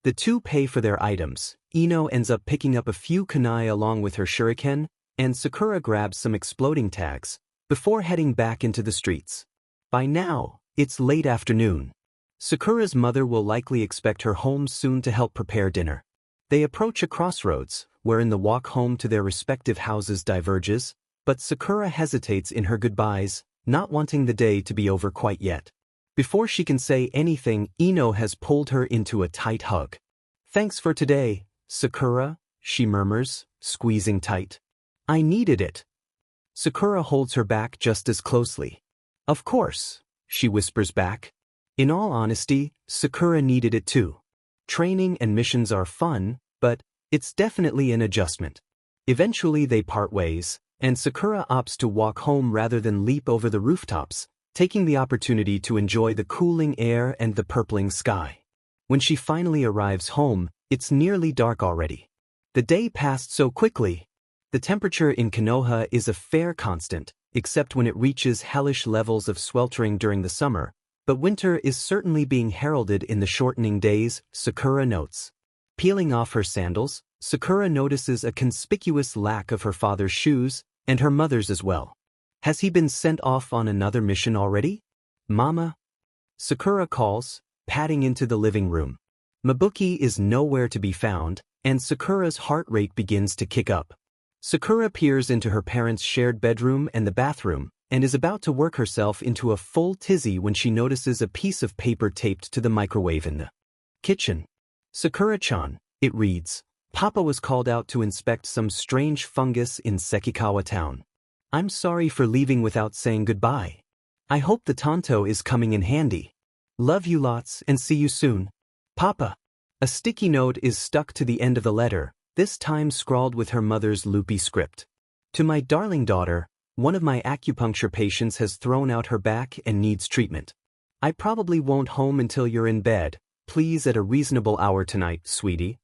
The two pay for their items. Ino ends up picking up a few kunai along with her shuriken, and Sakura grabs some exploding tags, before heading back into the streets. By now, it's late afternoon. Sakura's mother will likely expect her home soon to help prepare dinner. They approach a crossroads, wherein the walk home to their respective houses diverges, but Sakura hesitates in her goodbyes, not wanting the day to be over quite yet. Before she can say anything, Ino has pulled her into a tight hug. Thanks for today, Sakura, she murmurs, squeezing tight. I needed it. Sakura holds her back just as closely. Of course, she whispers back. In all honesty, Sakura needed it too. Training and missions are fun, but it's definitely an adjustment. Eventually they part ways, and Sakura opts to walk home rather than leap over the rooftops, taking the opportunity to enjoy the cooling air and the purpling sky. When she finally arrives home, it's nearly dark already. The day passed so quickly. The temperature in Konoha is a fair constant, except when it reaches hellish levels of sweltering during the summer, but winter is certainly being heralded in the shortening days, Sakura notes. Peeling off her sandals, Sakura notices a conspicuous lack of her father's shoes, and her mother's as well. Has he been sent off on another mission already? Mama? Sakura calls, padding into the living room. Mabuki is nowhere to be found, and Sakura's heart rate begins to kick up. Sakura peers into her parents' shared bedroom and the bathroom, and is about to work herself into a full tizzy when she notices a piece of paper taped to the microwave in the kitchen. Sakura-chan, it reads. Papa was called out to inspect some strange fungus in Sekikawa town. I'm sorry for leaving without saying goodbye. I hope the tanto is coming in handy. Love you lots and see you soon. Papa. A sticky note is stuck to the end of the letter, this time scrawled with her mother's loopy script. To my darling daughter, one of my acupuncture patients has thrown out her back and needs treatment. I probably won't home until you're in bed, please at a reasonable hour tonight, sweetie.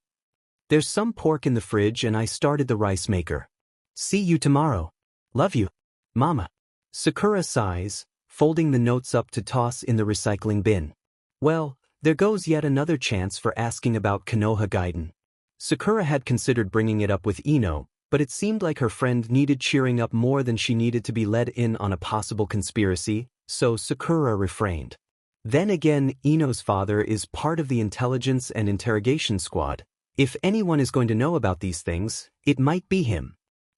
There's some pork in the fridge and I started the rice maker. See you tomorrow. Love you. Mama. Sakura sighs, folding the notes up to toss in the recycling bin. Well, there goes yet another chance for asking about Konoha Gaiden. Sakura had considered bringing it up with Ino, but it seemed like her friend needed cheering up more than she needed to be led in on a possible conspiracy, so Sakura refrained. Then again, Ino's father is part of the intelligence and interrogation squad. If anyone is going to know about these things, it might be him.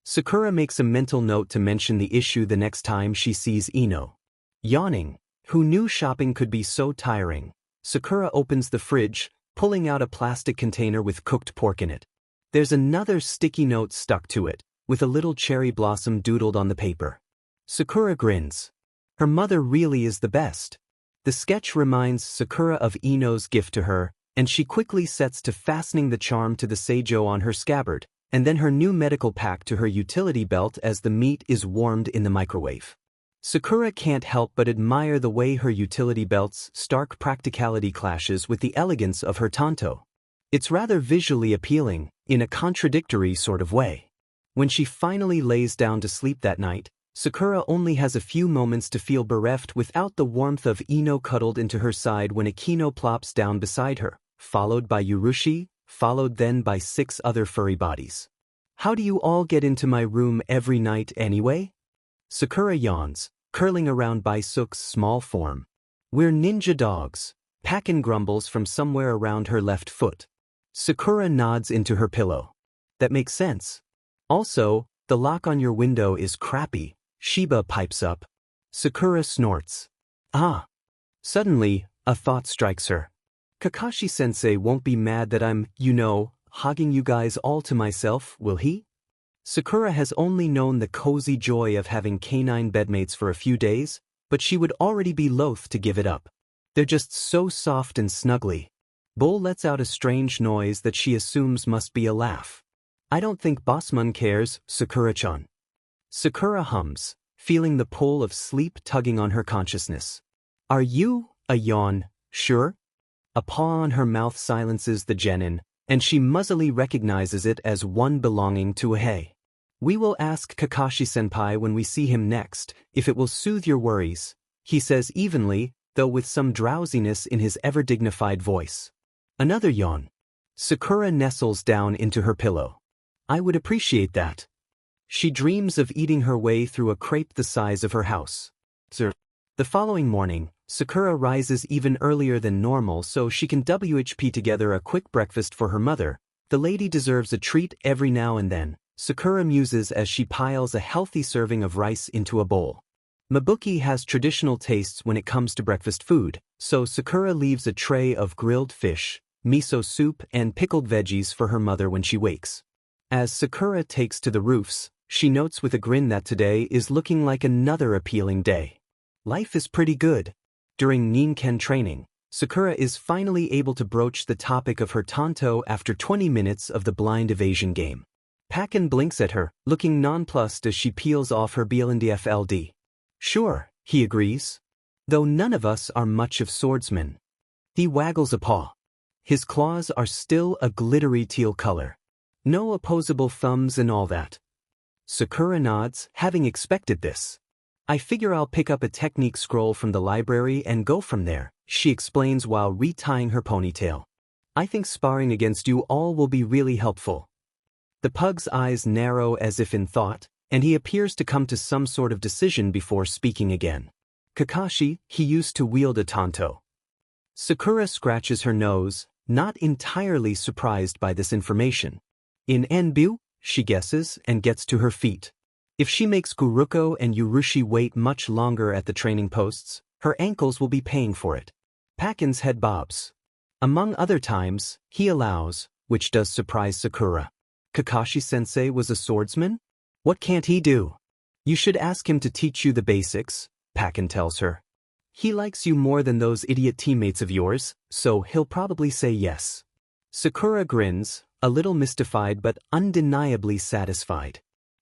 Sakura makes a mental note to mention the issue the next time she sees Ino. Yawning, who knew shopping could be so tiring, Sakura opens the fridge, pulling out a plastic container with cooked pork in it. There's another sticky note stuck to it, with a little cherry blossom doodled on the paper. Sakura grins. Her mother really is the best. The sketch reminds Sakura of Ino's gift to her, and she quickly sets to fastening the charm to the seijo on her scabbard, and then her new medical pack to her utility belt as the meat is warmed in the microwave. Sakura can't help but admire the way her utility belt's stark practicality clashes with the elegance of her tanto. It's rather visually appealing, in a contradictory sort of way. When she finally lays down to sleep that night, Sakura only has a few moments to feel bereft without the warmth of Ino cuddled into her side when Akino plops down beside her, followed by Yurushi, followed then by 6 other furry bodies. How do you all get into my room every night anyway? Sakura yawns, curling around Baisuk's small form. We're ninja dogs. Pakin grumbles from somewhere around her left foot. Sakura nods into her pillow. That makes sense. Also, the lock on your window is crappy, Shiba pipes up. Sakura snorts. Ah. Suddenly, a thought strikes her. Kakashi-sensei won't be mad that I'm, hogging you guys all to myself, will he? Sakura has only known the cozy joy of having canine bedmates for a few days, but she would already be loath to give it up. They're just so soft and snuggly. Bull lets out a strange noise that she assumes must be a laugh. I don't think Bossman cares, Sakura-chan. Sakura hums, feeling the pull of sleep tugging on her consciousness. Are you, a yawn, sure? A paw on her mouth silences the genin, and she muzzily recognizes it as one belonging to a hay. We will ask Kakashi-senpai when we see him next, if it will soothe your worries, he says evenly, though with some drowsiness in his ever-dignified voice. Another yawn. Sakura nestles down into her pillow. I would appreciate that. She dreams of eating her way through a crepe the size of her house. The following morning, Sakura rises even earlier than normal so she can WHP together a quick breakfast for her mother. The lady deserves a treat every now and then, Sakura muses as she piles a healthy serving of rice into a bowl. Mabuki has traditional tastes when it comes to breakfast food, so Sakura leaves a tray of grilled fish, miso soup and pickled veggies for her mother when she wakes. As Sakura takes to the roofs, she notes with a grin that today is looking like another appealing day. Life is pretty good. During Ninken training, Sakura is finally able to broach the topic of her tanto after 20 minutes of the blind evasion game. Pakin blinks at her, looking nonplussed as she peels off her BLNDFLD. Sure, he agrees. Though none of us are much of swordsmen. He waggles a paw. His claws are still a glittery teal color. No opposable thumbs and all that. Sakura nods, having expected this. I figure I'll pick up a technique scroll from the library and go from there, she explains while retying her ponytail. I think sparring against you all will be really helpful. The pug's eyes narrow as if in thought, and he appears to come to some sort of decision before speaking again. Kakashi, he used to wield a tanto. Sakura scratches her nose, not entirely surprised by this information. In Enbu, she guesses and gets to her feet. If she makes Kuruko and Yurushi wait much longer at the training posts, her ankles will be paying for it. Pakin's head bobs. Among other times, he allows, which does surprise Sakura. Kakashi-sensei was a swordsman? What can't he do? You should ask him to teach you the basics, Pakin tells her. He likes you more than those idiot teammates of yours, so he'll probably say yes. Sakura grins, a little mystified but undeniably satisfied.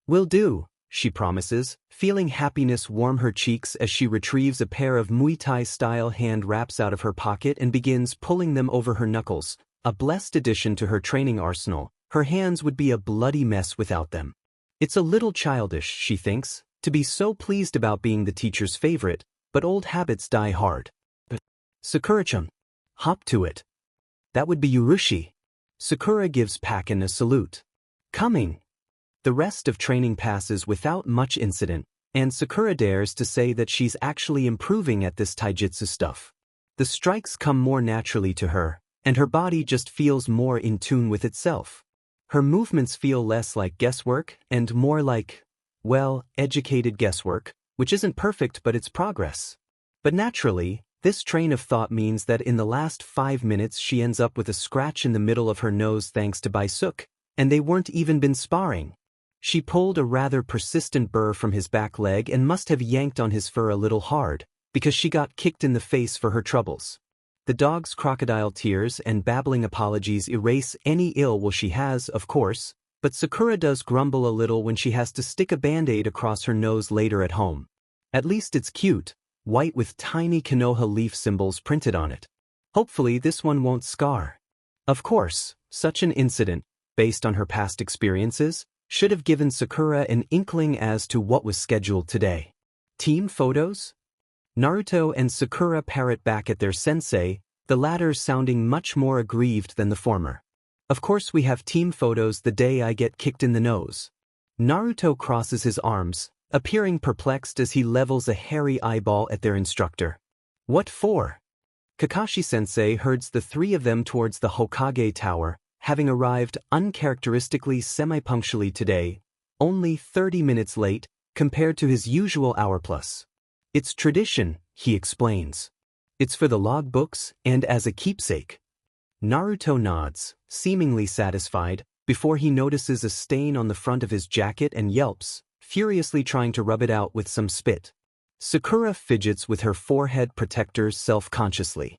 Will do, she promises, feeling happiness warm her cheeks as she retrieves a pair of Muay Thai-style hand wraps out of her pocket and begins pulling them over her knuckles, a blessed addition to her training arsenal. Her hands would be a bloody mess without them. It's a little childish, she thinks, to be so pleased about being the teacher's favorite, but old habits die hard. Sakura-chan. Hop to it. That would be Yurushi. Sakura gives Pakin a salute. Coming. The rest of training passes without much incident, and Sakura dares to say that she's actually improving at this taijutsu stuff. The strikes come more naturally to her, and her body just feels more in tune with itself. Her movements feel less like guesswork and more like, well, educated guesswork, which isn't perfect but it's progress. But naturally, this train of thought means that in the last 5 minutes she ends up with a scratch in the middle of her nose thanks to Baisuk, and they weren't even been sparring. She pulled a rather persistent burr from his back leg and must have yanked on his fur a little hard, because she got kicked in the face for her troubles. The dog's crocodile tears and babbling apologies erase any ill will she has, of course, but Sakura does grumble a little when she has to stick a band-aid across her nose later at home. At least it's cute, white with tiny Konoha leaf symbols printed on it. Hopefully this one won't scar. Of course, such an incident, based on her past experiences, should have given Sakura an inkling as to what was scheduled today. Team photos? Naruto and Sakura parrot back at their sensei, the latter sounding much more aggrieved than the former. Of course we have team photos the day I get kicked in the nose. Naruto crosses his arms, appearing perplexed as he levels a hairy eyeball at their instructor. What for? Kakashi-sensei herds the three of them towards the Hokage Tower, having arrived uncharacteristically semi-punctually today, only 30 minutes late compared to his usual hour plus. It's tradition, he explains. It's for the logbooks and as a keepsake. Naruto nods, seemingly satisfied, before he notices a stain on the front of his jacket and yelps, furiously trying to rub it out with some spit. Sakura fidgets with her forehead protectors self-consciously.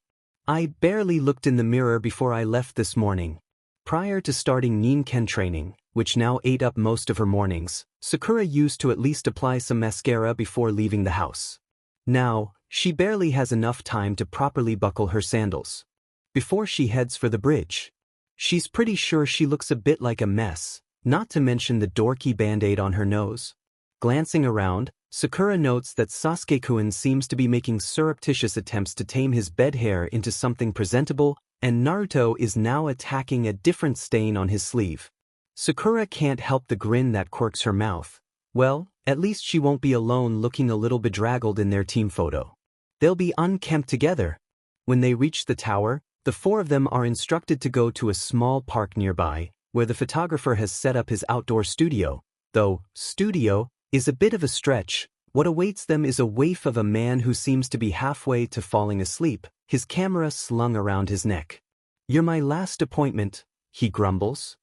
I barely looked in the mirror before I left this morning. Prior to starting Ninken training, which now ate up most of her mornings, Sakura used to at least apply some mascara before leaving the house. Now, she barely has enough time to properly buckle her sandals. Before she heads for the bridge, she's pretty sure she looks a bit like a mess, not to mention the dorky band-aid on her nose. Glancing around, Sakura notes that Sasuke-kun seems to be making surreptitious attempts to tame his bed hair into something presentable, and Naruto is now attacking a different stain on his sleeve. Sakura can't help the grin that quirks her mouth. Well, at least she won't be alone looking a little bedraggled in their team photo. They'll be unkempt together. When they reach the tower, the four of them are instructed to go to a small park nearby, where the photographer has set up his outdoor studio. Though, studio is a bit of a stretch, what awaits them is a waif of a man who seems to be halfway to falling asleep, his camera slung around his neck. You're my last appointment, he grumbles.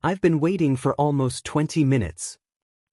I've been waiting for almost 20 minutes.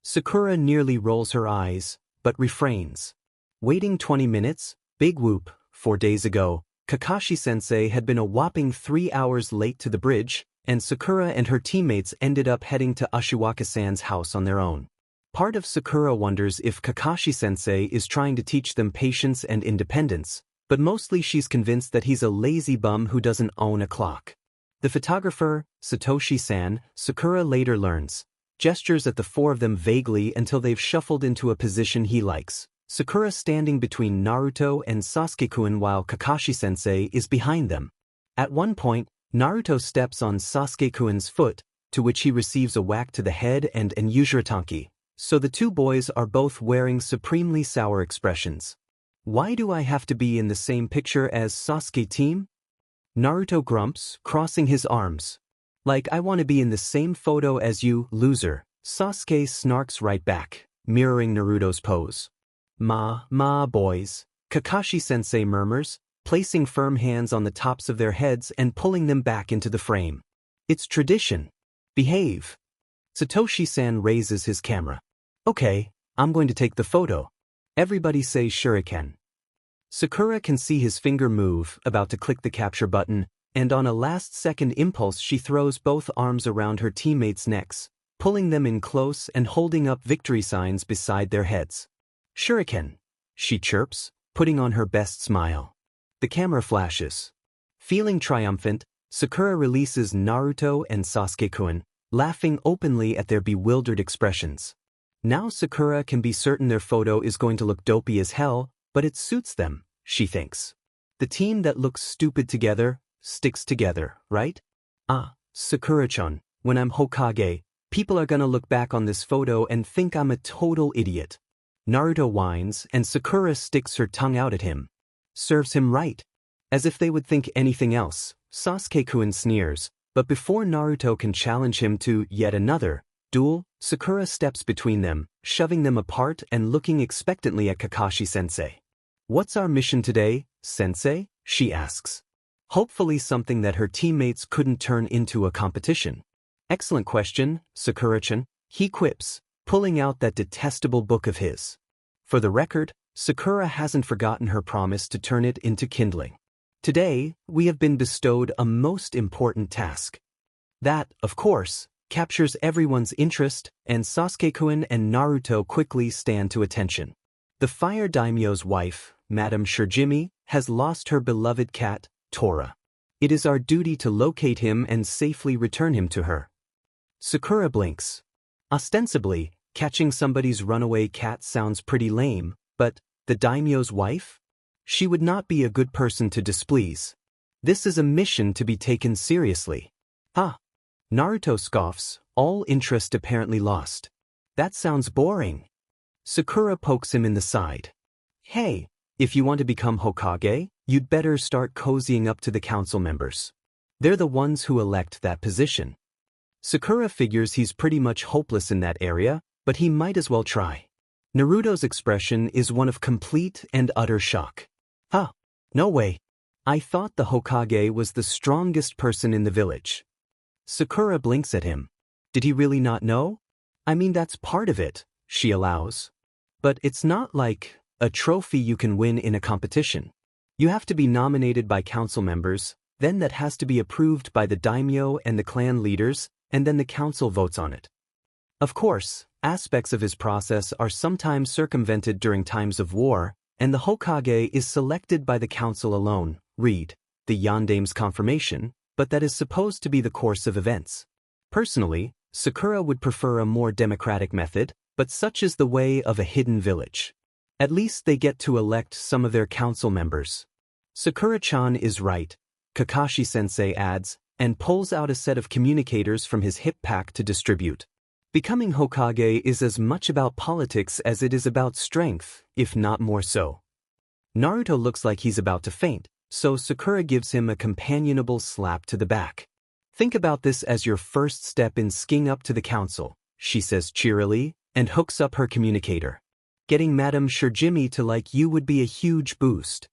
Sakura nearly rolls her eyes, but refrains. Waiting 20 minutes? Big whoop. 4 days ago, Kakashi-sensei had been a whopping 3 hours late to the bridge, and Sakura and her teammates ended up heading to Ashiwaka-san's house on their own. Part of Sakura wonders if Kakashi-sensei is trying to teach them patience and independence, but mostly she's convinced that he's a lazy bum who doesn't own a clock. The photographer, Satoshi-san, Sakura later learns, gestures at the four of them vaguely until they've shuffled into a position he likes. Sakura standing between Naruto and Sasuke-kun while Kakashi-sensei is behind them. At one point, Naruto steps on Sasuke-kun's foot, to which he receives a whack to the head and an Yuzuratanki, so the two boys are both wearing supremely sour expressions. Why do I have to be in the same picture as Sasuke team? Naruto grumps, crossing his arms. Like I want to be in the same photo as you, loser. Sasuke snarks right back, mirroring Naruto's pose. Ma, boys, Kakashi-sensei murmurs, placing firm hands on the tops of their heads and pulling them back into the frame. It's tradition. Behave. Satoshi-san raises his camera. Okay, I'm going to take the photo. Everybody say shuriken. Sakura can see his finger move, about to click the capture button, and on a last-second impulse she throws both arms around her teammates' necks, pulling them in close and holding up victory signs beside their heads. Shuriken, she chirps, putting on her best smile. The camera flashes. Feeling triumphant, Sakura releases Naruto and Sasuke-kun, laughing openly at their bewildered expressions. Now Sakura can be certain their photo is going to look dopey as hell, but it suits them, she thinks. The team that looks stupid together sticks together, right? Sakura-chan, when I'm Hokage, people are gonna look back on this photo and think I'm a total idiot. Naruto whines and Sakura sticks her tongue out at him. Serves him right. As if they would think anything else, Sasuke-kun sneers, but before Naruto can challenge him to yet another duel, Sakura steps between them, shoving them apart and looking expectantly at Kakashi-sensei. What's our mission today, sensei? She asks. Hopefully something that her teammates couldn't turn into a competition. Excellent question, Sakura-chan. he quips, pulling out that detestable book of his. For the record, Sakura hasn't forgotten her promise to turn it into kindling. Today, we have been bestowed a most important task. That, of course, captures everyone's interest, and Sasuke-kun and Naruto quickly stand to attention. The Fire Daimyo's wife, Madame Shirjimi, has lost her beloved cat, Tora. It is our duty to locate him and safely return him to her. Sakura blinks. Ostensibly, catching somebody's runaway cat sounds pretty lame, but the daimyo's wife? She would not be a good person to displease. This is a mission to be taken seriously. Ah! Naruto scoffs, all interest apparently lost. That sounds boring. Sakura pokes him in the side. Hey, if you want to become Hokage, you'd better start cozying up to the council members. They're the ones who elect that position. Sakura figures he's pretty much hopeless in that area, but he might as well try. Naruto's expression is one of complete and utter shock. Huh, no way. I thought the Hokage was the strongest person in the village. Sakura blinks at him. Did he really not know? I mean, that's part of it, she allows. But it's not like a trophy you can win in a competition. You have to be nominated by council members, then that has to be approved by the daimyo and the clan leaders, and then the council votes on it. Of course, aspects of his process are sometimes circumvented during times of war, and the Hokage is selected by the council alone, read the Yandame's confirmation, but that is supposed to be the course of events. Personally, Sakura would prefer a more democratic method, but such is the way of a hidden village. At least they get to elect some of their council members. Sakura-chan is right, Kakashi-sensei adds, and pulls out a set of communicators from his hip pack to distribute. Becoming Hokage is as much about politics as it is about strength, if not more so. Naruto looks like he's about to faint, so Sakura gives him a companionable slap to the back. Think about this as your first step in skiing up to the council, she says cheerily, and hooks up her communicator. Getting Madame Shirjimi to like you would be a huge boost.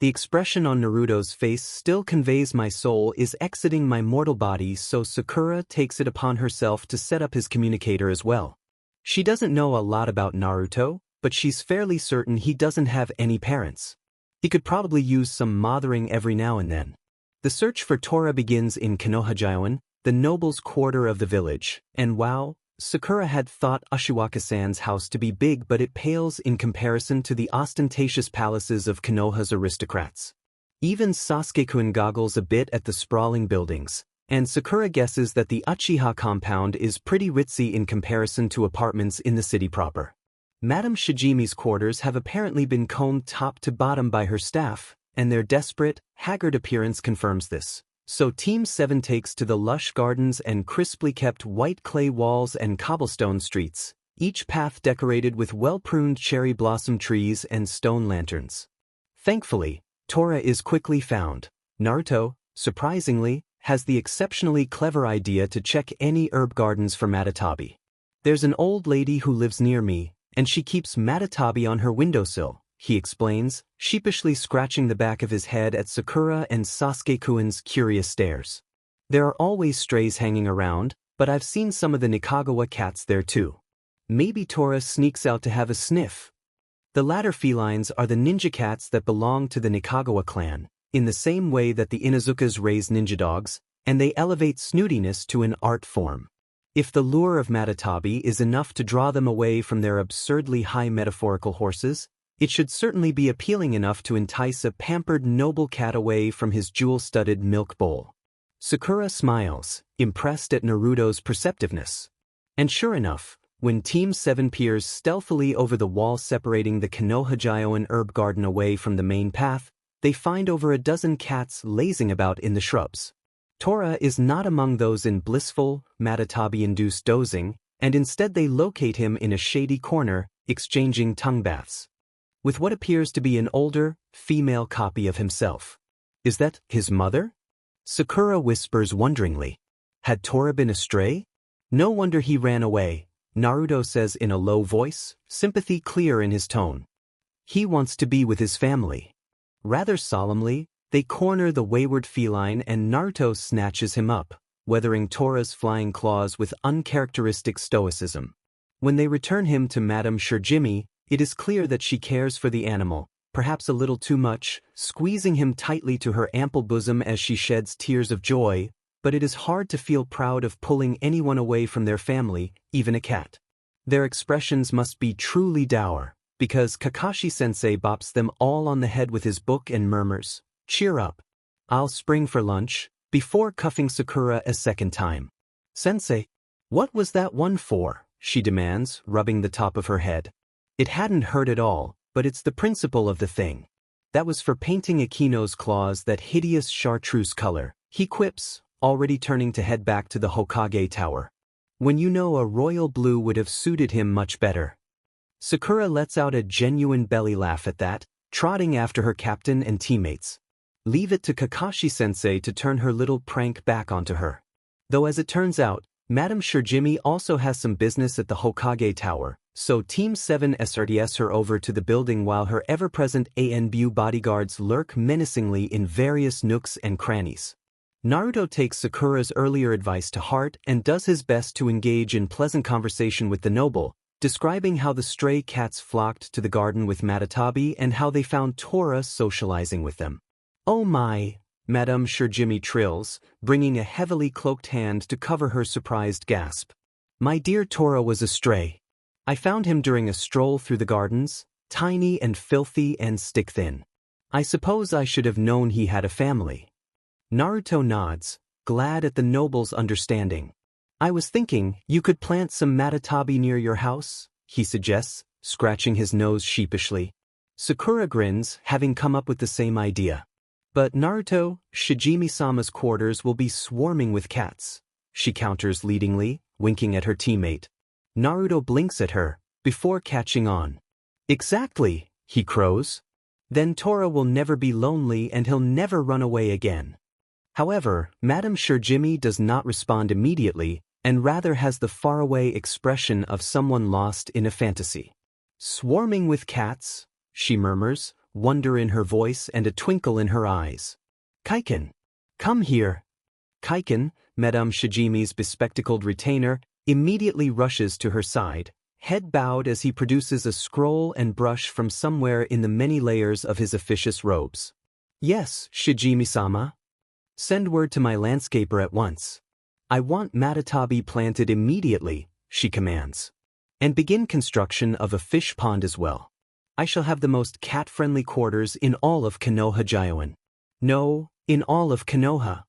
The expression on Naruto's face still conveys my soul is exiting my mortal body, so Sakura takes it upon herself to set up his communicator as well. She doesn't know a lot about Naruto, but she's fairly certain he doesn't have any parents. He could probably use some mothering every now and then. The search for Tora begins in Konohajaiwan, the nobles' quarter of the village, and wow, Sakura had thought Ashiwaka-san's house to be big, but it pales in comparison to the ostentatious palaces of Konoha's aristocrats. Even Sasuke-kun goggles a bit at the sprawling buildings, and Sakura guesses that the Uchiha compound is pretty ritzy in comparison to apartments in the city proper. Madame Shijimi's quarters have apparently been combed top to bottom by her staff, and their desperate, haggard appearance confirms this. So Team 7 takes to the lush gardens and crisply kept white clay walls and cobblestone streets, each path decorated with well-pruned cherry blossom trees and stone lanterns. Thankfully, Tora is quickly found. Naruto, surprisingly, has the exceptionally clever idea to check any herb gardens for Matatabi. There's an old lady who lives near me, and she keeps Matatabi on her windowsill, he explains, sheepishly scratching the back of his head at Sakura and Sasuke-kun's curious stares. There are always strays hanging around, but I've seen some of the Nikagawa cats there too. Maybe Tora sneaks out to have a sniff. The latter felines are the ninja cats that belong to the Nikagawa clan, in the same way that the Inuzukas raise ninja dogs, and they elevate snootiness to an art form. If the lure of Matatabi is enough to draw them away from their absurdly high metaphorical horses, it should certainly be appealing enough to entice a pampered noble cat away from his jewel-studded milk bowl. Sakura smiles, impressed at Naruto's perceptiveness. And sure enough, when Team 7 peers stealthily over the wall separating the Konohajaiwan herb garden away from the main path, they find over a dozen cats lazing about in the shrubs. Tora is not among those in blissful, Matatabi-induced dozing, and instead they locate him in a shady corner, exchanging tongue baths with what appears to be an older, female copy of himself. Is that his mother? Sakura whispers wonderingly. Had Tora been astray? No wonder he ran away, Naruto says in a low voice, sympathy clear in his tone. He wants to be with his family. Rather solemnly, they corner the wayward feline and Naruto snatches him up, weathering Tora's flying claws with uncharacteristic stoicism. When they return him to Madame Shirjimi, it is clear that she cares for the animal, perhaps a little too much, squeezing him tightly to her ample bosom as she sheds tears of joy, but it is hard to feel proud of pulling anyone away from their family, even a cat. Their expressions must be truly dour, because Kakashi-sensei bops them all on the head with his book and murmurs, "Cheer up. I'll spring for lunch," before cuffing Sakura a second time. "Sensei, what was that one for?" she demands, rubbing the top of her head. "It hadn't hurt at all, but it's the principle of the thing. That was for painting Akino's claws that hideous chartreuse color," he quips, already turning to head back to the Hokage Tower. "When you know a royal blue would have suited him much better." Sakura lets out a genuine belly laugh at that, trotting after her captain and teammates. Leave it to Kakashi-sensei to turn her little prank back onto her. Though as it turns out, Madame Shirjimi also has some business at the Hokage Tower, so Team 7 escorts her over to the building while her ever-present ANBU bodyguards lurk menacingly in various nooks and crannies. Naruto takes Sakura's earlier advice to heart and does his best to engage in pleasant conversation with the noble, describing how the stray cats flocked to the garden with Matatabi and how they found Tora socializing with them. "Oh my," Madame Shirjimi trills, bringing a heavily cloaked hand to cover her surprised gasp. "My dear Tora was a stray. I found him during a stroll through the gardens, tiny and filthy and stick-thin. I suppose I should have known he had a family." Naruto nods, glad at the noble's understanding. "I was thinking you could plant some matatabi near your house," he suggests, scratching his nose sheepishly. Sakura grins, having come up with the same idea. "But Naruto, Shijimi-sama's quarters will be swarming with cats," she counters leadingly, winking at her teammate. Naruto blinks at her, before catching on. "Exactly," he crows. "Then Tora will never be lonely and he'll never run away again." However, Madame Shirjimi does not respond immediately, and rather has the faraway expression of someone lost in a fantasy. "Swarming with cats?" she murmurs, wonder in her voice and a twinkle in her eyes. "Kaiken, come here." Kaiken, Madame Shijimi's bespectacled retainer, immediately rushes to her side, head bowed as he produces a scroll and brush from somewhere in the many layers of his officious robes. "Yes, Shijimi-sama. Send word to my landscaper at once. I want matatabi planted immediately," she commands. "And begin construction of a fish pond as well. I shall have the most cat-friendly quarters in all of Konoha Jioin. No, in all of Konoha."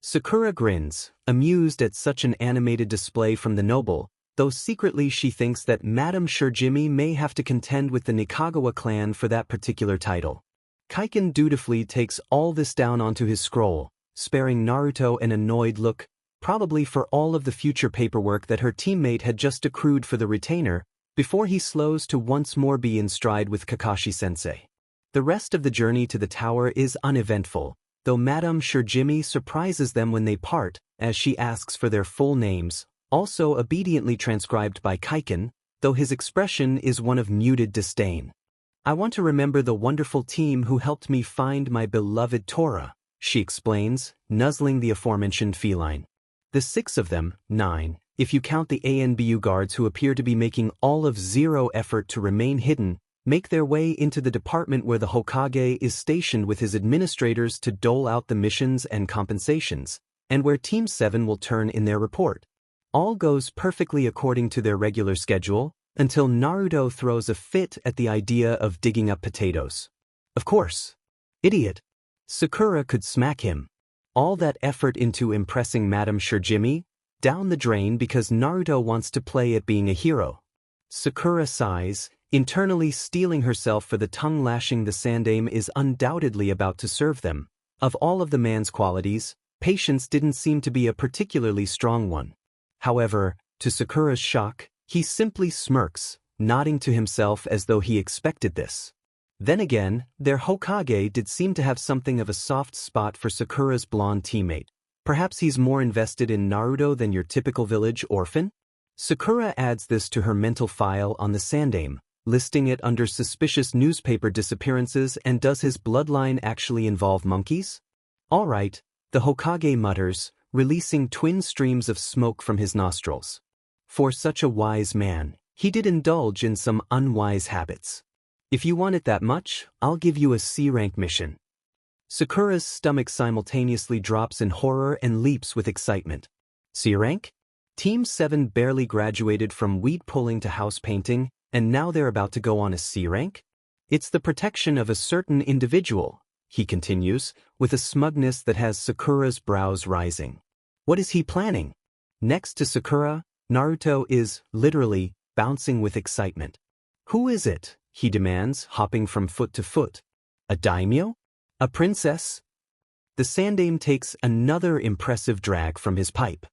Sakura grins, amused at such an animated display from the noble, though secretly she thinks that Madame Shirjimi may have to contend with the Nikagawa clan for that particular title. Kaiken dutifully takes all this down onto his scroll, sparing Naruto an annoyed look, probably for all of the future paperwork that her teammate had just accrued for the retainer, before he slows to once more be in stride with Kakashi-sensei. The rest of the journey to the tower is uneventful, though Madame Shirjimi surprises them when they part, as she asks for their full names, also obediently transcribed by Kaiken, though his expression is one of muted disdain. "I want to remember the wonderful team who helped me find my beloved Tora," she explains, nuzzling the aforementioned feline. "The 6 of them, 9, if you count the ANBU guards who appear to be making all of zero effort to remain hidden, make their way into the department where the Hokage is stationed with his administrators to dole out the missions and compensations, and where Team 7 will turn in their report. All goes perfectly according to their regular schedule, until Naruto throws a fit at the idea of digging up potatoes. Of course. Idiot. Sakura could smack him. All that effort into impressing Madame Shirjimi? Down the drain because Naruto wants to play at being a hero. Sakura sighs, internally steeling herself for the tongue lashing the Sandaime is undoubtedly about to serve them. Of all of the man's qualities, patience didn't seem to be a particularly strong one. However, to Sakura's shock, he simply smirks, nodding to himself as though he expected this. Then again, their Hokage did seem to have something of a soft spot for Sakura's blonde teammate. Perhaps he's more invested in Naruto than your typical village orphan? Sakura adds this to her mental file on the Sandaime, listing it under suspicious newspaper disappearances. And does his bloodline actually involve monkeys? All right, the Hokage mutters, releasing twin streams of smoke from his nostrils. For such a wise man, he did indulge in some unwise habits. If you want it that much, I'll give you a C-rank mission. Sakura's stomach simultaneously drops in horror and leaps with excitement. C-rank? Team 7 barely graduated from weed pulling to house painting, and now they're about to go on a C-rank? It's the protection of a certain individual, he continues, with a smugness that has Sakura's brows rising. What is he planning? Next to Sakura, Naruto is, literally, bouncing with excitement. Who is it? He demands, hopping from foot to foot. A daimyo? A princess? The sandaime takes another impressive drag from his pipe.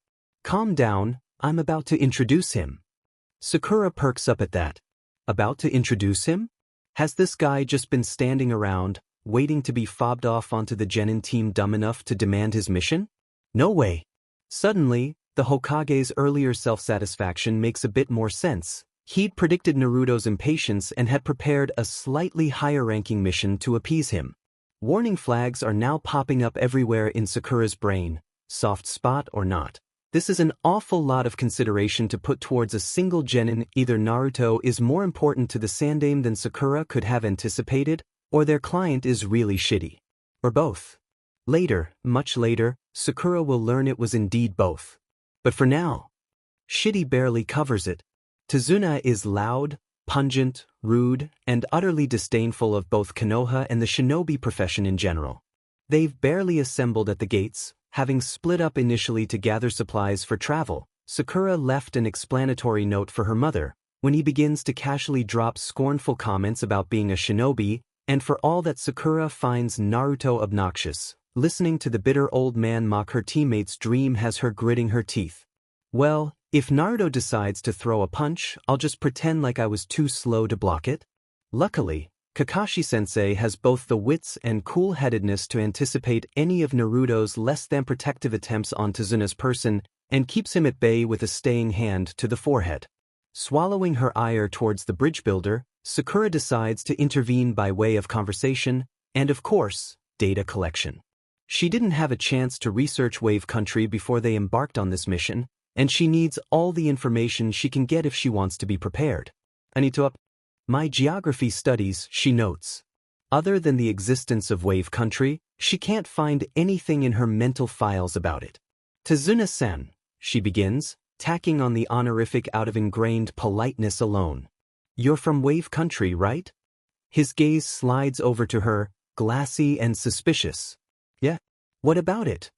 Calm down, I'm about to introduce him. Sakura perks up at that. About to introduce him? Has this guy just been standing around, waiting to be fobbed off onto the genin team dumb enough to demand his mission? No way. Suddenly, the Hokage's earlier self-satisfaction makes a bit more sense. He'd predicted Naruto's impatience and had prepared a slightly higher-ranking mission to appease him. Warning flags are now popping up everywhere in Sakura's brain, soft spot or not. This is an awful lot of consideration to put towards a single genin. Either Naruto is more important to the sandaime than Sakura could have anticipated, or their client is really shitty. Or both. Later, much later, Sakura will learn it was indeed both. But for now, shitty barely covers it. Tazuna is loud, pungent, rude, and utterly disdainful of both Konoha and the shinobi profession in general. They've barely assembled at the gates. Having split up initially to gather supplies for travel, Sakura left an explanatory note for her mother, when he begins to casually drop scornful comments about being a shinobi, and for all that Sakura finds Naruto obnoxious, listening to the bitter old man mock her teammate's dream has her gritting her teeth. Well, if Naruto decides to throw a punch, I'll just pretend like I was too slow to block it. Luckily, Kakashi-sensei has both the wits and cool-headedness to anticipate any of Naruto's less-than-protective attempts on Tazuna's person and keeps him at bay with a staying hand to the forehead. Swallowing her ire towards the bridge builder, Sakura decides to intervene by way of conversation and, of course, data collection. She didn't have a chance to research Wave Country before they embarked on this mission, and she needs all the information she can get if she wants to be prepared. I need to up my geography studies, she notes. Other than the existence of Wave Country, she can't find anything in her mental files about it. Tazuna-san, she begins, tacking on the honorific out of ingrained politeness alone. You're from Wave Country, right? His gaze slides over to her, glassy and suspicious. Yeah. What about it?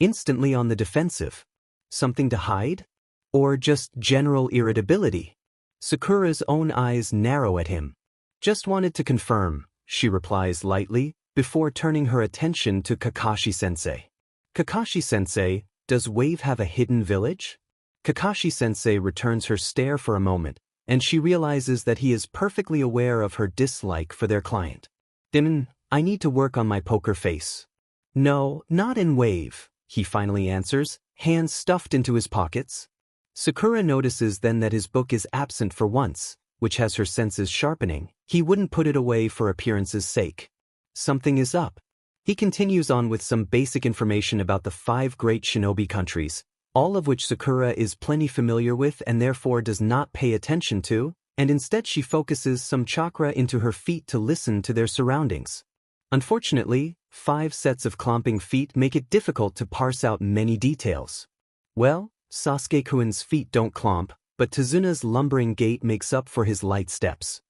Instantly on the defensive. Something to hide? Or just general irritability? Sakura's own eyes narrow at him. Just wanted to confirm, she replies lightly, before turning her attention to Kakashi-sensei. Kakashi-sensei, does Wave have a hidden village? Kakashi-sensei returns her stare for a moment, and she realizes that he is perfectly aware of her dislike for their client. I need to work on my poker face. No, not in Wave, he finally answers, hands stuffed into his pockets. Sakura notices then that his book is absent for once, which has her senses sharpening. He wouldn't put it away for appearance's sake. Something is up. He continues on with some basic information about the 5 great shinobi countries, all of which Sakura is plenty familiar with and therefore does not pay attention to, and instead she focuses some chakra into her feet to listen to their surroundings. Unfortunately, 5 sets of clomping feet make it difficult to parse out many details. Well, Sasuke-kun's feet don't clomp, but Tazuna's lumbering gait makes up for his light steps.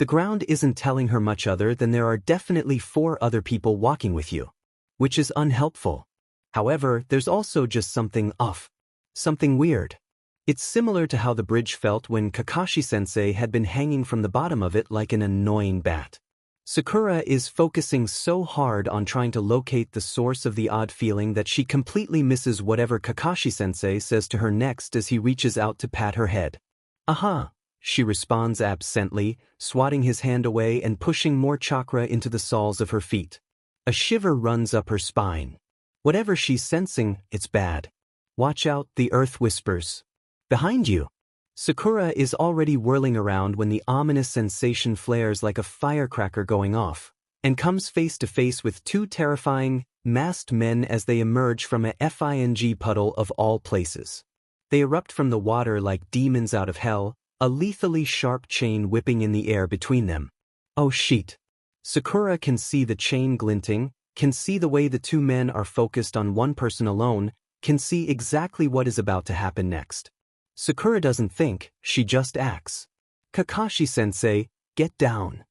The ground isn't telling her much other than there are definitely 4 other people walking with you, which is unhelpful. However, there's also just something off. Something weird. It's similar to how the bridge felt when Kakashi-sensei had been hanging from the bottom of it like an annoying bat. Sakura is focusing so hard on trying to locate the source of the odd feeling that she completely misses whatever Kakashi-sensei says to her next as he reaches out to pat her head. Aha, she responds absently, swatting his hand away and pushing more chakra into the soles of her feet. A shiver runs up her spine. Whatever she's sensing, it's bad. Watch out, the earth whispers. Behind you. Sakura is already whirling around when the ominous sensation flares like a firecracker going off. and comes face to face with two terrifying, masked men as they emerge from a FING puddle of all places. They erupt from the water like demons out of hell, a lethally sharp chain whipping in the air between them. Oh shit. Sakura can see the chain glinting, can see the way the two men are focused on one person alone, can see exactly what is about to happen next. Sakura doesn't think, she just acts. Kakashi-sensei, get down.